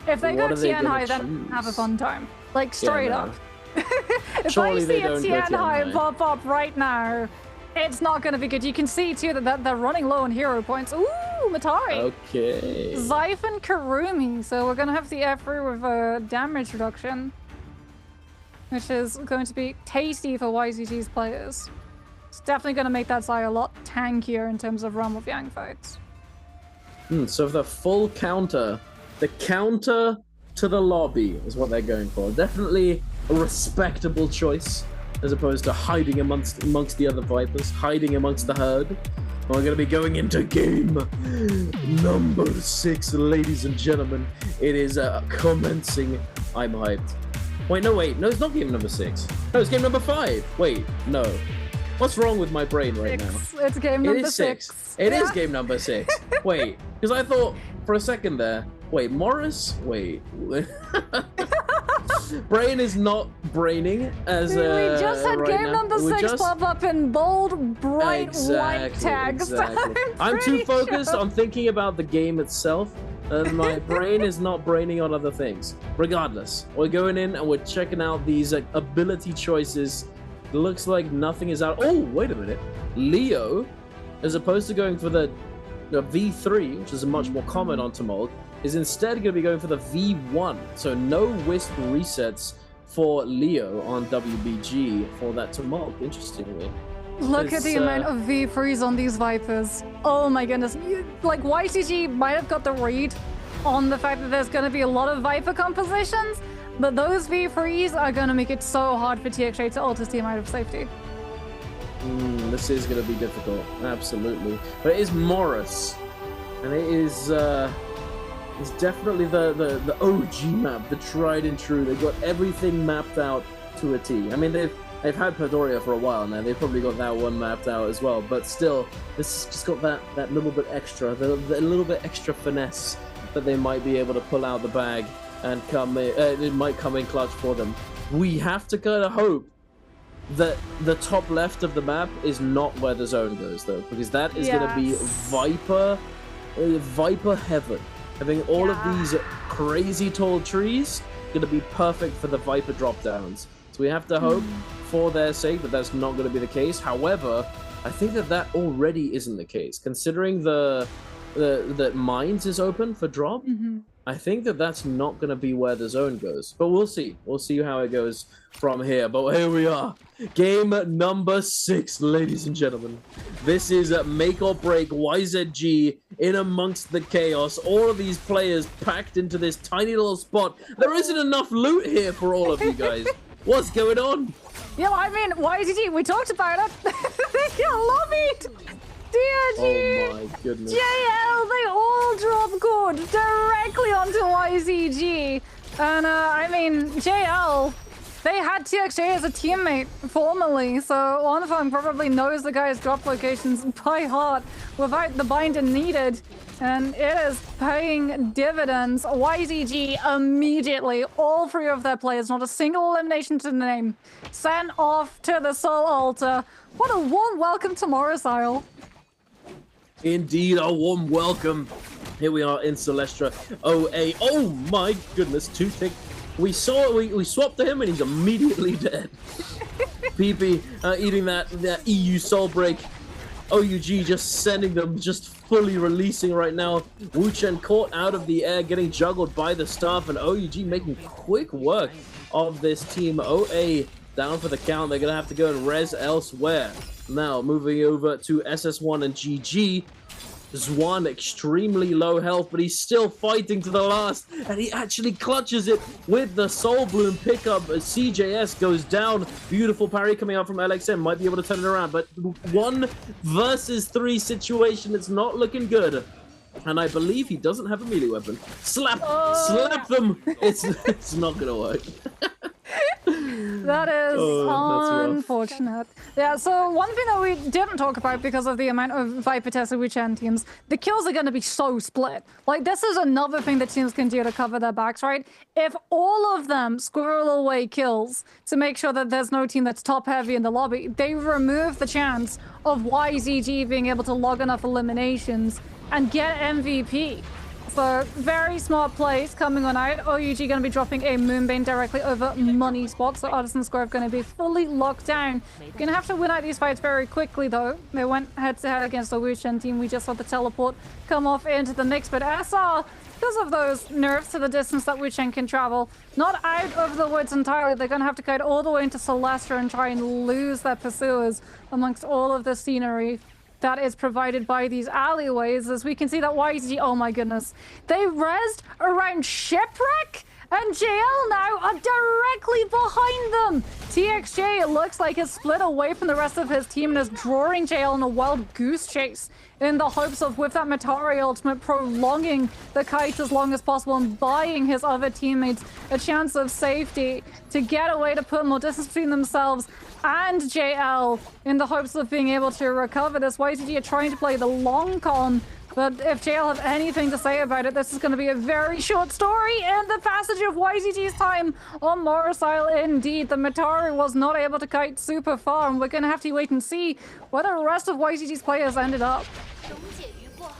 If they go Tianhai, then have a fun time. Like straight up. If Surely I they see a don't go Tianhai Tianhai. pop up right now, it's not going to be good. You can see too that they're running low on hero points. Ooh, Matari. Okay. Zyph and Karumi. So we're going to have the F3 with a damage reduction, which is going to be tasty for YZG's players. It's definitely going to make that side a lot tankier in terms of Realm of Yang fights. So the full counter, the counter to the lobby is what they're going for. Definitely a respectable choice, as opposed to hiding amongst the other Vipers, hiding amongst the herd. We're going to be going into game number 6, ladies and gentlemen. It is commencing. I'm hyped. Wait, no, it's not game number 6. No, it's game number 5. Wait, no. What's wrong with my brain right now? It's game number 6. It is game number 6. Wait, because I thought for a second there, wait, Morris? Wait. Brain is not braining as We just had right game now. number 6 pop up in bold, bright white text. I'm too focused on thinking about the game itself. My brain is not braining on other things. Regardless, we're going in and we're checking out these ability choices. It looks like nothing is out. Oh, wait a minute. Leo, as opposed to going for the V3, which is much more common on Tumult, is instead going to be going for the V1. So no Wisp resets for Leo on WBG for that Tumult, interestingly. Look at the amount of V3s on these Vipers. Oh my goodness. Like, YCG might have got the read on the fact that there's going to be a lot of Viper compositions, but those V3s are going to make it so hard for TXJ to ult his team out of safety. This is going to be difficult, absolutely. But it is Morris, and it is it's definitely the OG map, the tried and true. They've got everything mapped out to a T. I mean, they've had Padoria for a while now. They've probably got that one mapped out as well. But still, this has just got that little bit extra, the little bit extra finesse that they might be able to pull out the bag and come in. It might come in clutch for them. We have to kind of hope that the top left of the map is not where the zone goes, though, because that is going to be Viper heaven. Having all of these crazy tall trees going to be perfect for the Viper drop downs. So we have to hope for their sake that that's not going to be the case. However, I think that already isn't the case, considering that Mines is open for drop. I think that's not going to be where the zone goes, but we'll see. We'll see how it goes from here. But here we are, game number 6, ladies and gentlemen. This is make or break YZG in amongst the chaos. All of these players packed into this tiny little spot. There isn't enough loot here for all of you guys. What's going on? Yeah, I mean, YZG, we talked about it. They got lobbied. DRG, oh my goodness. JL, they all drop good directly onto YZG. And I mean, JL, they had TXJ as a teammate formerly, so OneFang probably knows the guy's drop locations by heart without the binder needed. And it is paying dividends. YZG immediately, all 3 of their players, not a single elimination to the name, sent off to the Soul Altar. What a warm welcome to Morris Isle. Indeed, a warm welcome. Here we are in Celestra OA. Oh my goodness, Toothpick. We swapped to him and he's immediately dead. PP eating that EU soul break. OUG just sending them, just fully releasing right now. Wu Chen caught out of the air, getting juggled by the staff, and OUG making quick work of this team. OA down for the count. They're going to have to go and res elsewhere. Now, moving over to SS1 and GG. Zwan extremely low health, but he's still fighting to the last, and he actually clutches it with the Soul Bloom pickup as CJS goes down. Beautiful parry coming out from LXM, might be able to turn it around, but 1 versus 3 situation, it's not looking good. And I believe he doesn't have a melee weapon. Slap them! It's not gonna work. That is Oh, that's rough. unfortunate. Yeah, so one thing that we didn't talk about because of the amount of Viper Tessa Wuchen teams, the kills are going to be so split. Like, this is another thing that teams can do to cover their backs, right? If all of them squirrel away kills to make sure that there's no team that's top heavy in the lobby, they remove the chance of YZG being able to log enough eliminations and get MVP. So, very smart plays coming on out. OUG going to be dropping a Moonbane directly over money spots. So, Artisans Grove going to be fully locked down. Going to have to win out these fights very quickly, though. They went head-to-head against the Wuchen team. We just saw the teleport come off into the mix. But SR, because of those nerfs to the distance that Wuchen can travel, not out of the woods entirely. They're going to have to kite all the way into Celestia and try and lose their pursuers amongst all of the scenery that is provided by these alleyways. As we can see that YZ, oh my goodness, they rezzed around Shipwreck, and JL now are directly behind them. TXJ, it looks like, has split away from the rest of his team and is drawing JL in a wild goose chase in the hopes of, with that Matari ultimate, prolonging the kite as long as possible and buying his other teammates a chance of safety to get away, to put more distance between themselves and JL in the hopes of being able to recover this. YZG are trying to play the long con, but if JL have anything to say about it, this is going to be a very short story in the passage of YZG's time on Morris Isle. Indeed, the Matari was not able to kite super far, and we're going to have to wait and see where the rest of YZG's players ended up.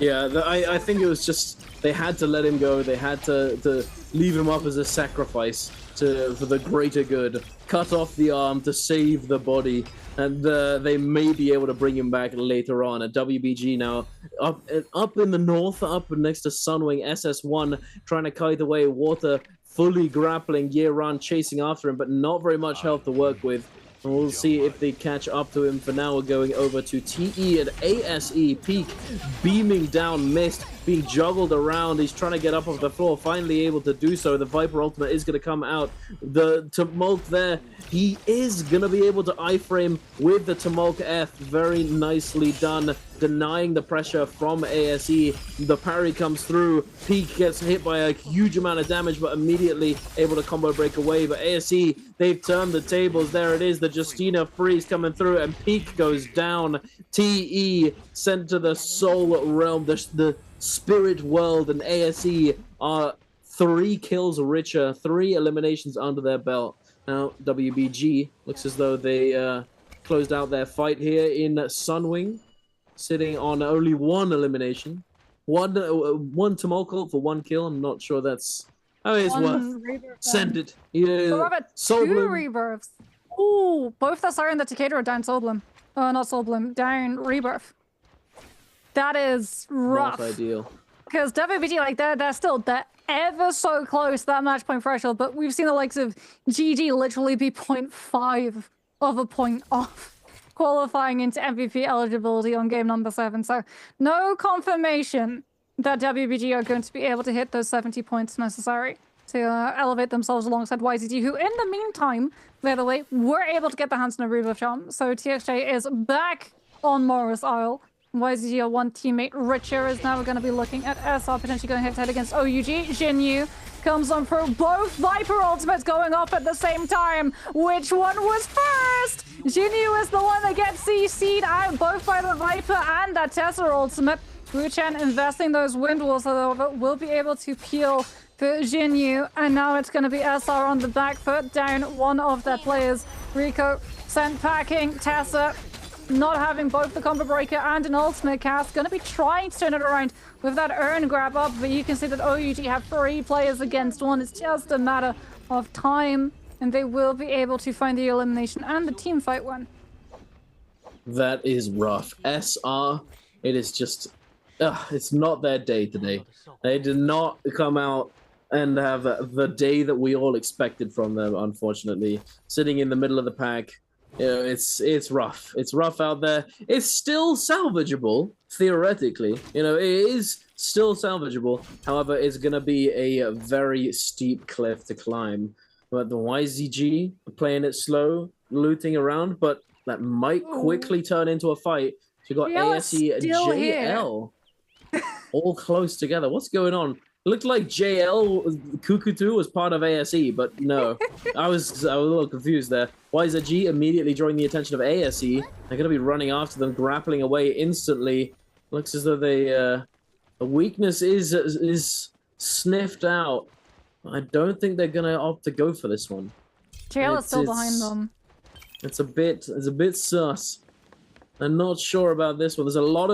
Yeah, I think it was just they had to let him go. They had to leave him up as a sacrifice for the greater good. Cut off the arm to save the body, and they may be able to bring him back later on. At WBG now, up in the north, up next to Sunwing, SS1 trying to kite away. Water fully grappling, Year-Round chasing after him, but not very much health to work with. And we'll see if they catch up to him. For now, we're going over to TE and ASE. Peak beaming down, missed, being juggled around. He's trying to get up off the floor, finally able to do so. The Viper ultimate is going to come out. The Tumult there, he is going to be able to iframe with the Tumult F. Very nicely done, denying the pressure from ASE. The parry comes through. Peak gets hit by a huge amount of damage, but immediately able to combo break away. But ASE, they've turned the tables. There it is, the Justina freeze coming through, and Peak goes down. TE sent to the soul realm, the spirit world, and ASE are 3 kills richer, 3 eliminations under their belt. Now, WBG looks as though they closed out their fight here in Sunwing, sitting on only 1 elimination. One Tumulcle for 1 kill. I'm not sure that's how it's worth. Send it. Yeah. So about 2 rebirths. Ooh, both the Siren and the Takeda are down Soul Bloom. Not Soul Bloom, down Rebirth. That is rough. Not ideal. Because WBG, like, they're still ever so close to that match point threshold, but we've seen the likes of GG literally be 0.5 of a point off qualifying into MVP eligibility on game number 7. So no confirmation that WBG are going to be able to hit those 70 points necessary to elevate themselves alongside YZG, who in the meantime, by the way, were able to get their hands on a Rebirth charm. So TXJ is back on Morris Isle. YZG are 1 teammate richer, is now going to be looking at SR potentially going head-to-head against OUG. Jinyu comes on pro. Both Viper ultimates going off at the same time. Which one was first? Jinyu is the one that gets CC'd out both by the Viper and that Tessa ultimate. Wuchen investing those wind walls, however, will be able to peel for Jinyu. And now it's going to be SR on the back foot, down one of their players. Rico sent packing. Tessa not having both the combo breaker and an ultimate cast, going to be trying to turn it around with that urn grab up, but you can see that OUG have 3 players against 1. It's just a matter of time, and they will be able to find the elimination and the team fight one. That is rough. SR, it is just, it's not their day today. They did not come out and have the day that we all expected from them, unfortunately. Sitting in the middle of the pack, you know, it's rough. It's rough out there. It's still salvageable, theoretically. You know, it is still salvageable. However, it's going to be a very steep cliff to climb. But the YZG are playing it slow, looting around, but that might quickly turn into a fight. So you got ASE and JL all close together. What's going on? looked like JL Kukutu was part of ASE, but no. I was a little confused there. YZG immediately drawing the attention of ASE. They're going to be running after them, grappling away instantly. Looks as though the weakness is sniffed out. I don't think they're going to opt to go for this one. JL is still behind them. It's a bit sus. I'm not sure about this one. There's a lot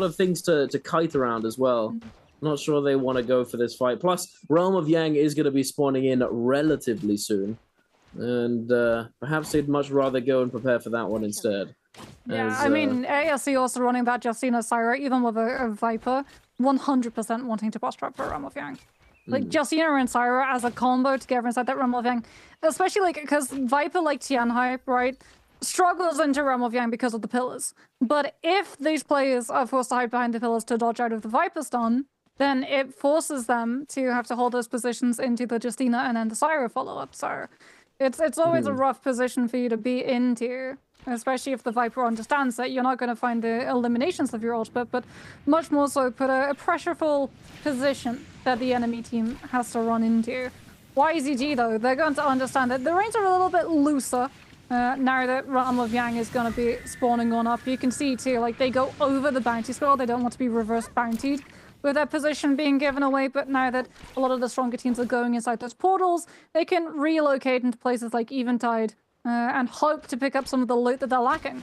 of things to kite around as well. Not sure they want to go for this fight. Plus, Realm of Yang is going to be spawning in relatively soon. And perhaps they'd much rather go and prepare for that one instead. Yeah, I mean, ASE also running that Justina Syra, even with a Viper, 100% wanting to boss trap for Realm of Yang. Like, Justina and Syra as a combo together inside that Realm of Yang. Especially, like, because Viper, like Tianhai, right, struggles into Realm of Yang because of the pillars. But if these players are forced to hide behind the pillars to dodge out of the Viper stun, then it forces them to have to hold those positions into the Justina and then the Syra follow-up. So it's always a rough position for you to be into, especially if the Viper understands that you're not going to find the eliminations of your ultimate, but much more so put a pressureful position that the enemy team has to run into. YZG, though, they're going to understand that the reins are a little bit looser now that Realm of Yang is going to be spawning on up. You can see, too, like, they go over the bounty scroll. They don't want to be reverse bountied with their position being given away, but now that a lot of the stronger teams are going inside those portals, they can relocate into places like Eventide and hope to pick up some of the loot that they're lacking.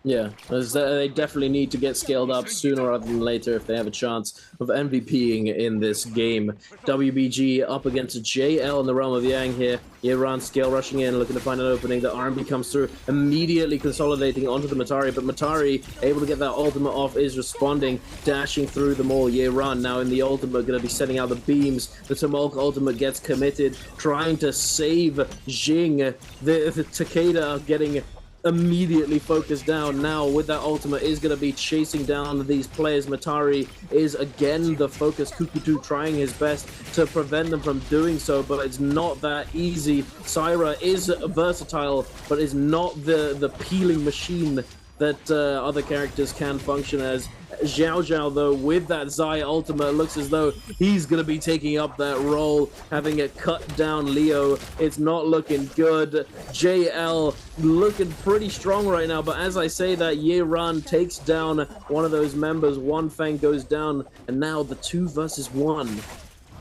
Yeah, they definitely need to get scaled up sooner rather than later if they have a chance of MVPing in this game. WBG up against JL in the Realm of Yang here. Yeran scale rushing in, looking to find an opening. The RMB comes through, immediately consolidating onto the Matari, but Matari, able to get that ultimate off, is responding, dashing through them all. Yeran now in the ultimate, going to be setting out the beams. The Tomolk ultimate gets committed, trying to save Jing. The Takeda getting immediately focused down now with that ultimate, is going to be chasing down these players. Matari is again the focus. Kukutu trying his best to prevent them from doing so, but it's not that easy. Syra is versatile, but is not the peeling machine that other characters can function as. Xiao Xiao, though, with that Zai ultimate, looks as though he's going to be taking up that role, having it cut down Leo. It's not looking good. JL looking pretty strong right now, but as I say that, Yeran takes down one of those members. One Fang goes down, and now the 2 versus 1.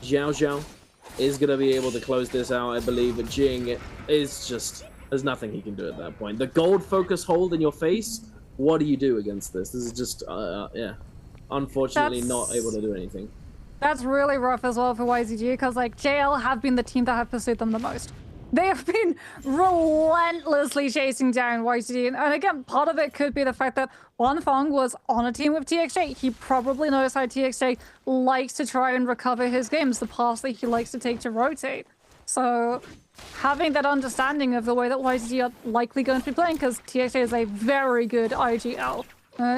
Xiao Xiao is going to be able to close this out, I believe, but Jing is just... there's nothing he can do at that point. The gold focus hold in your face, what do you do against this? This is just, yeah, unfortunately not able to do anything. That's really rough as well for YZG, because, like, JL have been the team that have pursued them the most. They have been relentlessly chasing down YZG, and again, part of it could be the fact that Wan Fong was on a team with TXJ. He probably knows how TXJ likes to try and recover his games, the paths that he likes to take to rotate. So having that understanding of the way that YZG are likely going to be playing, because TXJ is a very good IGL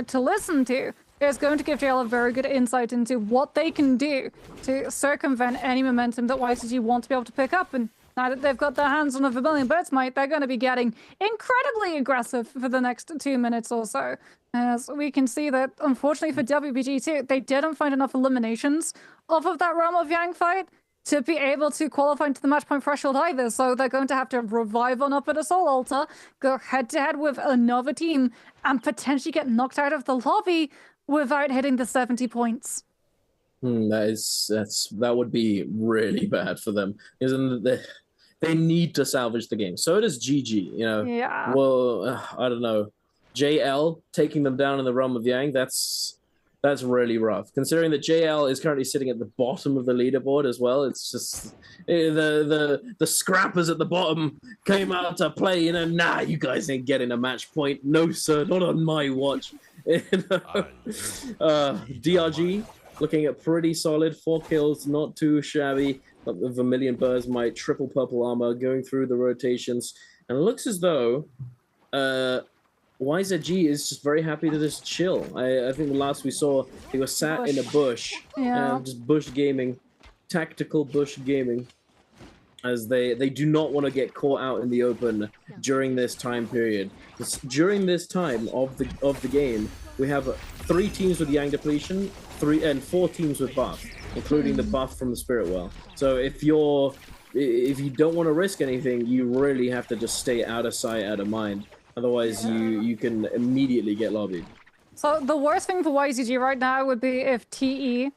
to listen to, is going to give JL a very good insight into what they can do to circumvent any momentum that YZG want to be able to pick up. And now that they've got their hands on a Vermilion Birds Might, they're going to be getting incredibly aggressive for the next 2 minutes or so. As we can see that, unfortunately for WBG too, they didn't find enough eliminations off of that Realm of Yang fight to be able to qualify into the match point threshold either, so they're going to have to revive on up at a Soul Altar, go head-to-head with another team, and potentially get knocked out of the lobby without hitting the 70 points. That would be really bad for them. They need to salvage the game. So does GG, you know. Yeah. Well, I don't know. JL taking them down in the Realm of Yang, that's really rough. Considering that JL is currently sitting at the bottom of the leaderboard as well, it's just the scrappers at the bottom came out to play. You know, nah, you guys ain't getting a match point. No, sir, not on my watch. DRG looking at pretty solid, 4 kills, not too shabby. But the Vermilion Birds Might, triple purple armor going through the rotations, and it looks as though YZG is just very happy to just chill. I think the last we saw, they were sat in a bush, just bush gaming, tactical bush gaming, as they do not want to get caught out in the open during this time period. During this time of the game, we have 3 teams with Yang depletion, 4 teams with buff. including the buff from the Spirit Well. So if you don't want to risk anything, you really have to just stay out of sight, out of mind. Otherwise, you can immediately get lobbied. So the worst thing for YZG right now would be if TE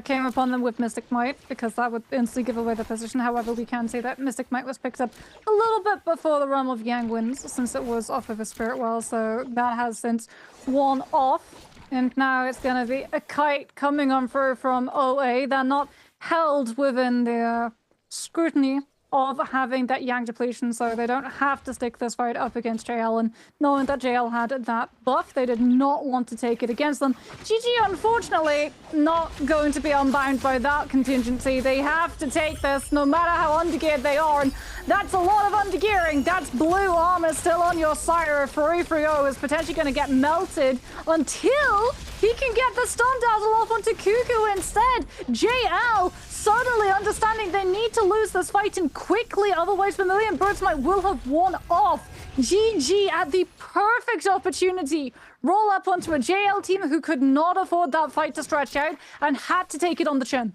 came upon them with Mystic Might, because that would instantly give away the position. However, we can say that Mystic Might was picked up a little bit before the Realm of Yang wins, since it was off of a Spirit Well, so that has since worn off. And now it's going to be a kite coming on through from OA. They're not held within the scrutiny of having that Yang depletion, so they don't have to stick this fight up against JL, and knowing that JL had that buff, they did not want to take it against them. GG, unfortunately, not going to be unbound by that contingency. They have to take this no matter how undergeared they are, and that's a lot of undergearing. That's blue armor still on your Sire. 330 is potentially going to get melted until he can get the stun dazzle off onto Cuckoo instead. JL suddenly understanding they need to lose this fight and quickly, otherwise Vermilion Birds Might will have worn off. GG at the perfect opportunity. Roll up onto a JL team who could not afford that fight to stretch out and had to take it on the chin.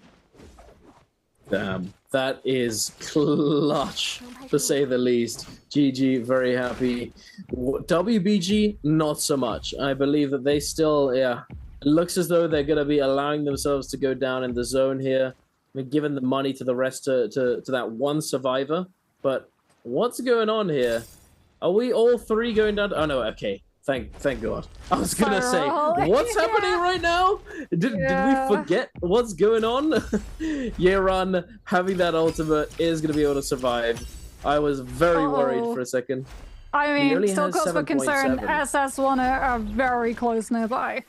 Damn, that is clutch, to say the least. GG, very happy. WBG, not so much. I believe that they still, it looks as though they're going to be allowing themselves to go down in the zone here. I mean, giving the money to the rest to that one survivor. But what's going on here? Are we all three going down? Oh, no, okay. Thank God. I was going to say, what's happening right now? Did we forget what's going on? Yeran having that ultimate is going to be able to survive. I was very worried for a second. I mean, still cause for concern. SS1 are very close nearby.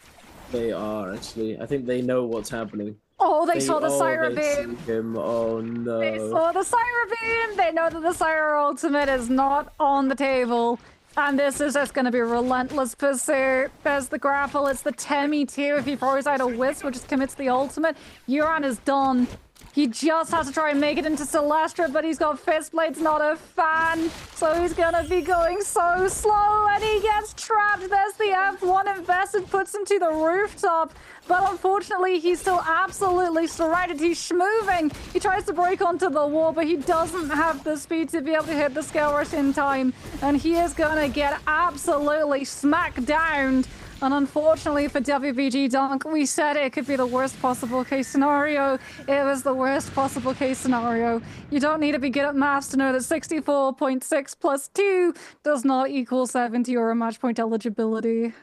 They are, actually. I think they know what's happening. Oh, they saw the Sire Beam. Oh, no. They saw the Sire Beam. They know that the Sire ultimate is not on the table. And this is just going to be relentless pursuit. There's the grapple. It's the Temi too. If he throws out a Wisp, which just commits the ultimate, Euron is done. He just has to try and make it into Celestra, but he's got Fist Blades, not a fan. So he's going to be going so slow, and he gets trapped. There's the F1 invested, puts him to the rooftop. But unfortunately, he's still absolutely surrounded. He's schmoving. He tries to break onto the wall, but he doesn't have the speed to be able to hit the scale rush in time. And he is going to get absolutely smacked down. And unfortunately for WBG Dunk, we said it could be the worst possible case scenario. It was the worst possible case scenario. You don't need to be good at maths to know that 64.6 plus 2 does not equal 70 or a match point eligibility.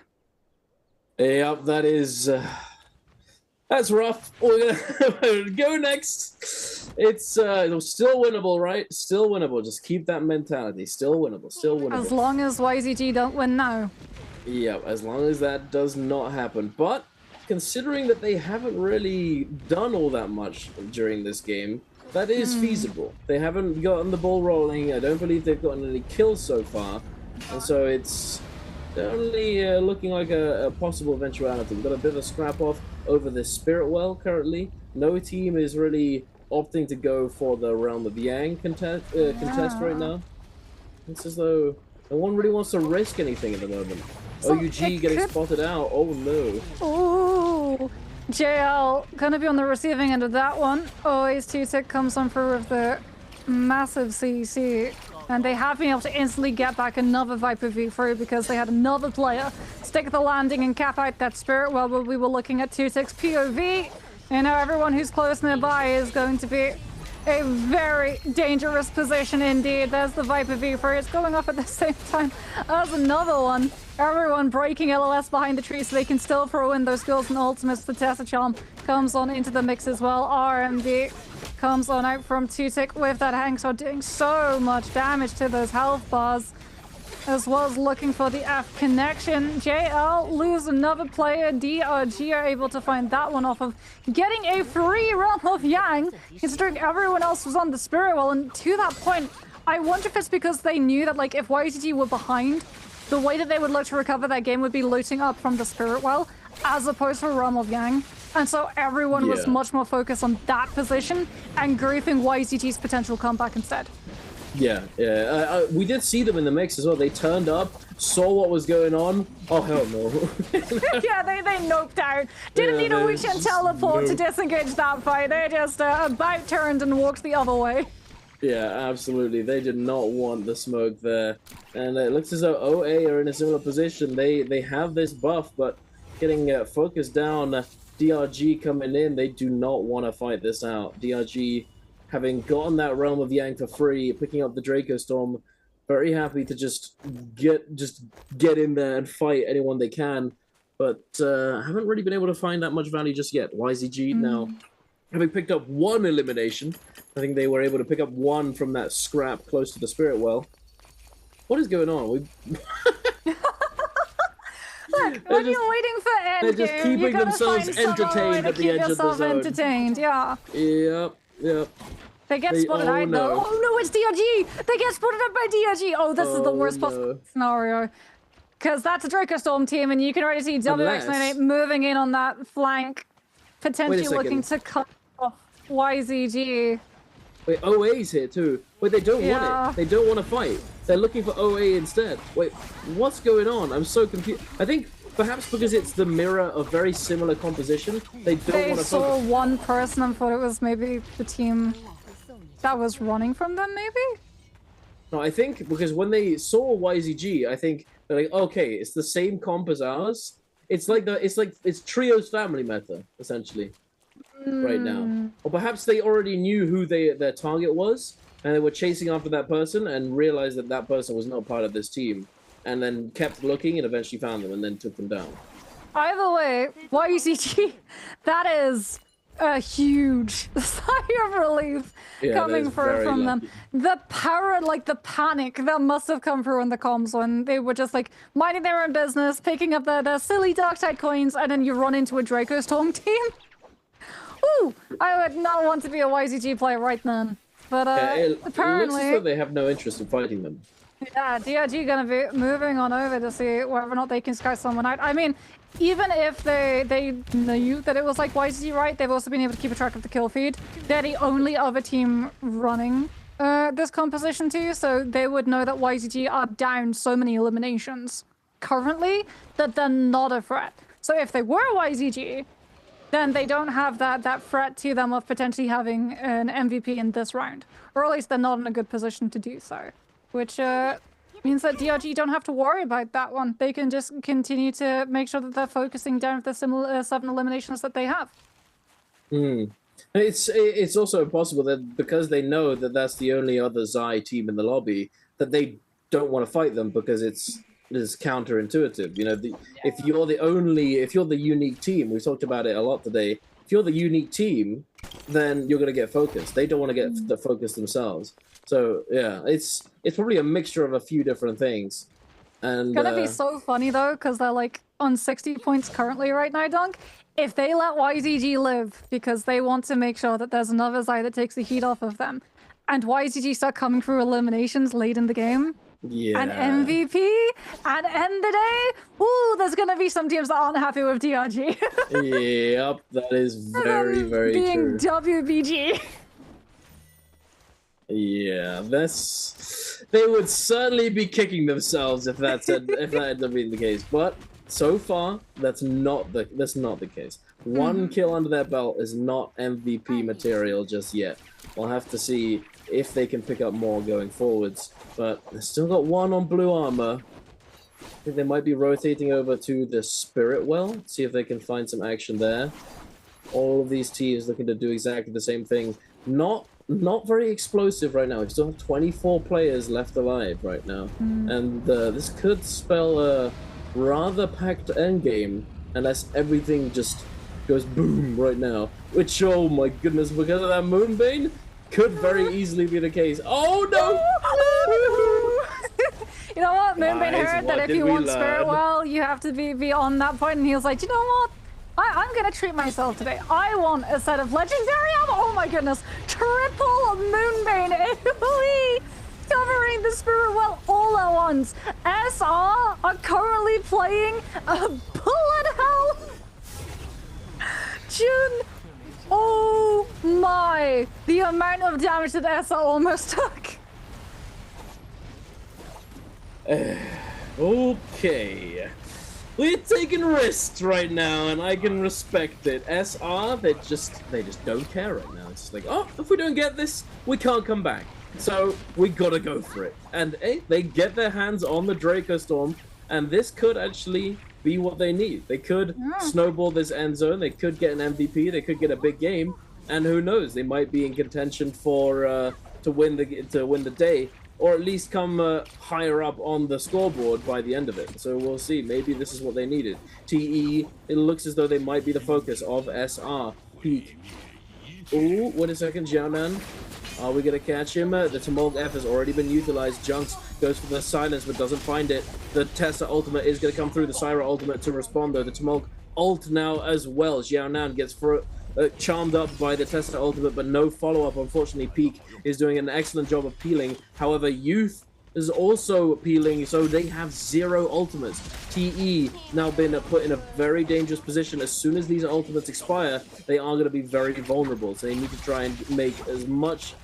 Yep, that is... that's rough. We're gonna go next. It's still winnable, right? Still winnable. Just keep that mentality. Still winnable. Still winnable. As long as YZG don't win now. Yeah, as long as that does not happen. But considering that they haven't really done all that much during this game, that is feasible. They haven't gotten the ball rolling. I don't believe they've gotten any kills so far. And so it's only looking like a possible eventuality. We've got a bit of a scrap off over the Spirit Well currently. No team is really opting to go for the Realm of Yang contest right now. It's as though no one really wants to risk anything at the moment. So OUG getting spotted out. Oh no. Ooh. JL gonna be on the receiving end of that one. Always T-Tick comes on through with the massive CC. And they have been able to instantly get back another Viper V through because they had another player stick the landing and cap out that Spirit Well, but we were looking at T-Tick's POV. And now everyone who's close nearby is going to be a very dangerous position indeed. There's the Viper V3. It's going off at the same time as another one. Everyone breaking LOS behind the tree so they can still throw in those skills and ultimates. The Tessa Charm comes on into the mix as well. RMD comes on out from T-Tick with that Hangshot, doing so much damage to those health bars, as well as looking for the F connection. JL lose another player. DRG are able to find that one off of getting a free Realm of Yang, considering everyone else was on the Spirit Well. And to that point, I wonder if it's because they knew that, like, if YTG were behind, the way that they would look to recover that game would be looting up from the Spirit Well, as opposed to Realm of Yang. And so everyone was much more focused on that position and griefing YZT's potential comeback instead. Yeah, yeah. We did see them in the mix as well. They turned up, saw what was going on. Oh, hell no. Yeah, they noped out. Didn't need a Wuchen teleport to disengage that fight. They just about turned and walked the other way. Yeah, absolutely. They did not want the smoke there. And it looks as though OA are in a similar position. They have this buff, but getting focused down. DRG coming in, they do not want to fight this out. DRG, having gotten that Realm of Yang for free, picking up the Draco Storm, very happy to just get in there and fight anyone they can, but haven't really been able to find that much value just yet. YZG now, having picked up one elimination, I think they were able to pick up one from that scrap close to the Spirit Well. What is going on? Look, when you're waiting for endgame, they're just keeping themselves entertained at the edge of the zone. Entertained, yeah. Yep. They get spotted out though. Oh no, it's DRG! They get spotted out by DRG! Oh, this is the worst possible scenario. Because that's a Draco Storm team, and you can already see WX98 moving in on that flank, potentially looking to cut off YZG. Wait, OA's here too. Wait, they don't want it. They don't want to fight. They're looking for OA instead. Wait, what's going on? I'm so confused. I think perhaps because it's the mirror of very similar composition, they don't want to saw one person and thought it was maybe the team that was running from them, maybe? No, I think because when they saw YZG, I think they're like, okay, it's the same comp as ours. It's Trio's family meta, essentially, right now. Or perhaps they already knew who their target was, and they were chasing after that person and realized that that person was not part of this team, and then kept looking and eventually found them and then took them down. Either way, YZG, that is a huge sigh of relief coming through from them. The power, like the panic that must have come through in the comms when they were just like minding their own business, picking up their silly Darktide coins, and then you run into a Draco Storm team. Ooh, I would not want to be a YZG player right then. But apparently, it looks as though they have no interest in fighting them. Yeah, DRG gonna be moving on over to see whether or not they can scout someone out. I mean, even if they knew that it was like YZG, right? They've also been able to keep a track of the kill feed. They're the only other team running this composition too, so they would know that YZG are down so many eliminations currently that they're not a threat. So if they were YZG, then they don't have that threat to them of potentially having an MVP in this round. Or at least they're not in a good position to do so. Which means that DRG don't have to worry about that one. They can just continue to make sure that they're focusing down with the similar 7 eliminations that they have. It's also possible that because they know that that's the only other Zai team in the lobby, that they don't want to fight them because it is counterintuitive. You know, if you're the unique team, we've talked about it a lot today. If you're the unique team, then you're going to get focused. They don't want to get the focus themselves. So yeah, it's probably a mixture of a few different things. And it's gonna be so funny though, because they're like on 60 points currently right now, Dunk. If they let YZG live because they want to make sure that there's another Zai that takes the heat off of them, and YZG start coming through eliminations late in the game, and MVP, and end the day, ooh, there's gonna be some teams that aren't happy with DRG. Yep, that is very, very being true. WBG. Yeah, they would certainly be kicking themselves if that ended up being the case. But so far, that's not the case. One kill under their belt is not MVP material just yet. We'll have to see if they can pick up more going forwards. But they've still got one on blue armor. I think they might be rotating over to the Spirit Well, see if they can find some action there. All of these teams looking to do exactly the same thing. Not very explosive right now. We still have 24 players left alive right now. And this could spell a rather packed endgame unless everything just goes boom right now. Which, oh my goodness, because of that Moonbane, could very easily be the case. Oh no! You know what? Moonbane heard that if you want Spirit Well, you have to be on that point, and he was like, you know what? I'm gonna treat myself today. I want a set of legendary ammo. Oh my goodness. Triple Moonbane AoE covering the Spirit Well all at once. SR are currently playing a bullet hell. June. Oh my. The amount of damage that SR almost took. Okay. We're taking risks right now, and I can respect it. SR, they just don't care right now. It's just like, oh, if we don't get this, we can't come back. So we gotta go for it. And they get their hands on the Draco Storm, and this could actually be what they need. They could snowball this end zone. They could get an MVP. They could get a big game, and who knows? They might be in contention for to win the day, or at least come higher up on the scoreboard by the end of it. So we'll see. Maybe this is what they needed. TE, it looks as though they might be the focus of SR. Peak. Ooh, wait a second, Jianan. Are we going to catch him? The Tumult F has already been utilized. Junks goes for the silence but doesn't find it. The Tessa ultimate is going to come through. The Syra ultimate to respond though. The Tumult ult now as well. Jianan gets charmed up by the Tessa ultimate, but no follow-up. Unfortunately, Peak is doing an excellent job of peeling. However, Youth is also peeling, so they have 0 ultimates. TE now been put in a very dangerous position. As soon as these ultimates expire, they are going to be very vulnerable. So they need to try and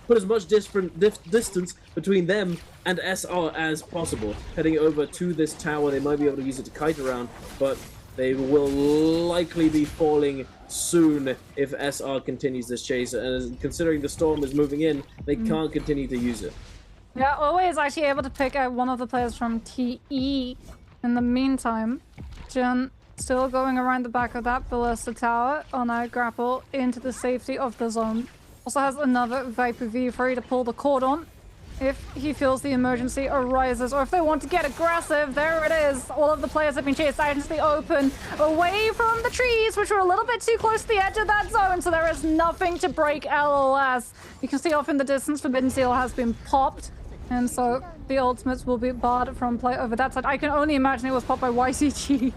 put as much distance between them and SR as possible. Heading over to this tower, they might be able to use it to kite around, but they will likely be falling soon if SR continues this chase. And considering the storm is moving in, they can't continue to use it. Yeah, always actually able to pick out one of the players from TE. In the meantime, Jin still going around the back of that ballista tower on a grapple into the safety of the zone. Also has another Viper V free to pull the cord on if he feels the emergency arises, or if they want to get aggressive. There it is. All of the players have been chased out into the open, away from the trees, which were a little bit too close to the edge of that zone, so there is nothing to break LOS. You can see off in the distance, Forbidden Seal has been popped, and so the ultimates will be barred from play over that side. I can only imagine it was popped by YCG,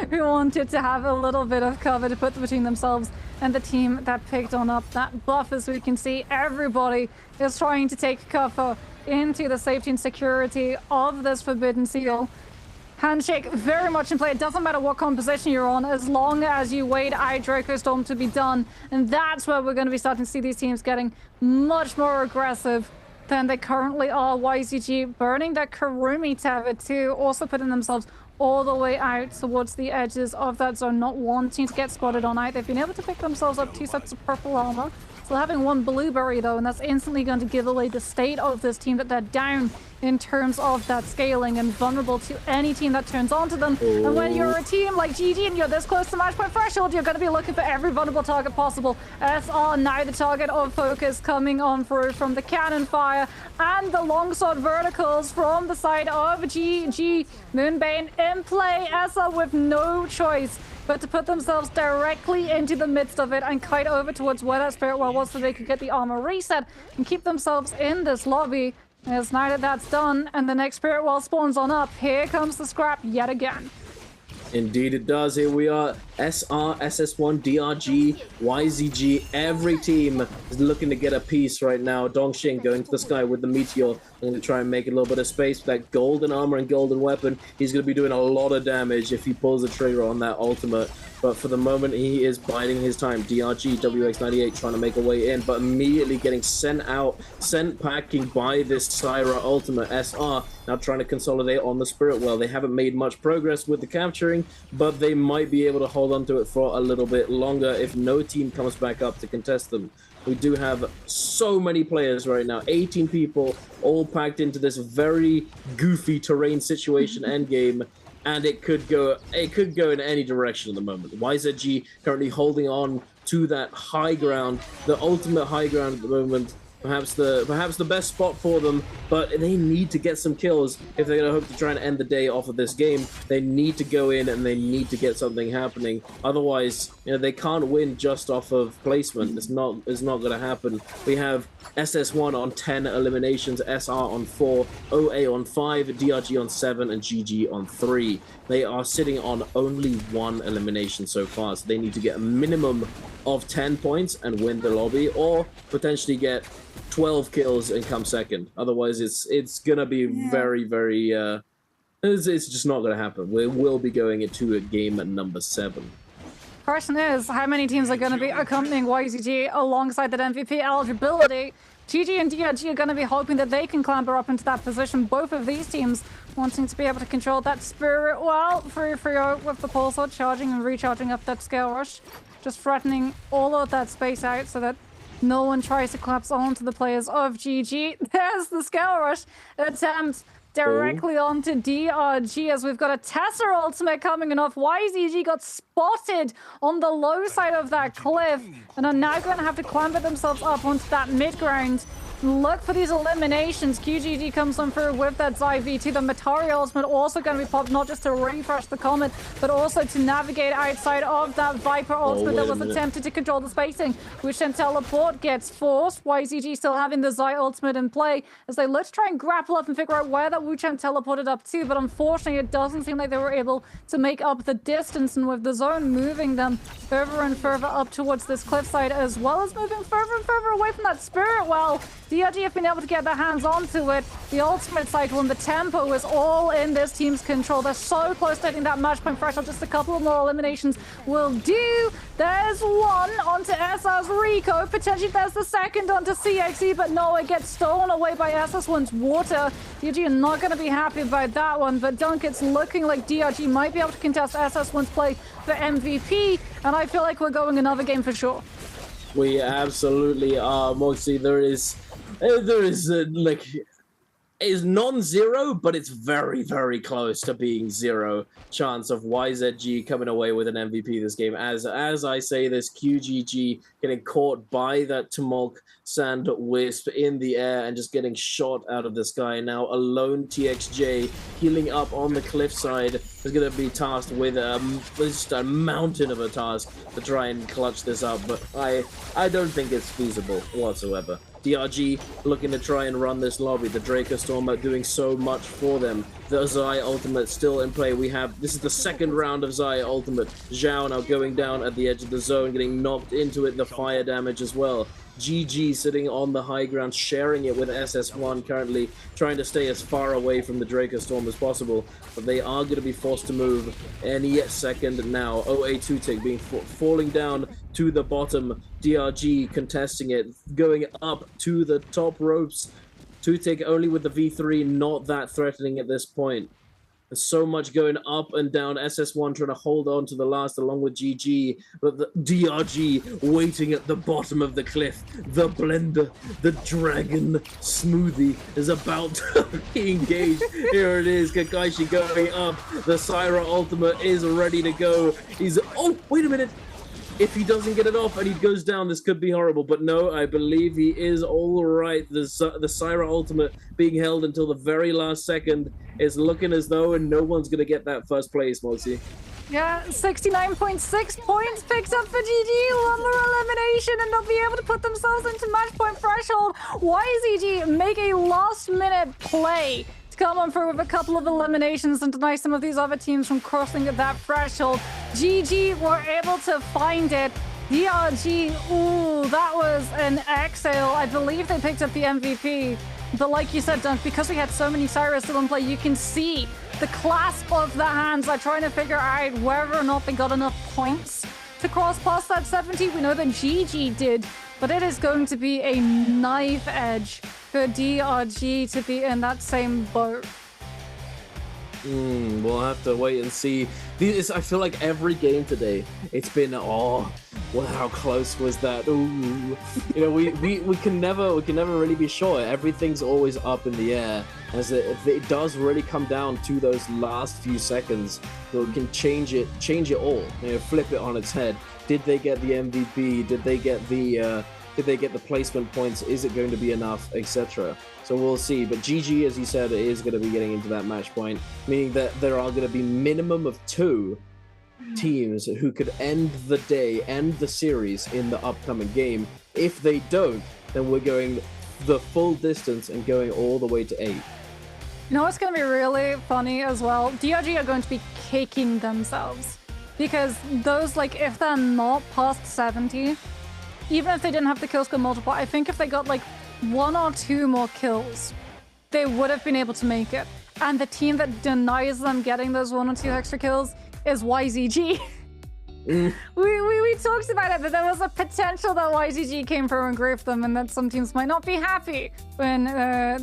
who wanted to have a little bit of cover to put between themselves and the team that picked on up that buff. As we can see, everybody is trying to take cover into the safety and security of this Forbidden Seal. Handshake very much in play. It doesn't matter what composition you're on, as long as you wait out Draco Storm to be done. And that's where we're going to be starting to see these teams getting much more aggressive than they currently are. YCG burning that Karumi tower too, also putting themselves all the way out towards the edges of that zone, not wanting to get spotted on out. They've been able to pick themselves up 2 sets of purple armor. Still having 1 blueberry though, and that's instantly going to give away the state of this team, that they're down in terms of that scaling and vulnerable to any team that turns onto them. And when you're a team like GG and you're this close to match point threshold, you're going to be looking for every vulnerable target possible. SR now the target of focus, coming on through from the cannon fire and the longsword verticals from the side of GG. Moonbane in play. SR with no choice but to put themselves directly into the midst of it and kite over towards where that spirit well was, so they could get the armor reset and keep themselves in this lobby. As now that that's done and the next spirit well spawns on up, here comes the scrap yet again. Indeed it does. Here we are. SR, SS1, DRG, YZG. Every team is looking to get a piece right now. Dongxing going to the sky with the meteor. I'm going to try and make a little bit of space with that golden armor and golden weapon. He's going to be doing a lot of damage if he pulls the trigger on that ultimate. But for the moment, he is biding his time. DRG, WX98 trying to make a way in, but immediately getting sent packing by this Syra ultimate. SR now trying to consolidate on the spirit well. They haven't made much progress with the capturing, but they might be able to hold on to it for a little bit longer if no team comes back up to contest them. We do have so many players right now, 18 people all packed into this very goofy terrain situation endgame, and it could go in any direction at the moment. YZG currently holding on to that high ground, the ultimate high ground at the moment. Perhaps the best spot for them, but they need to get some kills if they're going to hope to try and end the day off of this game. They need to go in and they need to get something happening. Otherwise, they can't win just off of placement. It's not going to happen. We have SS1 on 10 eliminations, SR on 4, OA on 5, DRG on 7, and GG on 3. They are sitting on only 1 elimination so far, so they need to get a minimum of 10 points and win the lobby, or potentially get 12 kills and come second. Otherwise, it's gonna be very, very. It's just not gonna happen. We will be going into a game at number 7. Question is, how many teams are going to be accompanying YZG alongside that MVP eligibility? GG and DRG are going to be hoping that they can clamber up into that position. Both of these teams wanting to be able to control that Spirit well. 3-3-0 with the Pulsar charging and recharging up that Scale Rush. Just threatening all of that space out so that no one tries to collapse onto the players of GG. There's the Scale Rush attempt directly onto DRG as we've got a Tesser ultimate coming in off. YZG got spotted on the low side of that cliff and are now going to have to clamber themselves up onto that mid ground. Look for these eliminations. QGG comes on through with that Zai VT. The Matari ultimate also going to be popped, not just to refresh the Comet, but also to navigate outside of that Viper ultimate that was attempted to control the spacing, which then teleport gets forced. YZG still having the Zai ultimate in play as they look to try and grapple up and figure out where that Wuchen teleported up to, but unfortunately it doesn't seem like they were able to make up the distance, and with the zone moving them further and further up towards this cliffside, as well as moving further and further away from that Spirit well, DRG have been able to get their hands onto it. The ultimate cycle and the tempo is all in this team's control. They're so close to hitting that match point threshold. Just a couple of more eliminations will do. There's one onto SR's Rico. Potentially there's the second onto CXE, but no, it gets stolen away by SS1's Water. DRG are not going to be happy about that one, but Dunk, it's looking like DRG might be able to contest SS1's play for MVP, and I feel like we're going another game for sure. We absolutely are, Moxie. There is like, it's non-zero, but it's very, very close to being zero chance of YZG coming away with an MVP this game. As I say this, QGG getting caught by that Tumulk Sand Wisp in the air and just getting shot out of the sky. Now alone TXJ healing up on the cliffside is going to be tasked with just a mountain of a task to try and clutch this up, but I don't think it's feasible whatsoever. DRG looking to try and run this lobby. The Draco Stormer doing so much for them. The Zai ultimate still in play. This is the second round of Zai ultimate. Zhao now going down at the edge of the zone, getting knocked into it. The fire damage as well. GG sitting on the high ground, sharing it with SS1, currently trying to stay as far away from the Draco Storm as possible, but they are going to be forced to move any second now. OA 2-Tick being falling down to the bottom, DRG contesting it, going up to the top ropes. 2-Tick only with the V3, not that threatening at this point. There's so much going up and down. SS1 trying to hold on to the last along with GG, but the DRG waiting at the bottom of the cliff. The blender, the dragon smoothie is about to be engaged. Here it is, Kakaishi going up. The Syra ultimate is ready to go. Oh, wait a minute. If he doesn't get it off and he goes down, this could be horrible. But no, I believe he is all right. The Syra ultimate being held until the very last second is looking as though and no one's going to get that first place, Moxie. Yeah, 69.6 points picked up for GG. One more elimination and they'll be able to put themselves into match point threshold. YZG make a last-minute play to come on through with a couple of eliminations and deny some of these other teams from crossing that threshold. GG were able to find it. DRG, ooh, that was an exhale. I believe they picked up the MVP. But like you said, Dunk, because we had so many Syra still in play, you can see the clasp of the hands are trying to figure out whether or not they got enough points to cross past that 70. We know that GG did, but it is going to be a knife edge for DRG to be in that same boat. We'll have to wait and see. I feel like every game today, it's been, well, how close was that? Ooh. You know, we can never really be sure. Everything's always up in the air, as it does really come down to those last few seconds. So it can change it all. You know, flip it on its head. Did they get the MVP? Did they get the placement points? Is it going to be enough, etc.? So we'll see. But GG, as you said, is going to be getting into that match point, meaning that there are going to be minimum of 2 teams who could end the day, end the series in the upcoming game. If they don't, then we're going the full distance and going all the way to 8. You know what's going to be really funny as well? DRG are going to be kicking themselves because those, like, if they're not past 70, even if they didn't have the kill score multiple, I think if they got like 1 or 2 more kills, they would have been able to make it. And the team that denies them getting those 1 or 2 extra kills is YZG. We talked about it, that there was a potential that YZG came through and griefed them, and that some teams might not be happy when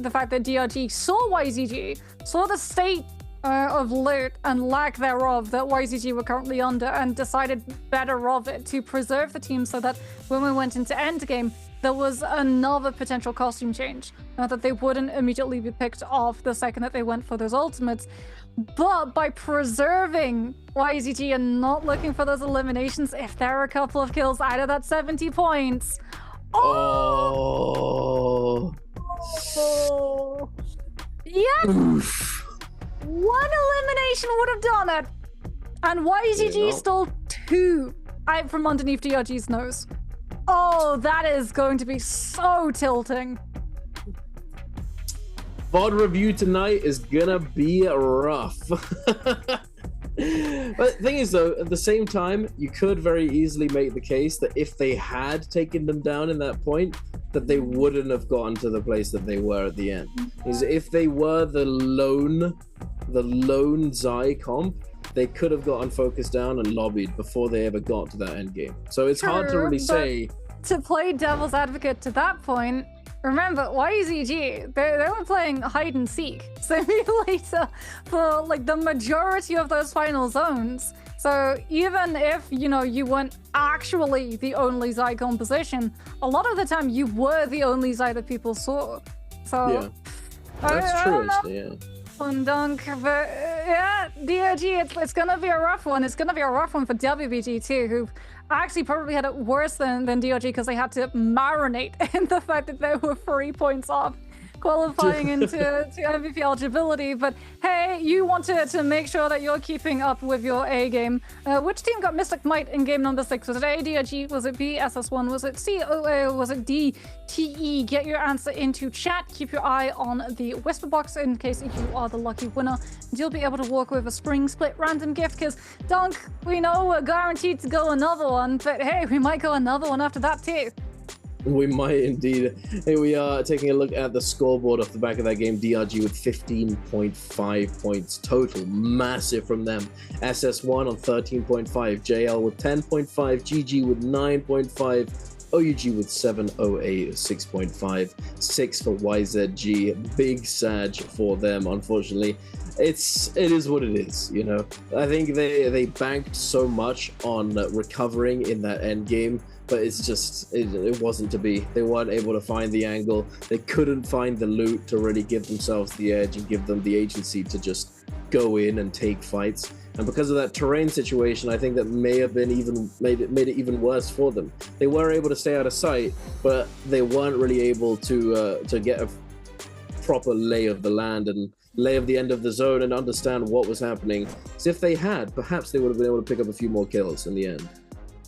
the fact that DRG saw YZG, saw the state of loot and lack thereof that YZG were currently under, and decided better of it to preserve the team so that when we went into endgame, there was another potential costume change. That they wouldn't immediately be picked off the second that they went for those ultimates. But by preserving YZG and not looking for those eliminations, if there are a couple of kills out of that 70 points. Oh! Yeah! Oof. One elimination would have done it. And YZG stole 2 out from underneath DRG's nose. Oh, that is going to be so tilting. VOD review tonight is gonna be rough. But the thing is, though, at the same time, you could very easily make the case that if they had taken them down in that point, that they wouldn't have gotten to the place that they were at the end. Because if they were the lone Zai comp, they could have gotten focused down and lobbied before they ever got to that end game. So it's hard to really say. To play devil's advocate to that point, remember, YZG, they were playing hide and seek simulator for like the majority of those final zones. So even if, you know, you weren't actually the only Zai composition, a lot of the time you were the only Zai that people saw. So yeah, that's true. Yeah. Dunk, but yeah, DRG, it's gonna be a rough one. It's gonna be a rough one for WBG too, who actually probably had it worse than DRG because they had to marinate in the fact that they were 3 points off qualifying into MVP eligibility. But hey, you wanted to make sure that you're keeping up with your A game. Which team got Mystic Might in game number 6? Was it A, DRG? Was it B, SS1? Was it C, OA? Was it D, TE? Get your answer into chat. Keep your eye on the whisper box in case you are the lucky winner. And you'll be able to walk with a spring split random gift, because Dunk, we know we're guaranteed to go another one, but hey, we might go another one after that too. We might indeed. Here we are taking a look at the scoreboard off the back of that game. DRG with 15.5 points total. Massive from them. SS1 on 13.5. JL with 10.5. GG with 9.5. OUG with 7. OA 6.5. 6 for YZG. Big Sag for them, unfortunately. It is what it is, you know. I think they banked so much on recovering in that end game, but it's just it wasn't to be. They weren't able to find the angle. They couldn't find the loot to really give themselves the edge and give them the agency to just go in and take fights. And because of that terrain situation, I think that may have been made it even worse for them. They were able to stay out of sight, but they weren't really able to get a proper lay of the land and lay of the end of the zone and understand what was happening. So if they had, perhaps they would have been able to pick up a few more kills in the end.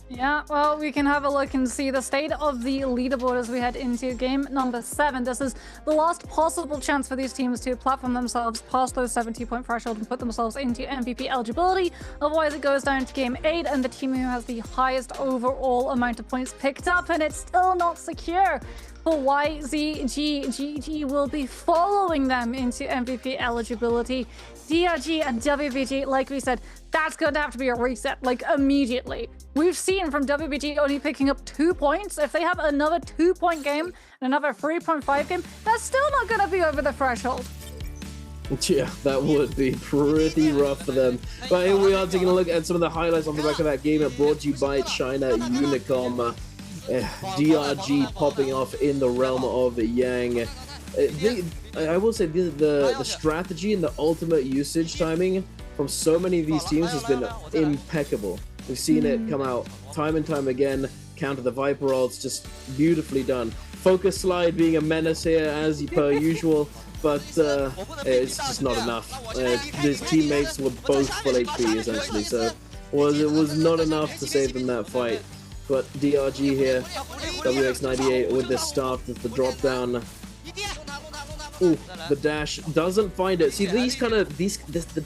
Yeah, well, we can have a look and see the state of the leaderboard as we head into game number 7. This is the last possible chance for these teams to platform themselves past those 70-point threshold and put themselves into MVP eligibility. Otherwise, it goes down to game 8, and the team who has the highest overall amount of points picked up, and it's still not secure. For YZG will be following them into MVP eligibility. DRG and WBG, like we said, that's going to have to be a reset, like immediately. We've seen from WBG only picking up 2 points. If they have another 2-point game and another 3.5 game, that's still not going to be over the threshold. Yeah, that would be pretty rough for them. But here we are taking a look at some of the highlights on the back of that game. Brought to you by China Unicom. DRG popping off in the realm of Yang. I will say the strategy and the ultimate usage timing from so many of these teams has been impeccable. We've seen it come out time and time again. Counter the Viper ults, just beautifully done. Focus slide being a menace here as per usual, but it's just not enough. His teammates were both full HP essentially, so it was not enough to save them that fight. But DRG here, WX98 with the staff, with the drop down. Ooh, the dash doesn't find it. See, the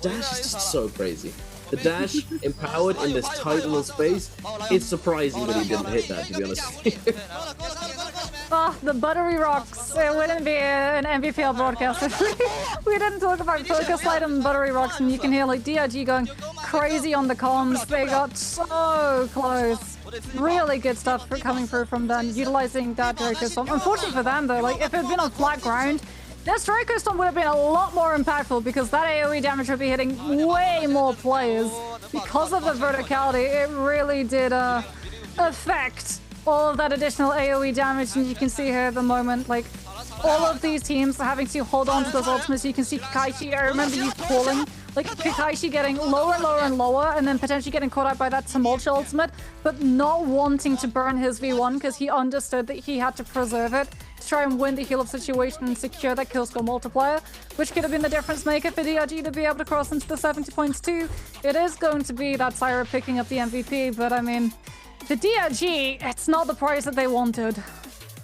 dash is just so crazy. The dash empowered in this tight little space, it's surprising that he didn't hit that, to be honest. Oh, the buttery rocks. It wouldn't be an Nbpl broadcast if we didn't talk about focus light and buttery rocks, and you can hear like DRG going crazy on the comms. They got so close. Really good stuff coming through from them, utilizing that Draco Storm. Unfortunately for them, though, like if it had been on flat ground, this Draco Storm would have been a lot more impactful because that AoE damage would be hitting way more players. Because of the verticality, it really did affect all of that additional AoE damage, and you can see here at the moment, like, all of these teams are having to hold on to those ultimates. You can see Kakaishi, I remember you calling, like, Kakaishi getting lower and lower and lower, and then potentially getting caught out by that Tumultuous ultimate, but not wanting to burn his V1 because he understood that he had to preserve it to try and win the heal-up situation and secure that kill score multiplier, which could have been the difference maker for DRG to be able to cross into the 70 points too. It is going to be that Syra picking up the MVP, but I mean, the DRG, it's not the price that they wanted.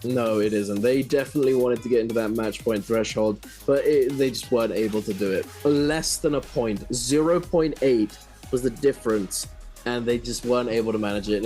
No, it isn't. They definitely wanted to get into that match point threshold, but they just weren't able to do it. Less than a point. 0.8 was the difference, and they just weren't able to manage it. It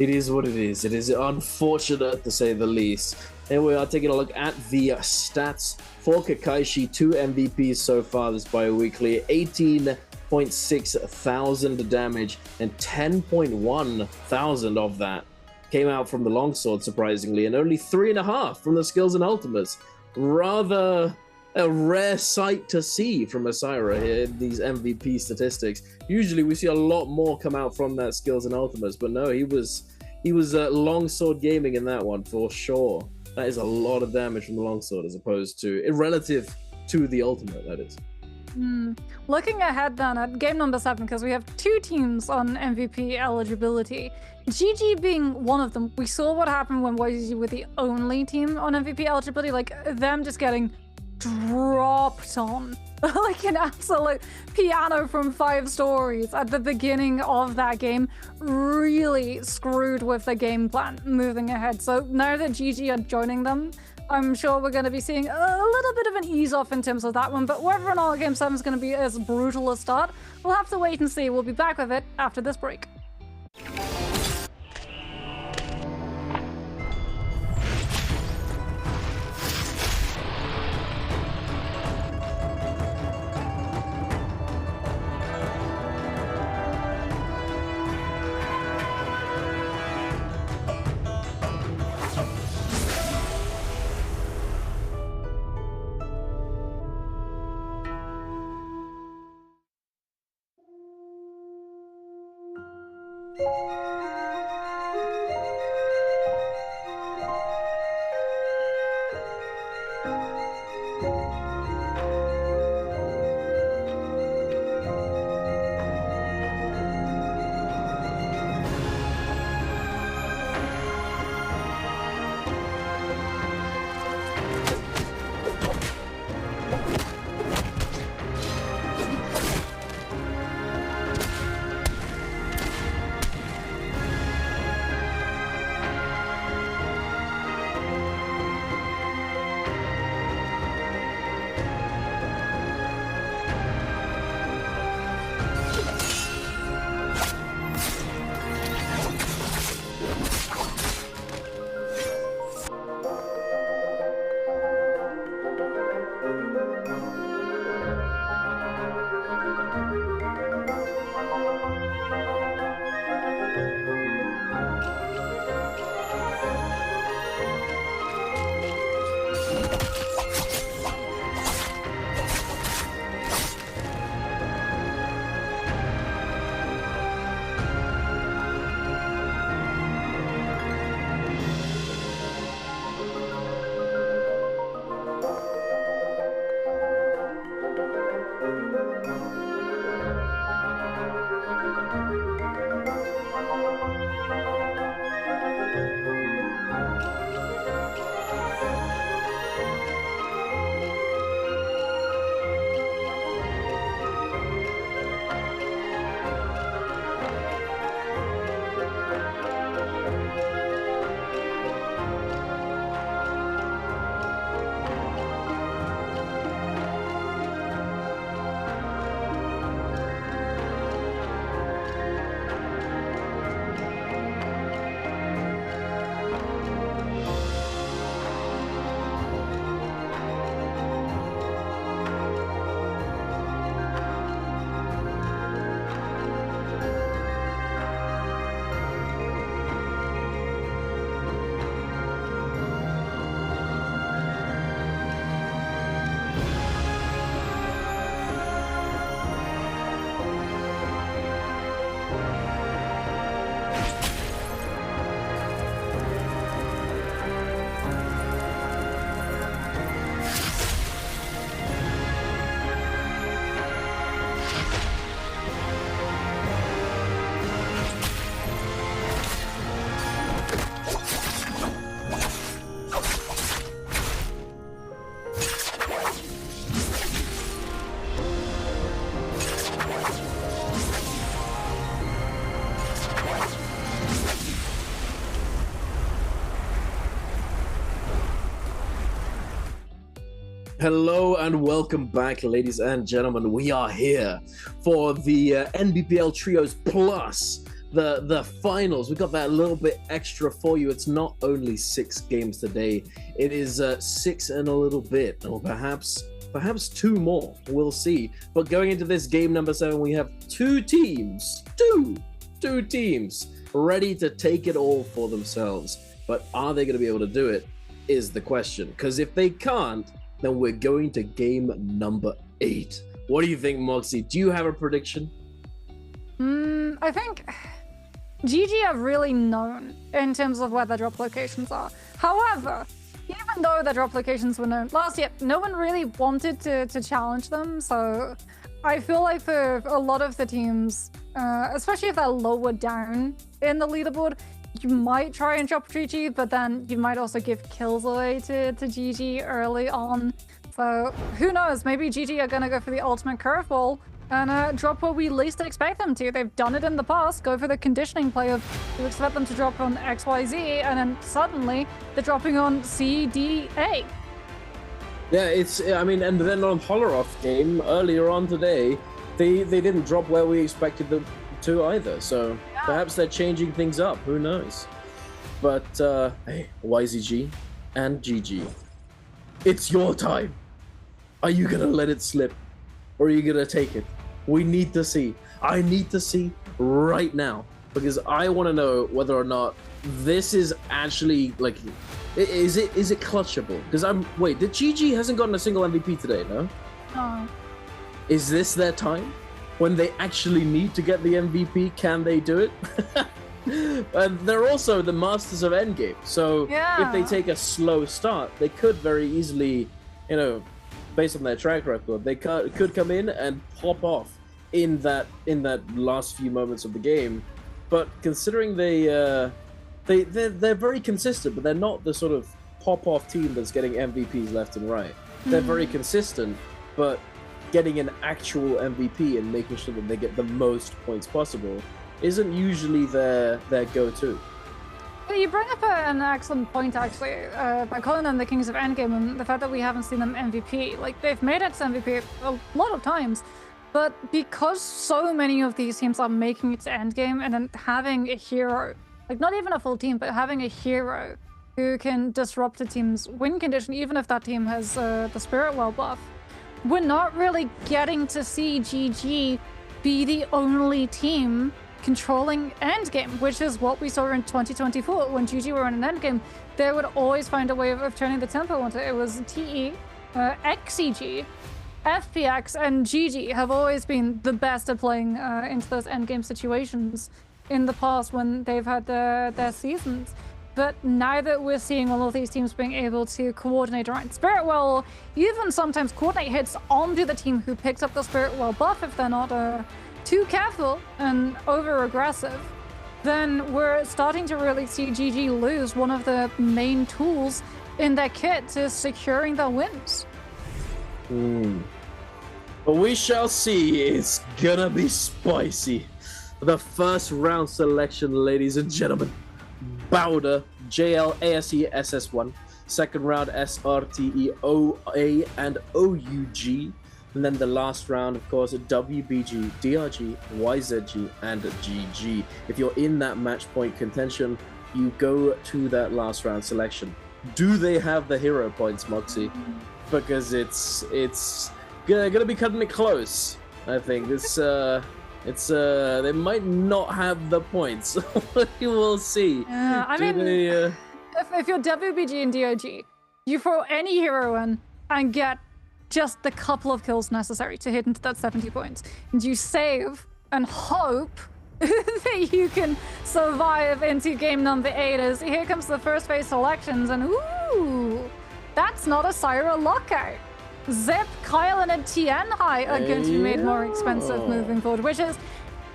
is what it is. It is unfortunate, to say the least. Here we are taking a look at the stats for Kakaishi. 2 MVPs so far this bi-weekly. 18.6 thousand damage, and 10.1 thousand of that came out from the longsword, surprisingly, and only 3.5 from the skills and ultimates. Rather a rare sight to see from a Syra here in these MVP statistics. Usually we see a lot more come out from that skills and ultimates, but no, he was longsword gaming in that one for sure. That is a lot of damage from the longsword as opposed to relative to the ultimate, that is. Looking ahead then at game number 7, because we have 2 teams on MVP eligibility. GG being one of them. We saw what happened when YGG were the only team on MVP eligibility, like them just getting dropped on. Like an absolute piano from 5 stories at the beginning of that game, really screwed with the game plan moving ahead. So now that GG are joining them, I'm sure we're going to be seeing a little bit of an ease off in terms of that one, but whether or not Game 7 is going to be as brutal a start, we'll have to wait and see. We'll be back with it after this break. Hello and welcome back, ladies and gentlemen. We are here for the NBPL Trios Plus, the finals. We got that a little bit extra for you. It's not only 6 games today. It is 6 and a little bit, or perhaps 2 more. We'll see. But going into this game number 7, we have 2 teams, two teams ready to take it all for themselves. But are they going to be able to do it is the question. Because if they can't, then we're going to game number 8. What do you think, Moxie? Do you have a prediction? I think GG are really known in terms of where their drop locations are. However, even though their drop locations were known last year, no one really wanted to challenge them. So I feel like for a lot of the teams, especially if they're lower down in the leaderboard, you might try and drop GG, but then you might also give kills away to GG early on. So who knows? Maybe GG are going to go for the ultimate curveball and drop where we least expect them to. They've done it in the past. Go for the conditioning play of you expect them to drop on XYZ, and then suddenly they're dropping on CDA. Yeah, I mean, and then on Holleroff game earlier on today, they didn't drop where we expected them to either. So perhaps they're changing things up. Who knows? But hey, YZG and GG, it's your time. Are you gonna let it slip, or are you gonna take it? We need to see. I need to see right now, because I want to know whether or not this is actually like, is it clutchable? Because the GG hasn't gotten a single MVP today, no? No. Is this their time? When they actually need to get the MVP, can they do it? And they're also the masters of endgame, so if they take a slow start, they could very easily, based on their track record, they could come in and pop off in that last few moments of the game. But considering they're very consistent, but they're not the sort of pop off team that's getting MVPs left and right. They're very consistent, but getting an actual MVP and making sure that they get the most points possible isn't usually their go-to. You bring up an excellent point, actually, by calling them the Kings of Endgame, and the fact that we haven't seen them MVP. Like, they've made it to MVP a lot of times, but because so many of these teams are making it to Endgame and then having a hero, like not even a full team, but having a hero who can disrupt a team's win condition, even if that team has the Spirit Well buff, we're not really getting to see GG be the only team controlling endgame, which is what we saw in 2024. When GG were in an endgame, they would always find a way of turning the tempo onto it. It was TE, XCG, FPX, and GG have always been the best at playing into those endgame situations in the past when they've had their seasons. But now that we're seeing all of these teams being able to coordinate around Spirit Well, even sometimes coordinate hits onto the team who picks up the Spirit Well buff if they're not too careful and over-aggressive, then we're starting to really see GG lose one of the main tools in their kit to securing their wins. But we shall see. It's gonna be spicy. The first round selection, ladies and gentlemen. Bowder, JL, ASE, SS1. Second round, SRTE, OA, and OUG. And then the last round, of course, WBG, DRG, YZG, and GG. If you're in that match point contention, you go to that last round selection. Do they have the hero points, Moxie? Because it's gonna be cutting it close. I think they might not have the points. You will see. I mean, if you're WBG and DRG, you throw any hero in and get just the couple of kills necessary to hit into that 70 points. And you save and hope that you can survive into game number 8 as here comes the first phase selections, and ooh, that's not a Syra lockout. Zip, Kylan, and Tianhai are going to be made more expensive moving forward, which is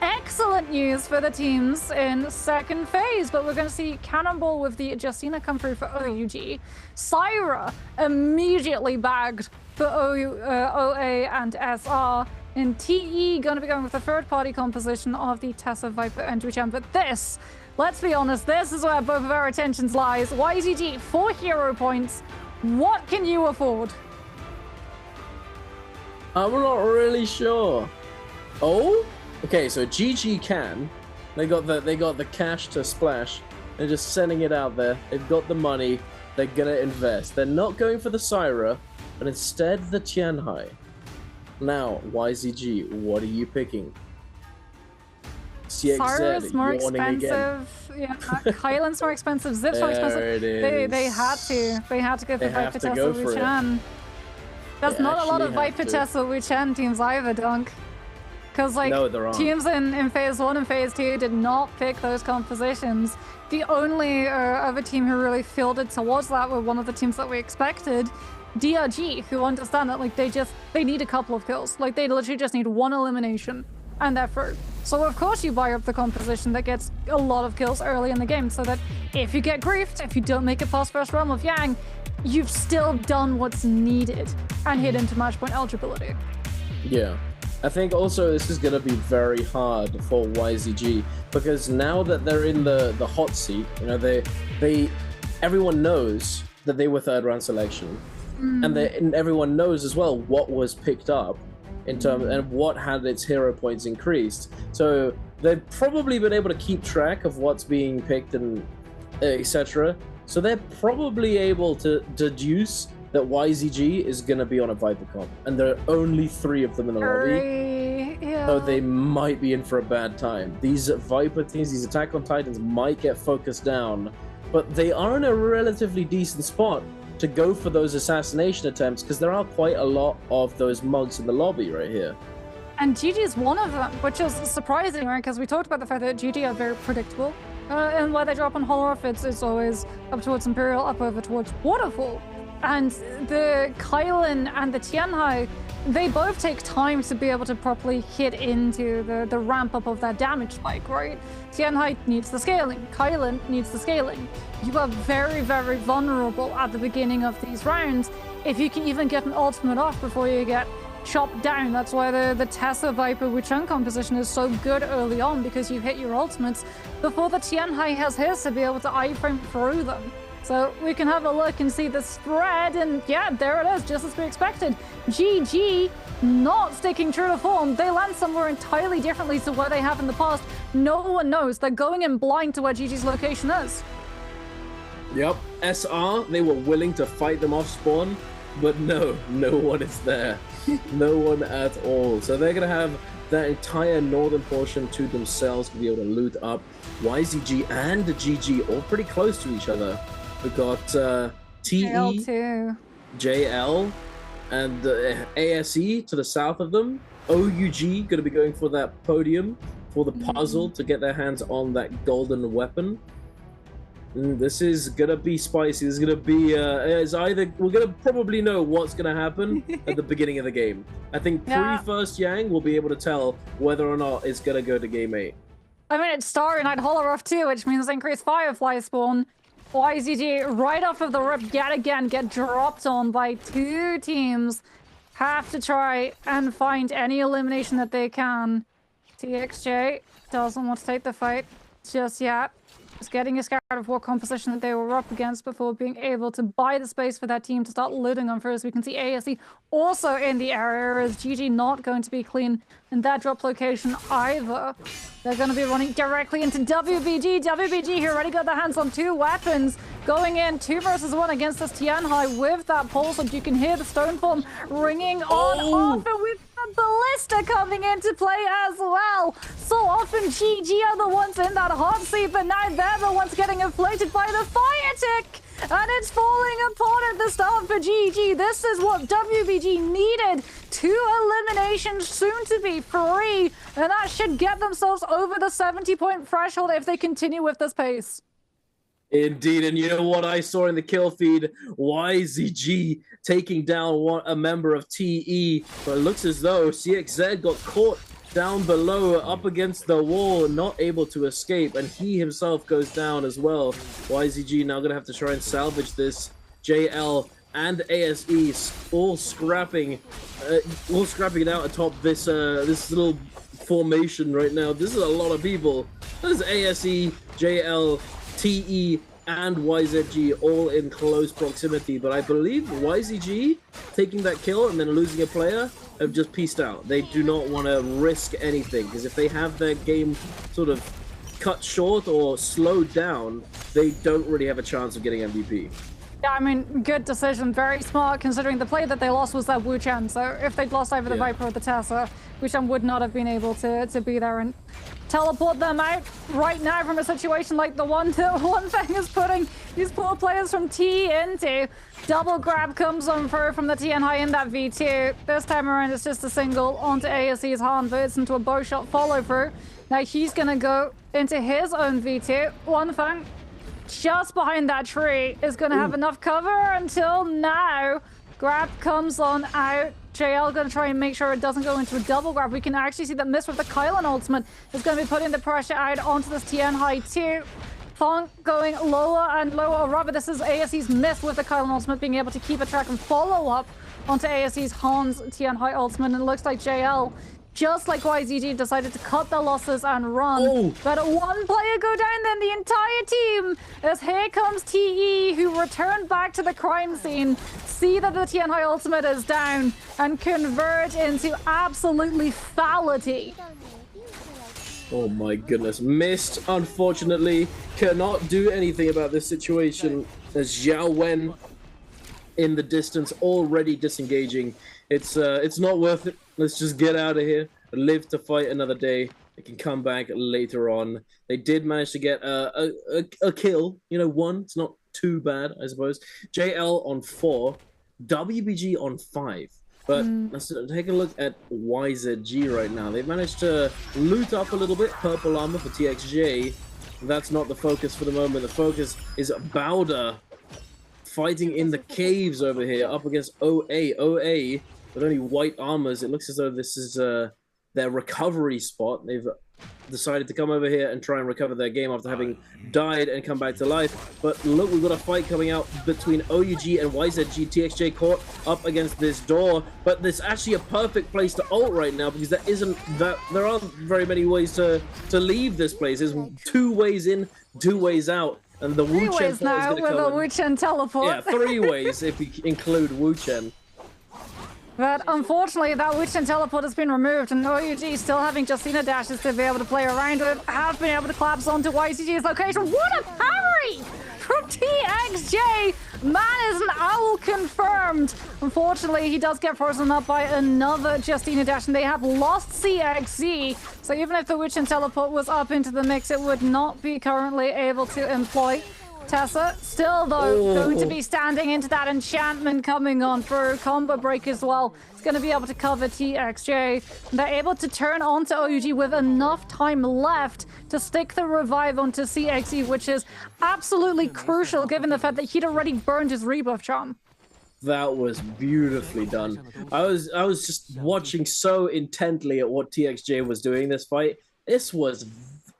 excellent news for the teams in second phase. But we're going to see Cannonball with the Justina come through for OUG. Syra immediately bagged for OA and SR. And TE going to be going with the third-party composition of the Tessa Viper entry champ. But this, let's be honest, this is where both of our attentions lies. YZG, 4 hero points. What can you afford? I'm not really sure. Oh, okay. So GG can. They got the cash to splash. They're just sending it out there. They've got the money. They're gonna invest. They're not going for the Syra, but instead the Tianhai. Now, YZG, what are you picking? Syra's more expensive. Yeah, Kylan's more expensive. Zip's more expensive. It is. They had to. They had to go for Viper Tesla Wuchen. There's not a lot of Viper Tesla Wuchen teams either, Dunk. Because like no, teams in phase 1 and phase 2 did not pick those compositions. The only other team who really filtered towards that were one of the teams that we expected, DRG, who understand that like they need a couple of kills. Like they literally just need one elimination and they're through. So of course you buy up the composition that gets a lot of kills early in the game so that if you get griefed, if you don't make it past first realm of Yang, you've still done what's needed and hit into match point eligibility. Yeah. I think also this is going to be very hard for YZG because now that they're in the hot seat, you know, everyone knows that they were third round selection, and everyone knows as well what was picked up in terms and what had its hero points increased. So they've probably been able to keep track of what's being picked and etc. So they're probably able to deduce that YZG is going to be on a Viper comp, and there are only 3 of them in the lobby. Yeah. So they might be in for a bad time. These Viper teams, these Attack on Titans might get focused down, but they are in a relatively decent spot to go for those assassination attempts because there are quite a lot of those mugs in the lobby right here. And GG is one of them, which is surprising, right? Because we talked about the fact that GG are very predictable. And where they drop on Holoroth, it's always up towards Imperial, up over towards Waterfall. And the Kylan and the Tianhai, they both take time to be able to properly hit into the ramp up of that damage spike, right? Tianhai needs the scaling, Kylan needs the scaling. You are very, very vulnerable at the beginning of these rounds if you can even get an ultimate off before you get chopped down. That's why the Tessa Viper Wuchen composition is so good early on, because you hit your ultimates before the Tianhai has his to be able to iframe through them. So we can have a look and see the spread, and yeah, there it is, just as we expected. GG not sticking true to form. They land somewhere entirely differently to where they have in the past. No one knows. They're going in blind to where GG's location is. Yep, SR, they were willing to fight them off spawn, but no one is there. No one at all. So they're going to have that entire northern portion to themselves to be able to loot up. YZG and GG all pretty close to each other. We've got TE, JL, and ASE to the south of them. OUG going to be going for that podium, for the puzzle to get their hands on that golden weapon. This is going to be spicy. This is going to be, we're going to probably know what's going to happen at the beginning of the game. I think pre-first Yang we'll be able to tell whether or not it's going to go to game 8. I mean, it's Starry Night Holoroth too, which means increased Firefly spawn. YZG right off of the rip yet again get dropped on by 2 teams. Have to try and find any elimination that they can. TXJ doesn't want to take the fight just yet. Just getting a scout of what composition that they were up against before being able to buy the space for that team to start looting on first. We can see ASE also in the area, as GG not going to be clean in that drop location either. They're going to be running directly into WBG. WBG here already got their hands on 2 weapons. Going in 2 versus 1 against this Tianhai with that pulse, and you can hear the stone form ringing on off, and with the ballista coming into play as well. So often GG are the ones in that hot seat, but now they're the ones getting inflated by the fire tick. And it's falling apart at the start for GG. This is what WBG needed. 2 eliminations, soon to be 3. And that should get themselves over the 70-point threshold if they continue with this pace. Indeed, and you know what I saw in the kill feed? YZG taking down a member of TE. But it looks as though CXZ got caught down below, up against the wall, not able to escape, and he himself goes down as well. YZG now going to have to try and salvage this. JL and ASE all scrapping it out atop this this little formation right now. This is a lot of people. This is ASE, JL, TE, and YZG all in close proximity, but I believe YZG taking that kill and then losing a player have just pieced out. They do not want to risk anything, because if they have their game sort of cut short or slowed down, they don't really have a chance of getting MVP. Yeah, I mean, good decision. Very smart, considering the play that they lost was that Wu Chen. So if they'd lost over the Viper or the Tessa, Wu Chen would not have been able to be there and teleport them out right now from a situation like the one that One Fang is putting these poor players from T into. Double grab comes on through from the Tianhai in that V2. This time around, it's just a single onto ASE's Han, but it's into a bow shot follow through. Now he's gonna go into his own V2. One Fang just behind that tree is going to have enough cover until now. Grab comes on out. JL going to try and make sure it doesn't go into a double grab. We can actually see that Miss with the Kylan ultimate is going to be putting the pressure out onto this Tianhai too. Fong going lower and lower, or rather this is ASE's Miss with the Kylan ultimate being able to keep a track and follow up onto ASE's Hans Tianhai ultimate, and it looks like JL, just like YZG, decided to cut their losses and run. But one player go down, then the entire team, as here comes TE, who returned back to the crime scene, see that the Tianhai ultimate is down, and convert into absolutely fatality. Oh my goodness. Missed, unfortunately, cannot do anything about this situation, as Xiao Wen in the distance, already disengaging. It's not worth it. Let's just get out of here. Live to fight another day. They can come back later on. They did manage to get a kill. You know, one. It's not too bad, I suppose. JL on 4. WBG on 5. But let's take a look at YZG right now. They've managed to loot up a little bit. Purple armor for TXJ. That's not the focus for the moment. The focus is Bowder fighting in the caves over here, up against OA. OA with only white armors. It looks as though this is their recovery spot. They've decided to come over here and try and recover their game after having died and come back to life. But look, we've got a fight coming out between OUG and YZG. TXJ caught up against this door, but there's actually a perfect place to ult right now, because there aren't very many ways to leave this place. There's 2 ways in, 2 ways out. And the Wu Chen is going to come. With a Wu Chen teleport. Yeah, 3 ways if you include Wu Chen. But unfortunately, that Wu Chen teleport has been removed, and OUG still having Justina dashes to be able to play around it, have been able to collapse onto YZG's location. What a parry from TXJ! Man is an owl confirmed. Unfortunately, he does get frozen up by another Justina dash, and they have lost CXZ. So even if the Wu Chen teleport was up into the mix, it would not be currently able to employ. Tessa, still though, going to be standing into that enchantment coming on through. Combo break as well. It's going to be able to cover TXJ. They're able to turn onto OUG with enough time left to stick the revive onto CXZ, which is absolutely crucial given the fact that he'd already burned his rebuff charm. That was beautifully done. I was just watching so intently at what TXJ was doing this fight. This was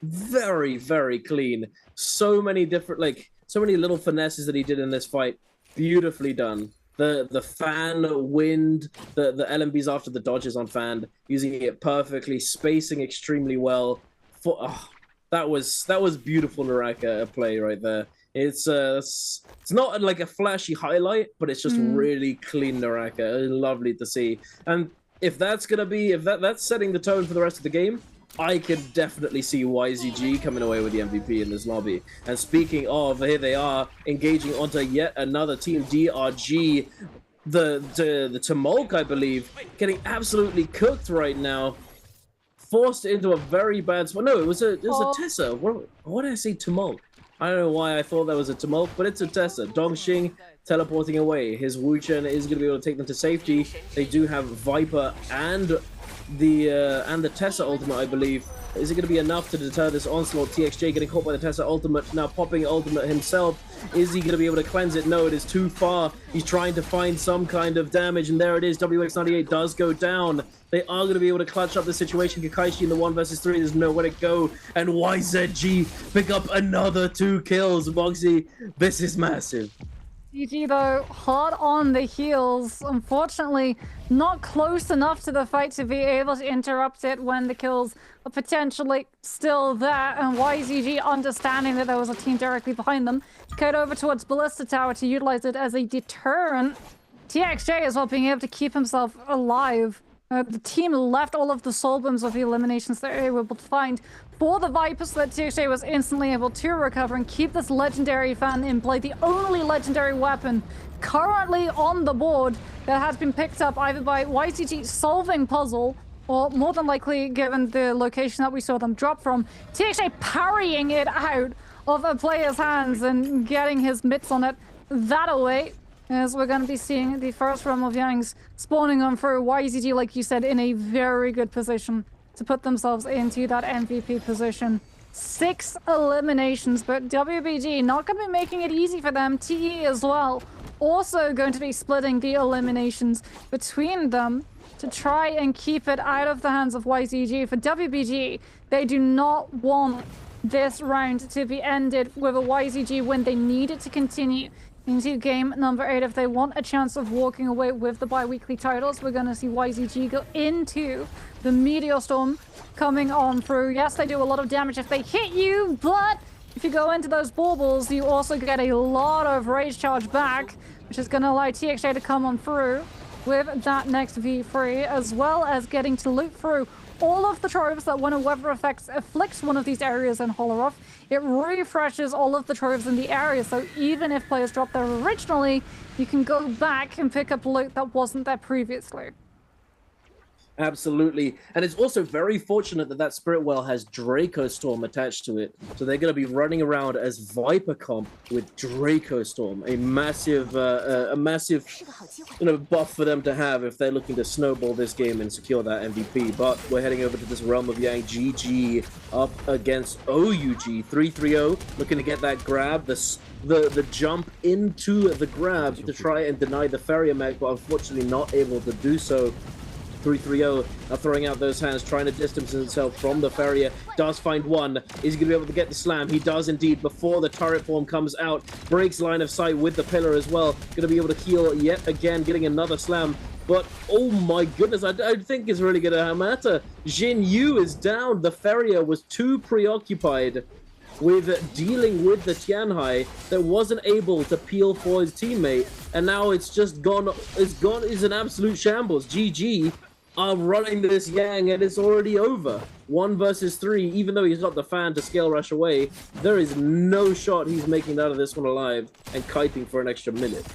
very, very clean. So many different, so many little finesses that he did in this fight. Beautifully done. The fan, wind, the LMBs after the dodges on fan, using it perfectly, spacing extremely well. That was beautiful NARAKA play right there. It's not like a flashy highlight, but it's just really clean NARAKA. Lovely to see. And if that's that's setting the tone for the rest of the game, I could definitely see YZG coming away with the MVP in this lobby. And speaking of, here they are engaging onto yet another team, DRG. The Tumulk, I believe, getting absolutely cooked right now. Forced into a very bad spot. No, it was a Tessa. What did I say? Tumulk. I don't know why I thought that was a Tumulk, but it's a Tessa. Dongxing teleporting away. His Wu Chen is going to be able to take them to safety. They do have Viper and the Tessa ultimate, I believe. Is it going to be enough to deter this onslaught? TXJ getting caught by the Tessa ultimate, now popping ultimate himself. Is he going to be able to cleanse it? No, it is too far. He's trying to find some kind of damage, and there it is. WX98 does go down. They are going to be able to clutch up the situation. Kakaishi in the 1 versus 3, there's nowhere to go. And YZG pick up another 2 kills. Moxie, this is massive. YZG though, hard on the heels. Unfortunately, not close enough to the fight to be able to interrupt it when the kills are potentially still there. And YZG, understanding that there was a team directly behind them, cut over towards Ballista Tower to utilize it as a deterrent. TXJ as well being able to keep himself alive. The team left all of the soul bombs of the eliminations that they were able to find for the Vipers, so that TXJ was instantly able to recover and keep this legendary fan in play. The only legendary weapon currently on the board that has been picked up either by YCG solving puzzle, or more than likely, given the location that we saw them drop from, TXJ parrying it out of a player's hands and getting his mitts on it that away. As we're going to be seeing the first realm of Yangs spawning on through. YZG, like you said, in a very good position to put themselves into that MVP position. 6 eliminations, but WBG not going to be making it easy for them. TE as well, also going to be splitting the eliminations between them to try and keep it out of the hands of YZG. For WBG, they do not want this round to be ended with a YZG win. They need it to continue into game number 8 if they want a chance of walking away with the bi-weekly titles. We're going to see YZG go into the Meteor Storm coming on through. Yes, they do a lot of damage if they hit you, but if you go into those baubles, you also get a lot of rage charge back, which is going to allow TXJ to come on through with that next V3, as well as getting to loot through all of the tropes that when a weather effect afflicts one of these areas in Holoroth, it refreshes all of the tropes in the area. So even if players drop there originally, you can go back and pick up loot that wasn't there previously. Absolutely. And it's also very fortunate that that Spirit Well has Draco Storm attached to it. So they're going to be running around as Viper comp with Draco Storm, a massive buff for them to have if they're looking to snowball this game and secure that MVP. But we're heading over to this Realm of Yang. GG up against OUG 3-3-0, looking to get that grab, the jump into the grab to try and deny the Farrier mech, but unfortunately not able to do so. 3-3-0 are throwing out those hands, trying to distance himself from the Farrier. Does find one. Is he going to be able to get the slam? He does indeed before the turret form comes out. Breaks line of sight with the pillar as well. Going to be able to heal yet again, getting another slam. But, oh my goodness, I don't think it's really going to matter. Jin Yu is down. The Farrier was too preoccupied with dealing with the Tianhai that wasn't able to peel for his teammate. And now it's just gone. It's an absolute shambles. GG are running this Yang and it's already over. 1 versus 3, even though he's got the fan to scale rush away, there is no shot he's making out of this one alive and kiting for an extra minute.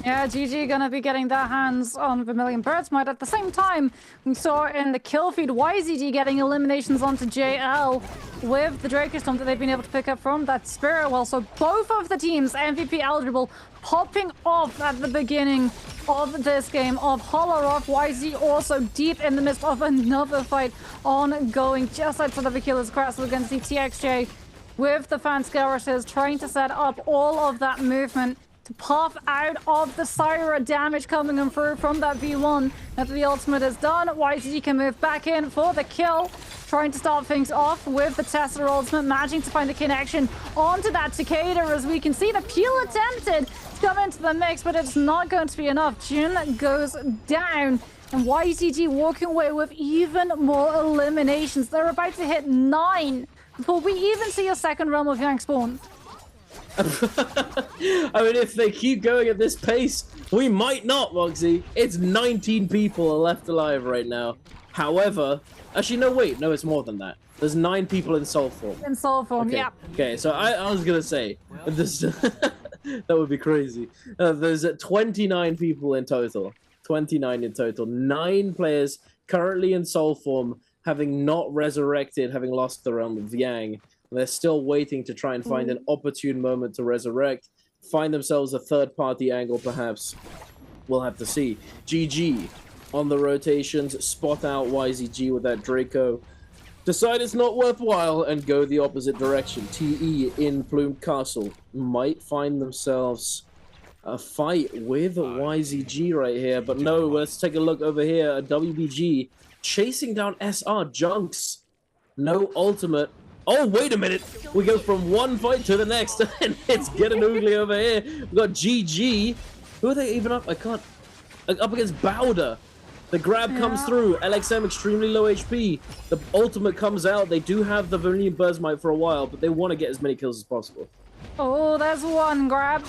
Yeah, GG gonna be getting their hands on Vermilion Birdsmite. At the same time, we saw in the kill feed YZG getting eliminations onto JL with the Draco Storm that they've been able to pick up from that Spirit Well. So both of the teams MVP eligible popping off at the beginning of this game of Holoroth. YZ also deep in the midst of another fight ongoing just outside of Achilles' Crest. We're going to see TXJ with the fan scale rushes trying to set up all of that movement to pop out of the Syra damage coming in through from that V1. After the ultimate is done, YZG can move back in for the kill, trying to start things off with the Tesla ultimate, managing to find the connection onto that Cicada. As we can see, the Peel attempted to come into the mix, but it's not going to be enough. Jin goes down, and YZG walking away with even more eliminations. They're about to hit 9 before we even see a second Realm of Yang spawn. I mean, if they keep going at this pace, we might not, Moxie. It's 19 people are left alive right now. However, actually, no, wait. No, it's more than that. There's 9 people in soul form. In soul form, okay. Yeah. Okay, so I was going to say, this, that would be crazy. There's 29 people in total. 29 in total. 9 players currently in soul form, having not resurrected, having lost the Realm of Yang. They're still waiting to try and find an opportune moment to resurrect, find themselves a third-party angle, perhaps. We'll have to see. GG on the rotations, spot out YZG with that Draco. Decide it's not worthwhile and go the opposite direction. TE in Plumed Castle might find themselves a fight with YZG right here, but no, let's take a look over here at WBG chasing down SR Junks. No ultimate. Oh, wait a minute. We go from one fight to the next, and it's getting ugly over here. We've got GG. Who are they even up? I can't. Up against Bowder. The grab comes through. LXM extremely low HP. The ultimate comes out. They do have the Vermilion Burzmite for a while, but they want to get as many kills as possible. Oh, there's one grab.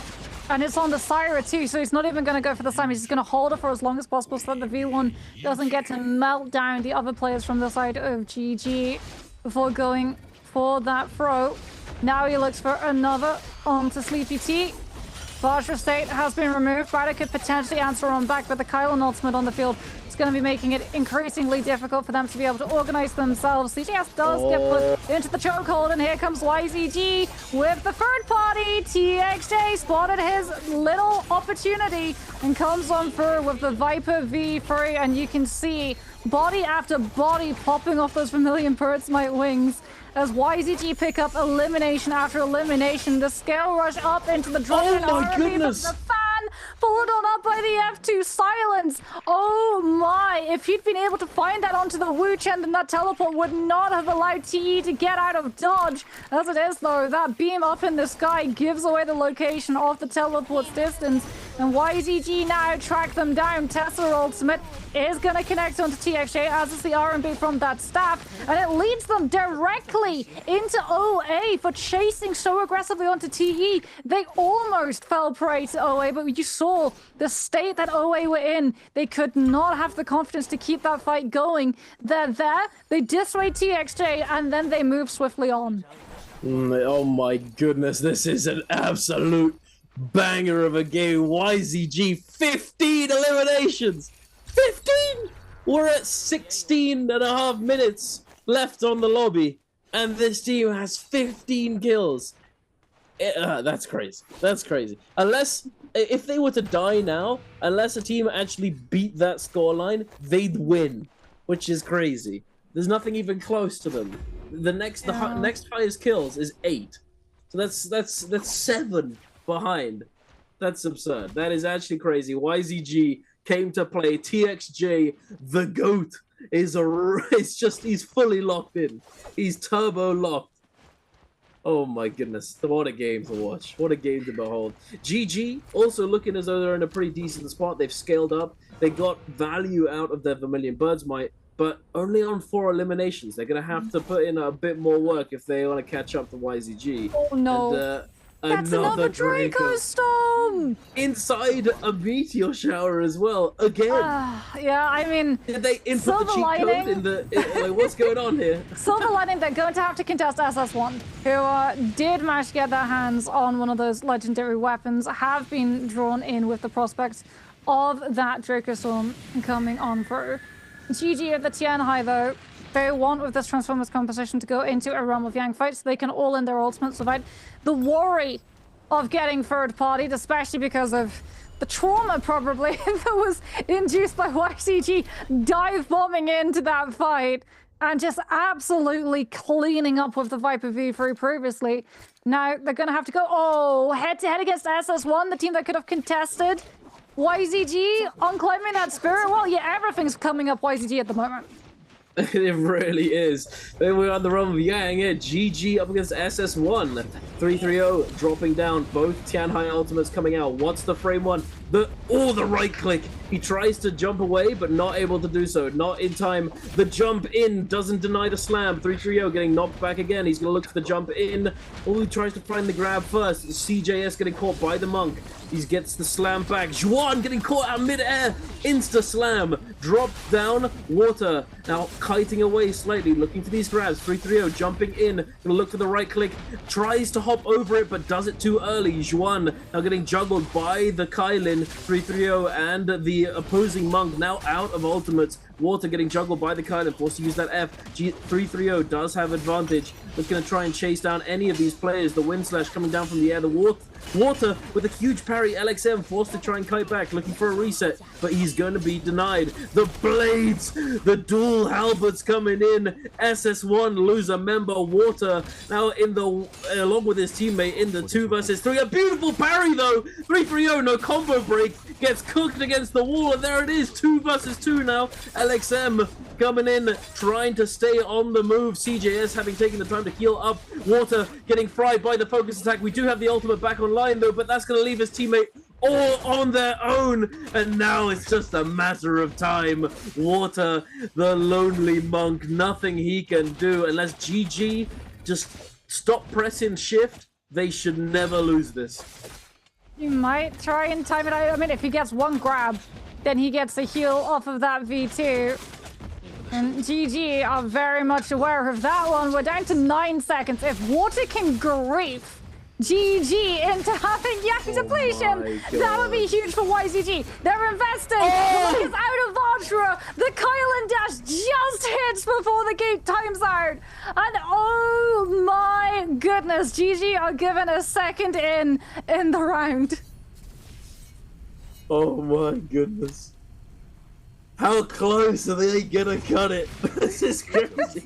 And it's on the Syra too, so he's not even going to go for the Slam. He's just going to hold it for as long as possible so that the V1 doesn't get to melt down the other players from the side of GG before going for that throw. Now he looks for another onto Sleepy T. Partial State has been removed. Bowder could potentially answer on back, but the Kylan ultimate on the field is going to be making it increasingly difficult for them to be able to organize themselves. CJS does get put into the chokehold, and here comes YZG with the third party. TXJ spotted his little opportunity and comes on through with the Viper V3, and you can see body after body popping off those Vermilion Burzmite wings as YZG pick up elimination after elimination. The scale rush up into the drone. Oh my goodness! The fan followed on up by the F2 silence. Oh my! If he'd been able to find that onto the Wu Chen, then that teleport would not have allowed TE to get out of dodge. As it is though, that beam up in the sky gives away the location of the teleport's distance, and YZG now track them down. Tesla ultimate is going to connect onto TXJ, as is the RMB from that staff, and it leads them directly into OA for chasing so aggressively onto TE. They almost fell prey to OA, but you saw the state that OA were in. They could not have the confidence to keep that fight going. They're there, they dissuade TXJ, and then they move swiftly on. Oh my goodness, this is an absolute banger of a game. YZG, 15 eliminations! 15! We're at 16 and a half minutes left on the lobby, and this team has 15 kills. That's crazy. That's crazy. Unless, if they were to die now, unless a team actually beat that scoreline, they'd win, which is crazy. There's nothing even close to them. The next highest kills is 8. So that's 7 behind. That's absurd. That is actually crazy. YZG came to play. TXJ, the GOAT, he's fully locked in. He's turbo locked. Oh my goodness. What a game to watch. What a game to behold. GG also looking as though they're in a pretty decent spot. They've scaled up. They got value out of their Vermilion Burzmite, but only on 4 eliminations. They're going to have to put in a bit more work if they want to catch up to YZG. Oh no. And, that's another Draco Storm! Inside a meteor shower as well, again. Yeah, I mean, did they input the cheat code in the... like, what's going on here? Silver Lining, they're going to have to contest SS1, who did manage to get their hands on one of those legendary weapons, have been drawn in with the prospects of that Draco Storm coming on through. GG at the Tianhai, though. They want, with this Transformers composition, to go into a Realm of Yang fight so they can all in their ultimates without the worry of getting third-partied, especially because of the trauma, probably, that was induced by YCG dive-bombing into that fight and just absolutely cleaning up with the Viper V3 previously. Now, they're going to have to go, head-to-head against SS1, the team that could have contested YZG on climbing that spirit. Well, yeah, everything's coming up YZG at the moment. It really is. Then we're on the Realm of Yang here. GG up against SS1. 3-3-0 dropping down. Both Tianhai ultimates coming out. What's the frame one? The right click. He tries to jump away, but not able to do so. Not in time. The jump in doesn't deny the slam. 3-3-0 getting knocked back again. He's going to look for the jump in. Oh, he tries to find the grab first. CJS getting caught by the monk. He gets the slam back. Juan getting caught out mid-air. Insta slam. Dropped down. Water now kiting away slightly. Looking for these grabs. 3-3-0 jumping in. Gonna look for the right click. Tries to hop over it, but does it too early. Juan now getting juggled by the Kylin. 3-3-0 and the opposing monk now out of ultimates. Water getting juggled by the Kylin, forced to use that F. 3-3-0 does have advantage. It's going to try and chase down any of these players. The wind slash coming down from the air. The water with a huge parry. LXM forced to try and kite back, looking for a reset, but he's going to be denied. The blades, the dual halberds coming in. SS1 lose a member. Water now in the along with his teammate in the 2 versus 3. A beautiful parry though. 3-3-0, no combo break. Gets cooked against the wall, and there it is. 2 versus 2 now. LXM coming in, trying to stay on the move. CJS having taken the time to heal up. Water getting fried by the focus attack. We do have the ultimate back online though, but that's going to leave his teammate all on their own, and now it's just a matter of time. Water, the lonely monk, nothing he can do unless GG just stop pressing shift. They should never lose this. You might try and time it out. I mean, if he gets one grab, then he gets a heal off of that V2. And GG are very much aware of that one. We're down to 9 seconds. If Water can grief GG into having Yang depletion, that would be huge for YZG. They're investing. Look, it's out of Vajra. The Kylan dash just hits before the gate times out. And oh my goodness, GG are given a second in the round. Oh my goodness. How close are they gonna cut it? This is crazy.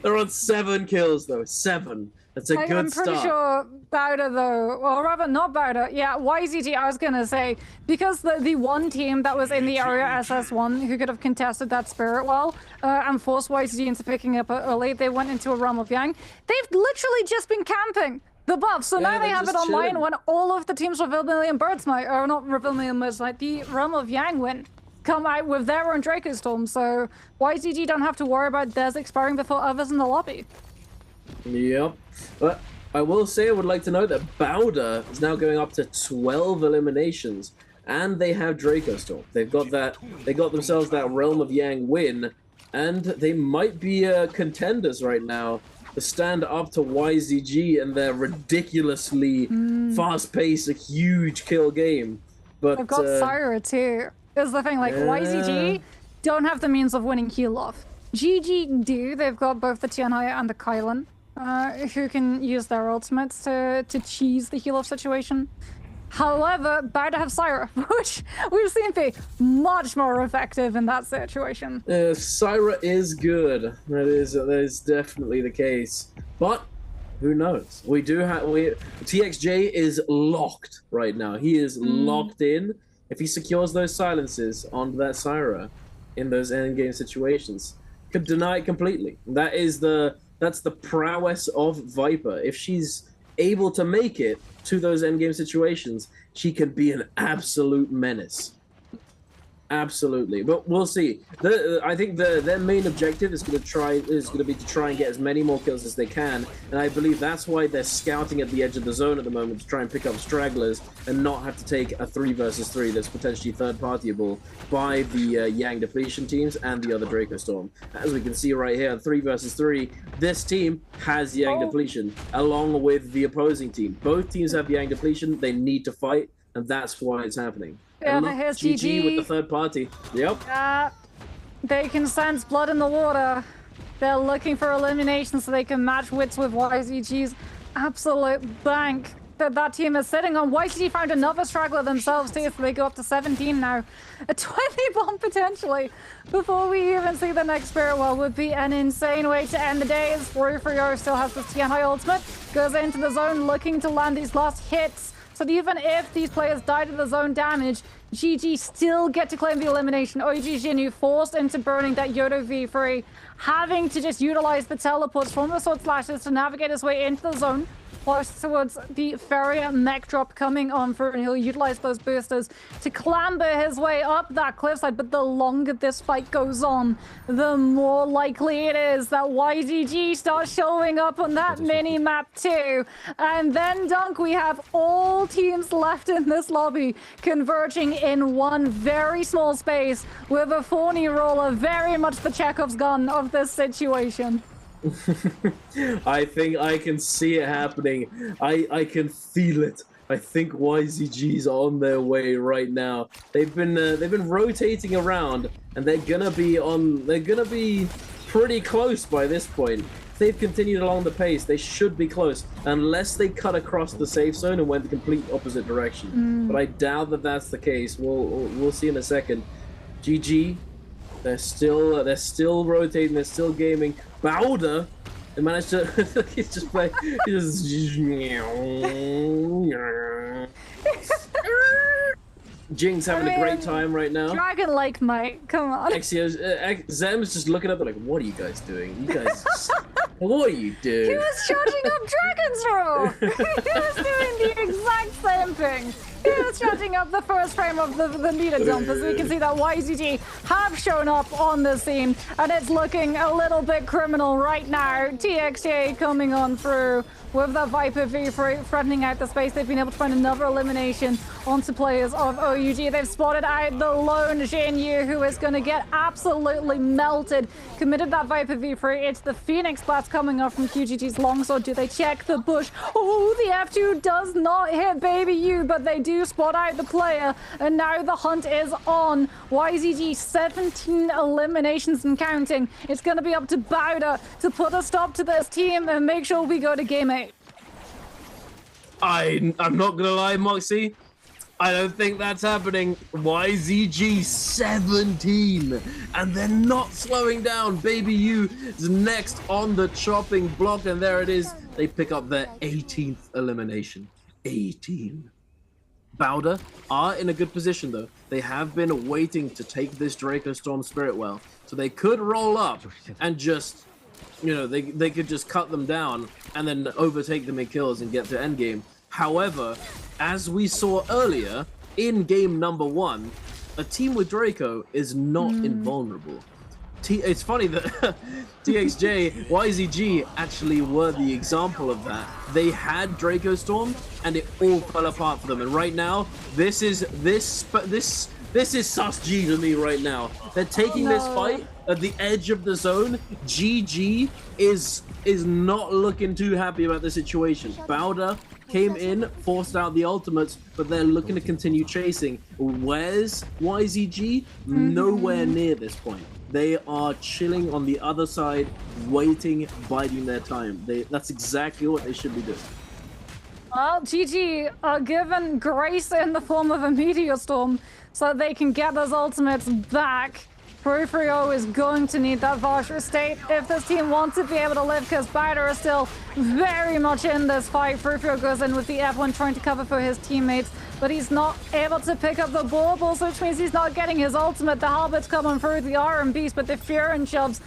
They're on 7 kills though. 7. That's a good start. I'm pretty sure Bowder though, or rather not Bowder, yeah, YZG I was gonna say, because the one team that was in the area SS1 who could have contested that Spirit Well and forced YZG into picking up early, they went into a Realm of Yang. They've literally just been camping the buff, so now they have it online chilling. When all of the teams with Vermilion Birds might, or not Vermilion Birds, like the Realm of Yang win, come out with their own Draco Storm, so YZG don't have to worry about theirs expiring before others in the lobby. Yep. But I will say, I would like to note that Bowder is now going up to 12 eliminations, and they have Draco Storm. They've got that. They got themselves that Realm of Yang win, and they might be contenders right now to stand up to YZG and their ridiculously fast-paced, huge kill game. But they've got Syra too. Is the thing, like YZG don't have the means of winning heal off. GG do. They've got both the Tianhai and the Kylan, who can use their ultimates to cheese the heal off situation. However, Bowder have Syra, which we've seen be much more effective in that situation. Syra is good. That is definitely the case. But who knows? We do have TXJ is locked right now. He is locked in. If he secures those silences on that Syra in those endgame situations, could deny it completely. That's the prowess of Viper. If she's able to make it to those endgame situations, she can be an absolute menace. Absolutely, but we'll see. I think their main objective is going to be to try and get as many more kills as they can, and I believe that's why they're scouting at the edge of the zone at the moment to try and pick up stragglers and not have to take a 3 versus 3 that's potentially third-partyable by the Yang depletion teams and the other Draco Storm. As we can see right here, 3 versus 3, this team has Yang depletion along with the opposing team. Both teams have Yang depletion. They need to fight, and that's why it's happening. Yeah, here's GG with the third party. Yep. They can sense blood in the water. They're looking for elimination so they can match wits with YZG's absolute bank that team is sitting on. YZG found another straggler themselves too, so they go up to 17 now. A 20 bomb potentially before we even see the next Spirit Well would be an insane way to end the day. As Frio still has the Tianhai ultimate, goes into the zone looking to land these last hits. So even if these players die to the zone damage, GG still get to claim the elimination. OG Jinyu forced into burning that Yodo V3, having to just utilize the teleports from the Sword Slashes to navigate his way into the zone. Close towards the Farrier mech drop coming on through, and he'll utilize those boosters to clamber his way up that cliffside. But the longer this fight goes on, the more likely it is that YZG starts showing up on that mini-map too. And then, Dunk, we have all teams left in this lobby converging in one very small space with a Fawny roller, very much the Chekhov's gun of this situation. I think I can see it happening. I can feel it. I think YZG's on their way right now. They've been rotating around, and they're gonna be pretty close by this point. If they've continued along the pace, they should be close, unless they cut across the safe zone and went the complete opposite direction. But I doubt that that's the case. We'll see in a second. GG. They're still rotating. They're still gaming. Bowder, they managed to. He's just playing. Jing's having a great time right now. Dragon Lake, mate. Come on. Zem's just looking up and like, what are you guys doing? You guys, what are you doing? He was charging up Dragon's Roar. He was doing the exact same thing. He was charging up the first frame of the meter dump, as we can see that YZG have shown up on the scene, and it's looking a little bit criminal right now. TXJ coming on through with that Viper V threatening out the space. They've been able to find another elimination onto players of OUG. They've spotted out the lone Jin Yu, who is going to get absolutely melted. Committed that Viper V3. It's the Phoenix Blast coming up from QGG's longsword. Do they check the bush? Oh, the F2 does not hit Baby U, but they do spot out the player, and now the hunt is on. YZG 17 eliminations and counting. It's going to be up to Bowder to put a stop to this team and make sure we go to game 8. I'm not gonna lie, Moxie. I don't think that's happening. YZG 17, and they're not slowing down. Baby U is next on the chopping block, and there it is. They pick up their 18th elimination. 18. Bowder are in a good position though. They have been waiting to take this Draco Storm Spirit Well, so they could roll up and just, you know, they could just cut them down and then overtake them in kills and get to endgame. However, as we saw earlier in game number 1, a team with Draco is not invulnerable. It's funny that TXJ, YZG actually were the example of that. They had Draco Storm and it all fell apart for them. And right now, this is sus G to me right now. They're taking this fight at the edge of the zone. GG is not looking too happy about the situation. Bowder came in, forced out the ultimates, but they're looking to continue chasing. Where's YZG? Nowhere near this point. They are chilling on the other side, waiting, biding their time. That's exactly what they should be doing. Well, GG are given grace in the form of a Meteor Storm so that they can get those ultimates back. Peripherio is going to need that Varsha state if this team wants to be able to live, because Bowder is still very much in this fight. Peripherio goes in with the F1 trying to cover for his teammates, but he's not able to pick up the baubles, which means he's not getting his ultimate. The Halbert's coming through the RM Beast, but the Furin shoves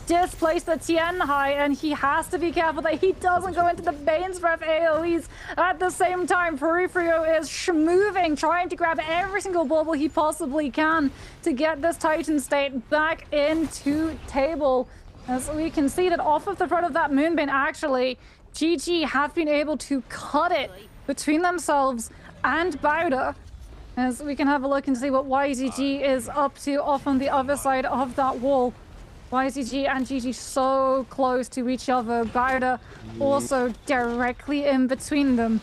displace the Tianhai, and he has to be careful that he doesn't go into the Bane's Breath AoEs at the same time. Peripherio is moving, trying to grab every single bauble he possibly can to get this Titan state back into table. As we can see that off of the front of that Moonbane, actually, GG have been able to cut it between themselves and Bowder. As we can have a look and see what YZG is up to off on the other side of that wall. YZG and GG so close to each other. Bowder also directly in between them.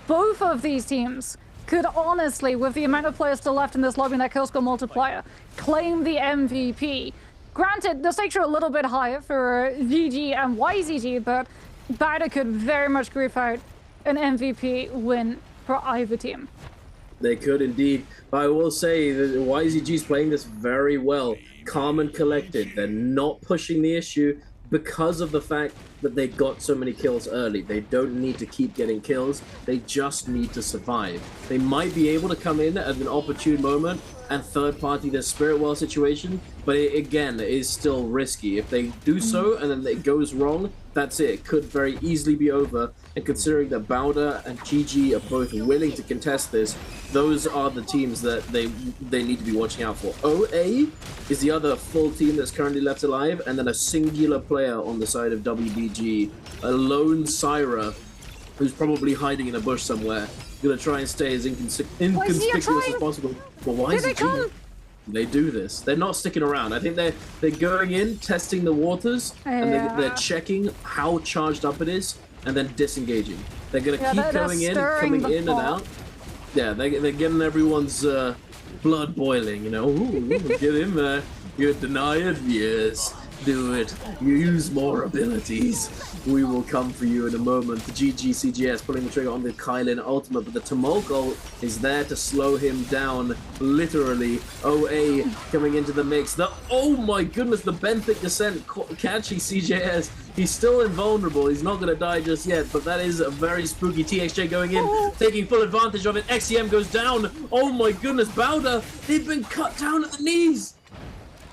Both of these teams could honestly, with the amount of players still left in this lobby and that kill score multiplier, claim the MVP. Granted, the stakes are a little bit higher for GG and YZG, but Bowder could very much grief out an MVP win for either team. They could indeed. But I will say that YZG is playing this very well. Calm and collected. They're not pushing the issue because of the fact that they got so many kills early. They don't need to keep getting kills. They just need to survive. They might be able to come in at an opportune moment and third party their Spirit Well situation, but again, it is still risky. If they do so and then it goes wrong, that's it. It could very easily be over. And considering that Bowder and GG are both willing to contest this, those are the teams that they need to be watching out for. OA is the other full team that's currently left alive, and then a singular player on the side of WBG, a lone Syra, who's probably hiding in a bush somewhere, gonna try and stay as inconspicuous as possible. But why is it? They do this. They're not sticking around. I think they're going in, testing the waters, and they're checking how charged up it is, and then disengaging. They're gonna keep going in, coming in and out. Yeah, they're getting everyone's blood boiling. You know, ooh, get in there. You deny it? Yes. Do it. Use more abilities. We will come for you in a moment. GG CGS pulling the trigger on the Kylan ultimate, but the Tumult ult is there to slow him down, literally. OA coming into the mix. Oh my goodness, the benthic descent catchy CJS. He's still invulnerable. He's not going to die just yet, but that is a very spooky. TXJ going in, taking full advantage of it. XCM goes down. Oh my goodness, Bowder, they've been cut down at the knees.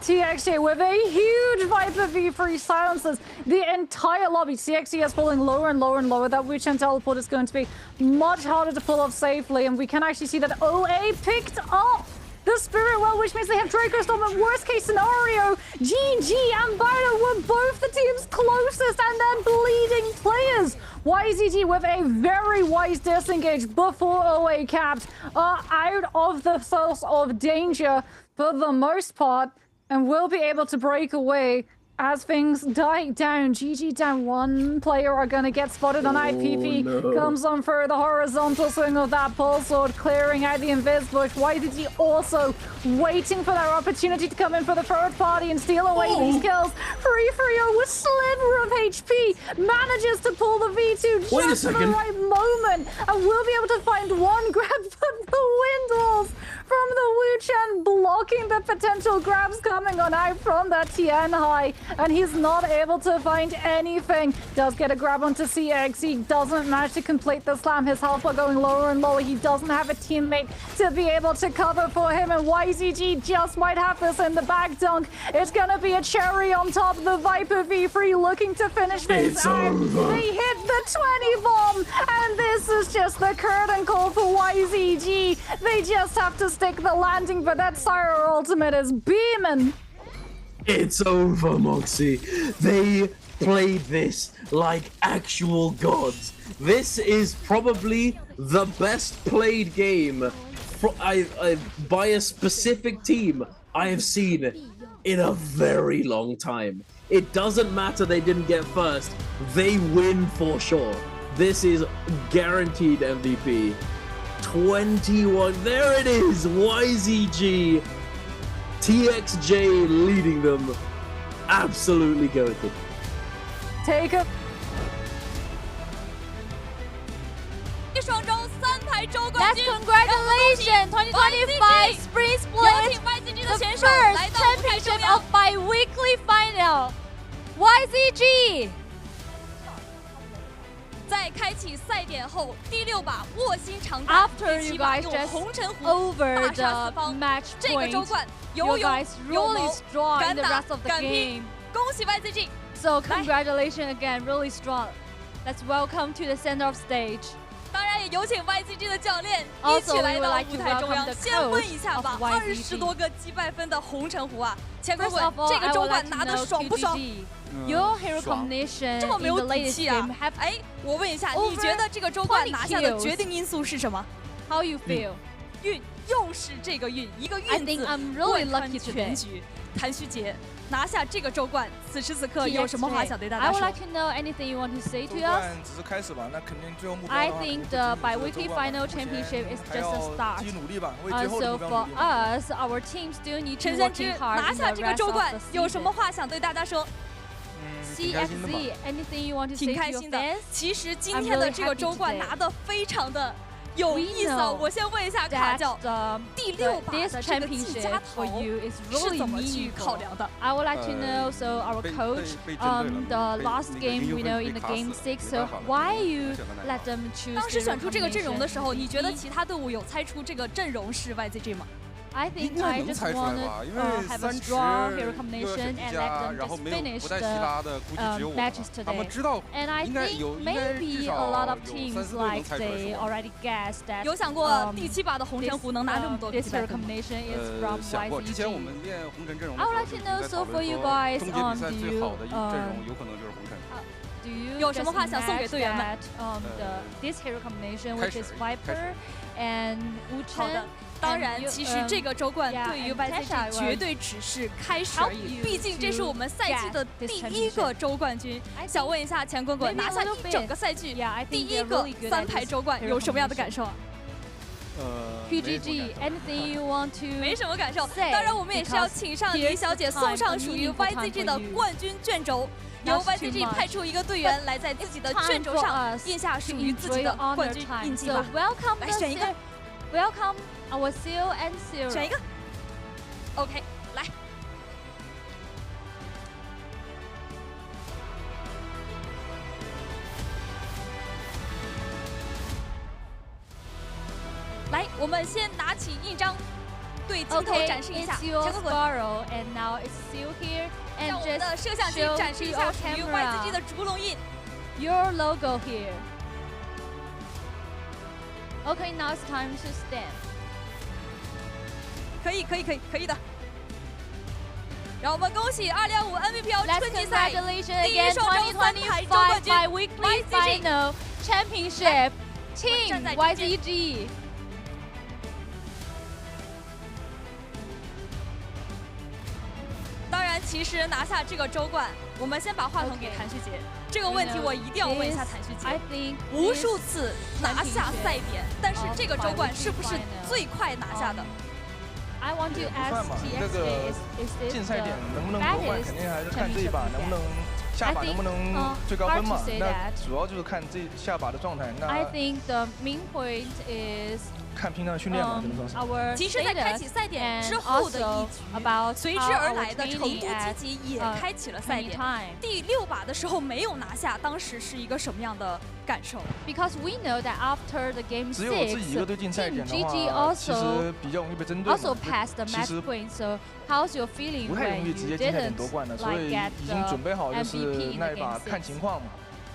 TXJ with a huge Viper V3 silences the entire lobby. CXCS falling lower and lower and lower. That Wuchen teleport is going to be much harder to pull off safely, and we can actually see that OA picked up the Spirit Well, which means they have Draco Storm. And worst case scenario, GG and Bowder were both the team's closest and then bleeding players. YZG with a very wise disengage before OA capped are out of the source of danger for the most part, and will be able to break away as things die down. GG down. One player are going to get spotted on IPP. No. Comes on for the horizontal swing of that pulse sword, clearing out the invis bush. YZG also waiting for their opportunity to come in for the third party and steal away these kills. Free Frio with sliver of HP manages to pull the V2 just at the right moment, and will be able to find one grab for the wind walls from the Wuchen, blocking the potential grabs coming on out from that Tian High, and he's not able to find anything. Does get a grab onto CX. He doesn't manage to complete the slam. His health bar going lower and lower. He doesn't have a teammate to be able to cover for him, and YZG just might have this in the bag dunk. It's gonna be a cherry on top. The Viper V3 looking to finish things out. They hit the 20 bomb, and this is just the curtain call for YZG. They just have to stick the landing, but that Sire ultimate is beaming. It's over, Moxie. They played this like actual gods. This is probably the best played game by a specific team I have seen in a very long time. It doesn't matter they didn't get first. They win for sure. This is guaranteed MVP. 21. There it is. YZG. TXJ leading them. Absolutely goated. Take it. 双周3排周冠 Let's 军 congratulations 2025 Spring Split, the first championship of Biweekly Final. YZG 在开启赛点后，第6把卧薪尝胆， After 第 you 7把 guys 用 just 红尘湖 over 大杀 the 四方。 match 这个周 point, 冠 you 有勇 guys 有 really 谋 strong 敢 in the 打 rest of the 敢拼， game. 恭喜 YZG！ So congratulations again, really strong. Let's welcome to the center of stage. 当然也有请 YZG 的教练 Also, 一起来 we would 到 like 舞 to 台中 welcome 央。 the 先问一 coach 下吧 of YZG ，20多个击败分的红尘湖啊，钱滚 First 滚 of，all, 这 I 个周 would 冠 like to 拿的 know 爽不爽？ QGG, your hero combination 这么 in 没有 the 底 latest 气啊 game have！ 哎，我问一下， over 你觉得这个周冠 20拿下的 kills 决定因素是什么？ how you feel? 运，又是这个运，一个 I 运 think 字 I'm really 贯穿 lucky 全 today. 局。谭旭杰拿下这个周冠，此时此刻有什么话想对大 I 家 would 说 like to know anything you want to say 周 to 冠 us. 只是开始吧，那肯定最后目标 I 的话 think 肯定 the 不仅仅 biweekly 是周冠 final 目前 championship is 还 just 要 a 继 start. 续努力吧，为最后的 So 目标 for 努力。 us, our team still need to 陈先知 working hard 拿 in 下 the 这个 rest 周 of 冠 the 有什么 season. 话想对大家说？挺开心的吧。 CXZ, anything you want to 挺 say 开 to your 心的 fans?。其实今天的这个周冠拿的非常的有意思啊！我先问一下卡 That 教， the, 第 the 6把 this 的这个季 championship 家 for 桃 you is 是 really 怎么去考 meaningful. 量的？ I would like to know, so our coach, the last game we know in the game 6, so why you let them choose 当时 the 选出这个阵容的时候， combination? 你觉得其他队伍有猜出这个阵容是 YZG 吗？ I think 应该 I 能 just 猜出来 want 吧，因 to 为 have a 3 strong 池 hero 一个 combination 选 and 题 let 家， them 然后 just 没有 finish 不带希拉 the 的，估计只有我 matches 他们 today. 知道 And I 应该 think 有，应该至 maybe 少 a lot of 有 teams 3、4队能 like 猜出来 they 是我。 already guessed that 有想过第7把的红尘湖能拿这么多个 this 击败 hero 分吗？ combination is from 想过，之前我 YZG. 们练红尘阵容 I 的 would 时 like 候， to 就 know 是在 so 讨 for 论 you 说 guys 终结比赛 do 最 you 好的一阵容有可能就是红尘。 do you 有什么 just 话想送给 imagine 队员们？ that this hero combination 开 which 始 is 开始 Viper and 好的 Wuchen，当然， and 其实这个周冠 yeah, 对于 and YZG Tasha 绝对只是开始而已， help you 毕竟这是我们赛季的 to 第 get 1 this 个周冠军。 I think 想问一下钱滚滚， maybe 拿 a 下 little 一整个 bit. 赛季 Yeah, I 第 think 1 they're 个 really good 3 at 排 this 周冠 hero 有什么样的 combination. 感受啊？ QGG, anything you want to 没什么感受。 say? 当然，我们也是要请上李小姐送上属于 YZG 的冠军卷轴，由 YZG 派出一个队员来在自己的卷轴上印下属于自己的冠军印记吧。 来选一个 Welcome our Seal and Zero. 选一个。OK， 来。 来，我们先拿起印章，对镜头展示一下。 It's your Sparrow, and now it's still here. 让我们的摄像机展示一下属于 YZG 的烛龙印。 Your logo here. Okay, now it's time to stand. 可以的。让我们恭喜2025 Nbpl 春季赛第一双周3排周冠军 Biweekly Final Championship Team YZG. 当然，其实拿下这个周冠，我们先把话筒给谭旭杰。这个问题我一定要问一下谭旭杰。无数次拿下赛点，但是这个周冠是不是最快拿下的？ I want to ask TXJ, is this 竞赛点能不能夺冠，肯定还是看这一把能不能 下把能不能最高分嘛？那主要就是看这下把的状态。那 I think the main point is 看平常的训练嘛，只能说是。其实，在开启赛点之后的一局，随之而来的成都积极也开启了赛点。第6把的时候没有拿下，当时是一个什么样的感受 ？Because we know that after the game 6, 只有自己一个队进赛点的话，其实比较容易被针对。 Also passed the match point, so how's your feeling 不太容易 when 直 you 接进赛点 didn't 夺冠的，所以 get 已经准备好就 the 是 MVP 那 in 一 the 把 game 看 6? 情况嘛。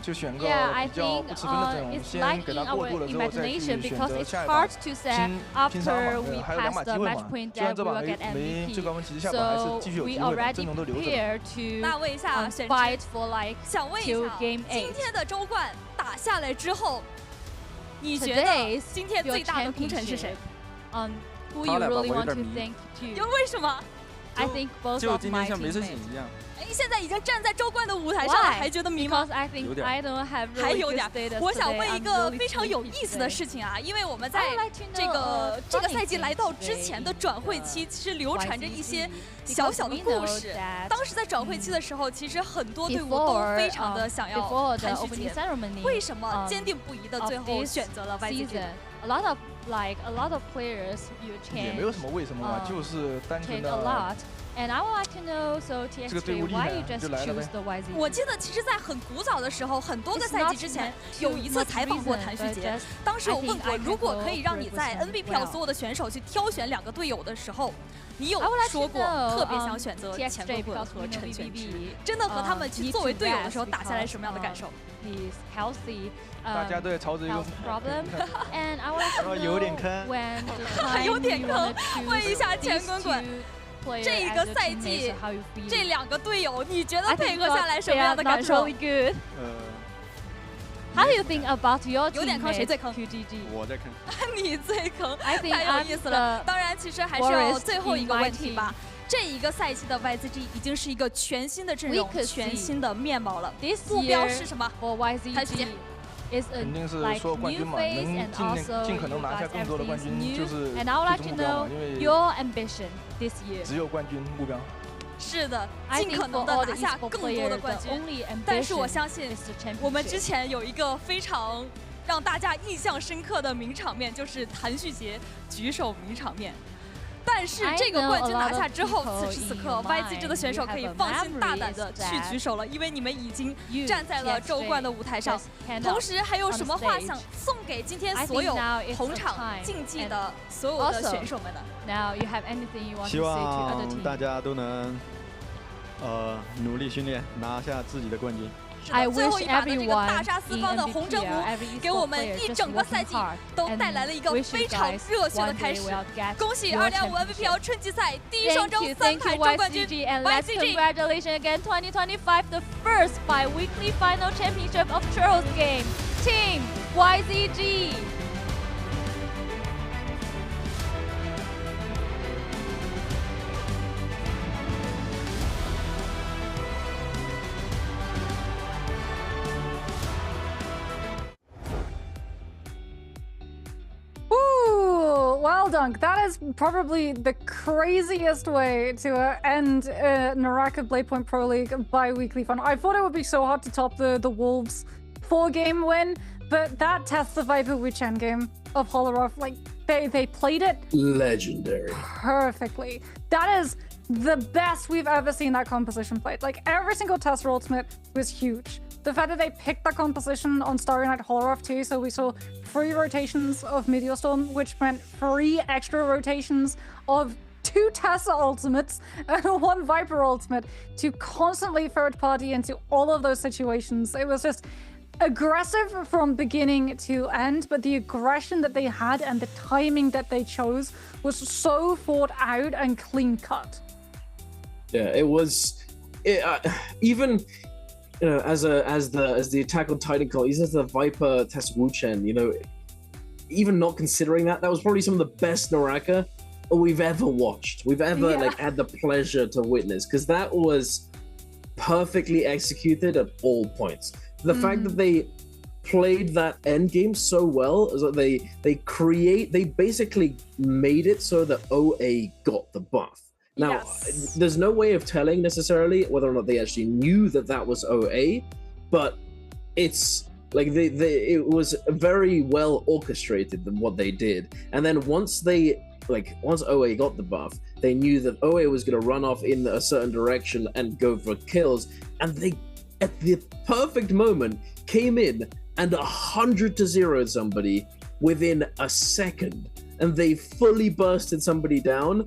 就选个 I 比较 think 不吃分的阵容， it's 先 like 给 in 他过 our 渡了之后再去 imagination 选 because 择 it's 下一把 hard to say 拼杀 after 嘛， we 还有2 pass 把 the 机会 match 嘛。 point 虽然 that 这 we 把 will get 没最 MVP. 高分，其实下把还是 So 继续有 we 机会的， already 阵容都留着。 prepare 那问一下 to 选手 fight for like 想问一 till 下， game 8. 今天的周冠打下来之后，你觉得今天最大的功臣是谁？ Who you really want to thank 因 to? 为为什么？ I think both 就 of 今天 my 像没事情 teammates. 一样。 哎，现在已经站在周冠的舞台上了，还觉得迷吗 Because I think 有点 I don't have 还 really 有 good 点 status 我想 today. 问一 I'm 个 really 非常有 sleepy 意思的 today. 事情啊，因为我们在 I would like to 这 know 个这个 funny 赛季来到 things 之前的 today, 转会期，其实流传着一些 YZG, 小小的 because we 故 know 事。 that 当时在转会期的时候，其实很多队伍都 before 非常的想要 before the 谭旭 opening 杰， ceremony, 为什么坚定不移的 of 最后 this 选择了 YZG？ season, a lot of players you 也 change 没有什么为什么嘛，就是单纯 change a 的 lot. And I would like to know, so 这个队伍 TXJ, 力 why 量 you just 就来了呗。 choose the YZG? 我记得其实，在很古早的时候，很多个 It's 赛季 not 之前 too 有一次 much 采访过 reason, 谭旭 but 杰 just，当时我 I 问 think 过， I 如 can 果 go 可以让你在 100% Nbpl well. 所有的选手去挑选2个队友的时候，你有 I would like 说 to 过 know, 特别想选择 TXJ 钱坤 because 和 we know 陈全之 BBB, 真的和他们去 need 作为 to 队友的时候 rest 打下来 because, 什么样的感受？ He's healthy. 大家都在朝着一个 health problem. And I would like to 有点 know 坑 when the 还有 time 点 you 坑 wanna choose 问一下 these 钱滚滚 two players 这一 as 个 your 赛 teammates, 季 how you feel? 这2个队友，你觉得 I 配 think 合下来什么 they 样 are 的 not 感受？ really good. 呃， How do you think about your 有点坑，谁 teammates? 最坑？ QGG. 我在坑。你最坑， I think 太有 I'm 意思了。 the 当然，其实还是要 worst 最后一个 in my 问题吧。这一个赛季的 YZG 已经是一个全新的阵容 We could，全新的面貌了。 This 目标 year 是什么？ for 谭旭 YZG 杰 is a 肯定是 like 说冠 new 军嘛， phase 能 and 尽 also 可能 you 拿下 guys 更多的冠 everything is 军，就 new. 是 And I would 最 like 终 to 目标 know 嘛，因为 your ambition this year. 只有冠军目标。是的， I 尽 think 可 for 能的 all 拿 the 下 esport 更多 players, 的 the 冠军。 only 但是我 ambition 相信 is the 我们 championship. 之前有一个非常让大家印象深刻的名场面，就是谭旭杰举手名场面。但是这个冠军拿下之后，此时此刻 YZG 的选手可以放心大胆的去举手了，因为你们已经站在了周冠的舞台上。同时，还有什么话想送给今天所有同场竞技的所有的选手们呢？ Now you have anything you want to 希 say to other 望 teams? 大家都能努力训练，拿下自己的冠军。I 最后 wish 一把的这个 everyone 大杀四 in 方的红征 NBPL, 服， every 给我 esport 们 player 一 just 整个 working 赛季 hard 都 and 带来了一个 wish you 非常 guys 热血的 one 开 day 始 will get。恭喜 your 2025 championship. Nbpl 春季赛第一双周3 Thank 排 you, 周冠军 YZG, and let's YZG。 congratulations again 2025, the first bi-weekly final championship of Churros Game, Team YZG. Dunk, that is probably the craziest way to end NARAKA BLADEPOINT Pro League bi-weekly fun. I thought it would be so hard to top the Wolves 4-game win, but that tests the Viper Wuchen game of Holoroth. Like, they played it legendary perfectly. That is the best we've ever seen that composition played. Like, every single Tesla ultimate was huge. The fact that they picked that composition on Starry Night Holoroth too, so we saw 3 rotations of Meteor Storm, which meant 3 extra rotations of 2 Tesla ultimates and 1 Viper ultimate to constantly third party into all of those situations. It was just aggressive from beginning to end, but the aggression that they had and the timing that they chose was so thought out and clean cut. Yeah, it was. Even as the Attack on Titan call, even as the Viper Test Wuchen, even not considering that was probably some of the best NARAKA we've ever watched. We've ever had the pleasure to witness, because that was perfectly executed at all points. The fact that they played that end game so well is that they basically made it so that OA got the buff. Now, there's no way of telling necessarily whether or not they actually knew that was OA, but it's like it was very well orchestrated than what they did. And then once OA got the buff, they knew that OA was going to run off in a certain direction and go for kills, and they, at the perfect moment, came in and 100-0'd somebody within a second, and they fully bursted somebody down.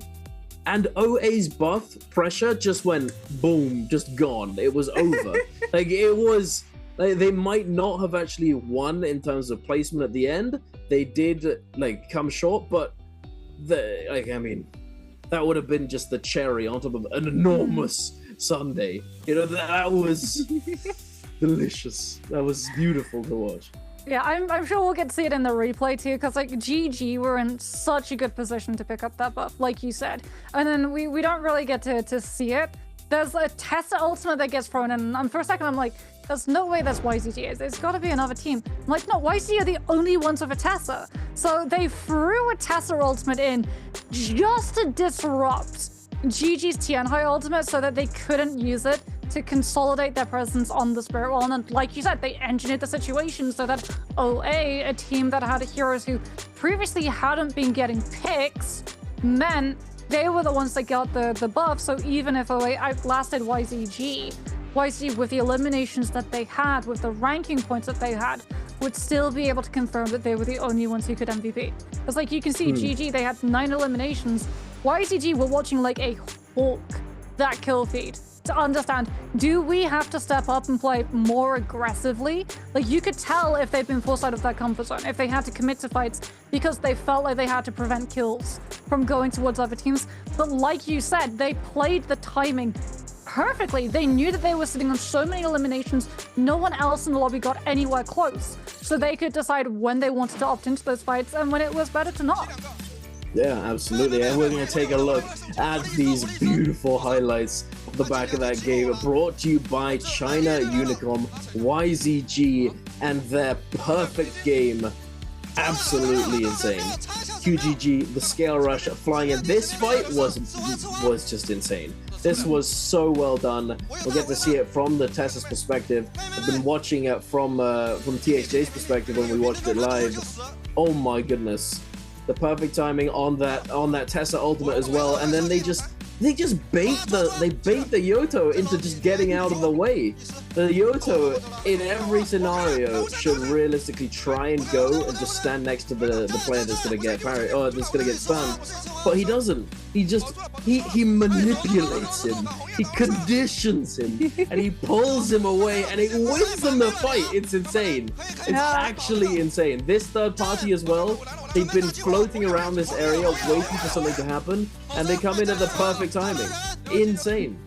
And OA's buff pressure just went boom, just gone. It was over. They might not have actually won in terms of placement at the end. They did come short, but that would have been just the cherry on top of an enormous sundae. That was delicious. That was beautiful to watch. Yeah, I'm sure we'll get to see it in the replay too, because GG were in such a good position to pick up that buff, like you said. And then we don't really get to see it. There's a Tessa ultimate that gets thrown in, and for a second I'm like, there's no way that's YZG. It's got to be another team. I'm like, no, YZG are the only ones with a Tessa. So they threw a Tessa ultimate in just to disrupt GG's Tianhai ultimate so that they couldn't use it to consolidate their presence on the Spirit Wall. And like you said, they engineered the situation so that OA, a team that had heroes who previously hadn't been getting picks, meant they were the ones that got the buff. So even if OA outlasted YZG with the eliminations that they had, with the ranking points that they had, would still be able to confirm that they were the only ones who could MVP. Because you can see GG, they had 9 eliminations. YZG were watching like a hawk that kill feed to understand, do we have to step up and play more aggressively? You could tell if they've been forced out of their comfort zone, if they had to commit to fights because they felt like they had to prevent kills from going towards other teams. But like you said, they played the timing perfectly. They knew that they were sitting on so many eliminations, no one else in the lobby got anywhere close. So they could decide when they wanted to opt into those fights and when it was better to not. Yeah, absolutely. And we're going to take a look at these beautiful highlights of the back of that game, brought to you by China Unicom, YZG, and their perfect game. Absolutely insane. QGG, the scale rush flying in. This fight was just insane. This was so well done. We'll get to see it from the Tessa's perspective. I've been watching it from THJ's perspective when we watched it live. Oh my goodness. The perfect timing on that Tessa ultimate as well, and then they just bait the Yoto into just getting out of the way. The Yoto in every scenario should realistically try and go and just stand next to the player that's gonna get parried or that's gonna get stunned, but he doesn't. He manipulates him, he conditions him, and he pulls him away, and it wins them the fight. It's insane. It's actually insane. This third party as well, they've been floating around this area waiting for something to happen, and they come in at the perfect timing. Insane.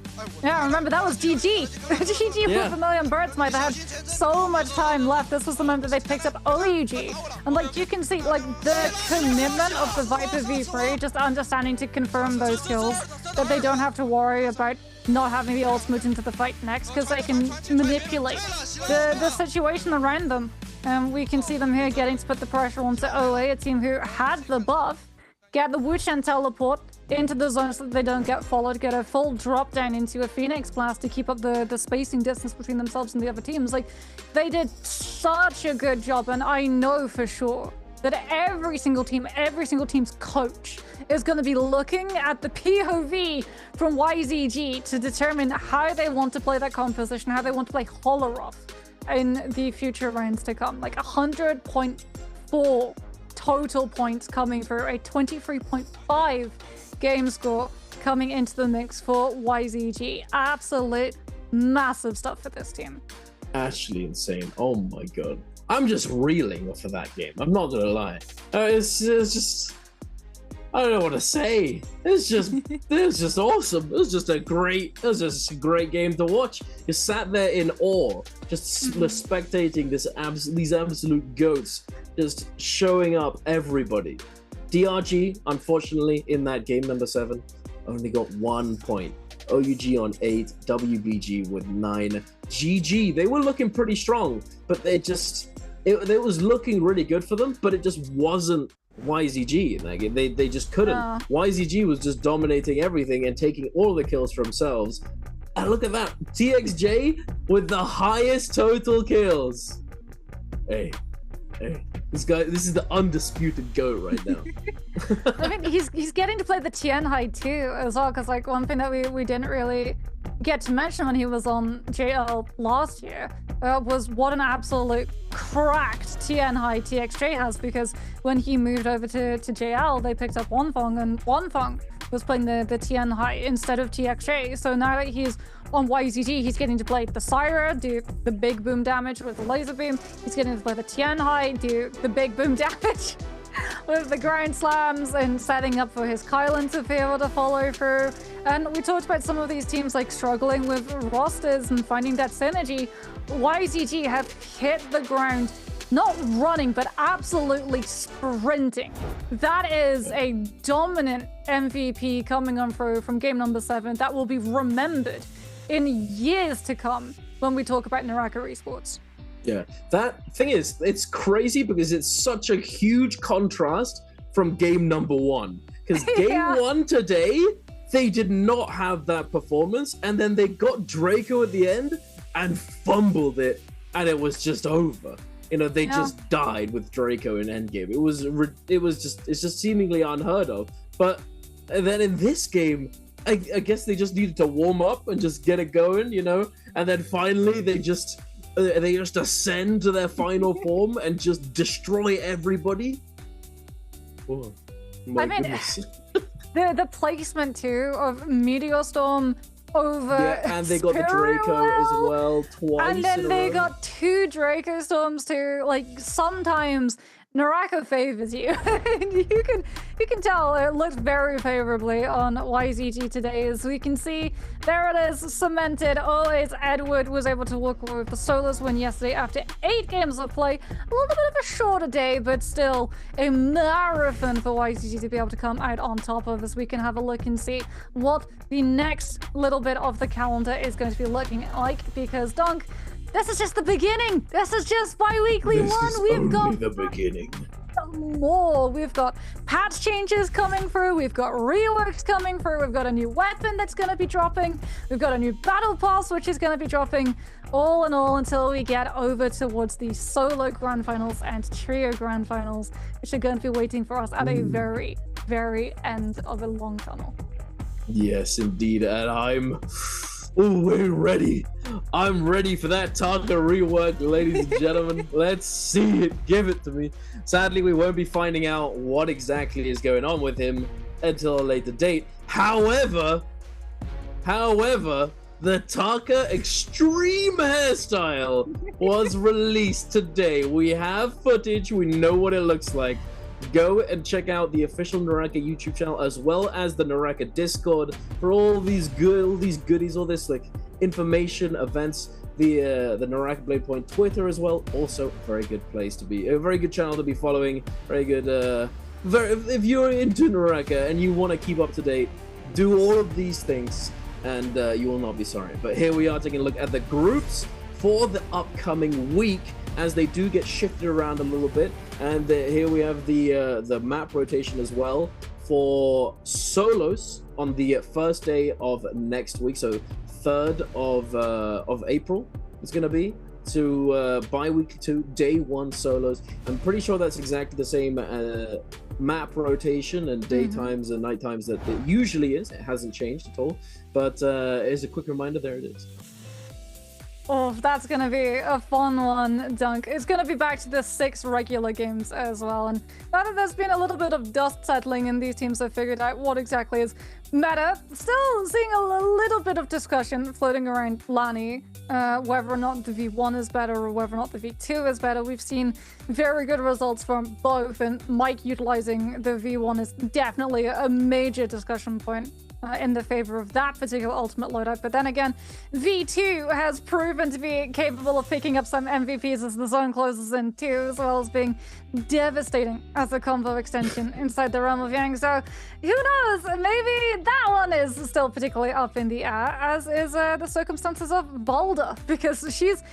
Yeah, remember that was GG. GG with a million birds might have had so much time left. This was the moment that they picked up OUG. And you can see the commitment of the Viper V3, just understanding to confirm those kills, that they don't have to worry about not having the ultimate into the fight next, because they can manipulate the situation around them. We can see them here getting to put the pressure onto OA, a team who had the buff get the Wuchen teleport into the zone so that they don't get followed, get a full drop down into a Phoenix Blast to keep up the spacing distance between themselves and the other teams. Like, they did such a good job, and I know for sure that every single team's coach is going to be looking at the POV from YZG to determine how they want to play that composition, how they want to play Holoroth in the future rounds to come. Like 100.4 total points coming through, a 23.5 game score coming into the mix for YZG. Absolute massive stuff for this team. Actually insane. Oh my god. I'm just reeling off of that game. I'm not gonna lie. It's just, I don't know what to say. It's just awesome. It was just a great game to watch. You sat there in awe, just spectating these absolute goats, just showing up everybody. DRG, unfortunately, in that game number 7, only got 1 point. OUG on 8, WBG with 9. GG, they were looking pretty strong, but it was looking really good for them, but it just wasn't YZG in that game. They just couldn't. YZG was just dominating everything and taking all the kills for themselves. And look at that, TXJ with the highest total kills. Hey, this is the undisputed GOAT right now. I think he's getting to play the Tianhai too as well, because like one thing that we didn't really get to mention when he was on JL last year was what an absolute cracked Tianhai TXJ has, because when he moved over to JL, they picked up Wanfeng, and Wanfeng was playing the Tianhai instead of TXJ. So now that he's on YZG, he's getting to play the Syra, do the big boom damage with the laser beam. He's getting to play the Tianhai, do the big boom damage with the ground slams, and setting up for his Kylan to be able to follow through. And we talked about some of these teams like struggling with rosters and finding that synergy. YZG have hit the ground, not running, but absolutely sprinting. That is a dominant MVP coming on through from game number 7 that will be remembered in years to come when we talk about NARAKA esports. Yeah, that thing is, it's crazy because it's such a huge contrast from game number 1. Because game 1 today, they did not have that performance, and then they got Draco at the end and fumbled it, and it was just over. You know, they just died with Draco in endgame. It's just seemingly unheard of. But then in this game, I guess they just needed to warm up and just get it going, you know, and then finally they just ascend to their final form and just destroy everybody. Oh, my goodness. the placement too of Meteor Storm over and they got the Draco as well twice, and then they got 2 Draco Storms too. Like, sometimes NARAKA favors you. You can tell it looked very favorably on YZG today, as we can see there it is, cemented. Oh, it's Edward was able to walk away with the solos win yesterday after 8 games of play. A little bit of a shorter day, but still a marathon for YZG to be able to come out on top of, as we can have a look and see what the next little bit of the calendar is going to be looking like, because Dunk, this is just the beginning. This is just bi-weekly 1. We've got the beginning. More. We've got patch changes coming through. We've got reworks coming through. We've got a new weapon that's going to be dropping. We've got a new battle pass which is going to be dropping. All in all, until we get over towards the solo grand finals and trio grand finals, which are going to be waiting for us at a very, very end of a long tunnel. Yes, indeed, and we're ready. I'm ready for that Taka rework, ladies and gentlemen. Let's see it. Give it to me. Sadly, we won't be finding out what exactly is going on with him until a later date. However, the Taka Extreme hairstyle was released today. We have footage. We know what it looks like. Go and check out the official NARAKA YouTube channel, as well as the NARAKA Discord, for all these goodies, all this like information, events. The NARAKA BLADEPOINT Twitter as well, also a very good place to be, a very good channel to be following. Very good. If you're into NARAKA and you want to keep up to date, do all of these things, and you will not be sorry. But here we are taking a look at the groups for the upcoming week, as they do get shifted around a little bit. And here we have the map rotation as well for solos on the first day of next week, so 3rd of April it's going to be, to Biweek 2, day 1 solos. I'm pretty sure that's exactly the same map rotation and daytimes and night times that it usually is. It hasn't changed at all, but as a quick reminder, there it is. Oh, that's going to be a fun one, Dunk. It's going to be back to the 6 regular games as well. And now that there's been a little bit of dust settling and these teams have figured out what exactly is meta, still seeing a little bit of discussion floating around Lani, whether or not the V1 is better or whether or not the V2 is better. We've seen very good results from both, and Mike utilizing the V1 is definitely a major discussion point in the favor of that particular ultimate loadout. But then again, V2 has proven to be capable of picking up some MVPs as the zone closes in too, as well as being devastating as a combo extension inside the realm of Yang. So who knows, maybe that one is still particularly up in the air, as is the circumstances of Balder, because she's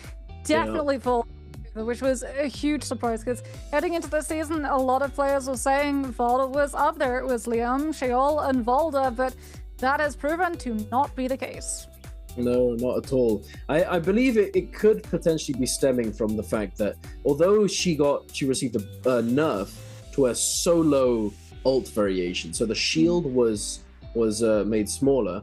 definitely full, which was a huge surprise, because heading into the season, a lot of players were saying Valda was up there. It was Liam, Sheol, and Valda, but that has proven to not be the case. No, not at all. I believe it could potentially be stemming from the fact that although she received a nerf to her solo ult variation, so the shield was made smaller.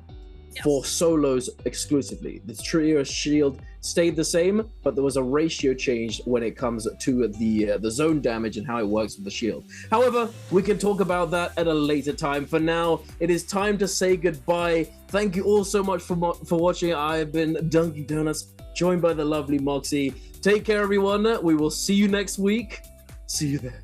Yes. For solos exclusively. The trio shield stayed the same, but there was a ratio change when it comes to the zone damage and how it works with the shield. However, we can talk about that at a later time. For now, it is time to say goodbye. Thank you all so much for watching. I've been Dunky Donuts, joined by the lovely Moxie. Take care, everyone. We will see you next week. See you there.